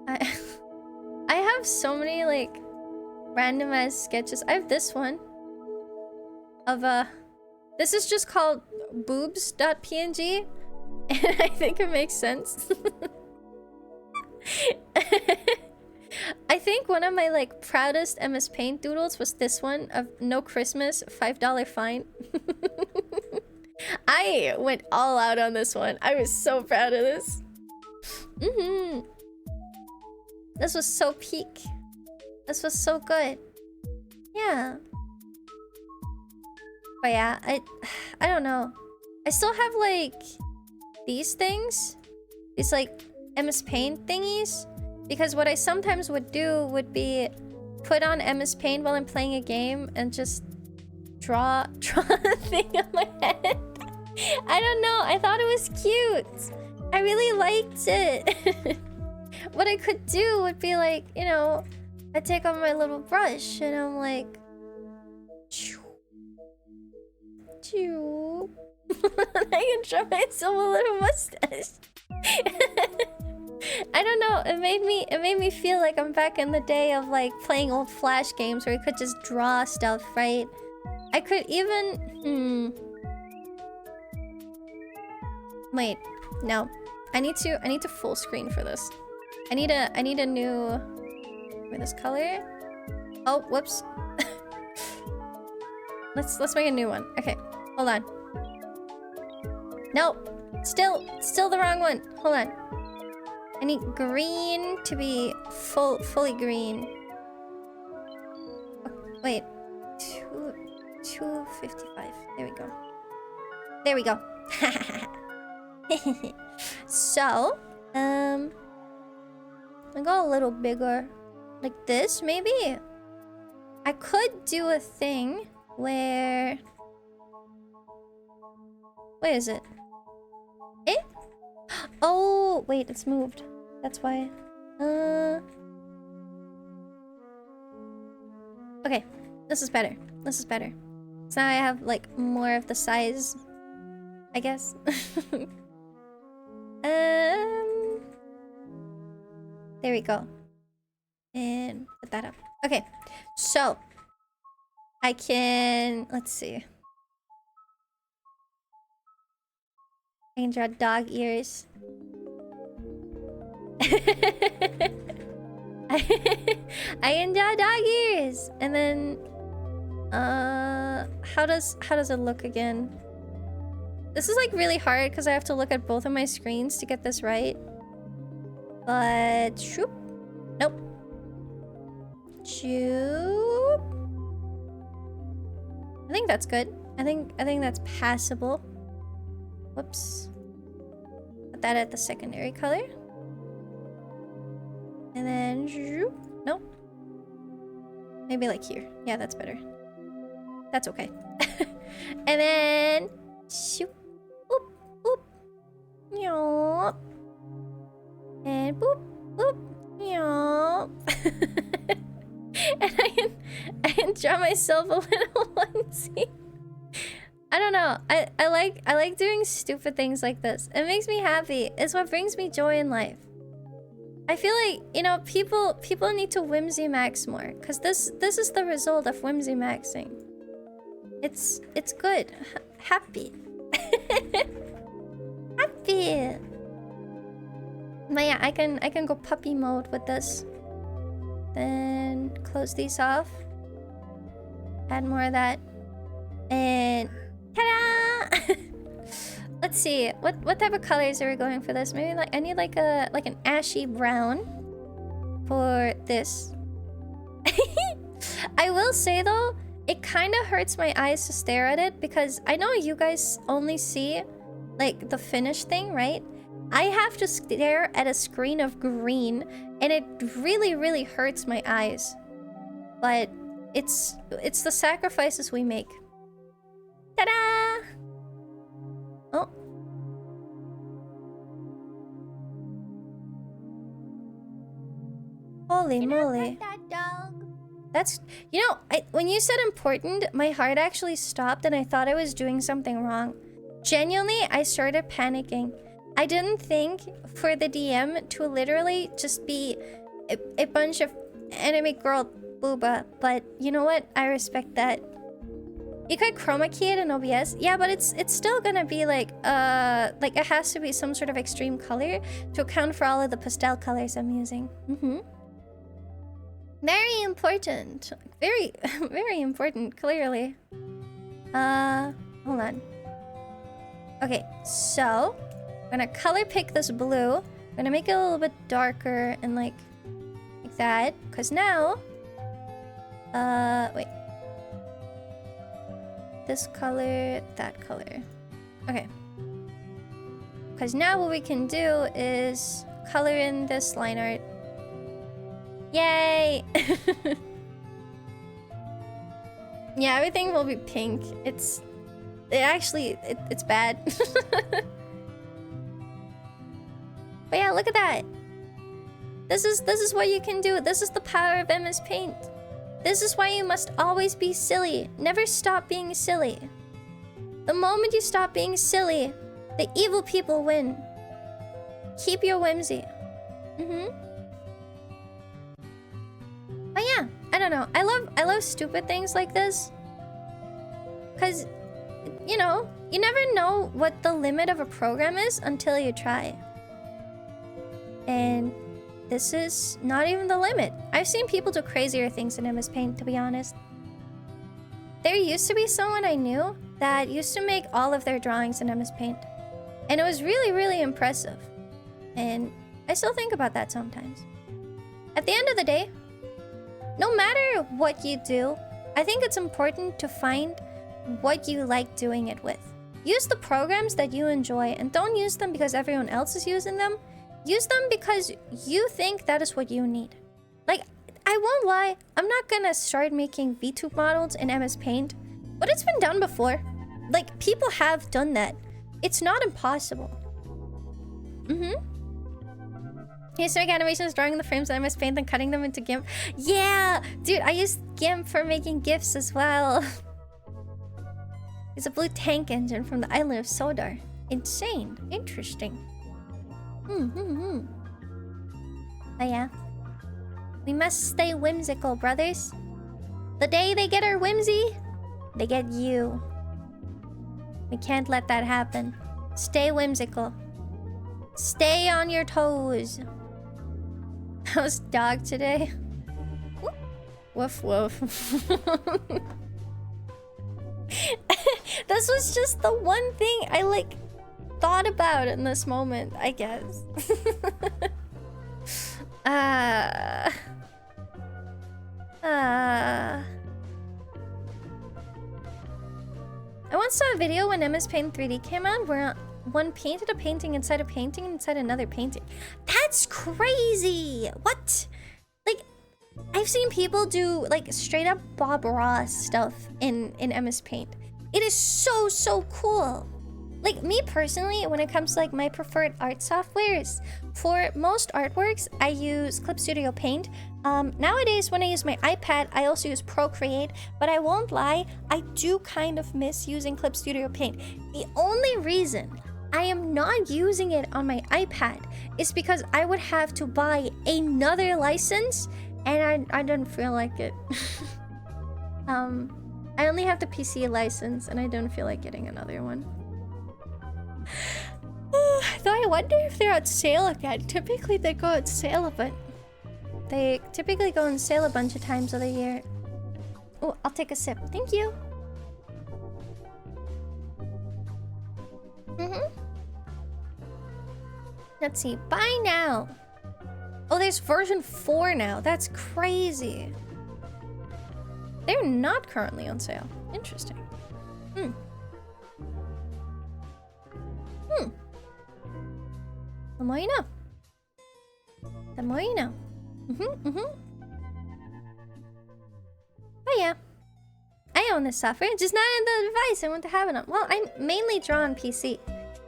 I have so many like randomized sketches. I have this one of this is just called boobs.png, and I think it makes sense. I think one of my like proudest MS Paint doodles was this one of no Christmas, $5 fine. I went all out on this one. I was so proud of this. This was so peak. This was so good. Yeah. But yeah, I don't know. I still have like these things. These like MS Paint thingies. Because what I sometimes would do would be put on MS Paint while I'm playing a game and just draw a thing on my head. I don't know. I thought it was cute. I really liked it. What I could do would be like, you know, I take out my little brush and I'm like, choo, choo. I can draw myself a little mustache. I don't know. It made me feel like I'm back in the day of like playing old Flash games where you could just draw stuff, right? I could even wait, no. I need to full screen for this. I need a new for this color. Oh, whoops. Let's make a new one. Okay, hold on. Nope. Still the wrong one. Hold on. I need green to be fully green. Oh, wait. 255. There we go. There we go. So, I'll go a little bigger. Like this, maybe? I could do a thing where... Where is it? Eh? Oh, wait, it's moved. That's why. Okay, this is better. This is better. So now I have, like, more of the size, I guess. There we go. And put that up. Okay, so I can, let's see. I can draw dog ears. I can draw dog ears. And then how does it look again? This is like really hard because I have to look at both of my screens to get this right. But shoop. Nope. Shoop. I think that's good. I think that's passable. Whoops. Put that at the secondary color. And then shoop. Nope. Maybe like here. Yeah, that's better. That's okay. And then shoop. Boop. Boop. Yop. And boop. Boop. Yop. And I can draw myself a little onesie. I don't know. I like doing stupid things like this. It makes me happy. It's what brings me joy in life. I feel like, you know, people need to whimsy max more, because this is the result of whimsy maxing. It's good. Happy. Happy. But yeah, I can go puppy mode with this. Then close these off. Add more of that. And ta-da! Let's see. What type of colors are we going for this? Maybe like I need like an ashy brown for this. I will say though, it kind of hurts my eyes to stare at it because I know you guys only see like the finished thing, right? I have to stare at a screen of green and it really hurts my eyes. But it's the sacrifices we make. Ta-da! Oh. Holy moly. That dog. That's, you know, when you said important, my heart actually stopped and I thought I was doing something wrong. Genuinely, I started panicking. I didn't think for the DM to literally just be a bunch of anime girl booba, but you know what? I respect that. You could chroma key it in OBS. Yeah, but it's still gonna be like it has to be some sort of extreme color to account for all of the pastel colors I'm using. Very important. Very, very important, clearly. Hold on. Okay, so I'm gonna color pick this blue. I'm gonna make it a little bit darker and like that. Cause now wait. This color, that color. Okay. Because now what we can do is color in this line art. Yay! Yeah, everything will be pink. It's bad. But yeah, look at that. This is what you can do. This is the power of MS Paint. This is why you must always be silly. Never stop being silly. The moment you stop being silly, the evil people win. Keep your whimsy. But yeah, I don't know. I love stupid things like this. Cause, you know, you never know what the limit of a program is until you try. And this is not even the limit. I've seen people do crazier things in MS Paint, to be honest. There used to be someone I knew that used to make all of their drawings in MS Paint. And it was really impressive. And I still think about that sometimes. At the end of the day, no matter what you do, I think it's important to find what you like doing it with. Use the programs that you enjoy and don't use them because everyone else is using them. Use them because you think that is what you need. Like, I won't lie, I'm not gonna start making VTube models in MS Paint, but it's been done before. Like, people have done that. It's not impossible. You make animations drawing the frames in MS Paint and cutting them into GIMP. Yeah! Dude, I used GIMP for making GIFs as well. It's a blue tank engine from the island of Sodar. Insane. Interesting. But Oh yeah. We must stay whimsical, brothers. The day they get our whimsy, they get you. We can't let that happen. Stay whimsical. Stay on your toes. How's dog today? Woof woof. This was just the one thing I like thought about in this moment, I guess. I once saw a video when MS Paint 3D came out where one painted a painting inside a painting inside another painting. That's crazy! What? Like, I've seen people do like straight up Bob Ross stuff in MS Paint. It is so cool. Like, me personally, when it comes to like my preferred art softwares, for most artworks, I use Clip Studio Paint. Nowadays, when I use my iPad, I also use Procreate, but I won't lie, I do kind of miss using Clip Studio Paint. The only reason I am not using it on my iPad is because I would have to buy another license, and I don't feel like it. I only have the PC license, and I don't feel like getting another one. Though I wonder if they're on sale again. Typically they go on sale, but they typically go on sale a bunch of times of the year. Oh, I'll take a sip. Thank you. Let's see. Buy now. Oh, there's version 4 now. That's crazy. They're not currently on sale. Interesting. The more you know. The more you know. Oh yeah. I own this software, just not in the device I want to have it on. Well, I mainly draw on PC.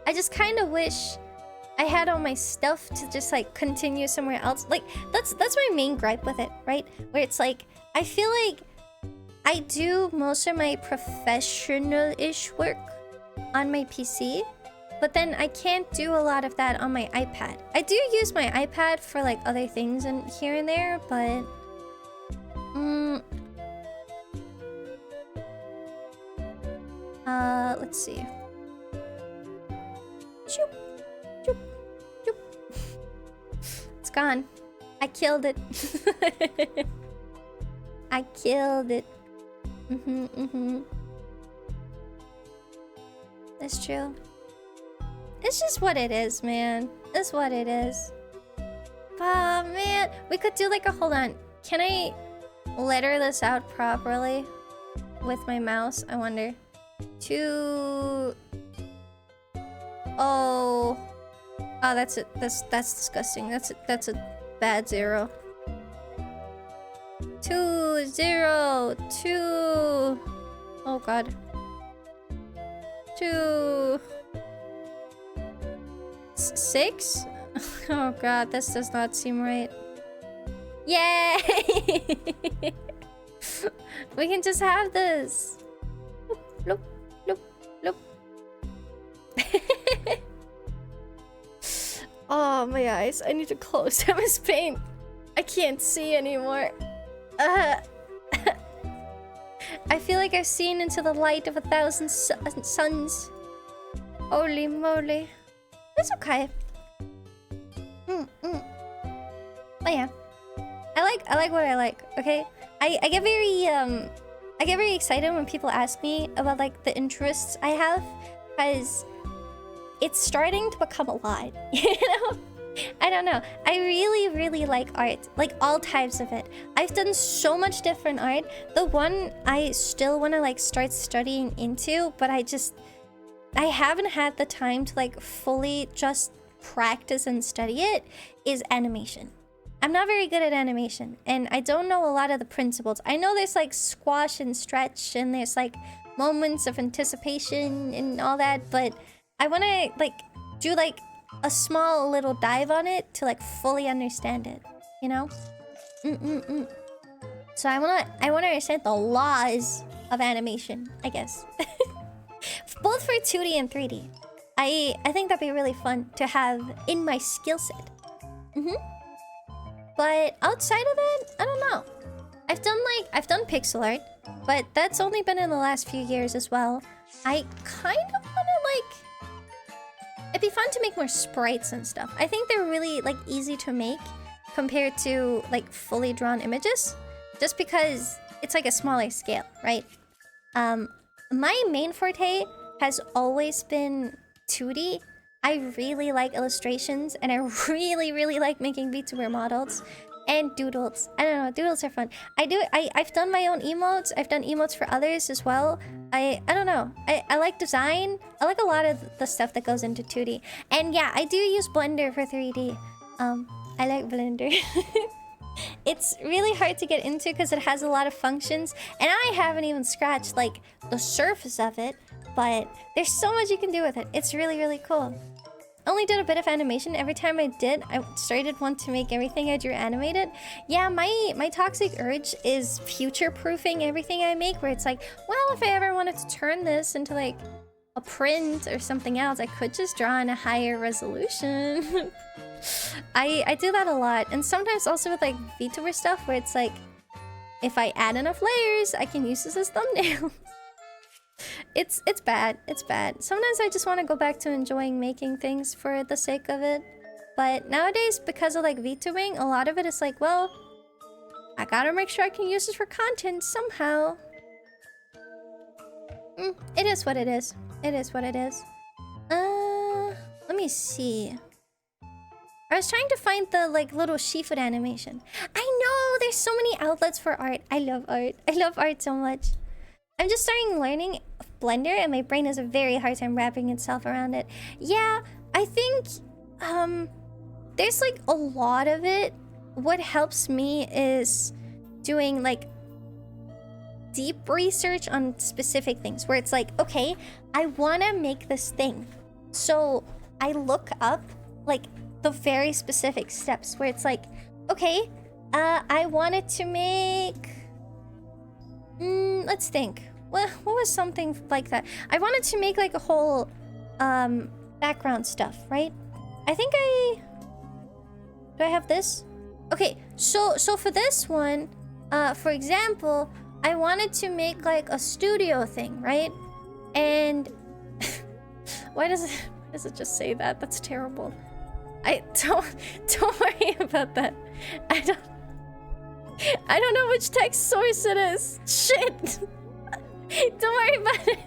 I just kind of wish I had all my stuff to just like continue somewhere else. Like, that's my main gripe with it, right? Where it's like, I feel like I do most of my professional-ish work on my PC, but then I can't do a lot of that on my iPad. I do use my iPad for like other things and here and there, but let's see. Choop, choop, choop. It's gone. I killed it. I killed it. That's true. It's just what it is, man. It's what it is. Oh, man. We could do like a... Hold on. Can I letter this out properly with my mouse? I wonder. Oh, that's it. That's disgusting. That's a bad 0. 2 0 2. Oh god. 2 6. Oh god, this does not seem right. Yay! We can just have this. Loop, loop, loop. Oh, my eyes. I need to close MS Paint. I can't see anymore. I feel like I've seen into the light of 1,000 suns. Holy moly. It's okay. Oh yeah. I like what I like, okay? I get very excited when people ask me about like the interests I have, because it's starting to become a lot, you know? I don't know. I really like art, like all types of it. I've done so much different art. The one I still want to like start studying into, but I haven't had the time to like fully just practice and study it, is animation. I'm not very good at animation, and I don't know a lot of the principles. I know there's like squash and stretch, and there's like moments of anticipation and all that, but I want to like do like a small little dive on it to like fully understand it, you know? So I want to understand the laws of animation, I guess. Both for 2D and 3D. I think that'd be really fun to have in my skill set. But outside of that, I don't know. I've done pixel art, but that's only been in the last few years as well. I kind of wanna like... It'd be fun to make more sprites and stuff. I think they're really like easy to make compared to like fully drawn images, just because it's like a smaller scale, right? My main forte has always been 2D. I really like illustrations, and I really like making VTuber models and doodles. I don't know, doodles are fun. I've done my own emotes. I've done emotes for others as well. I don't know. I like design. I like a lot of the stuff that goes into 2D. And yeah, I do use Blender for 3D. I like Blender. It's really hard to get into because it has a lot of functions, and I haven't even scratched like the surface of it, but there's so much you can do with it. It's really cool. Only did a bit of animation. Every time I did, I started want to make everything I drew animated. Yeah, my toxic urge is future-proofing everything I make, where it's like, well, if I ever wanted to turn this into like a print or something else, I could just draw in a higher resolution. I do that a lot, and sometimes also with like VTuber stuff, where it's like, if I add enough layers, I can use this as thumbnails. It's bad. It's bad. Sometimes I just want to go back to enjoying making things for the sake of it. But nowadays, because of like VTubing, a lot of it is like, well, I gotta make sure I can use this for content somehow. It is what it is. It is what it is. Let me see. I was trying to find the like little Shifood animation. I know there's so many outlets for art. I love art. I love art so much. I'm just starting learning Blender, and my brain has a very hard time wrapping itself around it. Yeah, I think there's like a lot of it. What helps me is doing like deep research on specific things, where it's like, okay, I want to make this thing. So I look up like the very specific steps, where it's like, okay, I wanted to make... let's think. What was something like that? I wanted to make like a whole background stuff, right? I think do I have this? Okay, so for this one, for example, I wanted to make like a studio thing, right? And why does it just say that? That's terrible. I don't worry about that. I don't know which text source it is. Shit. Don't worry about it.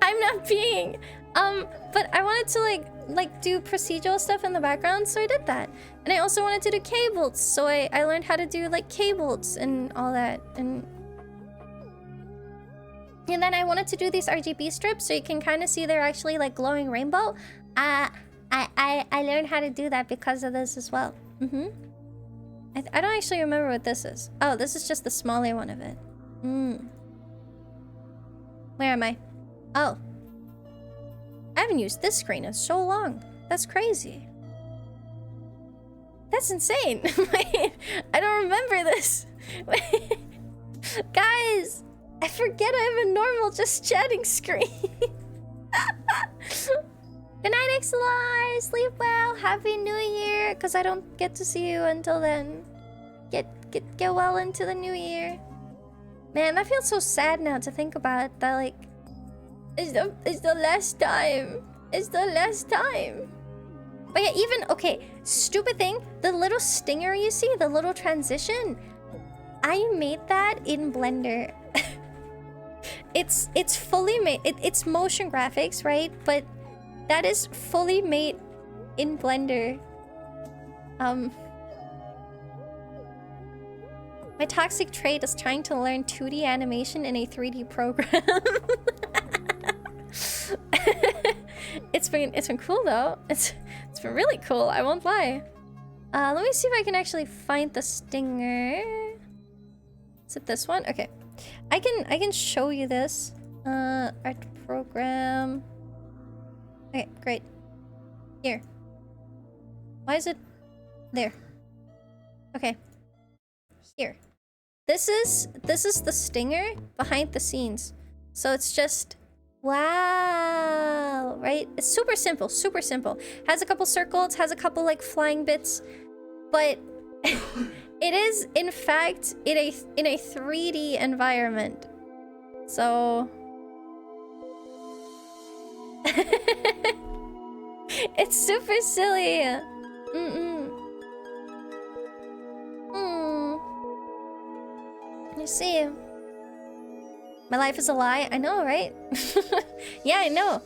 I'm not being. But I wanted to like do procedural stuff in the background, so I did that. And I also wanted to do K-bolts, so I learned how to do like K-bolts and all that. And then I wanted to do these RGB strips, so you can kind of see they're actually like glowing rainbow. I learned how to do that because of this as well. I don't actually remember what this is. Oh, this is just the smaller one of it. Where am I? Oh. I haven't used this screen in so long. That's crazy. That's insane. Wait, I don't remember this. Wait. Guys, I forget I have a normal just chatting screen. Good night, XLR. Sleep well. Happy New Year. Because I don't get to see you until then. Get well into the new year. Man, that feels so sad now to think about. That like, it's the last time. It's the last time. But yeah, even okay. Stupid thing. The little stinger you see, the little transition. I made that in Blender. It's fully made. It's motion graphics, right? But that is fully made in Blender. My toxic trait is trying to learn 2D animation in a 3D program. It's been cool though. It's been really cool. I won't lie. Let me see if I can actually find the stinger. Is it this one? Okay, I can show you this. Art program. Okay, great. Here. Why is it there? Okay. Here. This is the stinger behind the scenes. So it's just wow, right? It's super simple, super simple. Has a couple circles, has a couple like flying bits, but It is, in fact, in a 3D environment. So... It's super silly. You see, my life is a lie. I know, right? Yeah, I know.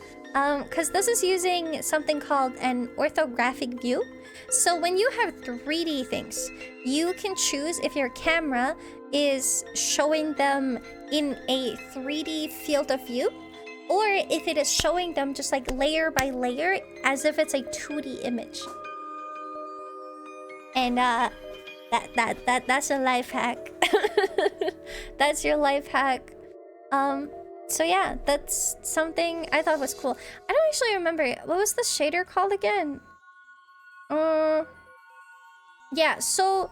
Because this is using something called an orthographic view. So when you have 3D things, you can choose if your camera is showing them in a 3D field of view, or if it is showing them just like layer by layer as if it's a 2D image. And that's a life hack. That's your life hack. So yeah, that's something I thought was cool. I don't actually remember. What was the shader called again? Yeah, so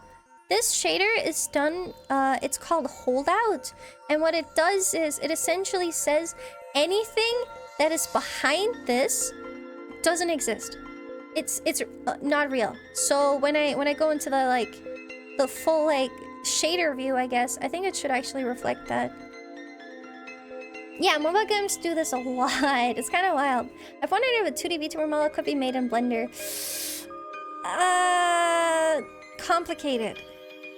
this shader is done, it's called Holdout. And what it does is it essentially says anything that is behind this doesn't exist. It's not real. So when I go into the full like shader view, I guess, I think it should actually reflect that. Yeah, mobile games do this a lot. It's kind of wild. I've wondered if a 2D VTuber model could be made in Blender. Complicated.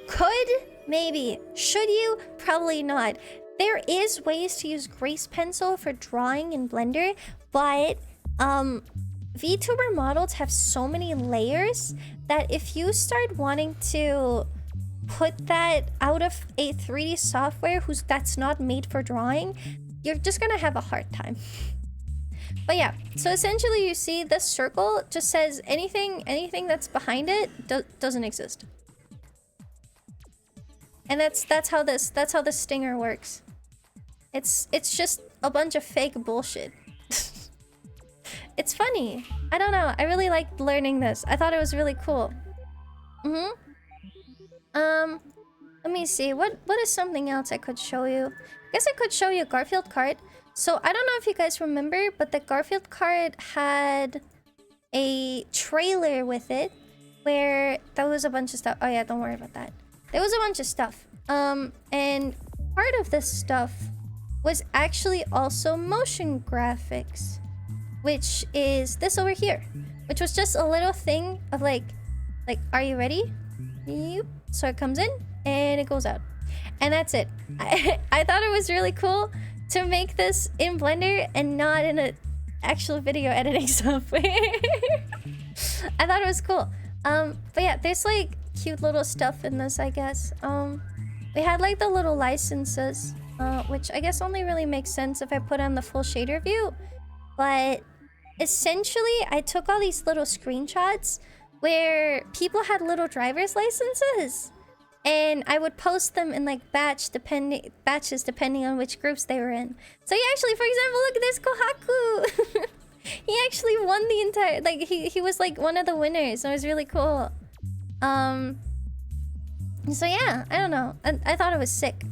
Could? Maybe. Should you? Probably not. There is ways to use Grace Pencil for drawing in Blender, but VTuber models have so many layers that if you start wanting to put that out of a 3D software that's not made for drawing, you're just gonna have a hard time. But yeah, so essentially you see this circle just says anything that's behind it doesn't exist. And that's how this stinger works. It's just a bunch of fake bullshit. It's funny. I don't know. I really liked learning this. I thought it was really cool. Let me see. What is something else I could show you? I guess I could show you Garfield Kart. So I don't know if you guys remember, but the Garfield Kart had a trailer with it where there was a bunch of stuff. Oh yeah, don't worry about that. There was a bunch of stuff. And part of this stuff was actually also motion graphics, which is this over here, which was just a little thing of like, are you ready? Yep. So it comes in and it goes out. And that's it. I thought it was really cool to make this in Blender and not in an actual video editing software. I thought it was cool. But yeah, there's like cute little stuff in this, I guess. We had like the little licenses, which I guess only really makes sense if I put on the full shader view. But essentially, I took all these little screenshots where people had little driver's licenses. And I would post them in like batches depending on which groups they were in. So yeah, actually, for example, look at this Kohaku. He actually won the entire, like he was like one of the winners. So it was really cool. So yeah, I don't know. I thought it was sick.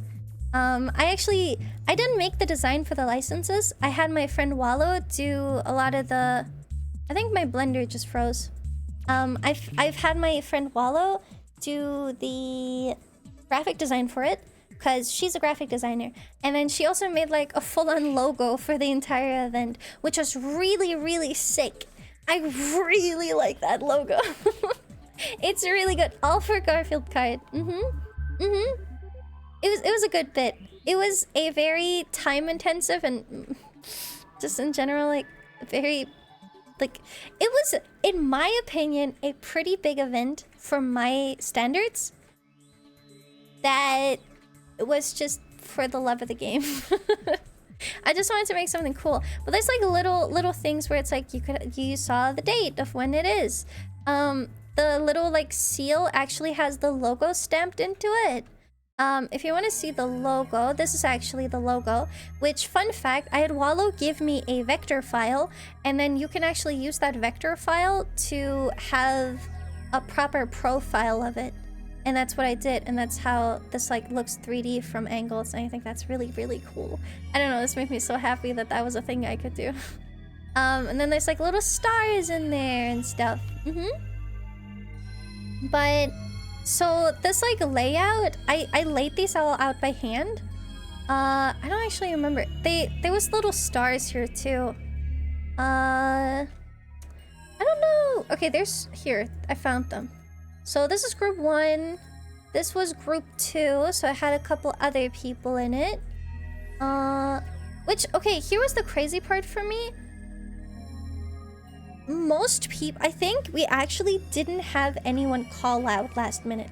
I didn't make the design for the licenses. I had my friend Wallow do a lot of the. I think my Blender just froze. I've had my friend Wallow do the graphic design for it because she's a graphic designer, and then she also made like a full-on logo for the entire event, which was really, really sick. I really like that logo. It's really good. All for Garfield Kart. It was a good bit. It was a very time-intensive and just in general like very like it was, in my opinion, a pretty big event for my standards. That was just for the love of the game. I just wanted to make something cool. But there's like little things where it's like you saw the date of when it is. The little like seal actually has the logo stamped into it. If you want to see the logo, this is actually the logo, which, fun fact, I had Wallow give me a vector file, and then you can actually use that vector file to have a proper profile of it. And that's what I did, and that's how this like looks 3D from angles, and I think that's really, really cool. I don't know, this made me so happy that that was a thing I could do. And then there's like little stars in there and stuff. But So this like layout, I laid these all out by hand. I don't actually remember. There was little stars here too. I don't know. Okay, there's here. I found them. So this is group 1. This was group 2. So I had a couple other people in it. Which, okay, here was the crazy part for me. Most people, I think we actually didn't have anyone call out last minute.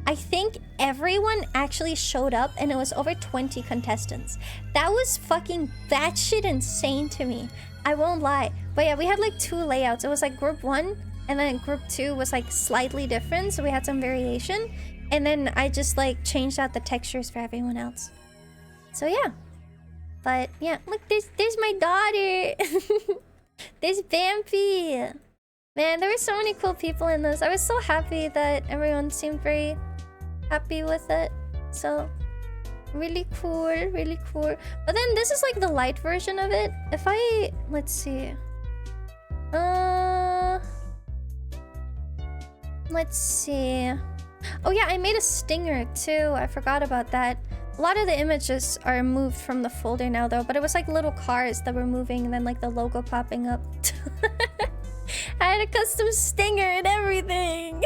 I think everyone actually showed up and it was over 20 contestants. That was fucking batshit insane to me. I won't lie. But yeah, we had like 2 layouts. It was like group 1 and then group 2 was like slightly different. So we had some variation. And then I just like changed out the textures for everyone else. So yeah. But yeah, look, there's my daughter. There's Vampy. Man, there were so many cool people in this. I was so happy that everyone seemed very happy with it. So really cool, really cool. But then this is like the light version of it. If I, let's see. Let's see. Oh yeah, I made a stinger too. I forgot about that. A lot of the images are moved from the folder now though, but it was like little cars that were moving and then like the logo popping up. I had a custom stinger and everything.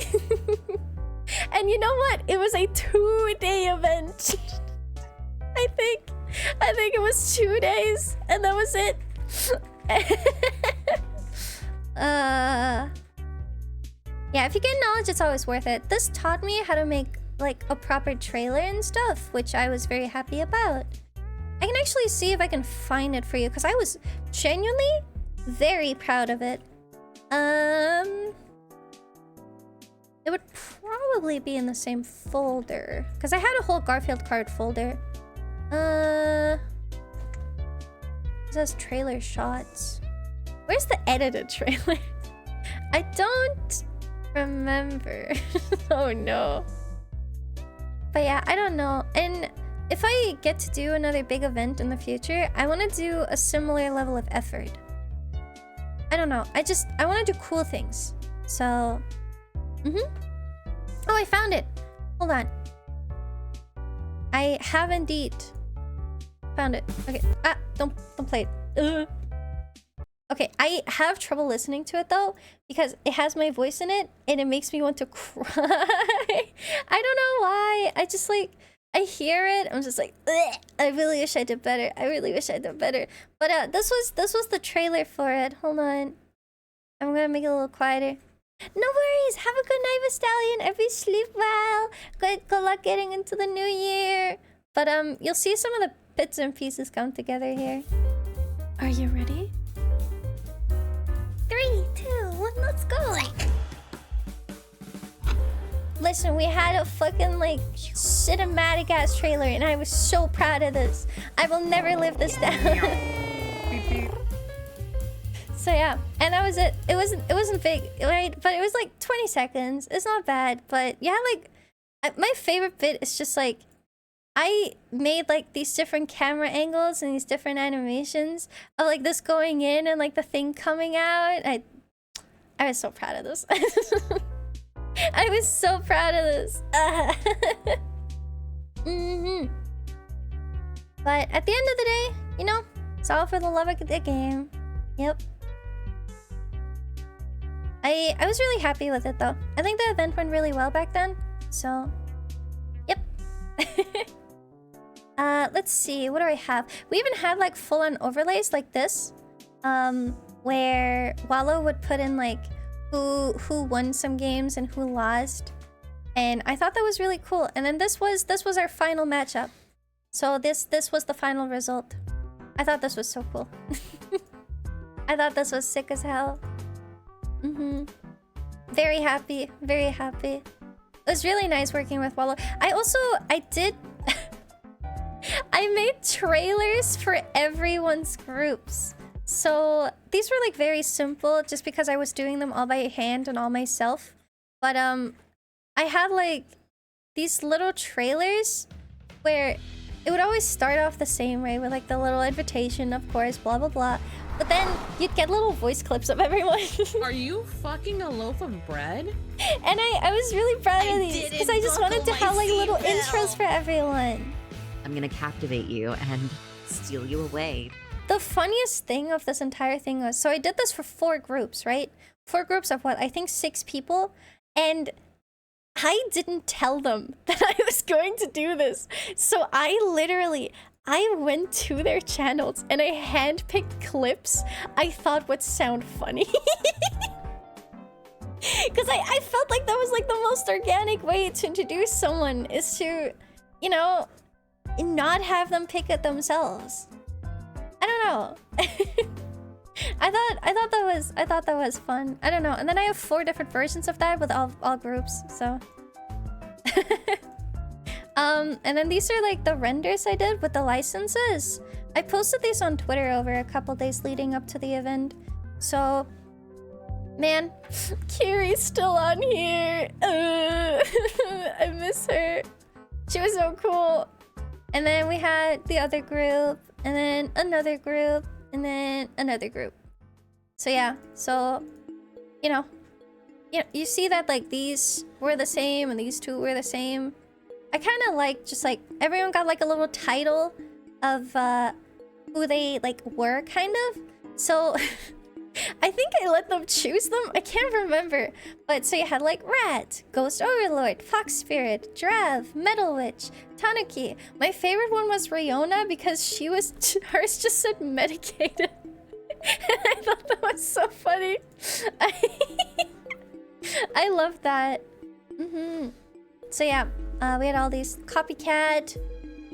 And you know what? It was a 2-day event. I think it was 2 days and that was it. Yeah, if you get knowledge, it's always worth it. This taught me how to make like a proper trailer and stuff, which I was very happy about. I can actually see if I can find it for you because I was genuinely very proud of it. It would probably be in the same folder because I had a whole Garfield card folder. It says trailer shots. Where's the edited trailer? I don't remember. Oh no. But yeah, I don't know. And if I get to do another big event in the future, I want to do a similar level of effort. I don't know. I want to do cool things. So, Oh, I found it. Hold on. I have indeed found it. Okay. Ah, don't play it. Okay, I have trouble listening to it though because it has my voice in it and it makes me want to cry. I don't know why. I just like, I hear it. I'm just like, ugh, I really wish I did better. I really wish I did better. But this was the trailer for it. Hold on. I'm gonna make it a little quieter. No worries. Have a good night, Stallion. Every sleep well. Good luck getting into the new year. But you'll see some of the bits and pieces come together here. Are you ready? 3, 2, 1, let's go. Listen, we had a fucking like cinematic ass trailer and I was so proud of this. I will never live this down. So yeah, and that was it. It wasn't big, right? But it was like 20 seconds. It's not bad, but yeah, like my favorite bit is just like I made like these different camera angles and these different animations of like this going in and like the thing coming out. I was so proud of this. I was so proud of this. But at the end of the day, you know, it's all for the love of the game. Yep. I was really happy with it though. I think the event went really well back then. So, yep. Let's see, what do I have? We even had like full-on overlays like this, where Wallow would put in like who won some games and who lost, and I thought that was really cool. And then this was our final matchup, so this was the final result. I thought this was so cool. I thought this was sick as hell. Very happy, very happy. It was really nice working with Wallow. I did. I made trailers for everyone's groups. So these were like very simple just because I was doing them all by hand and all myself. But I had like these little trailers where it would always start off the same way with like the little invitation, of course, blah blah blah. But then you'd get little voice clips of everyone. Are you fucking a loaf of bread? And I was really proud of these because I just wanted to have like little intros for everyone. I'm gonna captivate you and steal you away. The funniest thing of this entire thing was, so I did this for 4 groups, right? 4 groups of what? I think 6 people. And I didn't tell them that I was going to do this. So I went to their channels and I handpicked clips I thought would sound funny. Because I felt like that was like the most organic way to introduce someone, is to, you know, not have them pick it themselves. I don't know. I thought that was fun. I don't know. And then I have 4 different versions of that with all groups, so. And then these are like the renders I did with the licenses. I posted these on Twitter over a couple days leading up to the event. So, man, Kiri's still on here. I miss her. She was so cool. And then we had the other group, and then another group, and then another group. So yeah, so, you know, you see that like these were the same and these 2 were the same. I kind of like just like everyone got like a little title of who they like were, kind of. So I think I let them choose them. I can't remember. But so you had like Rat, Ghost Overlord, Fox Spirit, Drav, Metal Witch, Tanuki. My favorite one was Riona because she was hers just said medicated. And I thought that was so funny. I love that. So yeah, we had all these copycat,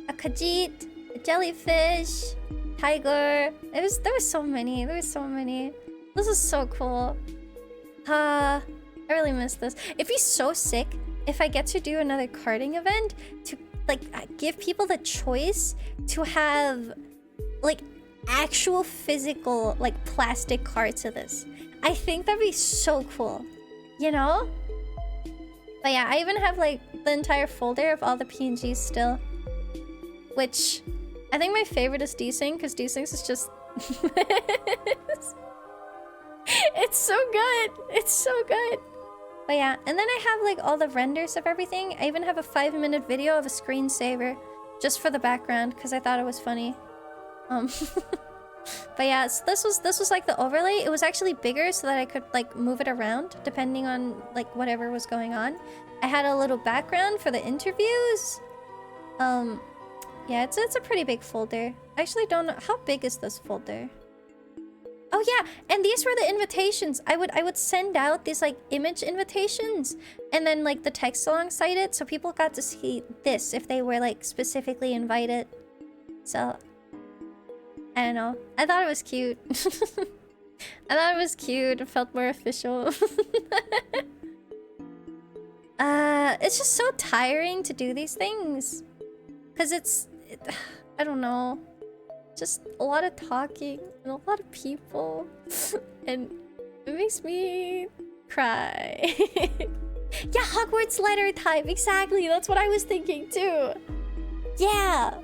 a Khajiit, a jellyfish, tiger. There was so many. This is so cool. I really miss this. It'd be so sick if I get to do another carding event to like give people the choice to have like actual physical like plastic cards of this. I think that'd be so cool, you know? But yeah, I even have like the entire folder of all the PNGs still, which I think my favorite is Desync, because Desync is just it's so good. It's so good. But yeah, and then I have like all the renders of everything. I even have a 5-minute video of a screensaver just for the background because I thought it was funny. But yeah, so this was like the overlay. It was actually bigger so that I could like move it around depending on like whatever was going on. I had a little background for the interviews. Yeah, it's a pretty big folder. I actually don't know how big is this folder. Oh yeah, and these were the invitations. I would send out these like image invitations and then like the text alongside it, so people got to see this if they were like specifically invited. So I don't know. I thought it was cute. I thought it was cute. It felt more official. It's just so tiring to do these things. Because I don't know. Just a lot of talking and a lot of people. And it makes me cry. Yeah, Hogwarts letter type. Exactly. That's what I was thinking too. Yeah.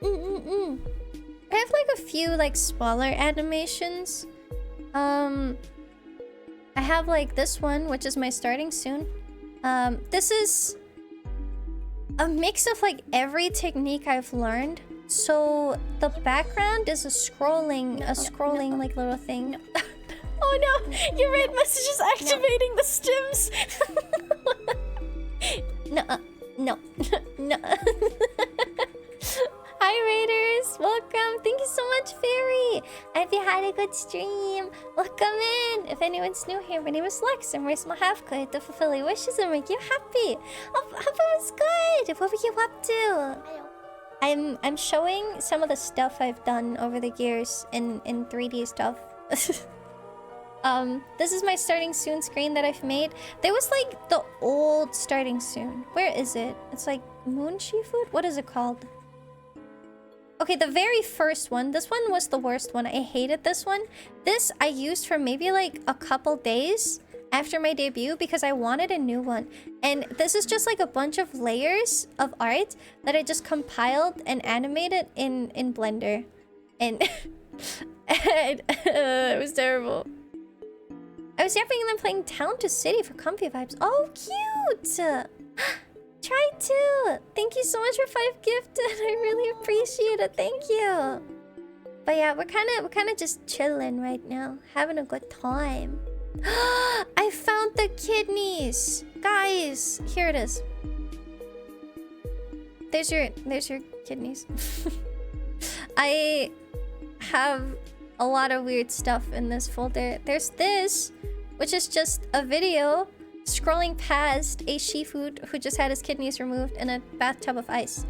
I have like a few like smaller animations. I have like this one, which is my starting soon. This is a mix of like every technique I've learned. So the background is a scrolling like little thing. Oh no, your red message is activating the stims. No. Hi Raiders, welcome. Thank you so much, Fairy. I hope you had a good stream. Welcome in. If anyone's new here, my name is Lex. I'm raised my half good to fulfill your wishes and make you happy. Hope it was good. What were you up to? I'm showing some of the stuff I've done over the years in 3D stuff. This is my starting soon screen that I've made. There was like the old starting soon. Where is it? It's like Moonchi Food? What is it called? Okay, the very first one. This one was the worst one. I hated this one. This I used for maybe like a couple days after my debut because I wanted a new one. And this is just like a bunch of layers of art that I just compiled and animated in Blender. And And it was terrible. I was yapping and then playing Town to City for comfy vibes. Oh, cute! Try to. Thank you so much for 5 gifted. I really appreciate it. Thank you. But yeah, we're kind of just chilling right now, having a good time. I found the kidneys, guys. Here it is. There's your kidneys. I have a lot of weird stuff in this folder. There's this, which is just a video scrolling past a Shifu who just had his kidneys removed in a bathtub of ice.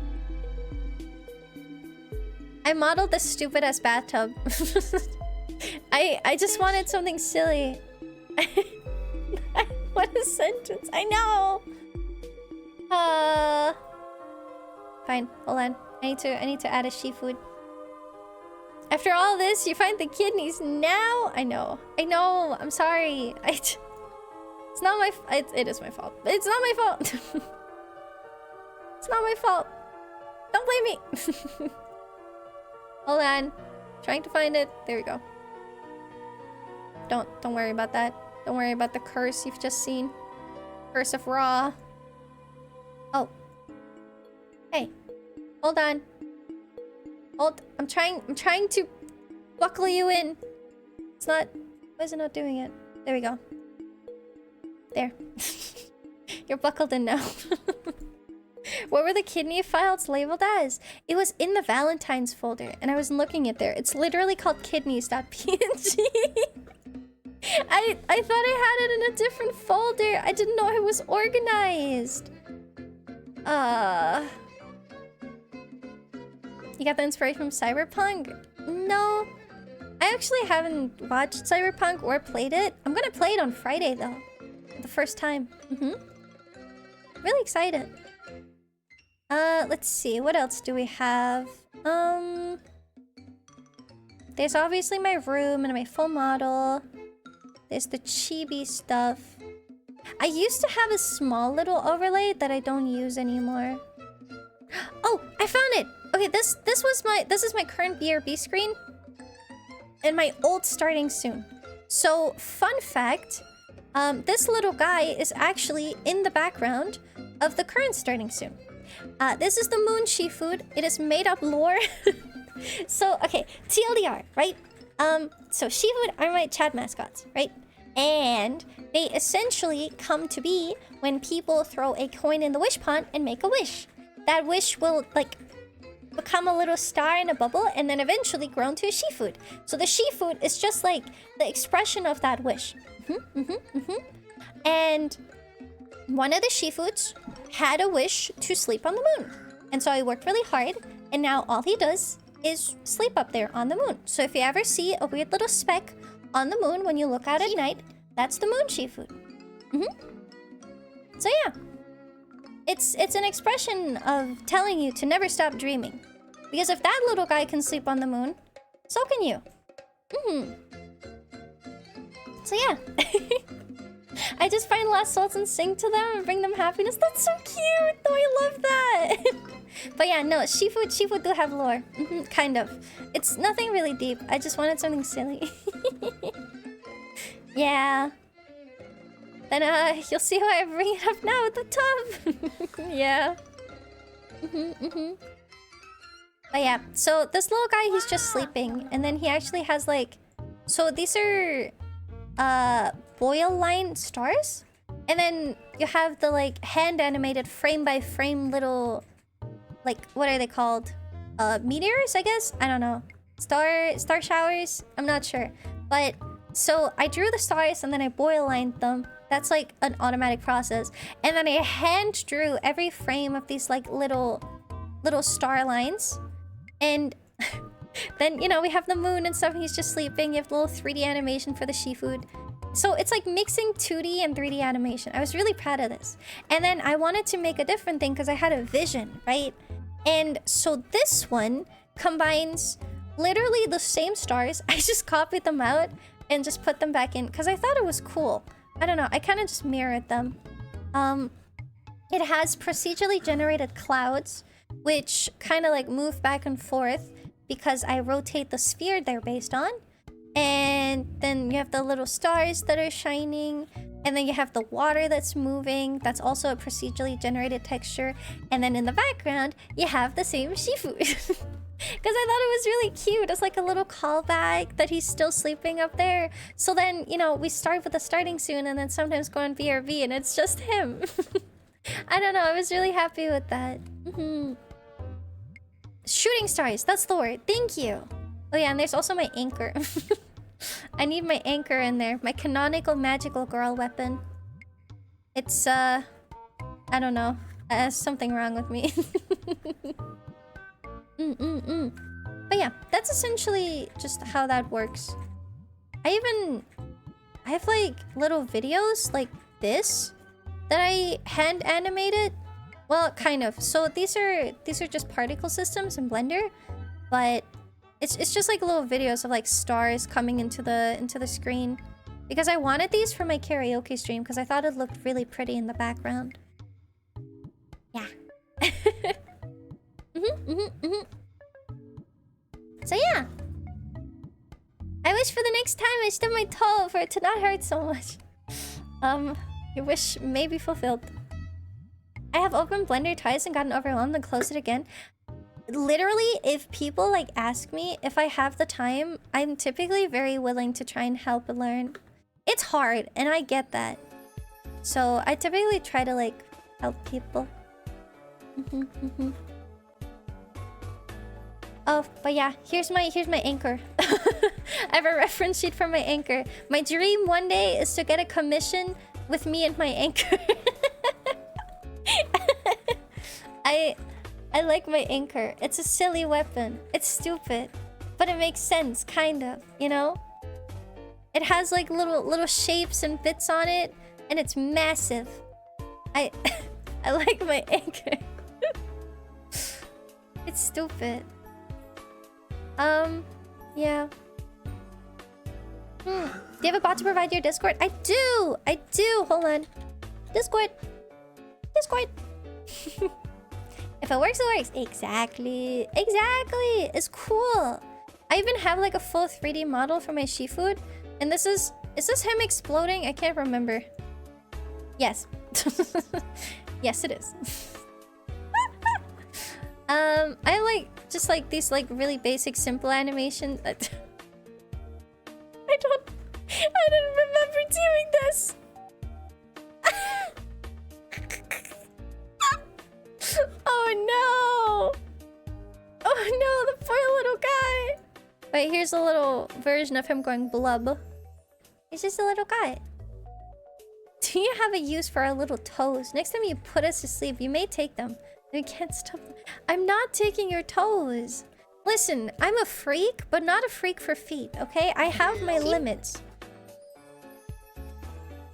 I modeled this stupid ass bathtub. I just wanted something silly. What a sentence. I know. Fine, hold on. I need to add a Shifu. After all this, you find the kidneys now? I know. I'm sorry. It's not my it is my fault. It's not my fault. It's not my fault. Don't blame me. Hold on. Trying to find it. There we go. Don't worry about that. Don't worry about the curse you've just seen. Curse of Raw. Oh. Hey. Hold on. I'm trying to buckle you in. It's not. Why is it not doing it? There we go. There. You're buckled in now. What were the kidney files labeled as? It was in the Valentine's folder, and I was looking at there. It's literally called kidneys.png. I thought I had it in a different folder. I didn't know it was organized. You got the inspiration from Cyberpunk? No. I actually haven't watched Cyberpunk or played it. I'm gonna play it on Friday, though. The first time. Really excited. Let's see. What else do we have? There's obviously my room and my full model. There's the chibi stuff. I used to have a small little overlay that I don't use anymore. Oh, I found it. Okay, this is my current BRB screen and my old starting soon. So, fun fact, this little guy is actually in the background of the current starting soon. This is the Moon Shifu. It is made up lore. So, okay, TLDR, right? So Shifu are my chat mascots, right? And they essentially come to be when people throw a coin in the wish pond and make a wish. That wish will, like, become a little star in a bubble and then eventually grow into a Shifu. So the Shifu is just like the expression of that wish. And one of the Shifus had a wish to sleep on the moon. And so he worked really hard, and now all he does is sleep up there on the moon. So if you ever see a weird little speck on the moon when you look out at night, that's the Moon Shifu. So yeah. It's an expression of telling you to never stop dreaming. Because if that little guy can sleep on the moon, so can you. So yeah. I just find lost souls and sing to them and bring them happiness. That's so cute! Oh, I love that! But yeah, no, Shifu do have lore. Kind of. It's nothing really deep. I just wanted something silly. Yeah. Then you'll see why I bring it up now at the top. Yeah. But yeah, so this little guy, he's just sleeping, and then he actually has like, so these are boil line stars, and then you have the like hand animated frame by frame little, like, what are they called? Meteors, I guess? I don't know. Star showers? I'm not sure. But so I drew the stars and then I boil lined them. That's like an automatic process. And then I hand drew every frame of these like little star lines. And then, you know, we have the moon and stuff, and he's just sleeping. You have the little 3D animation for the Shifu. So it's like mixing 2D and 3D animation. I was really proud of this. And then I wanted to make a different thing because I had a vision, right? And so this one combines literally the same stars. I just copied them out and just put them back in because I thought it was cool. I don't know. I kind of just mirrored them. It has procedurally generated clouds, which kind of like move back and forth because I rotate the sphere they're based on. And then you have the little stars that are shining. And then you have the water that's moving. That's also a procedurally generated texture. And then in the background, you have the same Shifu. Because I thought it was really cute. It's like a little callback that he's still sleeping up there. So then, you know, we start with the starting soon and then sometimes go on VRV and it's just him. I don't know. I was really happy with that. Shooting stars. That's the word. Thank you. Oh yeah, and there's also my anchor. I need my anchor in there. My canonical magical girl weapon. It's, I don't know. There's something wrong with me. But yeah, that's essentially just how that works. I have like little videos like this that I hand animated. Well, kind of. So these are just particle systems in Blender, but it's just like little videos of like stars coming into the screen, because I wanted these for my karaoke stream because I thought it looked really pretty in the background. Yeah. So yeah. I wish for the next time I stub my toe for it to not hurt so much. Your wish may be fulfilled. I have opened Blender twice and gotten overwhelmed and closed it again. Literally, if people like ask me if I have the time, I'm typically very willing to try and help and learn. It's hard, and I get that. So I typically try to like help people. Oh, but yeah, here's my anchor. I have a reference sheet for my anchor. My dream one day is to get a commission with me and my anchor. I like my anchor. It's a silly weapon. It's stupid, but it makes sense, kind of, you know? It has like little shapes and bits on it, and it's massive. I like my anchor. It's stupid. Yeah. Do you have a bot to provide your Discord? I do! I do! Hold on. Discord! Discord! If it works, it works. Exactly. Exactly! It's cool. I even have like a full 3D model for my Shifu. And this is... Is this him exploding? I can't remember. Yes. Yes, it is. I like just like these like really basic simple animations. I didn't remember doing this. Oh no. Oh no, the poor little guy. Wait, here's a little version of him going blub. He's just a little guy. Do you have a use for our little toes? Next time you put us to sleep, you may take them. We can't stop them. I'm not taking your toes. Listen, I'm a freak, but not a freak for feet, okay? I have my limits.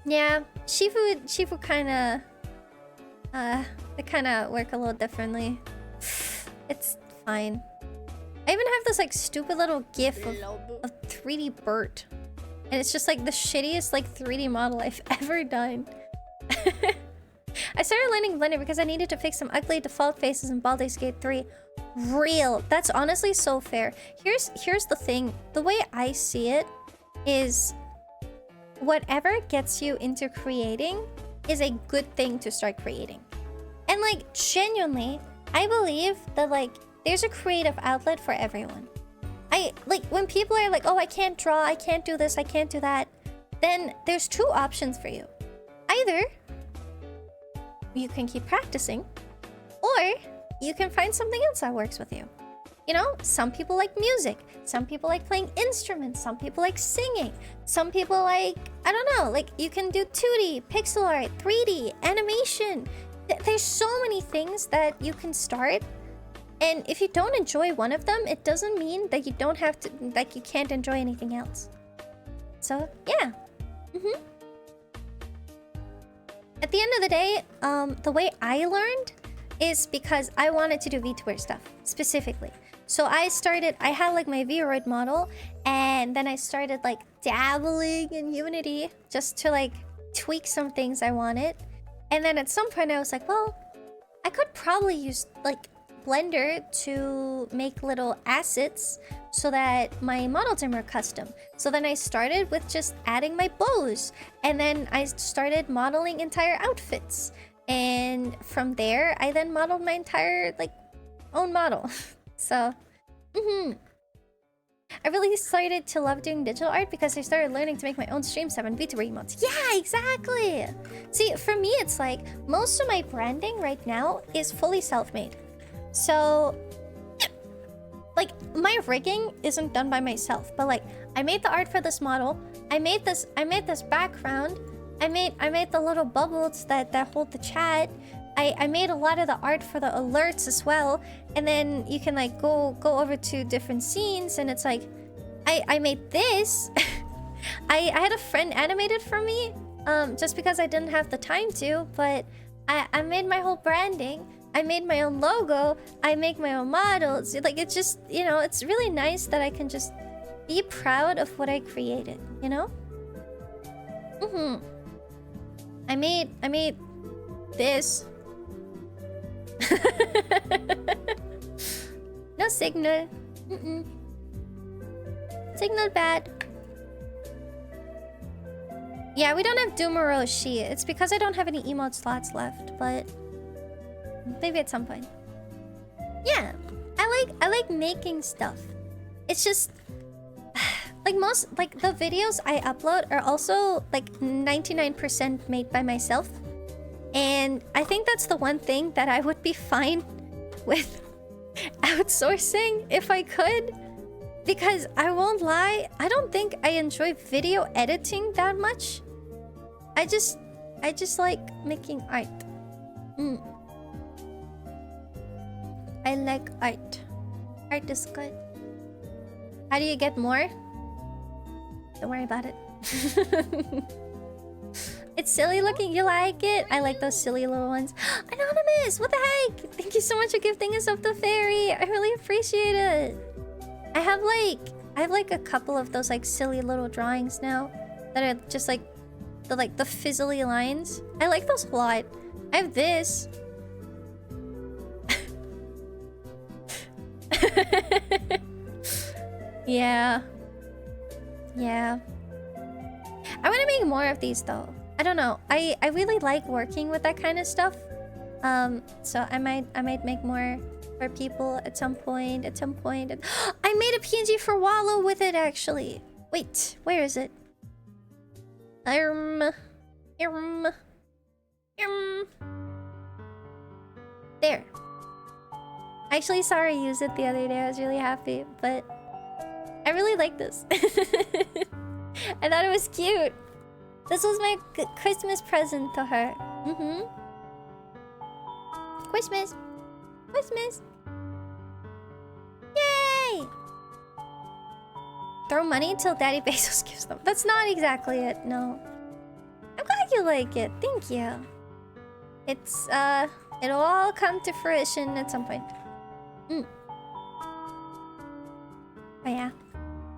Yeah, Shifu kinda... they kinda work a little differently. It's fine. I even have this like stupid little gif of 3D Bert. And it's just like the shittiest like 3D model I've ever done. I started learning Blender because I needed to fix some ugly default faces in Baldur's Gate 3. Real. That's honestly so fair. Here's the thing. The way I see it is whatever gets you into creating is a good thing to start creating. And like genuinely, I believe that like there's a creative outlet for everyone. I like when people are like, "Oh, I can't draw, I can't do this, I can't do that." Then there's two options for you. Either you can keep practicing, or you can find something else that works with you. You know, some people like music, some people like playing instruments, some people like singing, some people like, I don't know, like you can do 2D, pixel art, 3D, animation. There's so many things that you can start. And if you don't enjoy one of them, it doesn't mean that you don't have to, like you can't enjoy anything else. So, yeah. At the end of the day, the way I learned is because I wanted to do VTuber stuff, specifically. So I had like my Vroid model, and then I started like dabbling in Unity just to like tweak some things I wanted. And then at some point I was like, well, I could probably use like Blender to make little assets so that my models are more custom. So then I started with just adding my bows, and then I started modeling entire outfits. And from there, I then modeled my entire like own model. So, I really started to love doing digital art because I started learning to make my own Stream 7 VTuber emotes. Yeah, exactly. See, for me, it's like most of my branding right now is fully self-made. So, like, my rigging isn't done by myself, but like, I made the art for this model. I made this background. I made the little bubbles that hold the chat. I made a lot of the art for the alerts as well. And then you can like go over to different scenes, and it's like I made this. I had a friend animate it for me, just because I didn't have the time to, but I made my whole branding. I made my own logo. I make my own models. Like, it's just, you know, it's really nice that I can just be proud of what I created, you know? I made this. No signal. Signal bad. Yeah, we don't have Doomeroshi. It's because I don't have any emote slots left, but maybe at some point. Yeah, I like making stuff. It's just like the videos I upload are also like 99% made by myself. And I think that's the one thing that I would be fine with outsourcing if I could. Because I won't lie, I don't think I enjoy video editing that much. I just like making art. I like art. Art is good. How do you get more? Don't worry about it. It's silly looking. You like it? I like those silly little ones. Anonymous! What the heck? Thank you so much for gifting us up the fairy. I really appreciate it. I have like a couple of those like silly little drawings now that are just like the fizzly lines. I like those a lot. I have this. Yeah. I want to make more of these though. I don't know. I really like working with that kind of stuff. So I might make more for people at some point. I made a PNG for Wallow with it actually. Wait, where is it? There. I actually saw her use it the other day. I was really happy, but I really like this. I thought it was cute. This was my Christmas present to her. Christmas. Yay! Throw money until Daddy Bezos gives them. That's not exactly it, no. I'm glad you like it. Thank you. It's, it'll all come to fruition at some point. But yeah.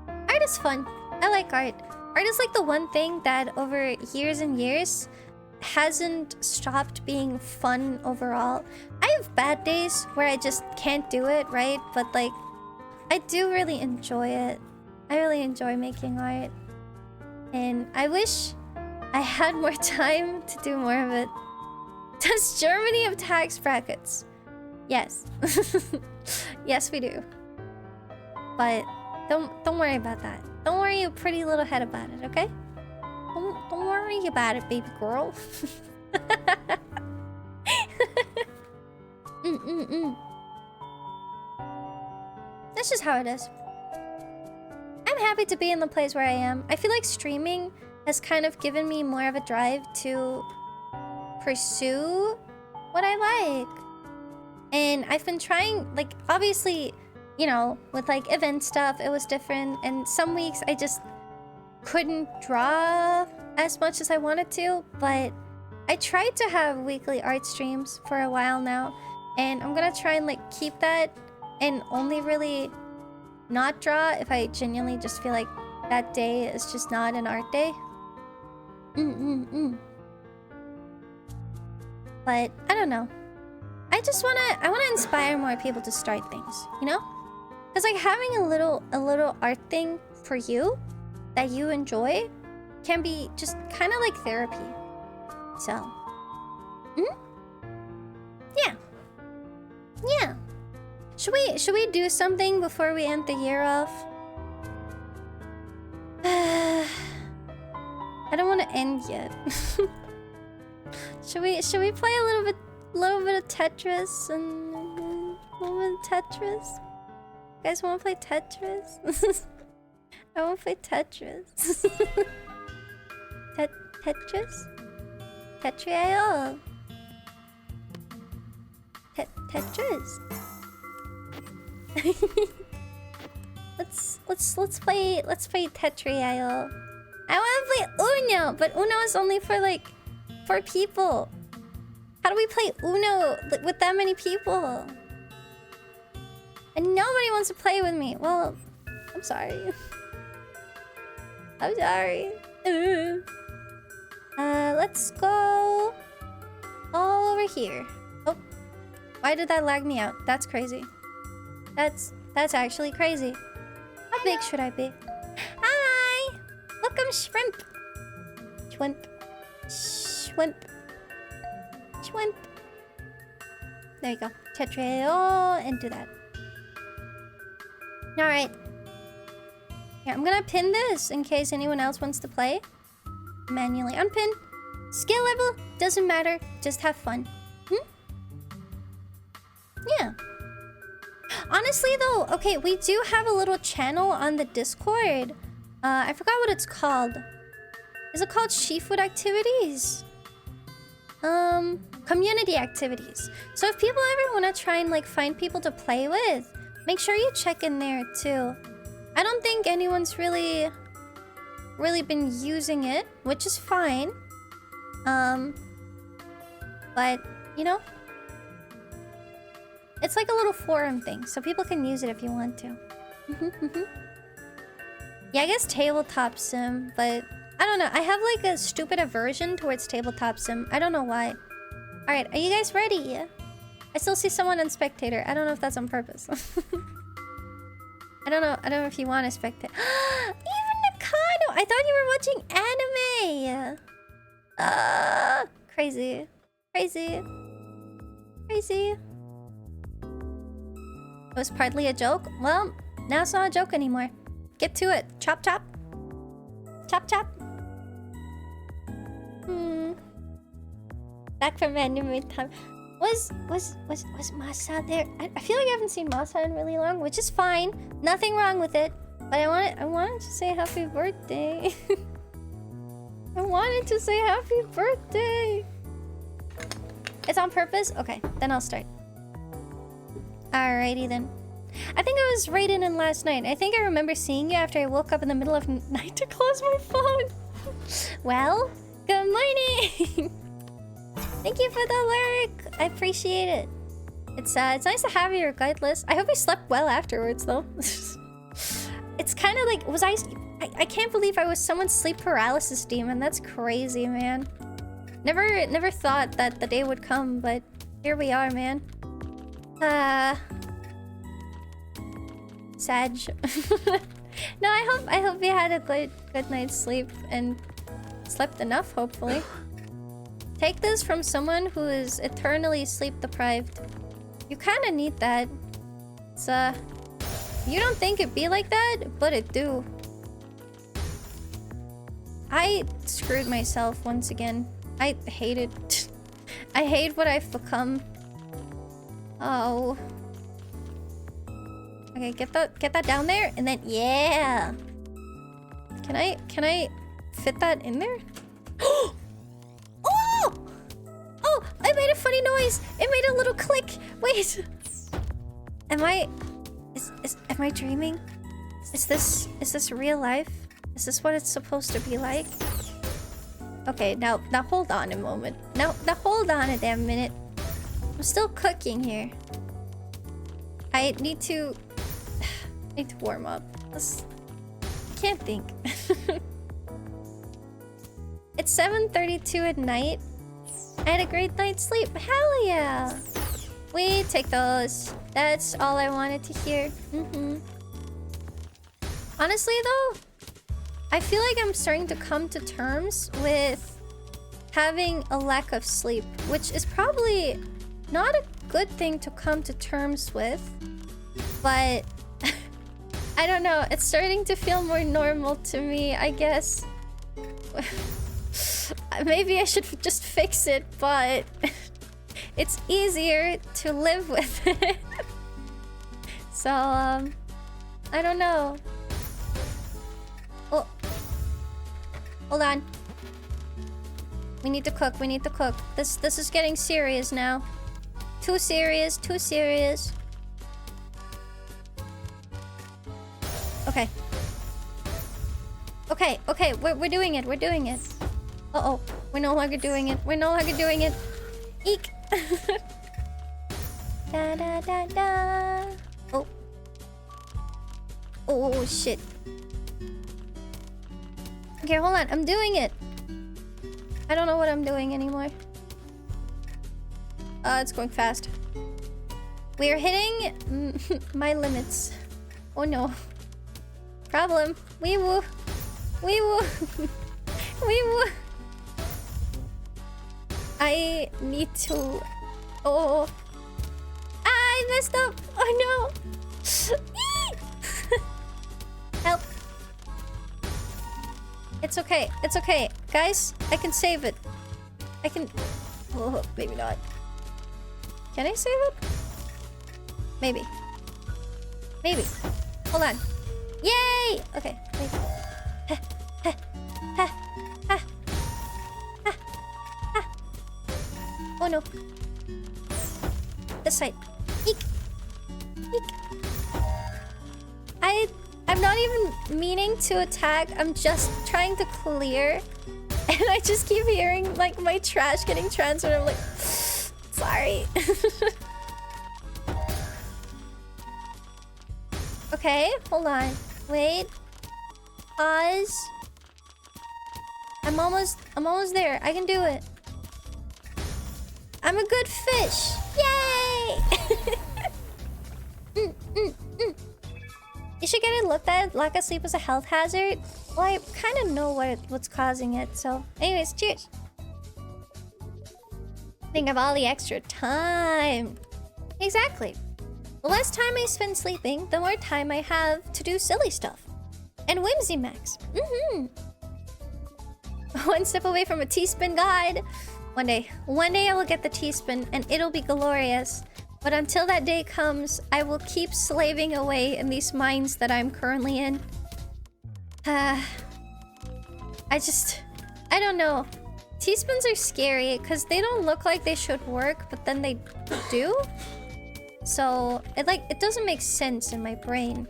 Art is fun. I like art. Art is like the one thing that over years and years hasn't stopped being fun overall. I have bad days where I just can't do it, right? But like, I do really enjoy it. I really enjoy making art. And I wish I had more time to do more of it. Does Germany have tax brackets? Yes. Yes, we do. But don't worry about that. Don't worry your pretty little head about it, okay? Don't worry about it, baby girl. That's just how it is. I'm happy to be in the place where I am. I feel like streaming has kind of given me more of a drive to pursue what I like. And I've been trying, like, obviously, you know, with like event stuff, it was different. And some weeks I just couldn't draw as much as I wanted to. But I tried to have weekly art streams for a while now. And I'm gonna try and like keep that and only really not draw if I genuinely just feel like that day is just not an art day. But I don't know. I wanna inspire more people to start things, you know? Cause like having a little art thing for you that you enjoy can be just kind of like therapy. So, yeah, yeah. Should we do something before we end the year off? I don't want to end yet. Should we play a little bit of Tetris and a little bit of Tetris? You guys want to play Tetris? I want to play Tetris. Tetris? Tetris? Tetris. let's play Tetris. I want to play Uno, but Uno is only for like 4 people. How do we play Uno with that many people? And nobody wants to play with me. Well, I'm sorry. I'm sorry. Let's go all over here. Oh, why did that lag me out? That's crazy. That's actually crazy. How big should I be? Hi! Look, I'm shrimp. Shrimp. Shrimp. Shrimp. There you go. Tetrao and do that. Alright. Here, I'm gonna pin this in case anyone else wants to play. Manually unpin. Skill level, doesn't matter. Just have fun. Yeah. Honestly though, okay, we do have a little channel on the Discord. I forgot what it's called. Is it called Sheafood Activities? Community activities. So if people ever want to try and like find people to play with, make sure you check in there too. I don't think anyone's really been using it, which is fine. But you know, it's like a little forum thing, so people can use it if you want to. Yeah, I guess tabletop sim, but I don't know. I have like a stupid aversion towards tabletop sim. I don't know why. All right, are you guys ready? I still see someone on spectator. I don't know if that's on purpose. I don't know if you want to spectate. Even Nakano! I thought you were watching anime! Crazy. Crazy. Crazy. It was partly a joke? Well, now it's not a joke anymore. Get to it. Chop chop. Chop chop. Back from anime time. Was Masa there? I feel like I haven't seen Masa in really long, which is fine. Nothing wrong with it. But I wanted to say happy birthday. I wanted to say happy birthday. It's on purpose? Okay, then I'll start. Alrighty then. I think I was raiding in last night. I think I remember seeing you after I woke up in the middle of night to close my phone. Well, good morning. Thank you for the lurk. I appreciate it. It's nice to have you regardless. I hope you slept well afterwards though. It's kind of like, I can't believe I was someone's sleep paralysis demon. That's crazy, man. Never thought that the day would come, but here we are, man. Sag. No, I hope you had a good night's sleep and slept enough, hopefully. Take this from someone who is eternally sleep deprived. You kind of need that. It's you don't think it'd be like that, but it do. I screwed myself once again. I hate it. I hate what I've become. Oh. Okay, get that down there, and then yeah. Can I fit that in there? Oh! Oh! I made a funny noise. It made a little click. Wait. Am I dreaming? Is this real life? Is this what it's supposed to be like? Okay, now hold on a moment. Now hold on a damn minute. I'm still cooking here. I need to warm up. I can't think. It's 7:32 at night. I had a great night's sleep. Hell yeah! We take those. That's all I wanted to hear. Honestly, though, I feel like I'm starting to come to terms with having a lack of sleep, which is probably not a good thing to come to terms with, but I don't know. It's starting to feel more normal to me, I guess. Maybe I should just fix it, but it's easier to live with it. So, I don't know. Oh. Hold on. We need to cook. We need to cook. This is getting serious now. Too serious. Too serious. Okay. Okay. Okay. We're doing it. We're doing it. Uh-oh. We're no longer doing it. We're no longer doing it. Eek. Da da da da. Oh. Oh shit. Okay, hold on. I'm doing it. I don't know what I'm doing anymore. It's going fast. We're hitting my limits. Oh no. Problem. Wee woo. Wee woo. Wee woo. I need to... Oh. I messed up. Oh no. Help. It's okay. It's okay. Guys, I can save it. I can... Oh, maybe not. Can I save it? Maybe. Maybe. Hold on. Yay! Okay. Wait. Ha, ha, ha, ha, ha, ha. Oh no. This side. Eek. Eek. I'm not even meaning to attack. I'm just trying to clear. And I just keep hearing like my trash getting transferred. I'm like, sorry. Okay, hold on. Wait. Pause. I'm almost there. I can do it. I'm a good fish. Yay! You should get it looked at. Lack of sleep is a health hazard. Well, I kind of know what's causing it. So, anyways, cheers. Think of all the extra time. Exactly. The less time I spend sleeping, the more time I have to do silly stuff. And Whimsy Max. One step away from a teaspoon guide. One day I will get the teaspoon and it'll be glorious. But until that day comes, I will keep slaving away in these mines that I'm currently in. I don't know. Teaspoons are scary because they don't look like they should work, but then they do. So it doesn't make sense in my brain.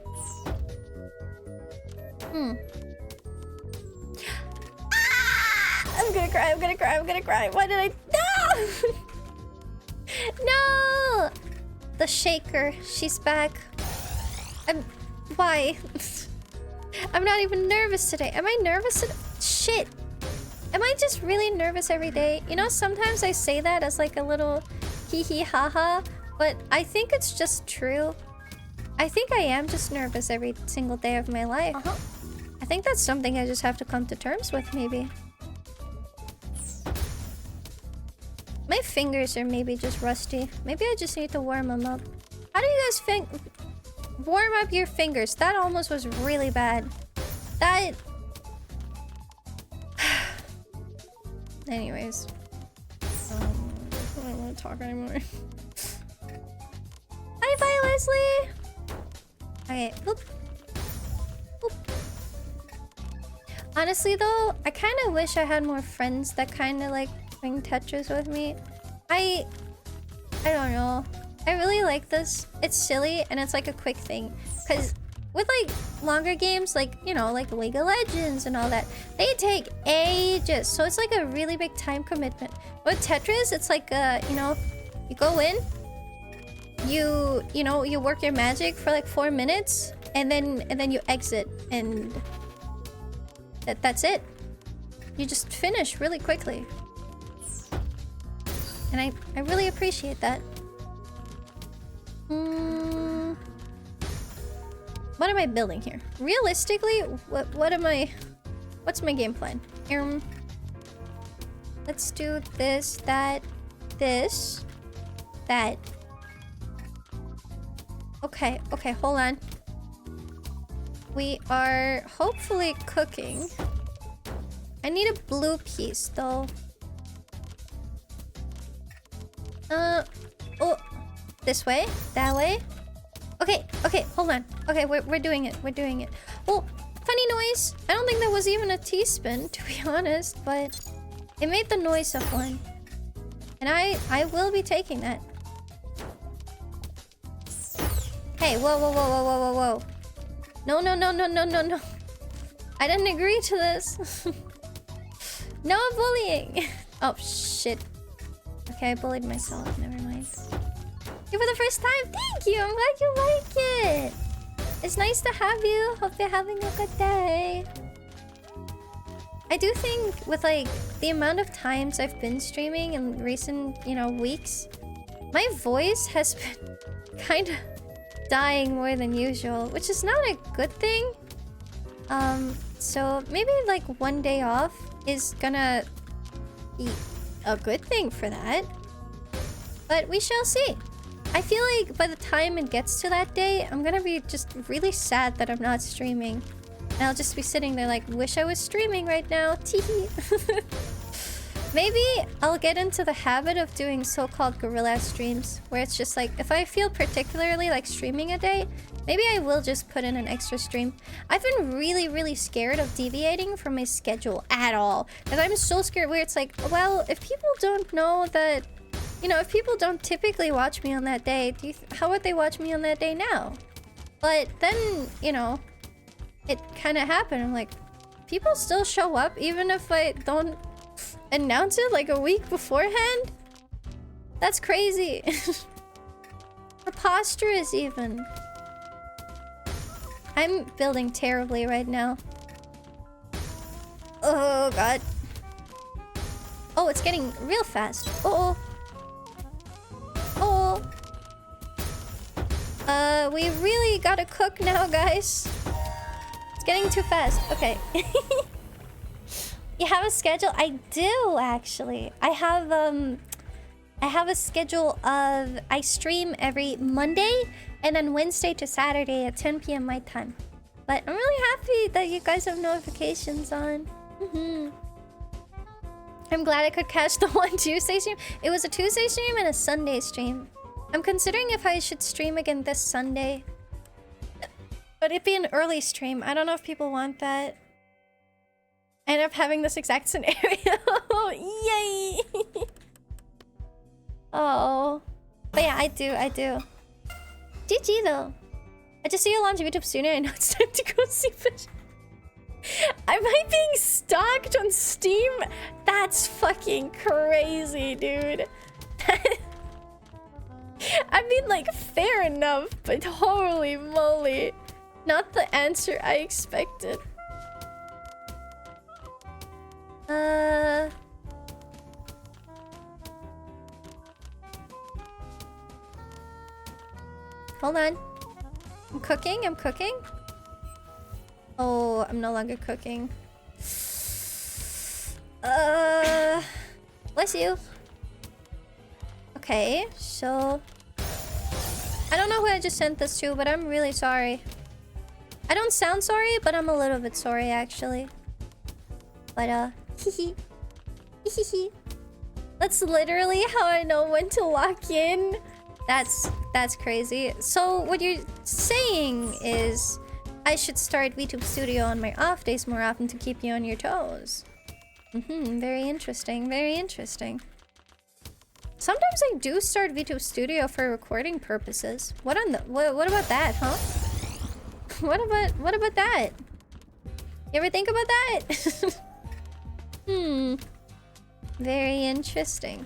I'm gonna cry, I'm gonna cry, I'm gonna cry. Why did I... No! No! The shaker, she's back. Why? I'm not even nervous today. Am I nervous today? Shit. Am I just really nervous every day? You know, sometimes I say that as like a little hee hee ha ha, but I think it's just true. I think I am just nervous every single day of my life. I think that's something I just have to come to terms with, maybe. My fingers are maybe just rusty. Maybe I just need to warm them up. How do you guys warm up your fingers? That almost was really bad. That... Anyways. I don't want to talk anymore. Hi, bye, Leslie! Okay, boop. Boop. Honestly, though, I kind of wish I had more friends that kind of like playing Tetris with me. I don't know. I really like this. It's silly and it's like a quick thing. Because with like longer games, like, you know, like League of Legends and all that, they take ages. So it's like a really big time commitment. With Tetris, it's like, you know, you go in, you know, you work your magic for like 4 minutes and then you exit and that's it. You just finish really quickly. And I really appreciate that. What am I building here? Realistically, what am I... What's my game plan? Let's do this, that, this, that. Okay, okay, hold on. We are hopefully cooking. I need a blue piece, though. Oh, this way, that way. Okay, okay, hold on. Okay, we're doing it. We're doing it. Oh, funny noise. I don't think that was even a teaspoon, to be honest, but it made the noise of one. And I will be taking that. Hey, whoa, whoa, whoa, whoa, whoa, whoa, whoa. No, no, no, no, no, no, no. I didn't agree to this. No bullying. Oh, shit. Okay, I bullied myself. Never mind. You for the first time. Thank you. I'm glad you like it. It's nice to have you. Hope you're having a good day. I do think with like the amount of times I've been streaming in recent, weeks, my voice has been kind of dying more than usual, which is not a good thing. So maybe like one day off is gonna be a good thing for that. But we shall see. I feel like by the time it gets to that day, I'm gonna be just really sad that I'm not streaming. And I'll just be sitting there like, wish I was streaming right now. Teehee. Maybe I'll get into the habit of doing so-called gorilla streams, where it's just like, if I feel particularly like streaming a day, maybe I will just put in an extra stream. I've been really, really scared of deviating from my schedule at all. Because I'm so scared where it's like, well, if people don't know that, if people don't typically watch me on that day, how would they watch me on that day now? But then, it kind of happened. I'm like, people still show up even if I don't announce it like a week beforehand? That's crazy. Preposterous even. I'm building terribly right now. Oh god. Oh, it's getting real fast. Uh-oh. Oh. We really gotta cook now, guys. It's getting too fast. Okay. You have a schedule? I do, actually. I have a schedule of... I stream every Monday and then Wednesday to Saturday at 10 p.m. my time. But I'm really happy that you guys have notifications on. I'm glad I could catch the one Tuesday stream. It was a Tuesday stream and a Sunday stream. I'm considering if I should stream again this Sunday. But it'd be an early stream. I don't know if people want that. I end up having this exact scenario. Yay! Oh. But yeah, I do. GG though. I just see you launch YouTube Studio. I know it's time to go see fish. Am I being stalked on Steam? That's fucking crazy, dude. I mean, like, fair enough, but holy moly. Not the answer I expected. Hold on. I'm cooking. Oh, I'm no longer cooking. Bless you. Okay, so... I don't know who I just sent this to, but I'm really sorry. I don't sound sorry, but I'm a little bit sorry, actually. But, hehe. Hehe. That's literally how I know when to lock in. That's crazy. So, what you're saying is... I should start VTube Studio on my off days more often to keep you on your toes. Very interesting, very interesting. Sometimes I do start VTube Studio for recording purposes. What about that, huh? What about that? You ever think about that? Very interesting.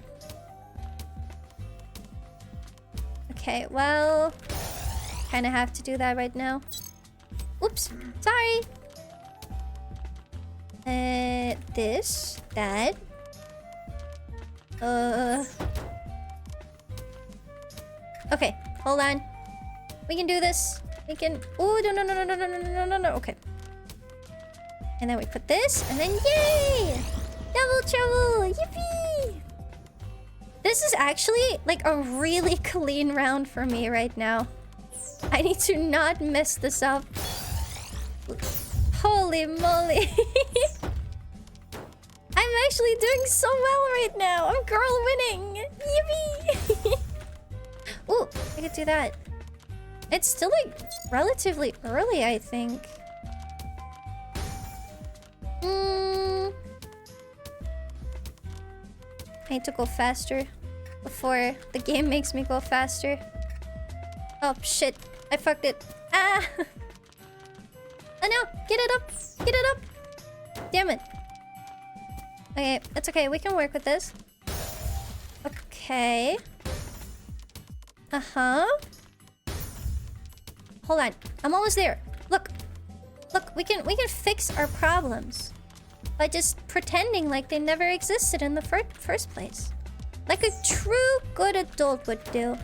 Okay, well, kind of have to do that right now. Oops, sorry. This, that. Okay, Hold on. We can do this. We can... Oh, no, no, no, no, no, no, no, no, no, no. Okay. And then we put this, and then yay! Double trouble! Yippee! This is actually like a really clean round for me right now. I need to not mess this up. Holy moly. I'm actually doing so well right now. I'm girl winning. Yippee! Ooh, I could do that. It's still like relatively early, I think. I need to go faster before the game makes me go faster. Oh shit, I fucked it. Ah! Oh no, get it up! Get it up! Damn it. Okay, it's okay, we can work with this. Okay. Uh-huh. Hold on, I'm almost there. Look, look, we can fix our problems by just pretending like they never existed in the first place. Like a true good adult would do.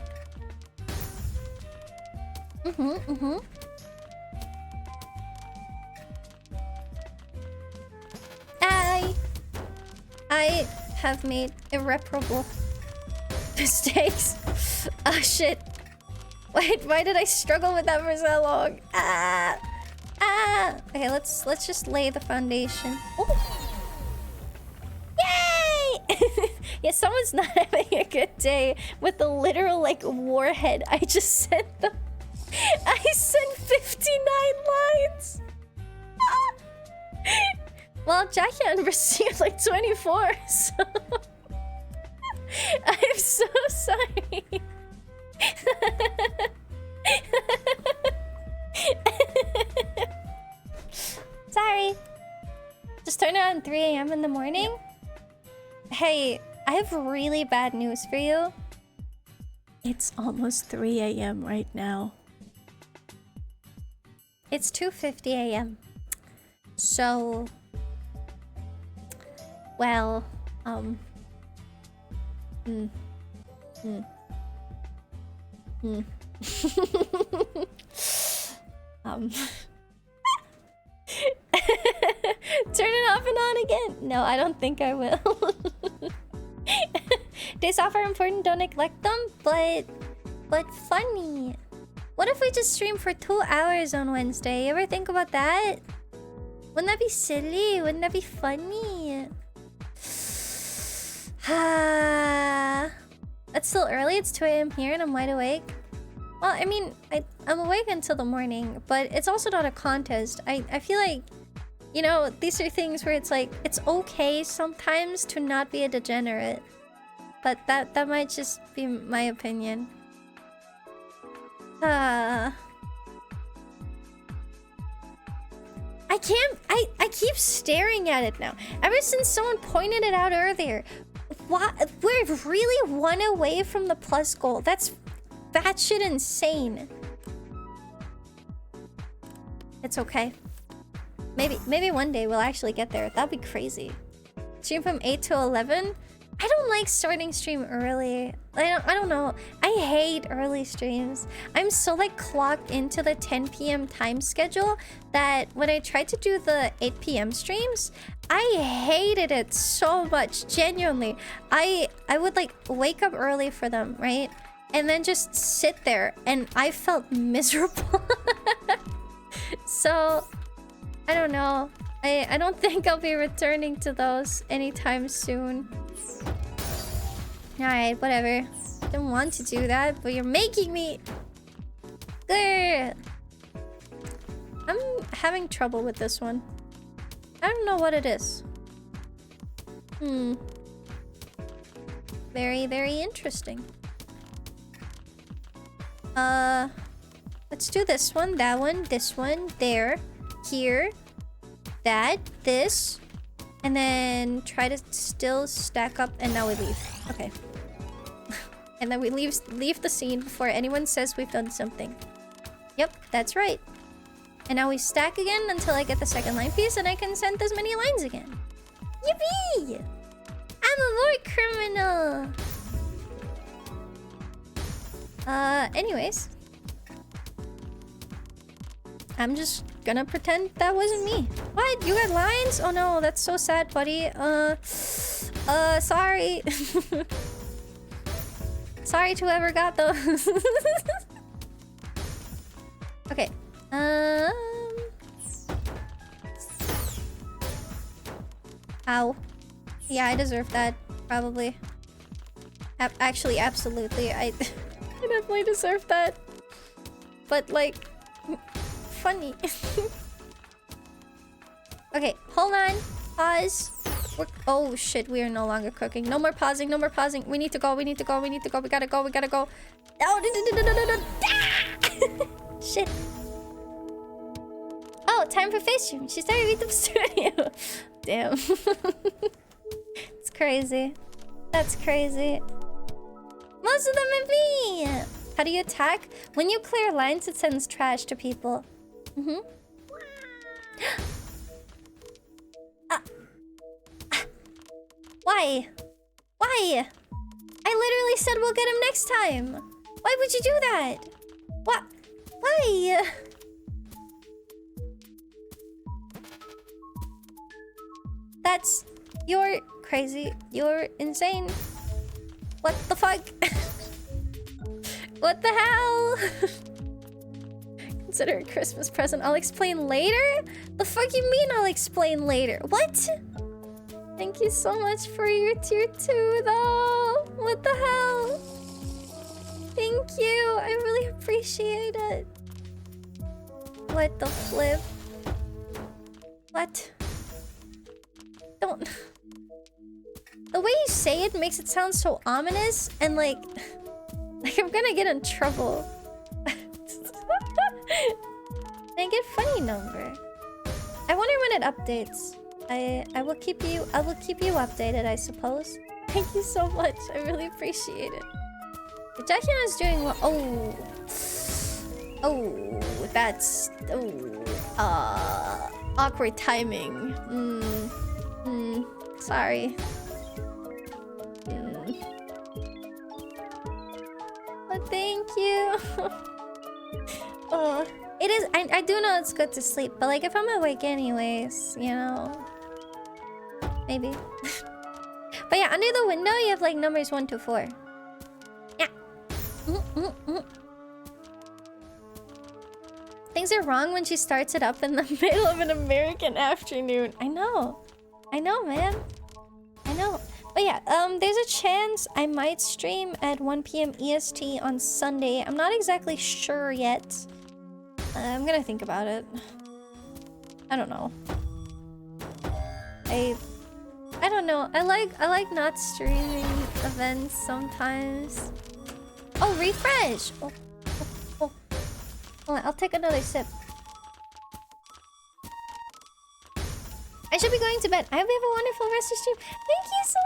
I have made irreparable mistakes. Oh shit. Wait, why did I struggle with that for so long? Ah! Ah! Okay, let's just lay the foundation. Oh. Yay! Yeah, someone's not having a good day with the literal like warhead I just sent them. I sent 59 lines. Ah. Well, Jackie received like 24, so I'm so sorry. Sorry. Just turn it on 3 a.m. in the morning. Hey, I have really bad news for you. It's almost 3 a.m. right now. It's 2:50 a.m. So, well, turn it off and on again. No, I don't think I will. Days off are important, don't neglect them, but funny. What if we just stream for 2 hours on Wednesday? You ever think about that? Wouldn't that be silly? Wouldn't that be funny? It's still early. It's 2 a.m. here and I'm wide awake. Well, I mean, I'm awake until the morning, but it's also not a contest. I feel like, you know, these are things where it's like, it's okay sometimes to not be a degenerate. But that might just be my opinion. I keep staring at it now. Ever since someone pointed it out earlier. We're really 1 away from the plus goal. That's batshit insane. It's okay. Maybe one day we'll actually get there. That'd be crazy. Stream from 8 to 11? I don't like starting stream early. I don't know. I hate early streams. I'm so like clocked into the 10 p.m. time schedule that when I tried to do the 8 p.m. streams, I hated it so much. Genuinely. I would like wake up early for them, right? And then just sit there and I felt miserable. So, I don't know. I don't think I'll be returning to those anytime soon. Alright, whatever. Don't want to do that, but you're making me. Grr. I'm having trouble with this one. I don't know what it is. Very, very interesting. Let's do this one, that one, this one, there, here, that, this, and then try to still stack up, and now we leave. Okay. And then we leave the scene before anyone says we've done something. Yep, that's right. And now we stack again until I get the second line piece and I can send as many lines again. Yippee! I'm a war criminal! Anyways. I'm just gonna pretend that wasn't me. What? You got lines? Oh no, that's so sad, buddy. Sorry. Sorry to whoever got those. Okay. Ow. Yeah, I deserve that. Probably. Actually, absolutely. I definitely deserve that. But, like... funny. Okay, hold on. Pause. Oh, shit. We are no longer cooking. No more pausing. No more pausing. We need to go. We need to go. We need to go. We gotta go. We gotta go. Oh, no. Shit. Oh, time for face stream. She started with the studio. Damn. It's crazy. That's crazy. Most of them are me. How do you attack? When you clear lines, it sends trash to people. Why? Why? I literally said we'll get him next time. Why would you do that? What? Why? That's... You're crazy. You're insane. What the fuck? What the hell? Consider a Christmas present. I'll explain later? The fuck you mean I'll explain later? What? Thank you so much for your tier 2 though. What the hell? Thank you. I really appreciate it. What the flip? What? Don't... The way you say it makes it sound so ominous and like I'm gonna get in trouble. I get funny number. I wonder when it updates. I will keep you updated, I suppose. Thank you so much. I really appreciate it. Jackie is doing well. Oh, that's awkward timing. Sorry. Oh, thank you. Oh, it is. I do know it's good to sleep, but like if I'm awake anyways, you know, maybe. But yeah, under the window you have like numbers 1 to 4. Yeah. Things are wrong when she starts it up in the middle of an American afternoon. I know, man. I know. But yeah, there's a chance I might stream at 1 PM EST on Sunday. I'm not exactly sure yet. I'm gonna think about it. I don't know. I don't know. I like not streaming events sometimes. Oh, refresh! Oh. Hold on, I'll take another sip. I should be going to bed. I hope you have a wonderful rest of stream. Thank you so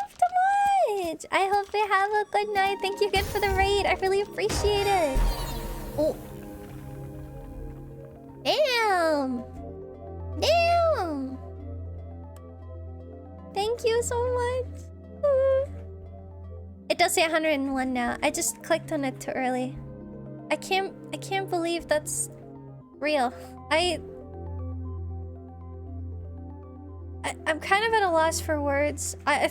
much. I hope you have a good night. Thank you again for the raid. I really appreciate it. Oh. Damn. Thank you so much. It does say 101 now. I just clicked on it too early. I can't believe that's real. I'm kind of at a loss for words. I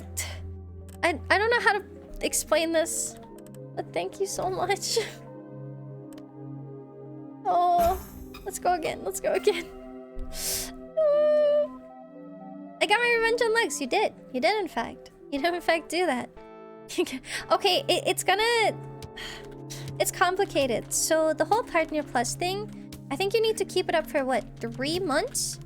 don't know how to explain this, but thank you so much. Oh, let's go again. I got my revenge on Lex. You did in fact. You did in fact do that. Okay, it's complicated. So the whole Partner Plus thing, I think you need to keep it up for what, 3 months?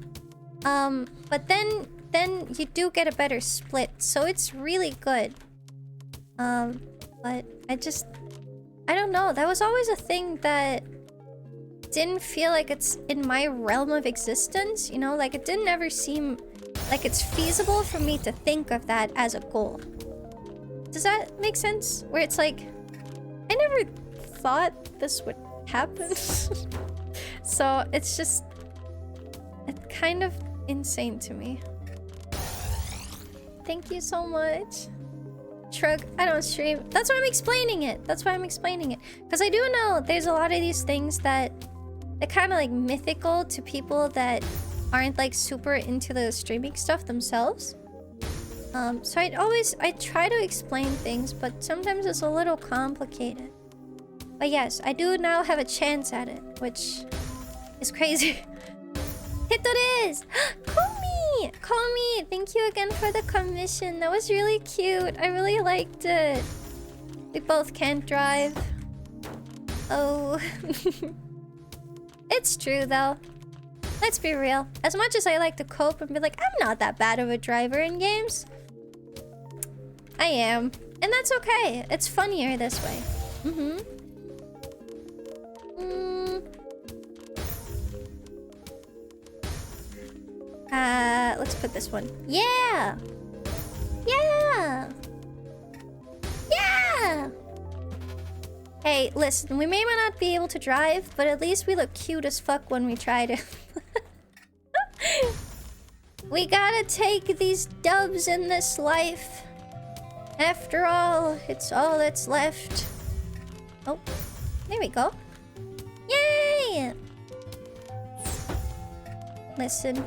But then you do get a better split, so it's really good. But I don't know. That was always a thing that didn't feel like it's in my realm of existence, you know? Like, it didn't ever seem like it's feasible for me to think of that as a goal. Does that make sense? Where it's like, I never thought this would happen. So it's kind of insane to me. Thank you so much. truck. I don't stream. That's why I'm explaining it. That's why I'm explaining it. Because I do know there's a lot of these things that they're kind of like mythical to people that aren't like super into the streaming stuff themselves. So I try to explain things, but sometimes it's a little complicated. But yes, I do now have a chance at it, which is crazy. Hitodes! Call me! Call me! Thank you again for the commission. That was really cute. I really liked it. We both can't drive. Oh. It's true though. Let's be real. As much as I like to cope and be like, I'm not that bad of a driver in games, I am. And that's okay. It's funnier this way. Let's put this one. Yeah! Yeah! Yeah! Hey, listen, we may not be able to drive, but at least we look cute as fuck when we try to. We gotta take these dubs in this life. After all, it's all that's left. Oh, there we go. Yay! Listen,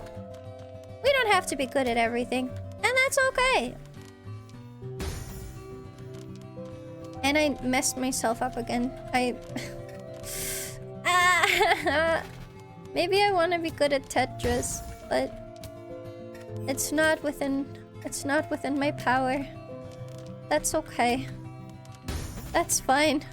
we don't have to be good at everything, and that's okay. And I messed myself up again. Maybe I want to be good at Tetris, but it's not within my power. That's okay. That's fine.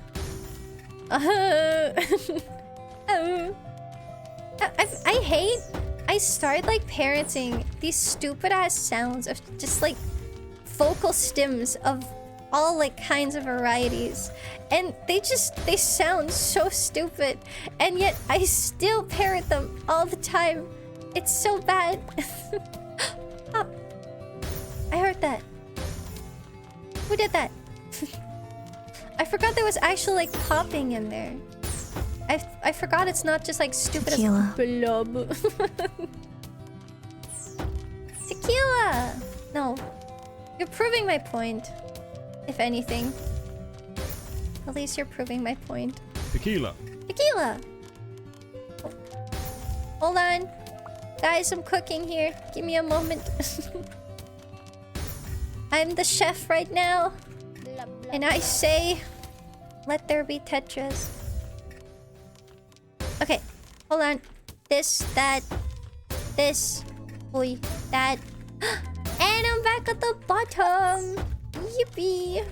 I start like parenting these stupid ass sounds of just like vocal stems of all like kinds of varieties, and they sound so stupid, and yet I still parrot them all the time. It's so bad. Oh, I heard that. Who did that? I forgot there was actually like popping in there. I forgot it's not just like stupid Tequila. as blob. Tequila! No. You're proving my point. If anything. At least you're proving my point. Tequila. Tequila! Oh. Hold on. Guys, I'm cooking here. Give me a moment. I'm the chef right now. And I say, let there be Tetris. Okay, hold on. This, that, this, oi, that. And I'm back at the bottom. Yippee.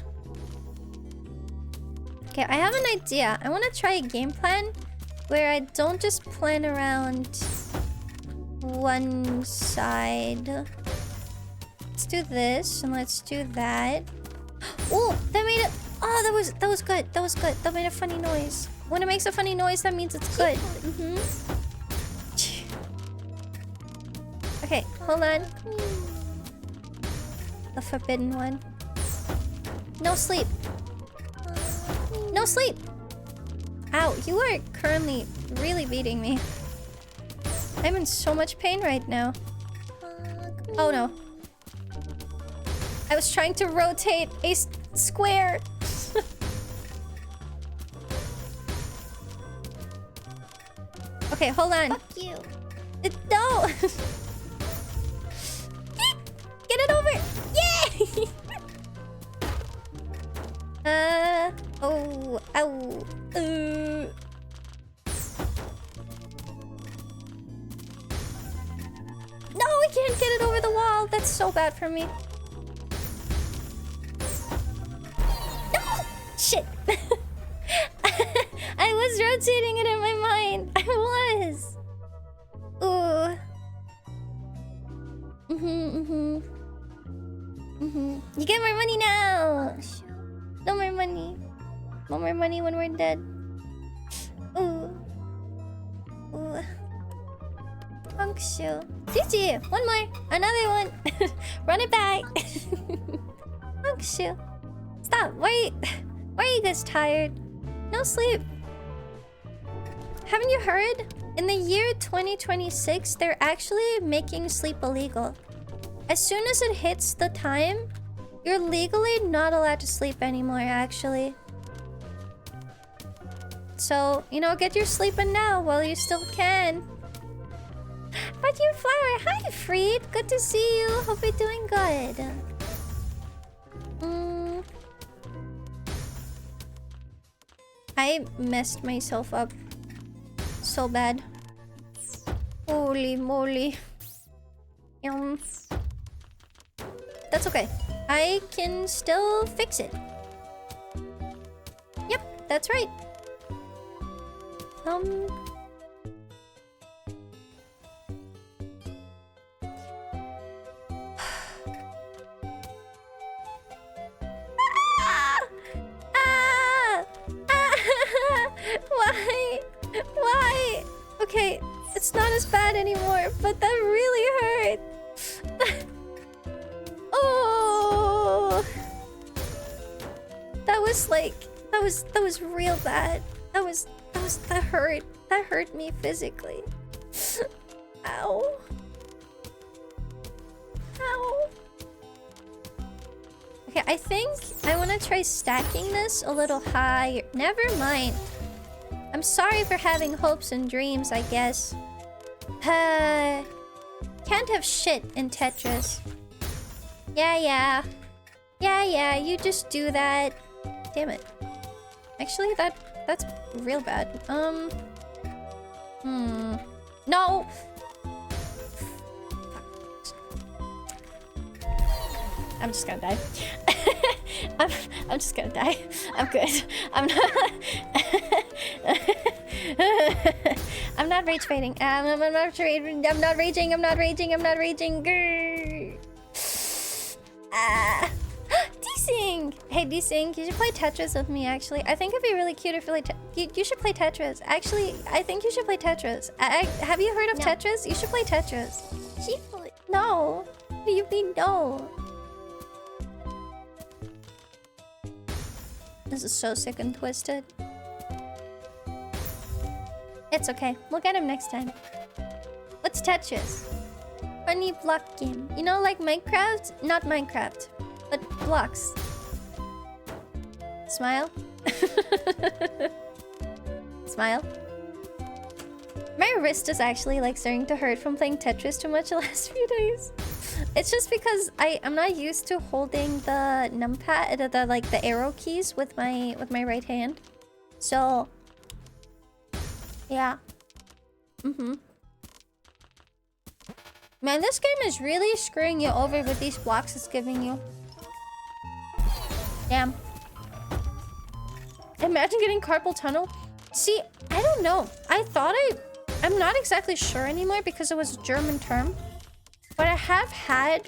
Okay, I have an idea. I want to try a game plan where I don't just plan around one side. Let's do this and let's do that. Oh, that made it. Oh, that was good. That was good. That made a funny noise. When it makes a funny noise, that means it's good. Okay, hold on. The forbidden one. No sleep. No sleep. Ow, you are currently really beating me. I'm in so much pain right now. Oh no. I was trying to rotate a square. Okay, hold on. Fuck you. No! Get it over! Yay! Oh, ow. No, I can't get it over the wall. That's so bad for me. No! Shit! I was rotating it in my mind. I was. Ooh. You get more money now. No more money. No more money when we're dead. Ooh. Ooh. Hunkshu. GG. One more. Another one. Run it back. Hunkshu. Stop. Why are you guys tired? No sleep. Haven't you heard? In the year 2026, they're actually making sleep illegal. As soon as it hits the time, You're legally not allowed to sleep anymore, actually. So, you know, get your sleep in now while you still can. But your flower, hi Freed, good to see you. Hope you're doing good. I messed myself up so bad. Holy moly. That's okay. I can still fix it. Yep, that's right. Why? Why? Okay, it's not as bad anymore, but that really hurt. Oh, that was like, that was real bad. That hurt. That hurt me physically. Ow. Ow. Okay, I think I want to try stacking this a little higher. Never mind. I'm sorry for having hopes and dreams, I guess. Can't have shit in Tetris. Yeah, you just do that. Damn it. Actually, that's real bad. No! I'm just gonna die. I'm just gonna die. I'm good. I'm not... I'm not rage baiting. I'm not raging. I'm not raging. Grrr. D-Sing! Hey D-Sing, you should play Tetris with me actually. I think it'd be really cute if you should play Tetris. Actually, I think you should play Tetris. Have you heard of Tetris? You should play Tetris. No. What do you mean no? This is so sick and twisted. It's okay. We'll get him next time. What's Tetris? Funny block game. You know, like Minecraft? Not Minecraft, but blocks. Smile. Smile. My wrist is actually like starting to hurt from playing Tetris too much the last few days. It's just because I'm not used to holding the numpad, the arrow keys with my right hand. So yeah. Man, this game is really screwing you over with these blocks it's giving you. Damn. Imagine getting carpal tunnel. See, I don't know. I'm not exactly sure anymore because it was a German term. But I have had,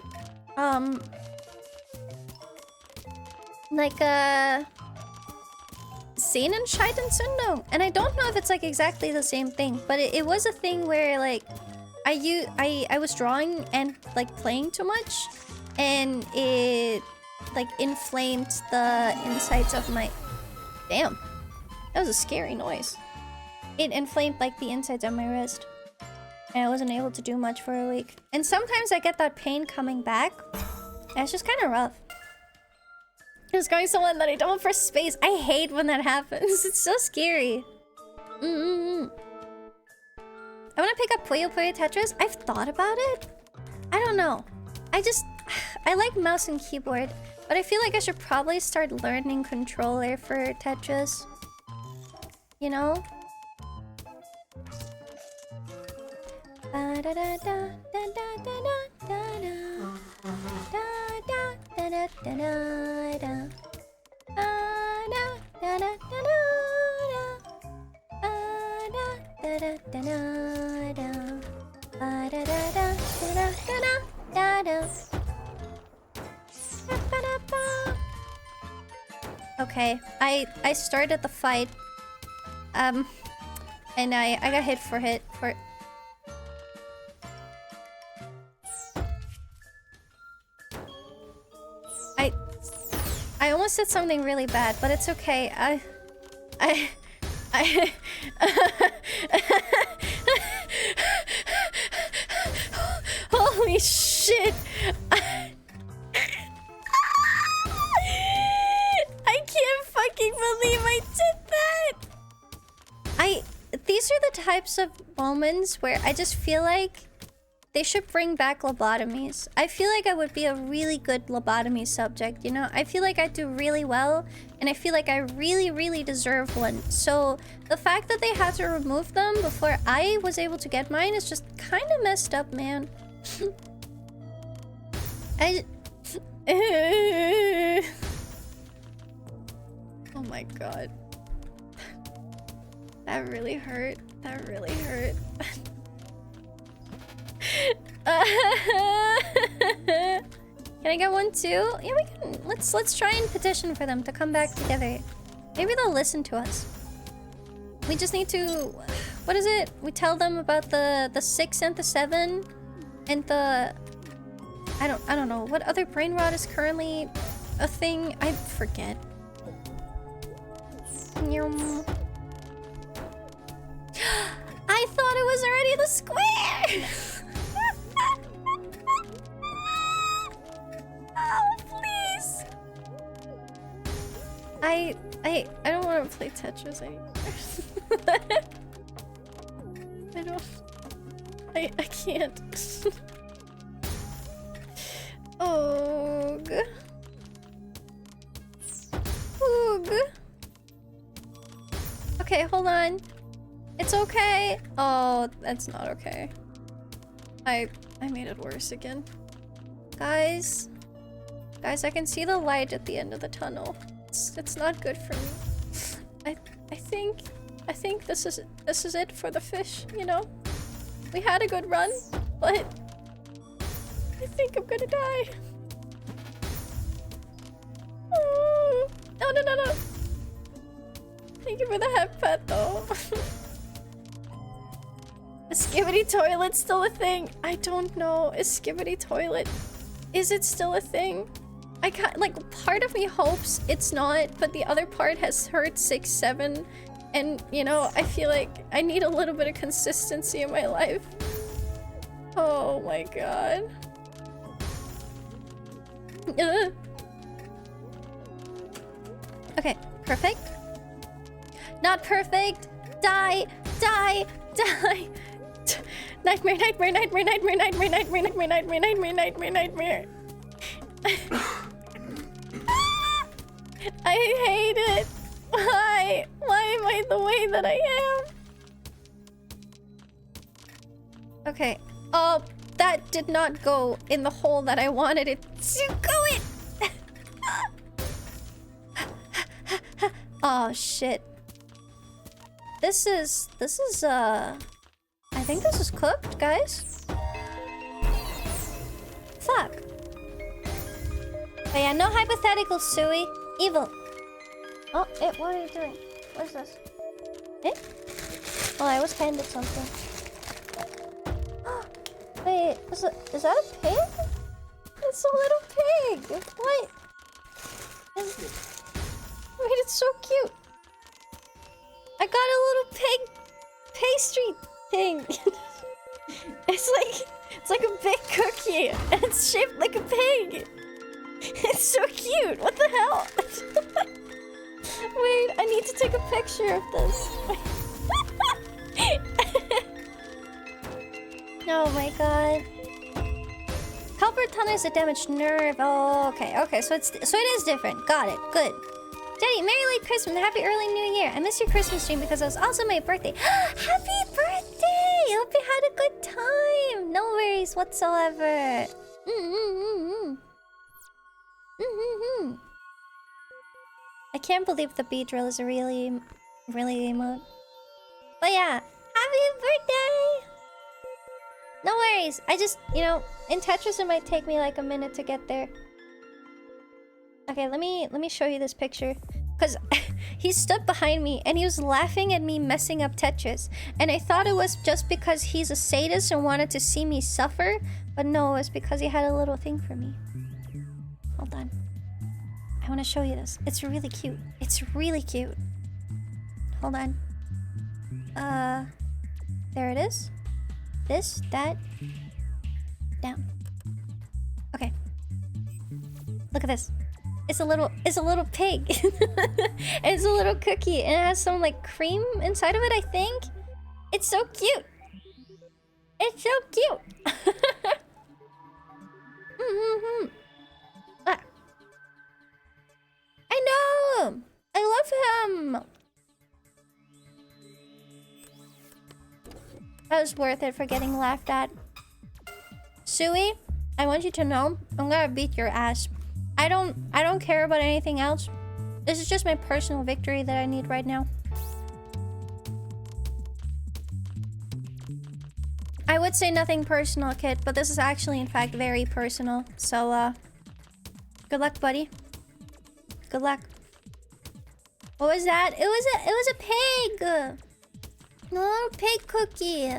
like a Sehnenscheidentzündung, and I don't know if it's like exactly the same thing, but it was a thing where like I was drawing and like playing too much, and it like inflamed the insides of my... Damn, that was a scary noise. It inflamed like the insides of my wrist. And I wasn't able to do much for a week. And sometimes I get that pain coming back. And it's just kind of rough. I was going someone that I don't for space. I hate when that happens. It's so scary. I want to pick up Puyo Puyo Tetris. I've thought about it. I don't know. I like mouse and keyboard. But I feel like I should probably start learning controller for Tetris. You know? Okay, I started the fight. And I got hit for I almost said something really bad, but it's okay. Holy shit! types of moments where I just feel like they should bring back lobotomies. I feel like I would be a really good lobotomy subject, you know? I feel like I do really well, and I feel like I really, really deserve one. So the fact that they had to remove them before I was able to get mine is just kind of messed up, man. Oh my god. That really hurt. That really hurt. Can I get one too? Yeah, we can. Let's try and petition for them to come back together. Maybe they'll listen to us. We just need to. What is it? We tell them about the 6 and the 7 and the. I don't know what other brain rot is currently a thing. I forget. I thought it was already the square. Oh, please. I don't want to play Tetris anymore. I can't. Oog. Oog. Okay, hold on. It's okay. Oh, that's not okay. I made it worse again. Guys, I can see the light at the end of the tunnel. It's not good for me. I think this is it for the fish, you know? We had a good run, but I think I'm gonna die. Oh, no. Thank you for the head pet though. Is Skibidi Toilet still a thing? I don't know. Is Skibidi Toilet... Is it still a thing? I can't... Like, part of me hopes it's not, but the other part has heard 6, 7, and, you know, I feel like I need a little bit of consistency in my life. Oh my god. Okay, perfect. Not perfect. Die. Nightmare. I hate it. Why? Why am I the way that I am? Okay. Oh, that did not go in the hole that I wanted it to go in. Oh shit. This is I think this is cooked, guys. Fuck. But yeah, no hypothetical, Sui. Evil. Oh, what are you doing? What is this? Oh, I was handed something. Wait, is that a pig? It's a little pig. What? Wait, it's so cute. I got a little pig pastry thing. It's like a big cookie and it's shaped like a pig. It's so cute. What the hell? Wait, I need to take a picture of this. Oh my god. Halberd tunnel is a damaged nerve. Oh, okay. So it is different. Got it. Good. Jenny, Merry late Christmas and Happy early New Year. I missed your Christmas stream because it was also my birthday. Happy birthday! Hope you had a good time. No worries whatsoever. I can't believe the beat drill is a really emote. But yeah, happy birthday! No worries. I just, you know, in Tetris it might take me like a minute to get there. Okay, let me show you this picture. Cause he stood behind me and he was laughing at me messing up Tetris. And I thought it was just because he's a sadist and wanted to see me suffer. But no, it's because he had a little thing for me. Hold on. I want to show you this. It's really cute. It's really cute. Hold on. There it is. This, that, down. Okay. Look at this. It's a little pig. It's a little cookie and it has some like cream inside of it, I think. It's so cute. It's so cute. Ah. I know. I love him. That was worth it for getting laughed at. Sui, I want you to know I'm gonna beat your ass. I don't care about anything else. This is just my personal victory that I need right now. I would say nothing personal, kid, but this is actually in fact very personal. So good luck, buddy. Good luck. What was that? It was a pig. A little pig cookie.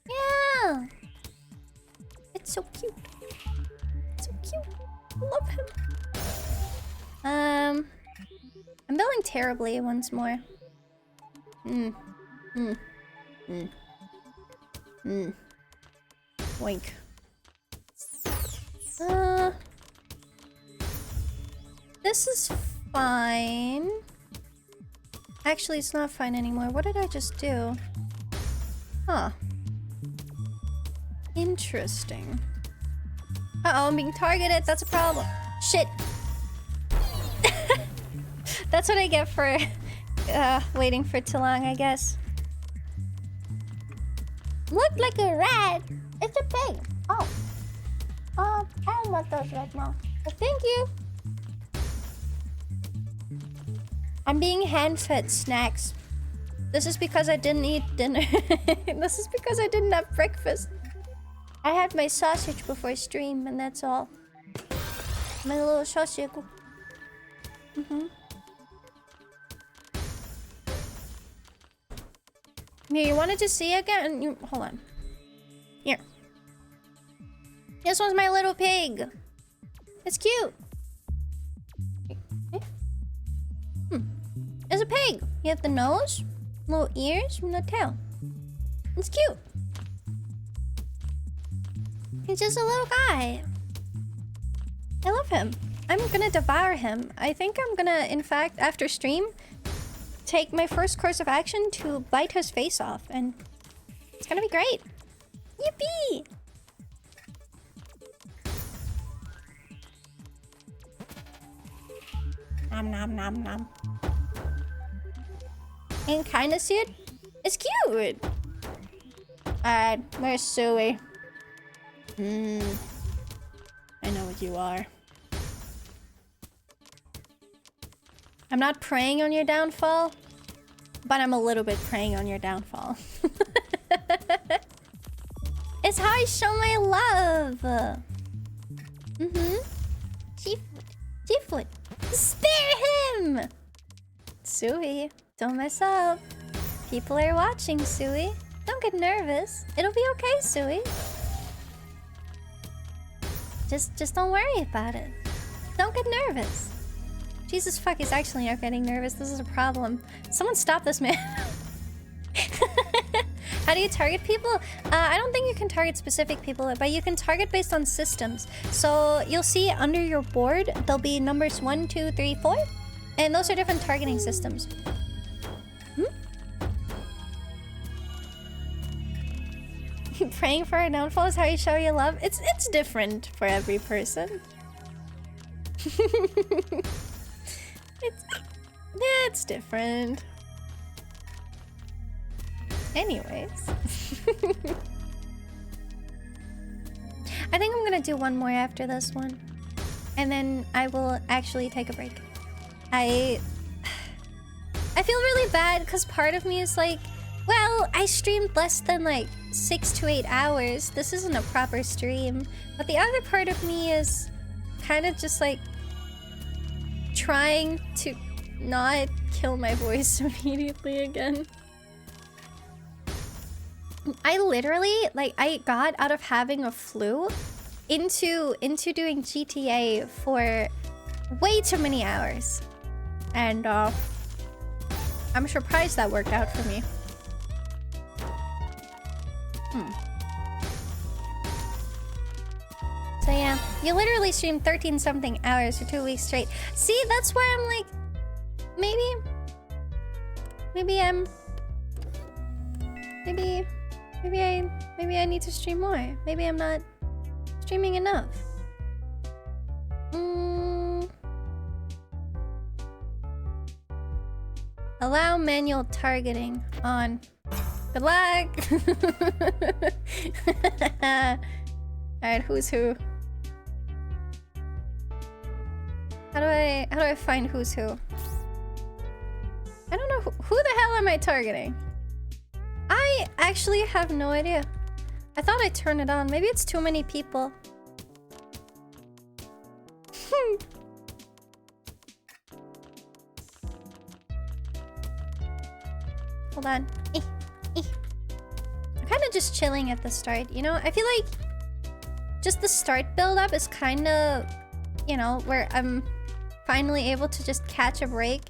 Yeah. It's so cute. It's so cute. I love him. I'm building terribly once more. Wink. This is fine. Actually, it's not fine anymore. What did I just do? Huh. Interesting. Uh-oh, I'm being targeted. That's a problem. Shit. That's what I get for waiting for too long, I guess. Look like a rat. It's a pig. Oh. I don't want those right now. But thank you. I'm being hand-fed snacks. This is because I didn't eat dinner. This is because I didn't have breakfast. I had my sausage before stream, and that's all. My little sausage. Here, you wanted to see again? Hold on. Here. This one's my little pig. It's cute. It's a pig. You have the nose, little ears, and the tail. It's cute. He's just a little guy. I love him. I'm gonna devour him. I think I'm gonna, in fact, after stream, take my first course of action to bite his face off, and it's gonna be great. Yippee! Nom nom nom nom. And kinda see it? It's cute! Alright, where's Sui? I know what you are. I'm not preying on your downfall, but I'm a little bit preying on your downfall. It's how I show my love. Seafood. Spare him! Sui, don't mess up. People are watching, Sui. Don't get nervous. It'll be okay, Sui. Just don't worry about it. Don't get nervous. Jesus fuck, he's actually not getting nervous. This is a problem. Someone stop this man. How do you target people? I don't think you can target specific people, but you can target based on systems. So you'll see under your board, there'll be numbers 1, 2, 3, 4. And those are different targeting systems. Praying for a downfall is how you show your love. It's different for every person. It's different. Anyways. I think I'm gonna do one more after this one. And then I will actually take a break. I feel really bad because part of me is like, well, I streamed less than like 6 to 8 hours. This isn't a proper stream. But the other part of me is kind of just like trying to not kill my voice immediately again. I literally, like, I got out of having a flu into doing GTA for way too many hours. And I'm surprised that worked out for me. So yeah, you literally streamed 13 something hours for 2 weeks straight. See, that's why I'm like, maybe Maybe I need to stream more. Maybe I'm not streaming enough. Allow manual targeting on. Good luck. Alright, who's who? How do I find who's who? I don't know who the hell am I targeting? I actually have no idea. I thought I turned it on. Maybe it's too many people. Hold on. I'm kind of just chilling at the start, you know? I feel like just the start build-up is kind of, you know, where I'm finally able to just catch a break.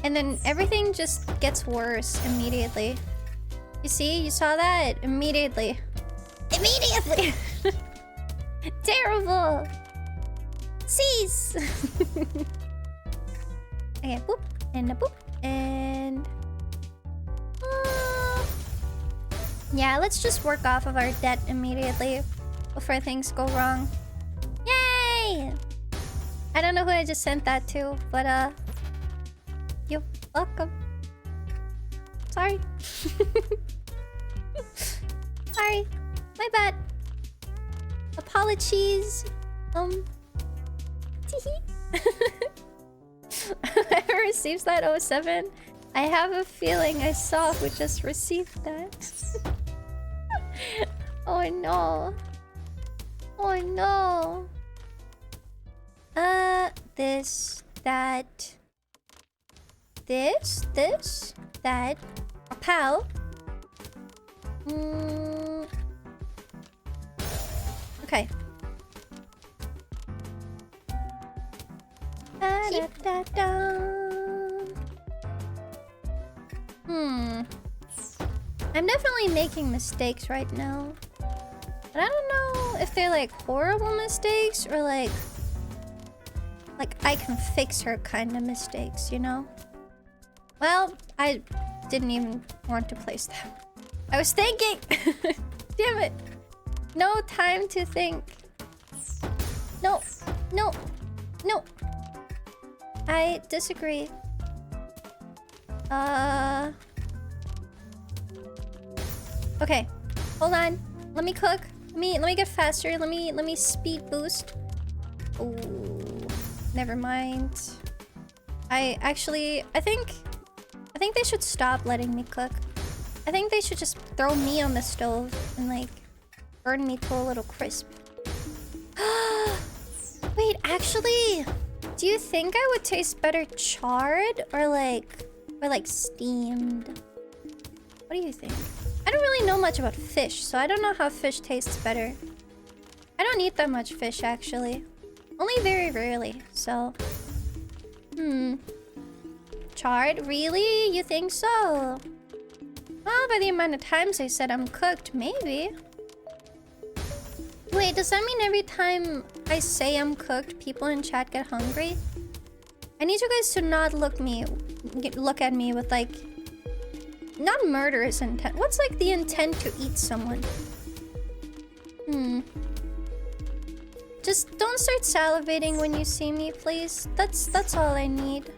And then everything just gets worse immediately. You see? You saw that? Immediately. Immediately! Terrible! Cease! Okay, boop. And a boop. And... yeah, let's just work off of our debt immediately before things go wrong. Yay! I don't know who I just sent that to, but you're welcome. Sorry. Sorry. My bad. Apologies. Whoever receives that 07, I have a feeling I saw who just received that. Oh no. Oh no. This, that. This, that. A pal. Okay. I'm definitely making mistakes right now. But I don't know if they're like horrible mistakes or like I can fix her kind of mistakes, you know? Well, I didn't even want to place that. I was thinking! Damn it! No time to think. No. No. No. I disagree. Okay. Hold on. Let me cook. Let me get faster. Let me speed boost. Oh, never mind. I think they should stop letting me cook. I think they should just throw me on the stove and like burn me to a little crisp. Wait, actually, do you think I would taste better charred or like steamed? What do you think? I don't really know much about fish, so I don't know how fish tastes better. I don't eat that much fish, actually. Only very rarely, so... Charred? Really? You think so? Well, by the amount of times I said I'm cooked, maybe. Wait, does that mean every time I say I'm cooked, people in chat get hungry? I need you guys to not look at me with like... not murderous intent. What's like the intent to eat someone? Just don't start salivating when you see me, please. That's all I need.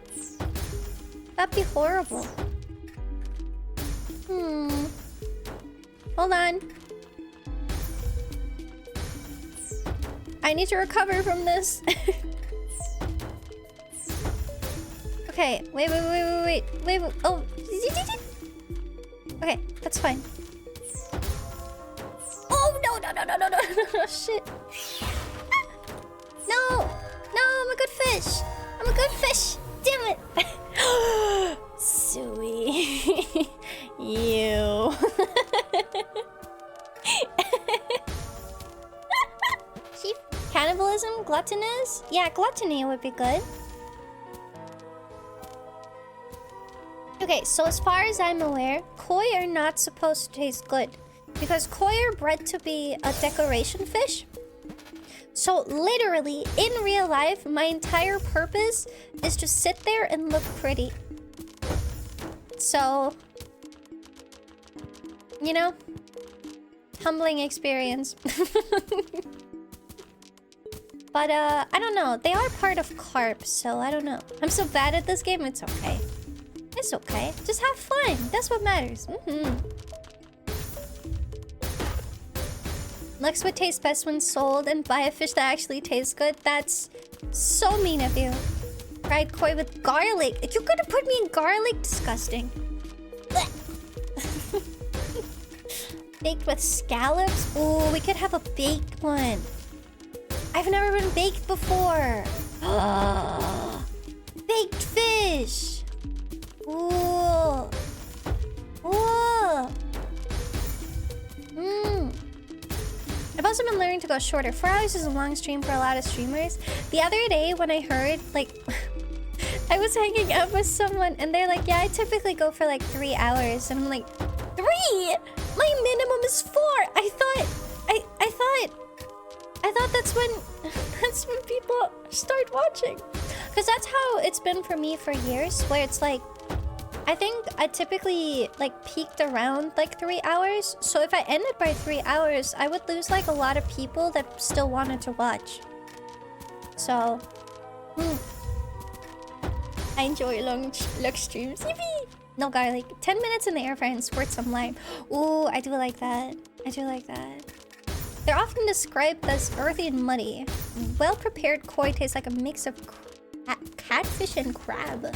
That'd be horrible. Hold on. I need to recover from this. Okay, wait. Oh. Okay, that's fine. Oh, no. Shit. No, I'm a good fish. I'm a good fish. Damn it. Suey. You. Chief, cannibalism? Gluttonous? Yeah, gluttony would be good. Okay, so as far as I'm aware, koi are not supposed to taste good. Because koi are bred to be a decoration fish. So literally, in real life, my entire purpose is to sit there and look pretty. So... You know? Humbling experience. But, I don't know. They are part of Carp, so I don't know. I'm so bad at this game, it's okay. It's okay. Just have fun. That's what matters. Lux would taste best when sold, and buy a fish that actually tastes good. That's so mean of you. Fried koi with garlic. You're gonna put me in garlic? Disgusting. Baked with scallops? Ooh, we could have a baked one. I've never been baked before. Baked fish. Ooh. Ooh. I've also been learning to go shorter. 4 hours is a long stream for a lot of streamers. The other day when I heard, like... I was hanging out with someone and they're like, yeah, I typically go for like 3 hours. And I'm like, 3? My minimum is 4. I thought that's when people start watching. Because that's how it's been for me for years, where it's like, I think I typically like peaked around like 3 hours. So if I ended by 3 hours, I would lose like a lot of people that still wanted to watch. So, I enjoy long streams. Yippee! No garlic. 10 minutes in the air fryer and squirt some lime. Ooh, I do like that. I do like that. They're often described as earthy and muddy. Well-prepared koi tastes like a mix of catfish and crab.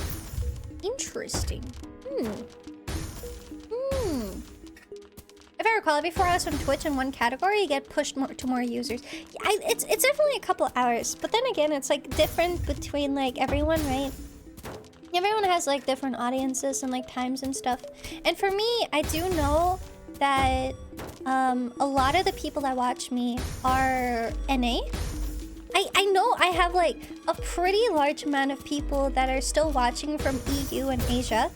Interesting. If I recall, every 4 hours on Twitch in one category, you get pushed to more users. Yeah, it's definitely a couple hours. But then again, it's like different between like everyone, right? Everyone has like different audiences and like times and stuff. And for me, I do know that a lot of the people that watch me are NA. I know I have like a pretty large amount of people that are still watching from EU and Asia,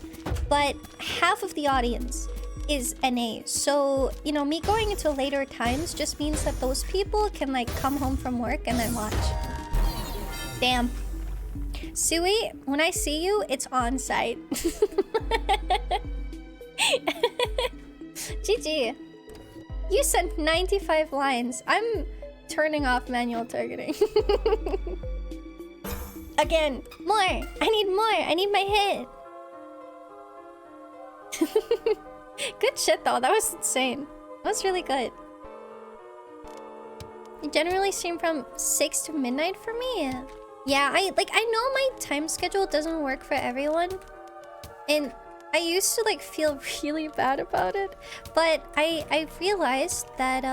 but half of the audience is NA. So, you know, me going into later times just means that those people can like come home from work and then watch. Damn. Sui, when I see you, it's on site. GG. You sent 95 lines. I'm turning off manual targeting. Again, more. I need more. I need my hit. Good shit though. That was insane. That was really good. You generally stream from 6 to midnight for me. Yeah, I know my time schedule doesn't work for everyone. And I used to like feel really bad about it, but I realized that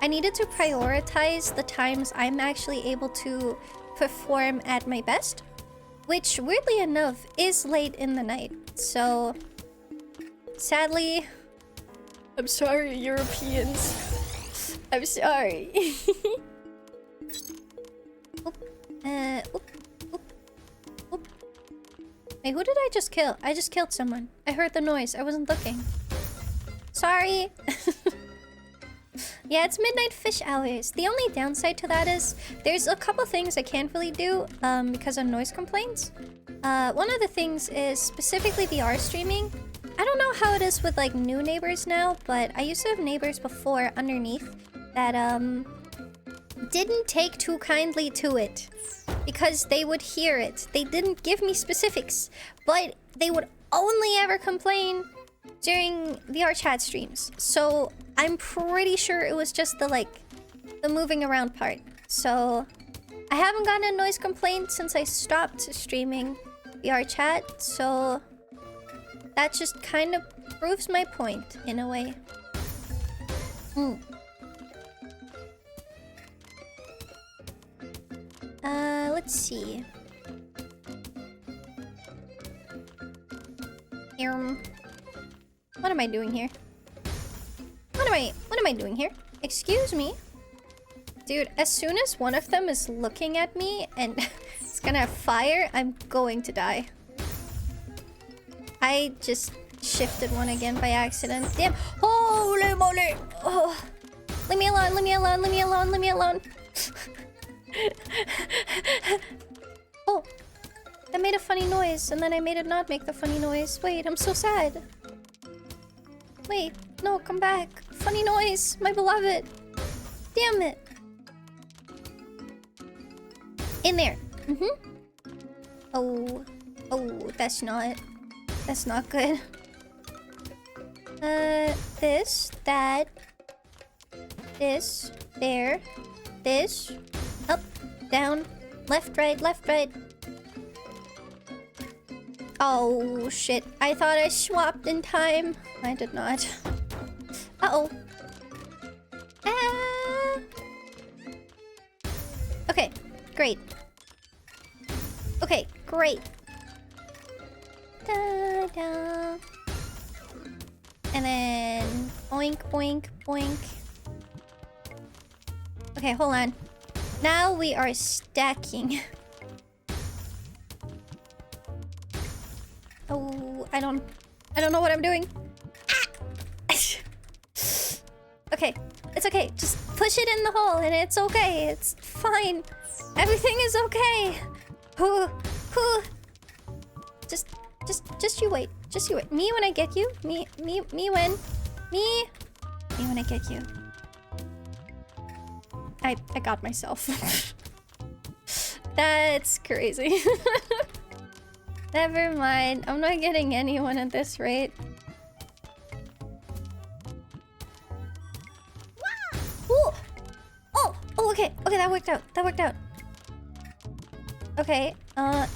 I needed to prioritize the times I'm actually able to perform at my best, which weirdly enough is late in the night. So sadly, I'm sorry, Europeans. I'm sorry. Wait, who did I just kill? I just killed someone. I heard the noise. I wasn't looking. Sorry. Yeah, it's midnight fish hours. The only downside to that is there's a couple things I can't really do because of noise complaints. One of the things is specifically VR streaming. I don't know how it is with like new neighbors now, but I used to have neighbors before underneath that didn't take too kindly to it because they would hear it. They didn't give me specifics, but they would only ever complain during VR chat streams. So I'm pretty sure it was just the moving around part. So I haven't gotten a noise complaint since I stopped streaming VR chat. So that just kind of proves my point in a way. Let's see. What am I doing here? What am I doing here? Excuse me? Dude, as soon as one of them is looking at me and it's gonna have fire, I'm going to die. I just shifted one again by accident. Damn. Holy moly! Oh. Leave me alone, leave me alone, leave me alone, leave me alone. Oh, that made a funny noise, and then I made it not make the funny noise. Wait, I'm so sad. Wait, No, come back. Funny noise, my beloved. Damn it. In there. Oh, that's not good. This, that, this, there, this, up, down, left, right, left, right. Oh shit! I thought I swapped in time. I did not. Uh-oh. Ah. Okay, great. Okay, great. Da da. And then boink, boink, boink. Okay, hold on. Now we are stacking. Oh, I don't know what I'm doing. Ah! Okay, it's okay. Just push it in the hole and it's okay. It's fine. Everything is okay. Just you wait. Just you wait. Me when I get you. Me when I get you. I got myself. That's crazy. Never mind. I'm not getting anyone at this rate. Ooh. Oh, okay. Okay, that worked out. That worked out. Okay,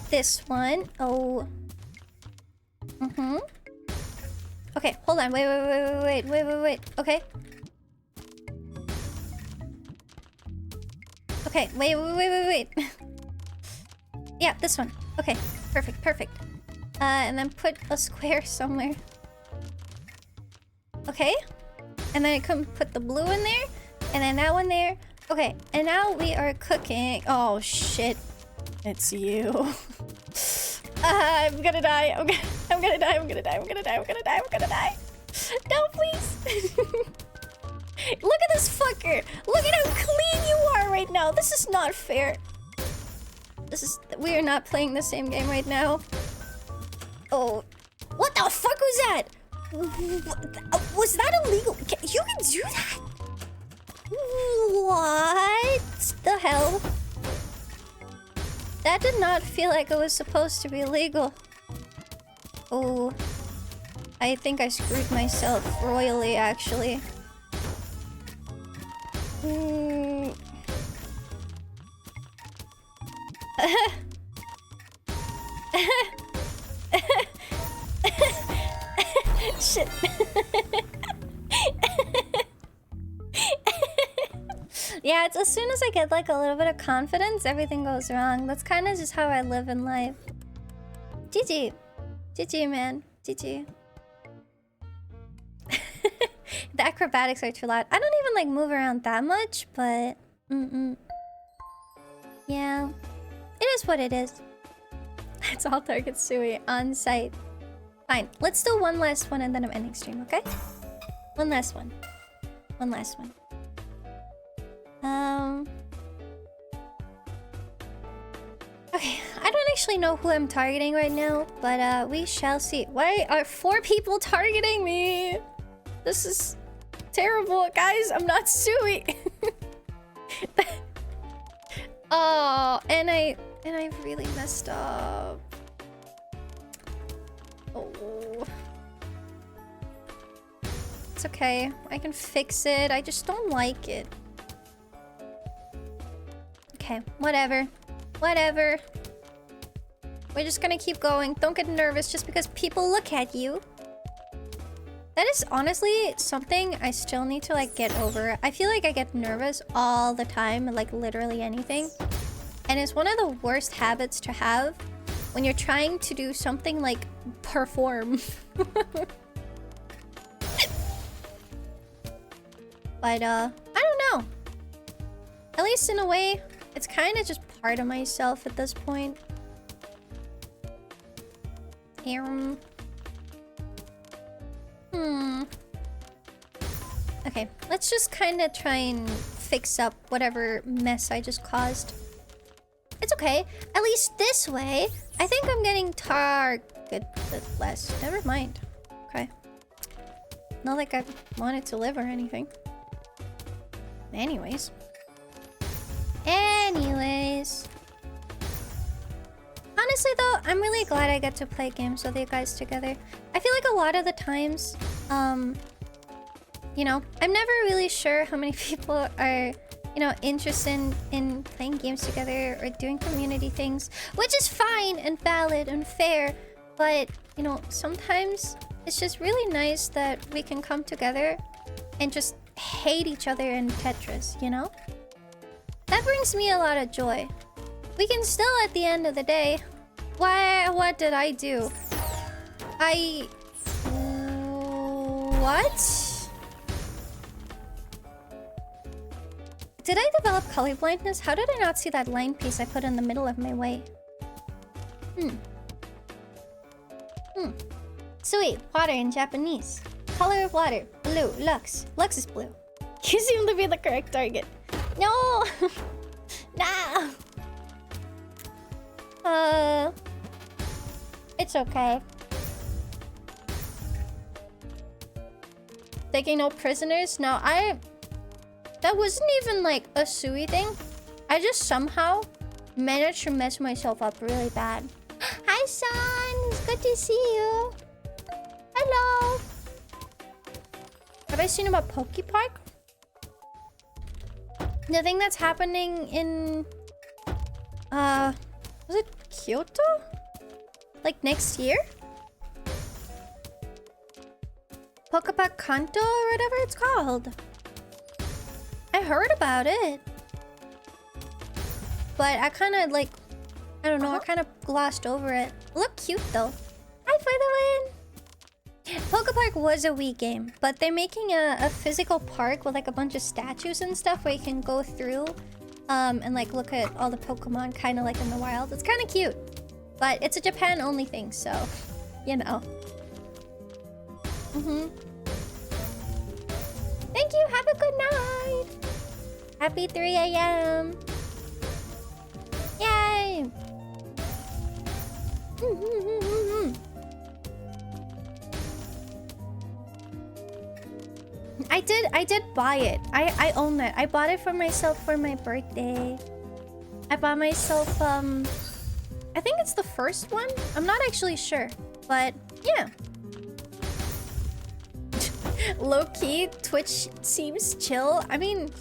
this one. Oh. Okay, hold on. Wait. Okay. Okay, wait. Yeah, this one. Okay, perfect. And then put a square somewhere. Okay. And then I can put the blue in there. And then that one there. Okay, and now we are cooking. Oh, shit. It's you. I'm gonna die. I'm gonna die. No, please. Look at this fucker. Look at how clean you are right now. This is not fair. We are not playing the same game right now. Oh, what the fuck was that? Was that illegal? You can do that? What the hell? That did not feel like it was supposed to be legal. Oh, I think I screwed myself royally, actually. Shit. Yeah, it's as soon as I get like a little bit of confidence, everything goes wrong. That's kind of just how I live in life. GG. GG, man. GG. The acrobatics are too loud. I don't even like move around that much, but... Yeah. It is what it is. It's all target Sui on site. Fine. Let's do one last one and then I'm ending stream, okay? One last one. Okay, I don't actually know who I'm targeting right now, but we shall see. Why are 4 people targeting me? This is terrible, guys. I'm not Sui. Oh, and I really messed up. Oh. It's okay. I can fix it. I just don't like it. Okay, whatever. We're just gonna keep going. Don't get nervous just because people look at you. That is honestly something I still need to like get over. I feel like I get nervous all the time, like literally anything. And it's one of the worst habits to have when you're trying to do something like perform. But I don't know. At least in a way, it's kind of just part of myself at this point. Okay, let's just kind of try and fix up whatever mess I just caused. It's okay. At least this way, I think I'm getting targeted less. Never mind. Okay. Not like I wanted to live or anything. Anyways. Honestly though, I'm really glad I get to play games with you guys together. I feel like a lot of the times, you know, I'm never really sure how many people are, you know, interested in playing games together or doing community things, which is fine and valid and fair. But, you know, sometimes it's just really nice that we can come together and just hate each other in Tetris, you know? That brings me a lot of joy. We can still, at the end of the day... What did I do? What? Did I develop color blindness? How did I not see that line piece I put in the middle of my way? Sweet. Water in Japanese. Color of water. Blue. Lux. Lux is blue. You seem to be the correct target. No! No! It's okay. Taking no prisoners? No, that wasn't even like a Sui thing. I just somehow managed to mess myself up really bad. Hi, son! It's good to see you. Hello! Have I seen about Pokepark? The thing that's happening in... was it Kyoto? Like next year? Pokepark Kanto or whatever it's called. I heard about it. But I kind of like... I don't know, I kind of glossed over it. Look cute though. Hi, for the win! Pokepark was a Wii game, but they're making a physical park with like a bunch of statues and stuff where you can go through and like look at all the Pokemon kind of like in the wild. It's kind of cute. But it's a Japan only thing, so you know. Thank you, have a good night! Happy 3 AM! Yay! I did buy it. I own it. I bought it for myself for my birthday. I bought myself I think it's the first one. I'm not actually sure, but yeah. Low-key, Twitch seems chill. I mean,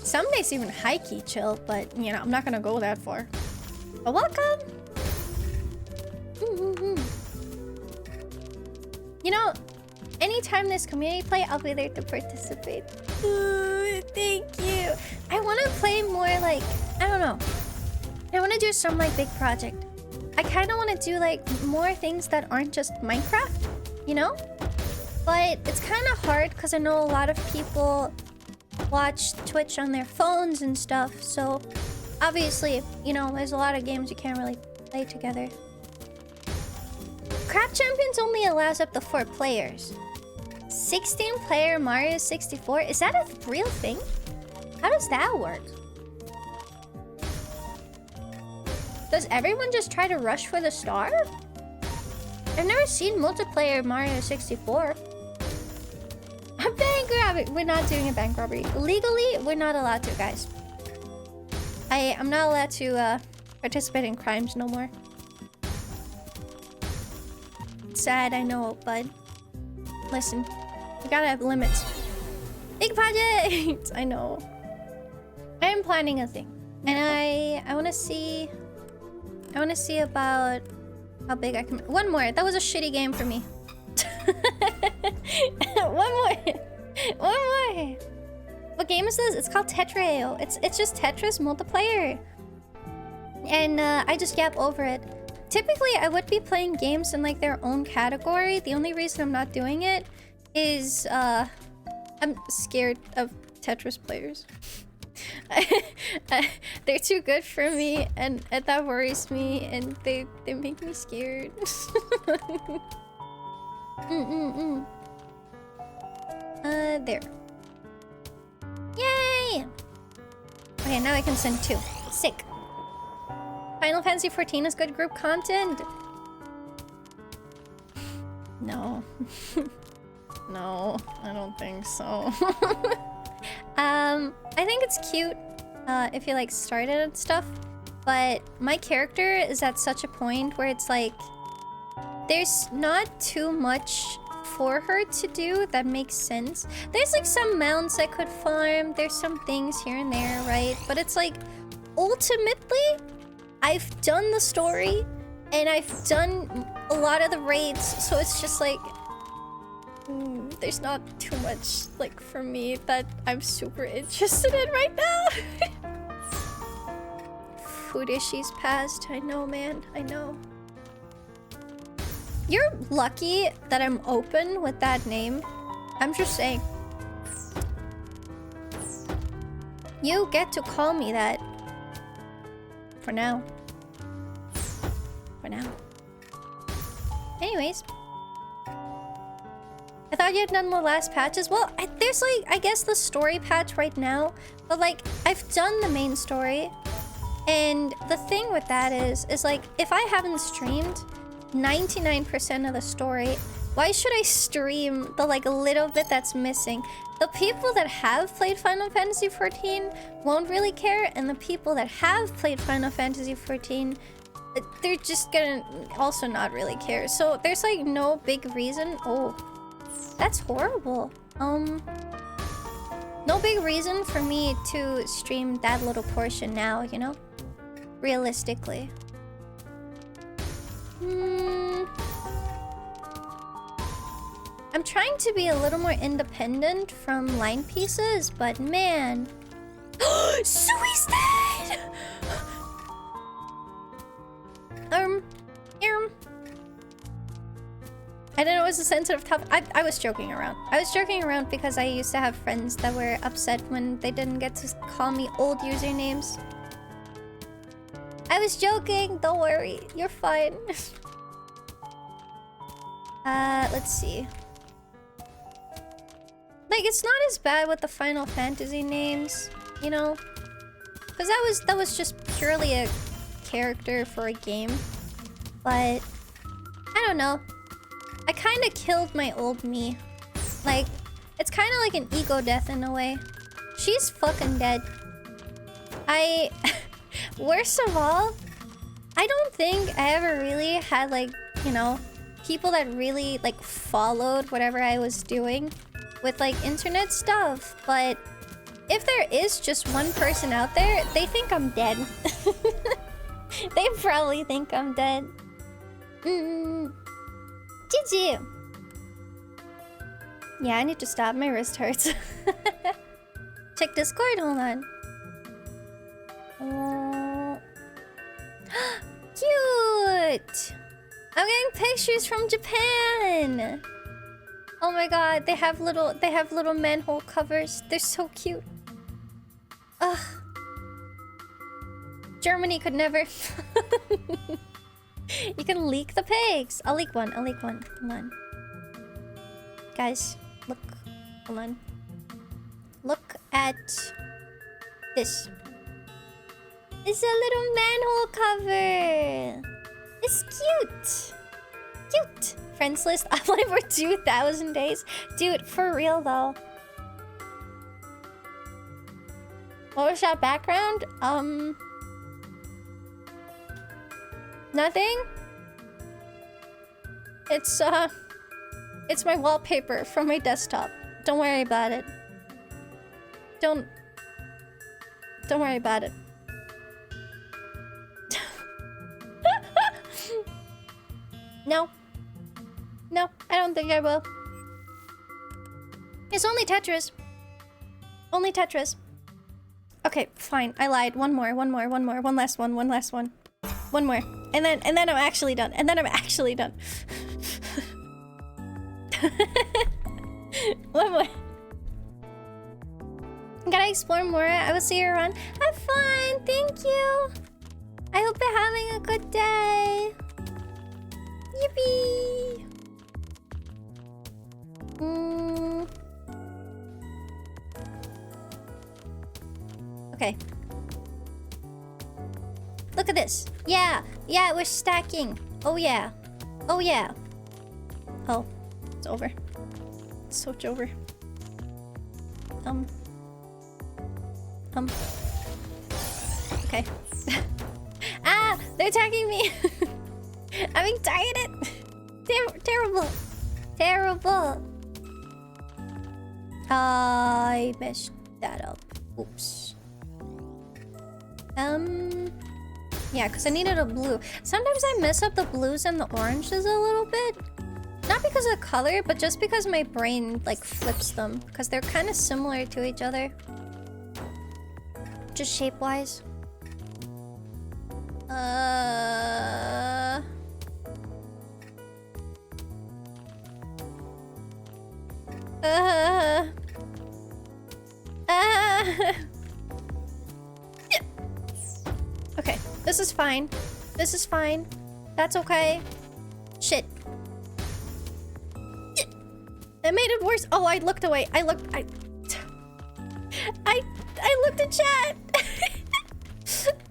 some days even high-key chill, but you know, I'm not gonna go that far. But welcome! You know, anytime there's community play, I'll be there to participate. Ooh, thank you. I want to play more like, I don't know. I want to do some like big project. I kind of want to do like more things that aren't just Minecraft, you know? But it's kind of hard because I know a lot of people watch Twitch on their phones and stuff. So obviously, you know, there's a lot of games you can't really play together. Craft Champions only allows up to 4 players. 16-player Mario 64? Is that a real thing? How does that work? Does everyone just try to rush for the star? I've never seen multiplayer Mario 64. A bank robbery! We're not doing a bank robbery. Legally, we're not allowed to, guys. I'm not allowed to participate in crimes no more. Sad, I know, but listen, we gotta have limits. Big project! I know. I am planning a thing, and I want to see. I want to see about how big I can. One more. That was a shitty game for me. One more. One more. What game is this? It's called Tetra. It's just Tetris multiplayer, and I just yap over it. Typically, I would be playing games in like their own category. The only reason I'm not doing it is I'm scared of Tetris players. They're too good for me, and that worries me, and they make me scared. There. Yay! Okay, now I can send 2. Sick. Final Fantasy 14 is good group content. No. No, I don't think so. I think it's cute if you like started and stuff, but my character is at such a point where it's like there's not too much for her to do that makes sense. There's like some mounts I could farm, there's some things here and there, right? But it's like ultimately I've done the story and I've done a lot of the raids, so it's just like there's not too much like for me that I'm super interested in right now. Food issues passed. I know, man. I know. You're lucky that I'm open with that name. I'm just saying. You get to call me that. For now. For now. Anyways. I thought you had done the last patches. Well, there's like, I guess the story patch right now. But like, I've done the main story. And the thing with that is like, if I haven't streamed 99% of the story, why should I stream the like little bit that's missing? The people that have played Final Fantasy XIV won't really care. And the people that have played Final Fantasy XIV, they're just gonna also not really care. So there's like no big reason. Oh. That's horrible. No big reason for me to stream that little portion now, you know? Realistically. I'm trying to be a little more independent from line pieces, but man. Sui's dead! I didn't know it was a sensitive topic. I was joking around. I was joking around because I used to have friends that were upset when they didn't get to call me old usernames. I was joking. Don't worry. You're fine. Let's see. Like, it's not as bad with the Final Fantasy names, you know? Because that was just purely a character for a game. But I don't know. I kind of killed my old me. Like, it's kind of like an ego death in a way. She's fucking dead. Worst of all, I don't think I ever really had, like, you know, people that really, like, followed whatever I was doing with, like, internet stuff. But if there is just one person out there, they think I'm dead. They probably think I'm dead. GG. Yeah, I need to stop. My wrist hurts. Check Discord. Hold on. Cute. I'm getting pictures from Japan. Oh my god, they have little manhole covers. They're so cute. Ugh. Germany could never. You can leak the pigs. I'll leak one. Hold on. Guys, look. Hold on. Look at this. It's a little manhole cover. It's cute. Cute. Friends list offline for 2,000 days. Dude, for real though. What was that background? Nothing? It's my wallpaper from my desktop. Don't worry about it. Don't worry about it. No, I don't think I will. It's only Tetris. Only Tetris. Okay, fine. I lied. One more. One last one. One more. And then I'm actually done. One more. Gotta explore more. I will see you around. Have fun. Thank you. I hope you're having a good day. Yippee. Okay. Look at this. Yeah, we're stacking. Oh yeah. Oh, it's over. switch over. Okay. Ah! They're attacking me! I'm being targeted! Terrible! Terrible! I messed that up. Oops. Yeah, because I needed a blue. Sometimes I mess up the blues and the oranges a little bit. Not because of the color, but just because my brain, like, flips them. Because they're kind of similar to each other. Just shape-wise. Okay, this is fine. This is fine. That's okay. Shit. I made it worse. Oh, I looked away. I looked at chat.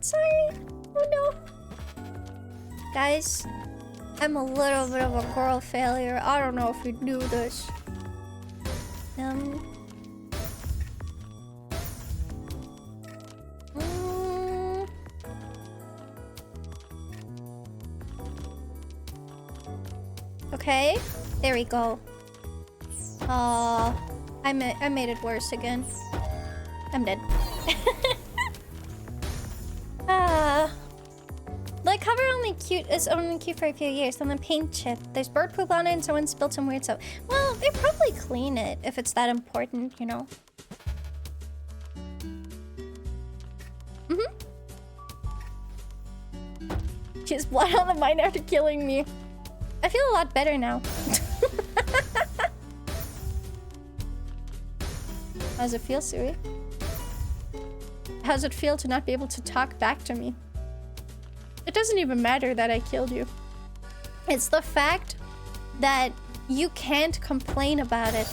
Sorry. Oh no. Guys, I'm a little bit of a girl failure. I don't know if you knew this. Okay, there we go. I made it worse again. I'm dead. The cover is only cute for a few years. Then the paint chip. There's bird poop on it, and someone spilled some weird stuff. Well, they probably clean it if it's that important, you know. Just blood on the mind after killing me. I feel a lot better now. How does it feel, Sui? How does it feel to not be able to talk back to me? It doesn't even matter that I killed you. It's the fact that you can't complain about it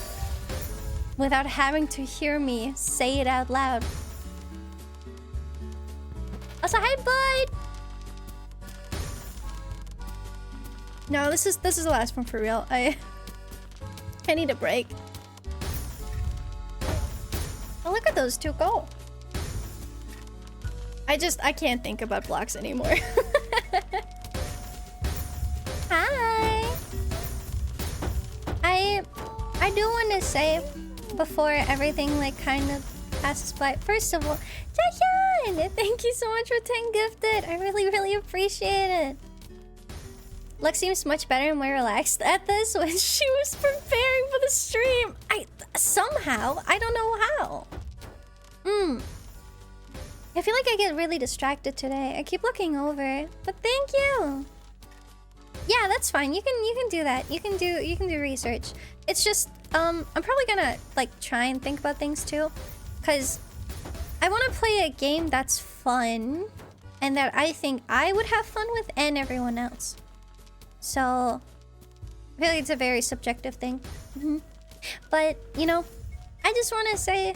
without having to hear me say it out loud. Also, hi, bud! No, this is the last one for real. I need a break. Oh, look at those two go. I can't think about blocks anymore. Hi. I do want to say before everything like kind of passes by. First of all, Jahan, thank you so much for 10 gifted. I really appreciate it. Lux seems much better and more relaxed at this when she was preparing for the stream. Somehow, I don't know how. I feel like I get really distracted today. I keep looking over, but thank you. Yeah, that's fine. You can do that. You can do research. It's just I'm probably gonna like try and think about things too, because I want to play a game that's fun and that I think I would have fun with and everyone else. So really, it's a very subjective thing. But you know, I just want to say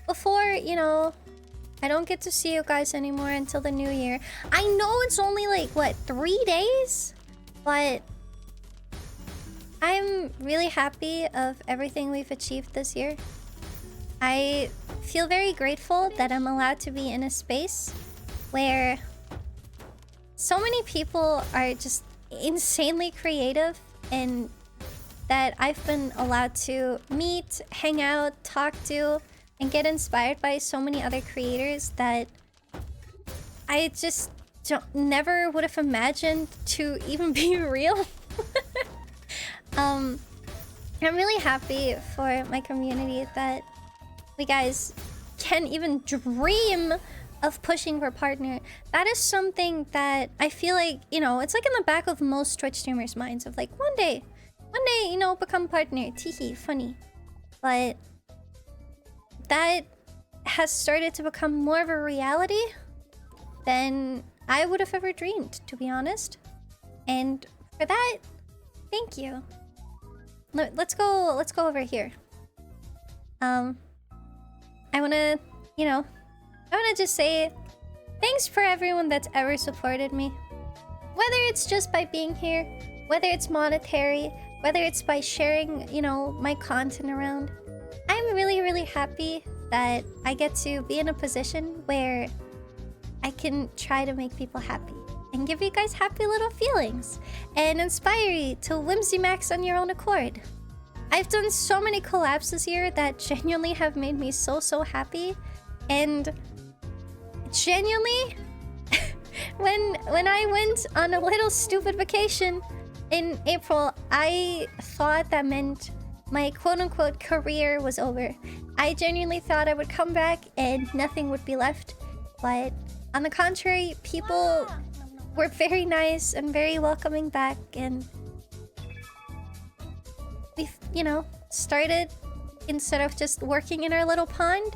before, you know, I don't get to see you guys anymore until the new year. I know it's only like, what, 3 days? But I'm really happy of everything we've achieved this year. I feel very grateful that I'm allowed to be in a space where so many people are just insanely creative and that I've been allowed to meet, hang out, talk to, and get inspired by so many other creators that I just never would have imagined to even be real. I'm really happy for my community that we guys can even dream of pushing for partner. That is something that I feel like, you know, it's like in the back of most Twitch streamers' minds of like, one day, you know, become partner. Teehee, funny. But that has started to become more of a reality than I would have ever dreamed, to be honest. And for that, thank you. Let's go over here. I wanna, you know, I wanna just say thanks for everyone that's ever supported me. Whether it's just by being here, whether it's monetary, whether it's by sharing, you know, my content around. I'm really, really happy that I get to be in a position where I can try to make people happy and give you guys happy little feelings and inspire you to whimsy max on your own accord. I've done so many collabs this year that genuinely have made me so, so happy. And genuinely, when I went on a little stupid vacation in April, I thought that meant my quote-unquote career was over. I genuinely thought I would come back and nothing would be left. But on the contrary, people were very nice and very welcoming back, and we, you know, started, instead of just working in our little pond,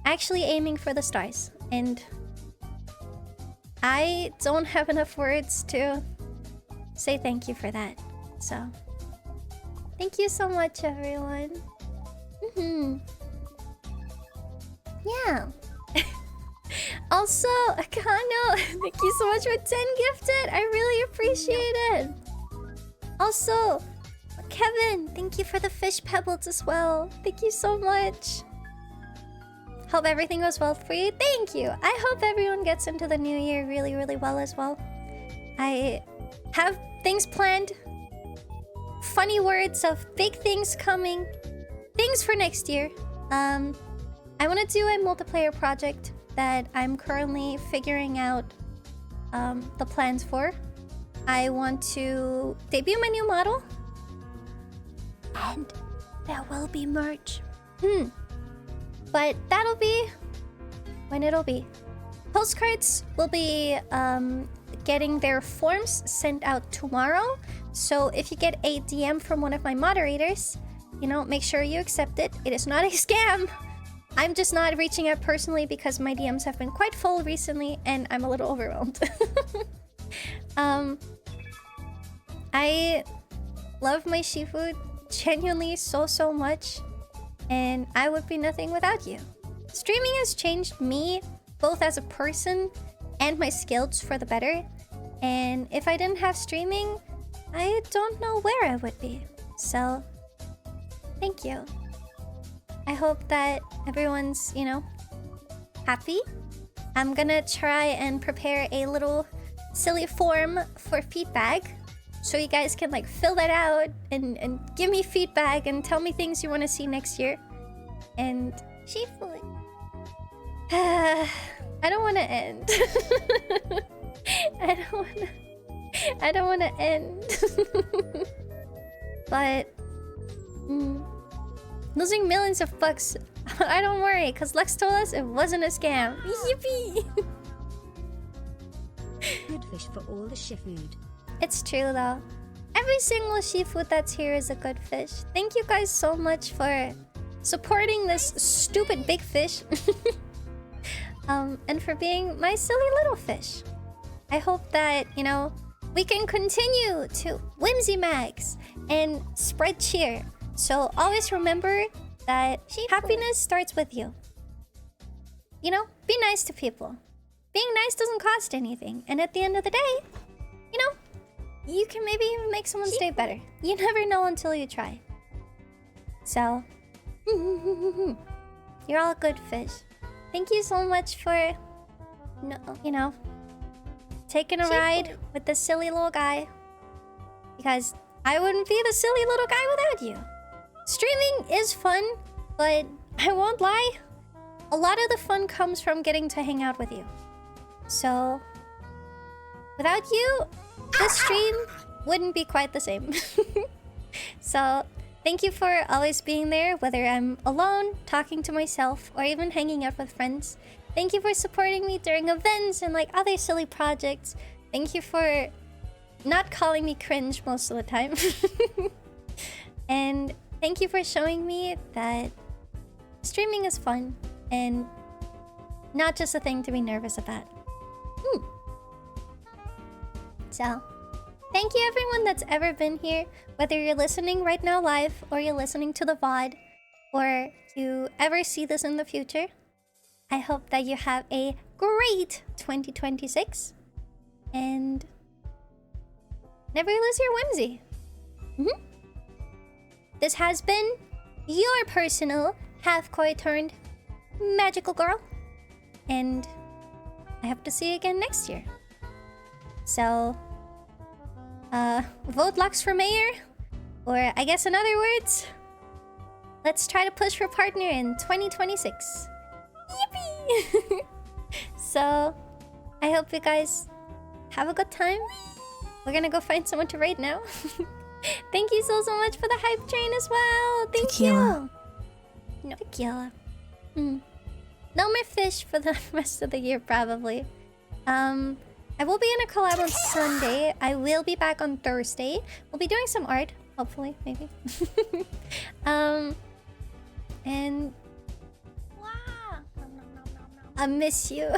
actually aiming for the stars. And I don't have enough words to say thank you for that. So thank you so much, everyone. Yeah. Also, Akano, thank you so much for 10 gifted. I really appreciate it. Also, Kevin, thank you for the fish pebbles as well. Thank you so much. Hope everything goes well for you. Thank you. I hope everyone gets into the new year really, really well as well. I have things planned. Funny words of big things coming. Things for next year. I want to do a multiplayer project that I'm currently figuring out the plans for. I want to debut my new model. And there will be merch. But that'll be when it'll be. Postcards will be getting their forms sent out tomorrow. So if you get a DM from one of my moderators, you know, make sure you accept it. It is not a scam. I'm just not reaching out personally because my DMs have been quite full recently and I'm a little overwhelmed. I love my Shifu genuinely so, so much. And I would be nothing without you. Streaming has changed me, both as a person and my skills for the better. And if I didn't have streaming, I don't know where I would be. So, thank you. I hope that everyone's, you know, happy. I'm gonna try and prepare a little silly form for feedback, so you guys can like fill that out and give me feedback and tell me things you want to see next year. And Shifu, I don't want to end. I don't want to end. But losing millions of bucks, I don't worry, because Lex told us it wasn't a scam. Yippee! Good fish for all the shifood. It's true though. Every single seafood that's here is a good fish. Thank you guys so much for supporting this stupid big fish. And for being my silly little fish. I hope that, you know, we can continue to whimsy max and spread cheer. So always remember that happiness starts with you. You know, be nice to people. Being nice doesn't cost anything. And at the end of the day, you know, you can maybe even make someone's day better. You never know until you try. So, you're all good fish. Thank you so much for, you know, taking a ride with this silly little guy. Because I wouldn't be the silly little guy without you. Streaming is fun, but I won't lie. A lot of the fun comes from getting to hang out with you. So, without you, this stream wouldn't be quite the same. So, thank you for always being there, whether I'm alone, talking to myself, or even hanging out with friends. Thank you for supporting me during events and like other silly projects. Thank you for not calling me cringe most of the time. And thank you for showing me that streaming is fun and not just a thing to be nervous about. So, thank you everyone that's ever been here, whether you're listening right now live or you're listening to the VOD or you ever see this in the future. I hope that you have a great 2026 and never lose your whimsy. this has been your personal half-koi turned magical girl. And I hope to see you again next year. So, vote Lux for mayor. Or I guess in other words, let's try to push for partner in 2026. Yippee! So, I hope you guys have a good time. We're gonna go find someone to raid now. Thank you so much for the hype train as well. Thank Tequila. you. No tequila. No more fish for the rest of the year probably. I will be in a collab on Sunday. I will be back on Thursday. We'll be doing some art, hopefully, maybe. And wow, I miss you.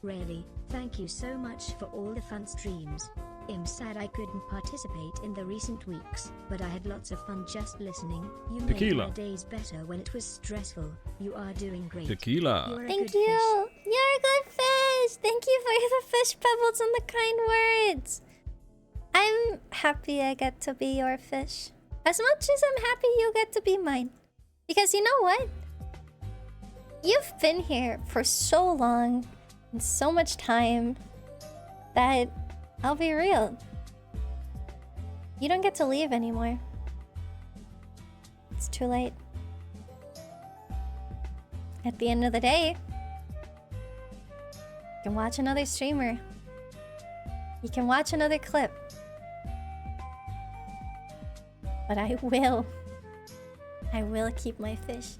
Really, thank you so much for all the fun streams. I'm sad I couldn't participate in the recent weeks, but I had lots of fun just listening. You made Tequila. my days better when it was stressful. You are doing great. Tequila. You're a Thank good you. fish. You're a good fish. Thank you for the fish pebbles and the kind words. I'm happy I get to be your fish. As much as I'm happy you get to be mine. Because you know what? You've been here for so long and so much time that I'll be real. You don't get to leave anymore. It's too late. At the end of the day, you can watch another streamer. You can watch another clip. But I will keep my fish.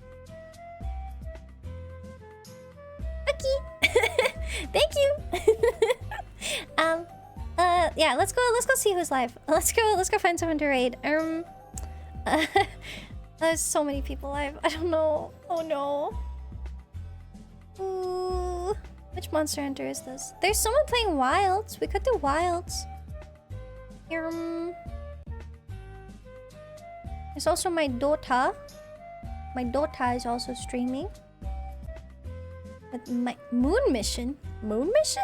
Okay. Thank you. Yeah, let's go see who's live. Let's go find someone to raid. There's so many people live. I don't know. Oh no. Ooh. Which Monster Hunter is this? There's someone playing Wilds. We could do Wilds. There's also my Dota. My Dota is also streaming. But my Moon Mission? Moon Mission?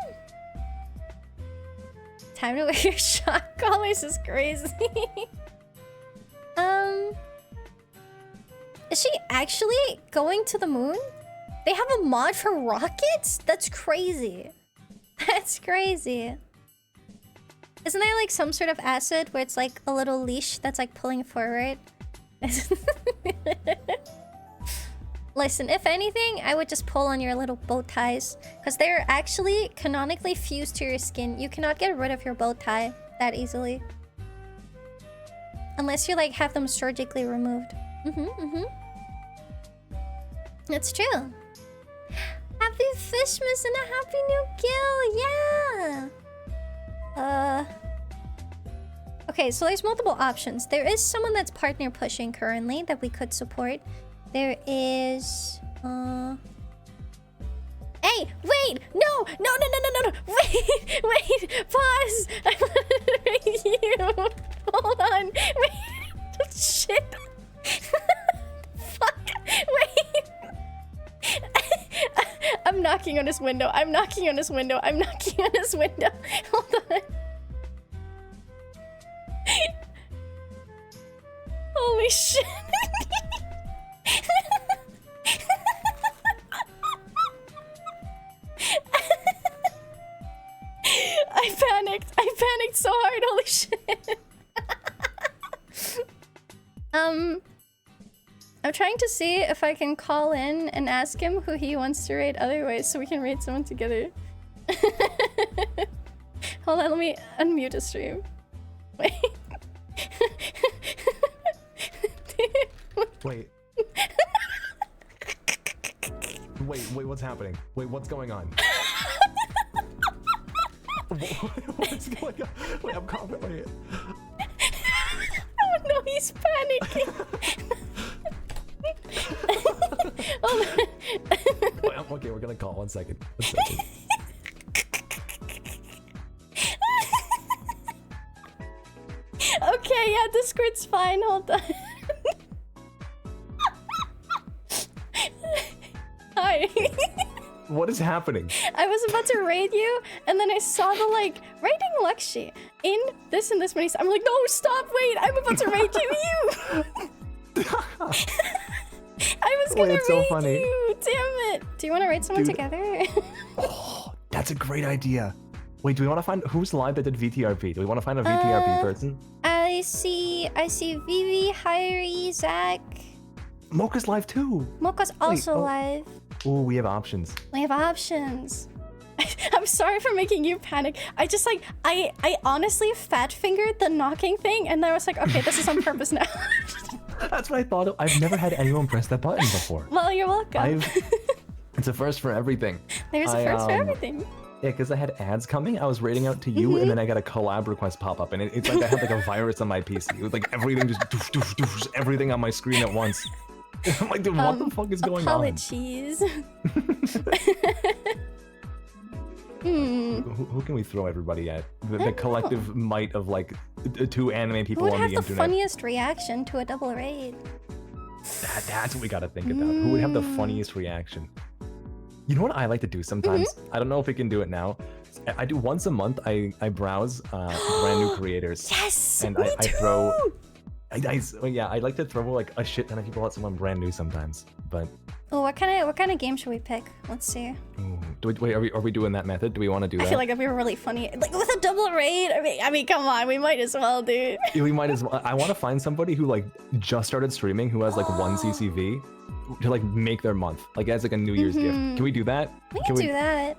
Time to wear your shock collars is crazy. Is she actually going to the moon? They have a mod for rockets? That's crazy. That's crazy. Isn't there like some sort of acid where it's like a little leash that's like pulling forward? Listen, if anything, I would just pull on your little bow ties. Because they're actually canonically fused to your skin. You cannot get rid of your bow tie that easily. Unless you like have them surgically removed. That's true. Happy Fishmas and a happy new kill! Yeah! Okay, so there's multiple options. There is someone that's partner pushing currently that we could support. There is... Hey! Wait! No! Wait! Pause! I wanted to raid you! Hold on! Wait! Shit! Fuck! Wait! I'm knocking on his window. I'm knocking on his window. Hold on. Holy shit. I panicked so hard. Holy shit. I'm trying to see if I can call in and ask him who he wants to raid otherwise so we can raid someone together. Hold on, let me unmute a stream. Wait. Wait, what's happening? Wait, what's going on? What's going on? Wait, I'm coughing my head. Oh no, he's panicking. Wait, okay, we're gonna call. 1 second. Okay, yeah, Discord's fine. Hold on. Hi. What is happening? I was about to raid you, and then I saw the like raiding Lakshi, in this and this many. I'm like, no, stop, wait, I'm about to raid you. I was gonna Wait, it's so raid funny. you. Damn it. Do you want to raid someone Dude. together? Oh, that's a great idea. Wait, do we want to find who's live that did VTRP? Do we want to find a VTRP person? I see Vivi, Hyrie, Zach. Mocha's live too. Mocha's also oh. live. Oh, we have options. We have options. I'm sorry for making you panic. I just like I honestly fat fingered the knocking thing, and I was like, okay, this is on purpose now. That's what I thought. I've never had anyone press that button before. Well, you're welcome. It's a first for everything. There's a first for everything. Yeah, because I had ads coming. I was rating out to you, and then I got a collab request pop up, and it's like I had like a virus on my PC. It was like everything just doof, doof, doof, everything on my screen at once. I'm like, dude, what the fuck is going apologies. on? Who can we throw everybody at? The collective might of like 2 anime people Who would on have the the internet. funniest reaction to a double raid? That's what we gotta think about. Who would have the funniest reaction? You know what I like to do sometimes? I don't know if we can do it now. I do once a month. I browse brand new creators. Yes, And me I too. throw. I like to throw like a shit ton of people at someone brand new sometimes. But Oh, what kind of game should we pick? Let's see. wait, are we doing that method? Do we want to do that? I feel like it'd be really funny, like with a double raid. I mean, come on, we might as well, dude. We might as well. I want to find somebody who like just started streaming who has like 1 CCV to like make their month, like as like a New Year's gift. Can we do that? We can do that.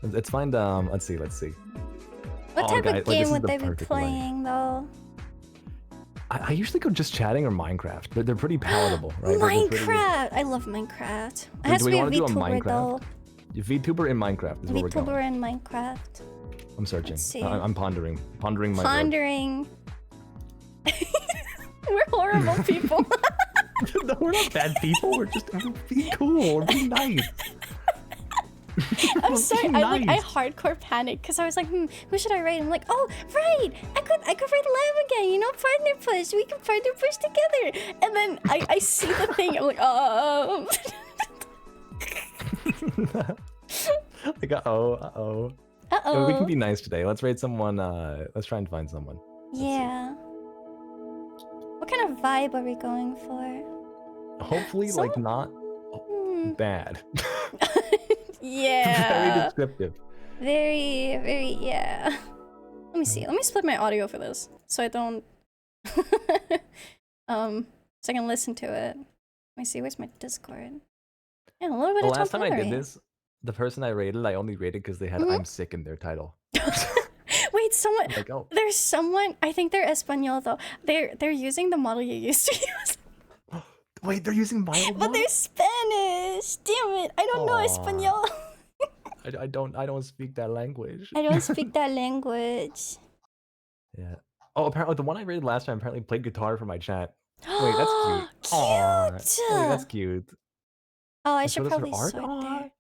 Let's find let's see. What Oh, type guys, of like, game this is would the they be perfect way. playing, though? I usually go just chatting or Minecraft. They're pretty palatable, right? They're pretty- Minecraft! I love Minecraft. It Do has to we be a wanna do a VTuber, though. VTuber in Minecraft is where we're going. VTuber in Minecraft. I'm searching. Let's see. I'm pondering my road. Pondering. We're horrible people. No, we're not bad people. We're be cool. We're being nice. I'm We're sorry. being I nice. hardcore panicked because I was like, who should I raid? I'm like, oh, right. I could raid Lamb again. You know, partner push. We can partner push together. And then I see the thing. I'm like, oh. Like, uh-oh. Uh-oh. We can be nice today. Let's raid someone. Let's try and find someone. Yeah. What kind of vibe are we going for? Hopefully, like, not bad. Very Yeah. descriptive. Very, very, yeah. Let me see. Let me split my audio for this so I don't. So I can listen to it. Let me see. Where's my Discord? Yeah, a little bit The of last time I did tomfoolery. this, the person I rated, I only rated because they had "I'm sick" in their title. Wait, someone. Like, oh. There's someone. I think they're Espanol though. They're using the model you used to use, Wait, they're using my old but one? they're Spanish. Damn it! I don't know Aw. Espanol. I don't speak that language. I don't speak that language. Yeah. Oh, apparently the one I rated last time apparently played guitar for my chat. Wait, that's cute. Aw, Cute. wait, that's cute. Oh, I And should showed us her probably art? sort Aw. there.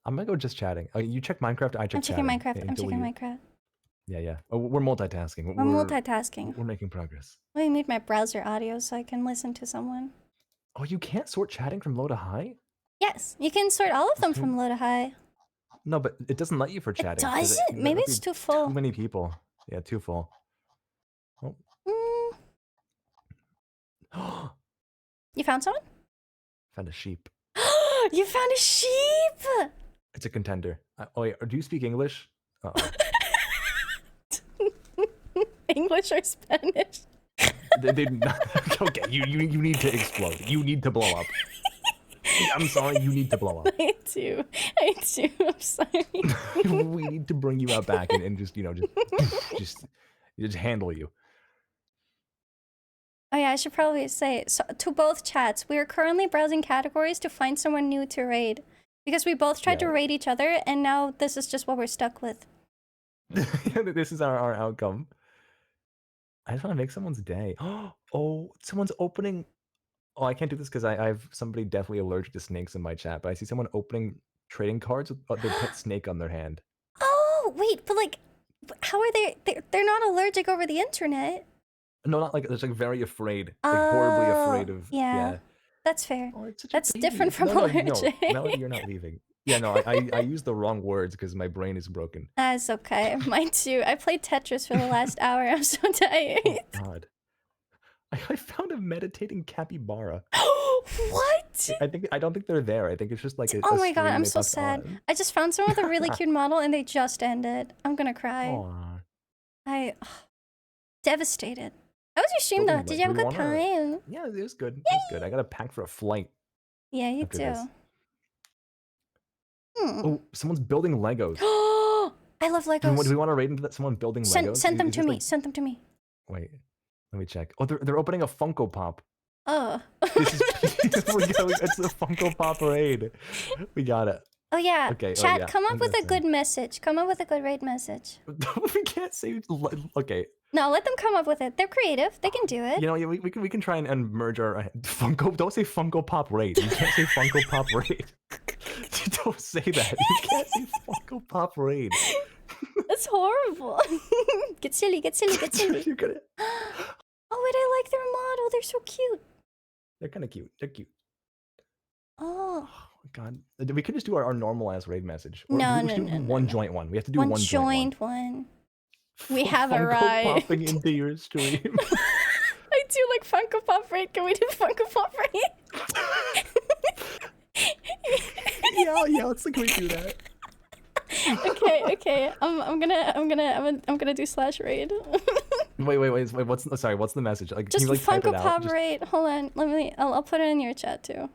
I'm gonna go just chatting. You check Minecraft, I check I'm checking chatting. Minecraft. Yeah, I'm until checking we- Minecraft. Yeah. Oh, we're multitasking. We're multitasking. We're making progress. Let me mute my browser audio so I can listen to someone. Oh, you can't sort chatting from low to high? Yes, you can sort all of them Okay. from low to high. No, but it doesn't let you for It chatting. 'cause doesn't? that Maybe would it's be too full. Too many people. Yeah, too full. Mm, you found someone? Found a sheep. You found a sheep! It's a contender. Oh wait, do you speak English? Uh-oh. English or Spanish? Okay, you need to explode. You need to blow up. I'm sorry, you need to blow up. I do. I'm sorry. We need to bring you out back and just just handle you. Oh yeah, I should probably say so to both chats. We are currently browsing categories to find someone new to raid because we both tried to Yeah. raid each other, and now this is just what we're stuck with. This is our outcome. I just want to make someone's day. Oh, someone's opening. Oh, I can't do this because I have somebody definitely allergic to snakes in my chat. But I see someone opening trading cards with their pet snake on their hand. Oh wait, but like, how are they? They're not allergic over the internet. No, not like they're like very afraid, like horribly Oh, afraid of. yeah. That's fair. Oh, it's such a That's baby. different from No, allergic. No, you're not leaving. Yeah, no, I use the wrong words because my brain is broken. That's okay. Mine too. I played Tetris for the last hour. I'm so tired. Oh God. I found a meditating capybara. What? I don't think they're there. I think it's just like a. Oh a my god, stream I'm they so left sad. on. I just found someone with a really cute model and they just ended. I'm gonna cry. Aw. Devastated. How was your stream though? Totally, Did like, you have a we good wanna- time? Yeah, it was good. It was good. I got a pack for a flight. Yeah, you after do. this. Hmm. Oh, someone's building Legos. I love Do we, Legos. want to raid into that? Someone building Legos? Send them Is to this me. like- Send them to me. Wait, let me check. Oh, they're opening a Funko Pop. Oh. This is it's the Funko Pop raid. We got it. Oh yeah. Okay, oh, Chat, yeah, come up I'm with a gonna good message. Come up with a good raid message. We can't say. Okay, No, let them come up with it. They're creative. They can do it. you know, yeah, we can try and merge our Funko. Don't say Funko Pop raid. You can't say Funko Pop raid. Don't say that. You can't say Funko Pop raid. That's horrible. Get silly, get silly, get silly. You're gonna. Oh wait, I like their model. They're so cute. They're kind of cute. They're cute. Oh. Oh God, we could just do our normal ass raid message. No, we should no, do no, one no. joint one. We have to do One one joint joint one. one. We have a Funko ride. popping into your stream. I do like Funko Pop raid. Can we do Funko Pop raid? yeah, let's like we do that. Okay. I'm gonna do slash raid. Wait. What's the message? Like, Just can you like type Funko it out? Pop Just- raid. Hold on. I'll put it in your chat too.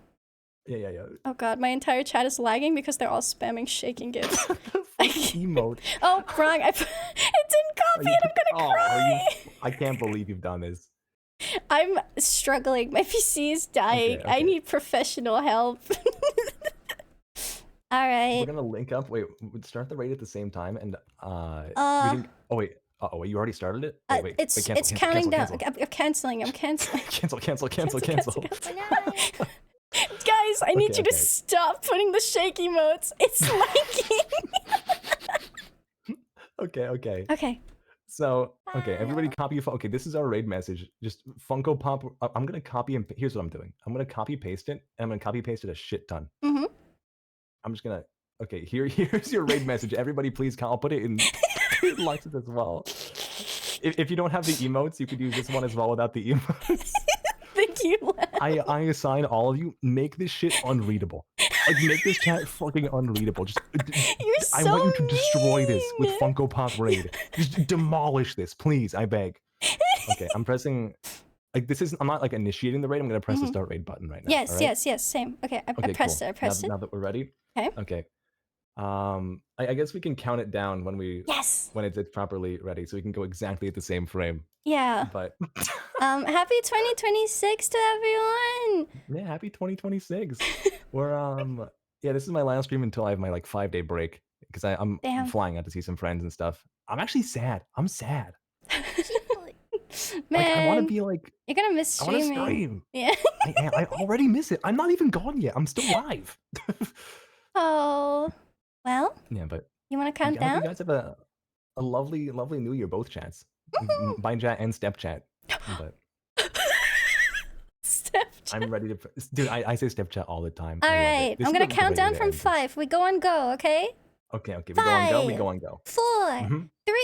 Yeah. Oh god, my entire chat is lagging because they're all spamming shaking gifs. Emote. Oh, wrong. It didn't copy it. I'm gonna cry. I can't believe you've done this. I'm struggling. My PC is dying. I okay. need professional help. All right. We're gonna link up. Wait, we'd start the raid at the same time, and we Uh, can. Oh wait. Wait, you already started it? Wait, it's cancel, counting cancel, down. I'm canceling. I'm canceling. Cancel. Guys, I need Okay, you to okay. stop putting the shaky emotes. It's lagging. Okay. Okay. So, okay, everybody copy. Okay, this is our raid message. Just Funko Pop. I'm gonna copy and here's what I'm doing. I'm gonna copy paste it, and I'm gonna copy paste it a shit ton. Mhm. I'm just gonna. Okay, here's your raid message. Everybody, please. I'll put it in license as well. If you don't have the emotes, you could use this one as well without the emotes. Thank you. I assign all of you. Make this shit unreadable. Like, make this chat fucking unreadable. Just. You're I so want you to destroy this with mean. Funko Pop raid. Just demolish this, please. I beg. Okay, I'm pressing. Like, this isn't. I'm not like initiating the raid. I'm gonna press the start raid button right now. Yes, alright? yes. Same. Okay, I Okay, pressed cool. it. I pressed Now that we're ready. Okay. Okay. I guess we can count it down when Yes. when it's properly ready, so we can go exactly at the same frame. Yeah. But Happy 2026 to everyone. yeah, happy 2026. We're yeah, this is my last stream until I have my like 5-day break because I'm Damn. flying out to see some friends and stuff. I'm actually sad. I'm sad. Man, Like, I want to be like. you're gonna miss I want to streaming. stream. Yeah. I already miss it. I'm not even gone yet. I'm still live. Oh. Well, Yeah, but you want to I count hope down? you guys have a lovely New Year, both chats, Bind chat and step chat. But Step. I'm ready to, dude. I say step chat all the time. All I love it. right. This I'm is gonna the count way down to from end this. 5. We go on go. Okay. Okay. We go on go. We Five. go on go. 4. Mhm. 3.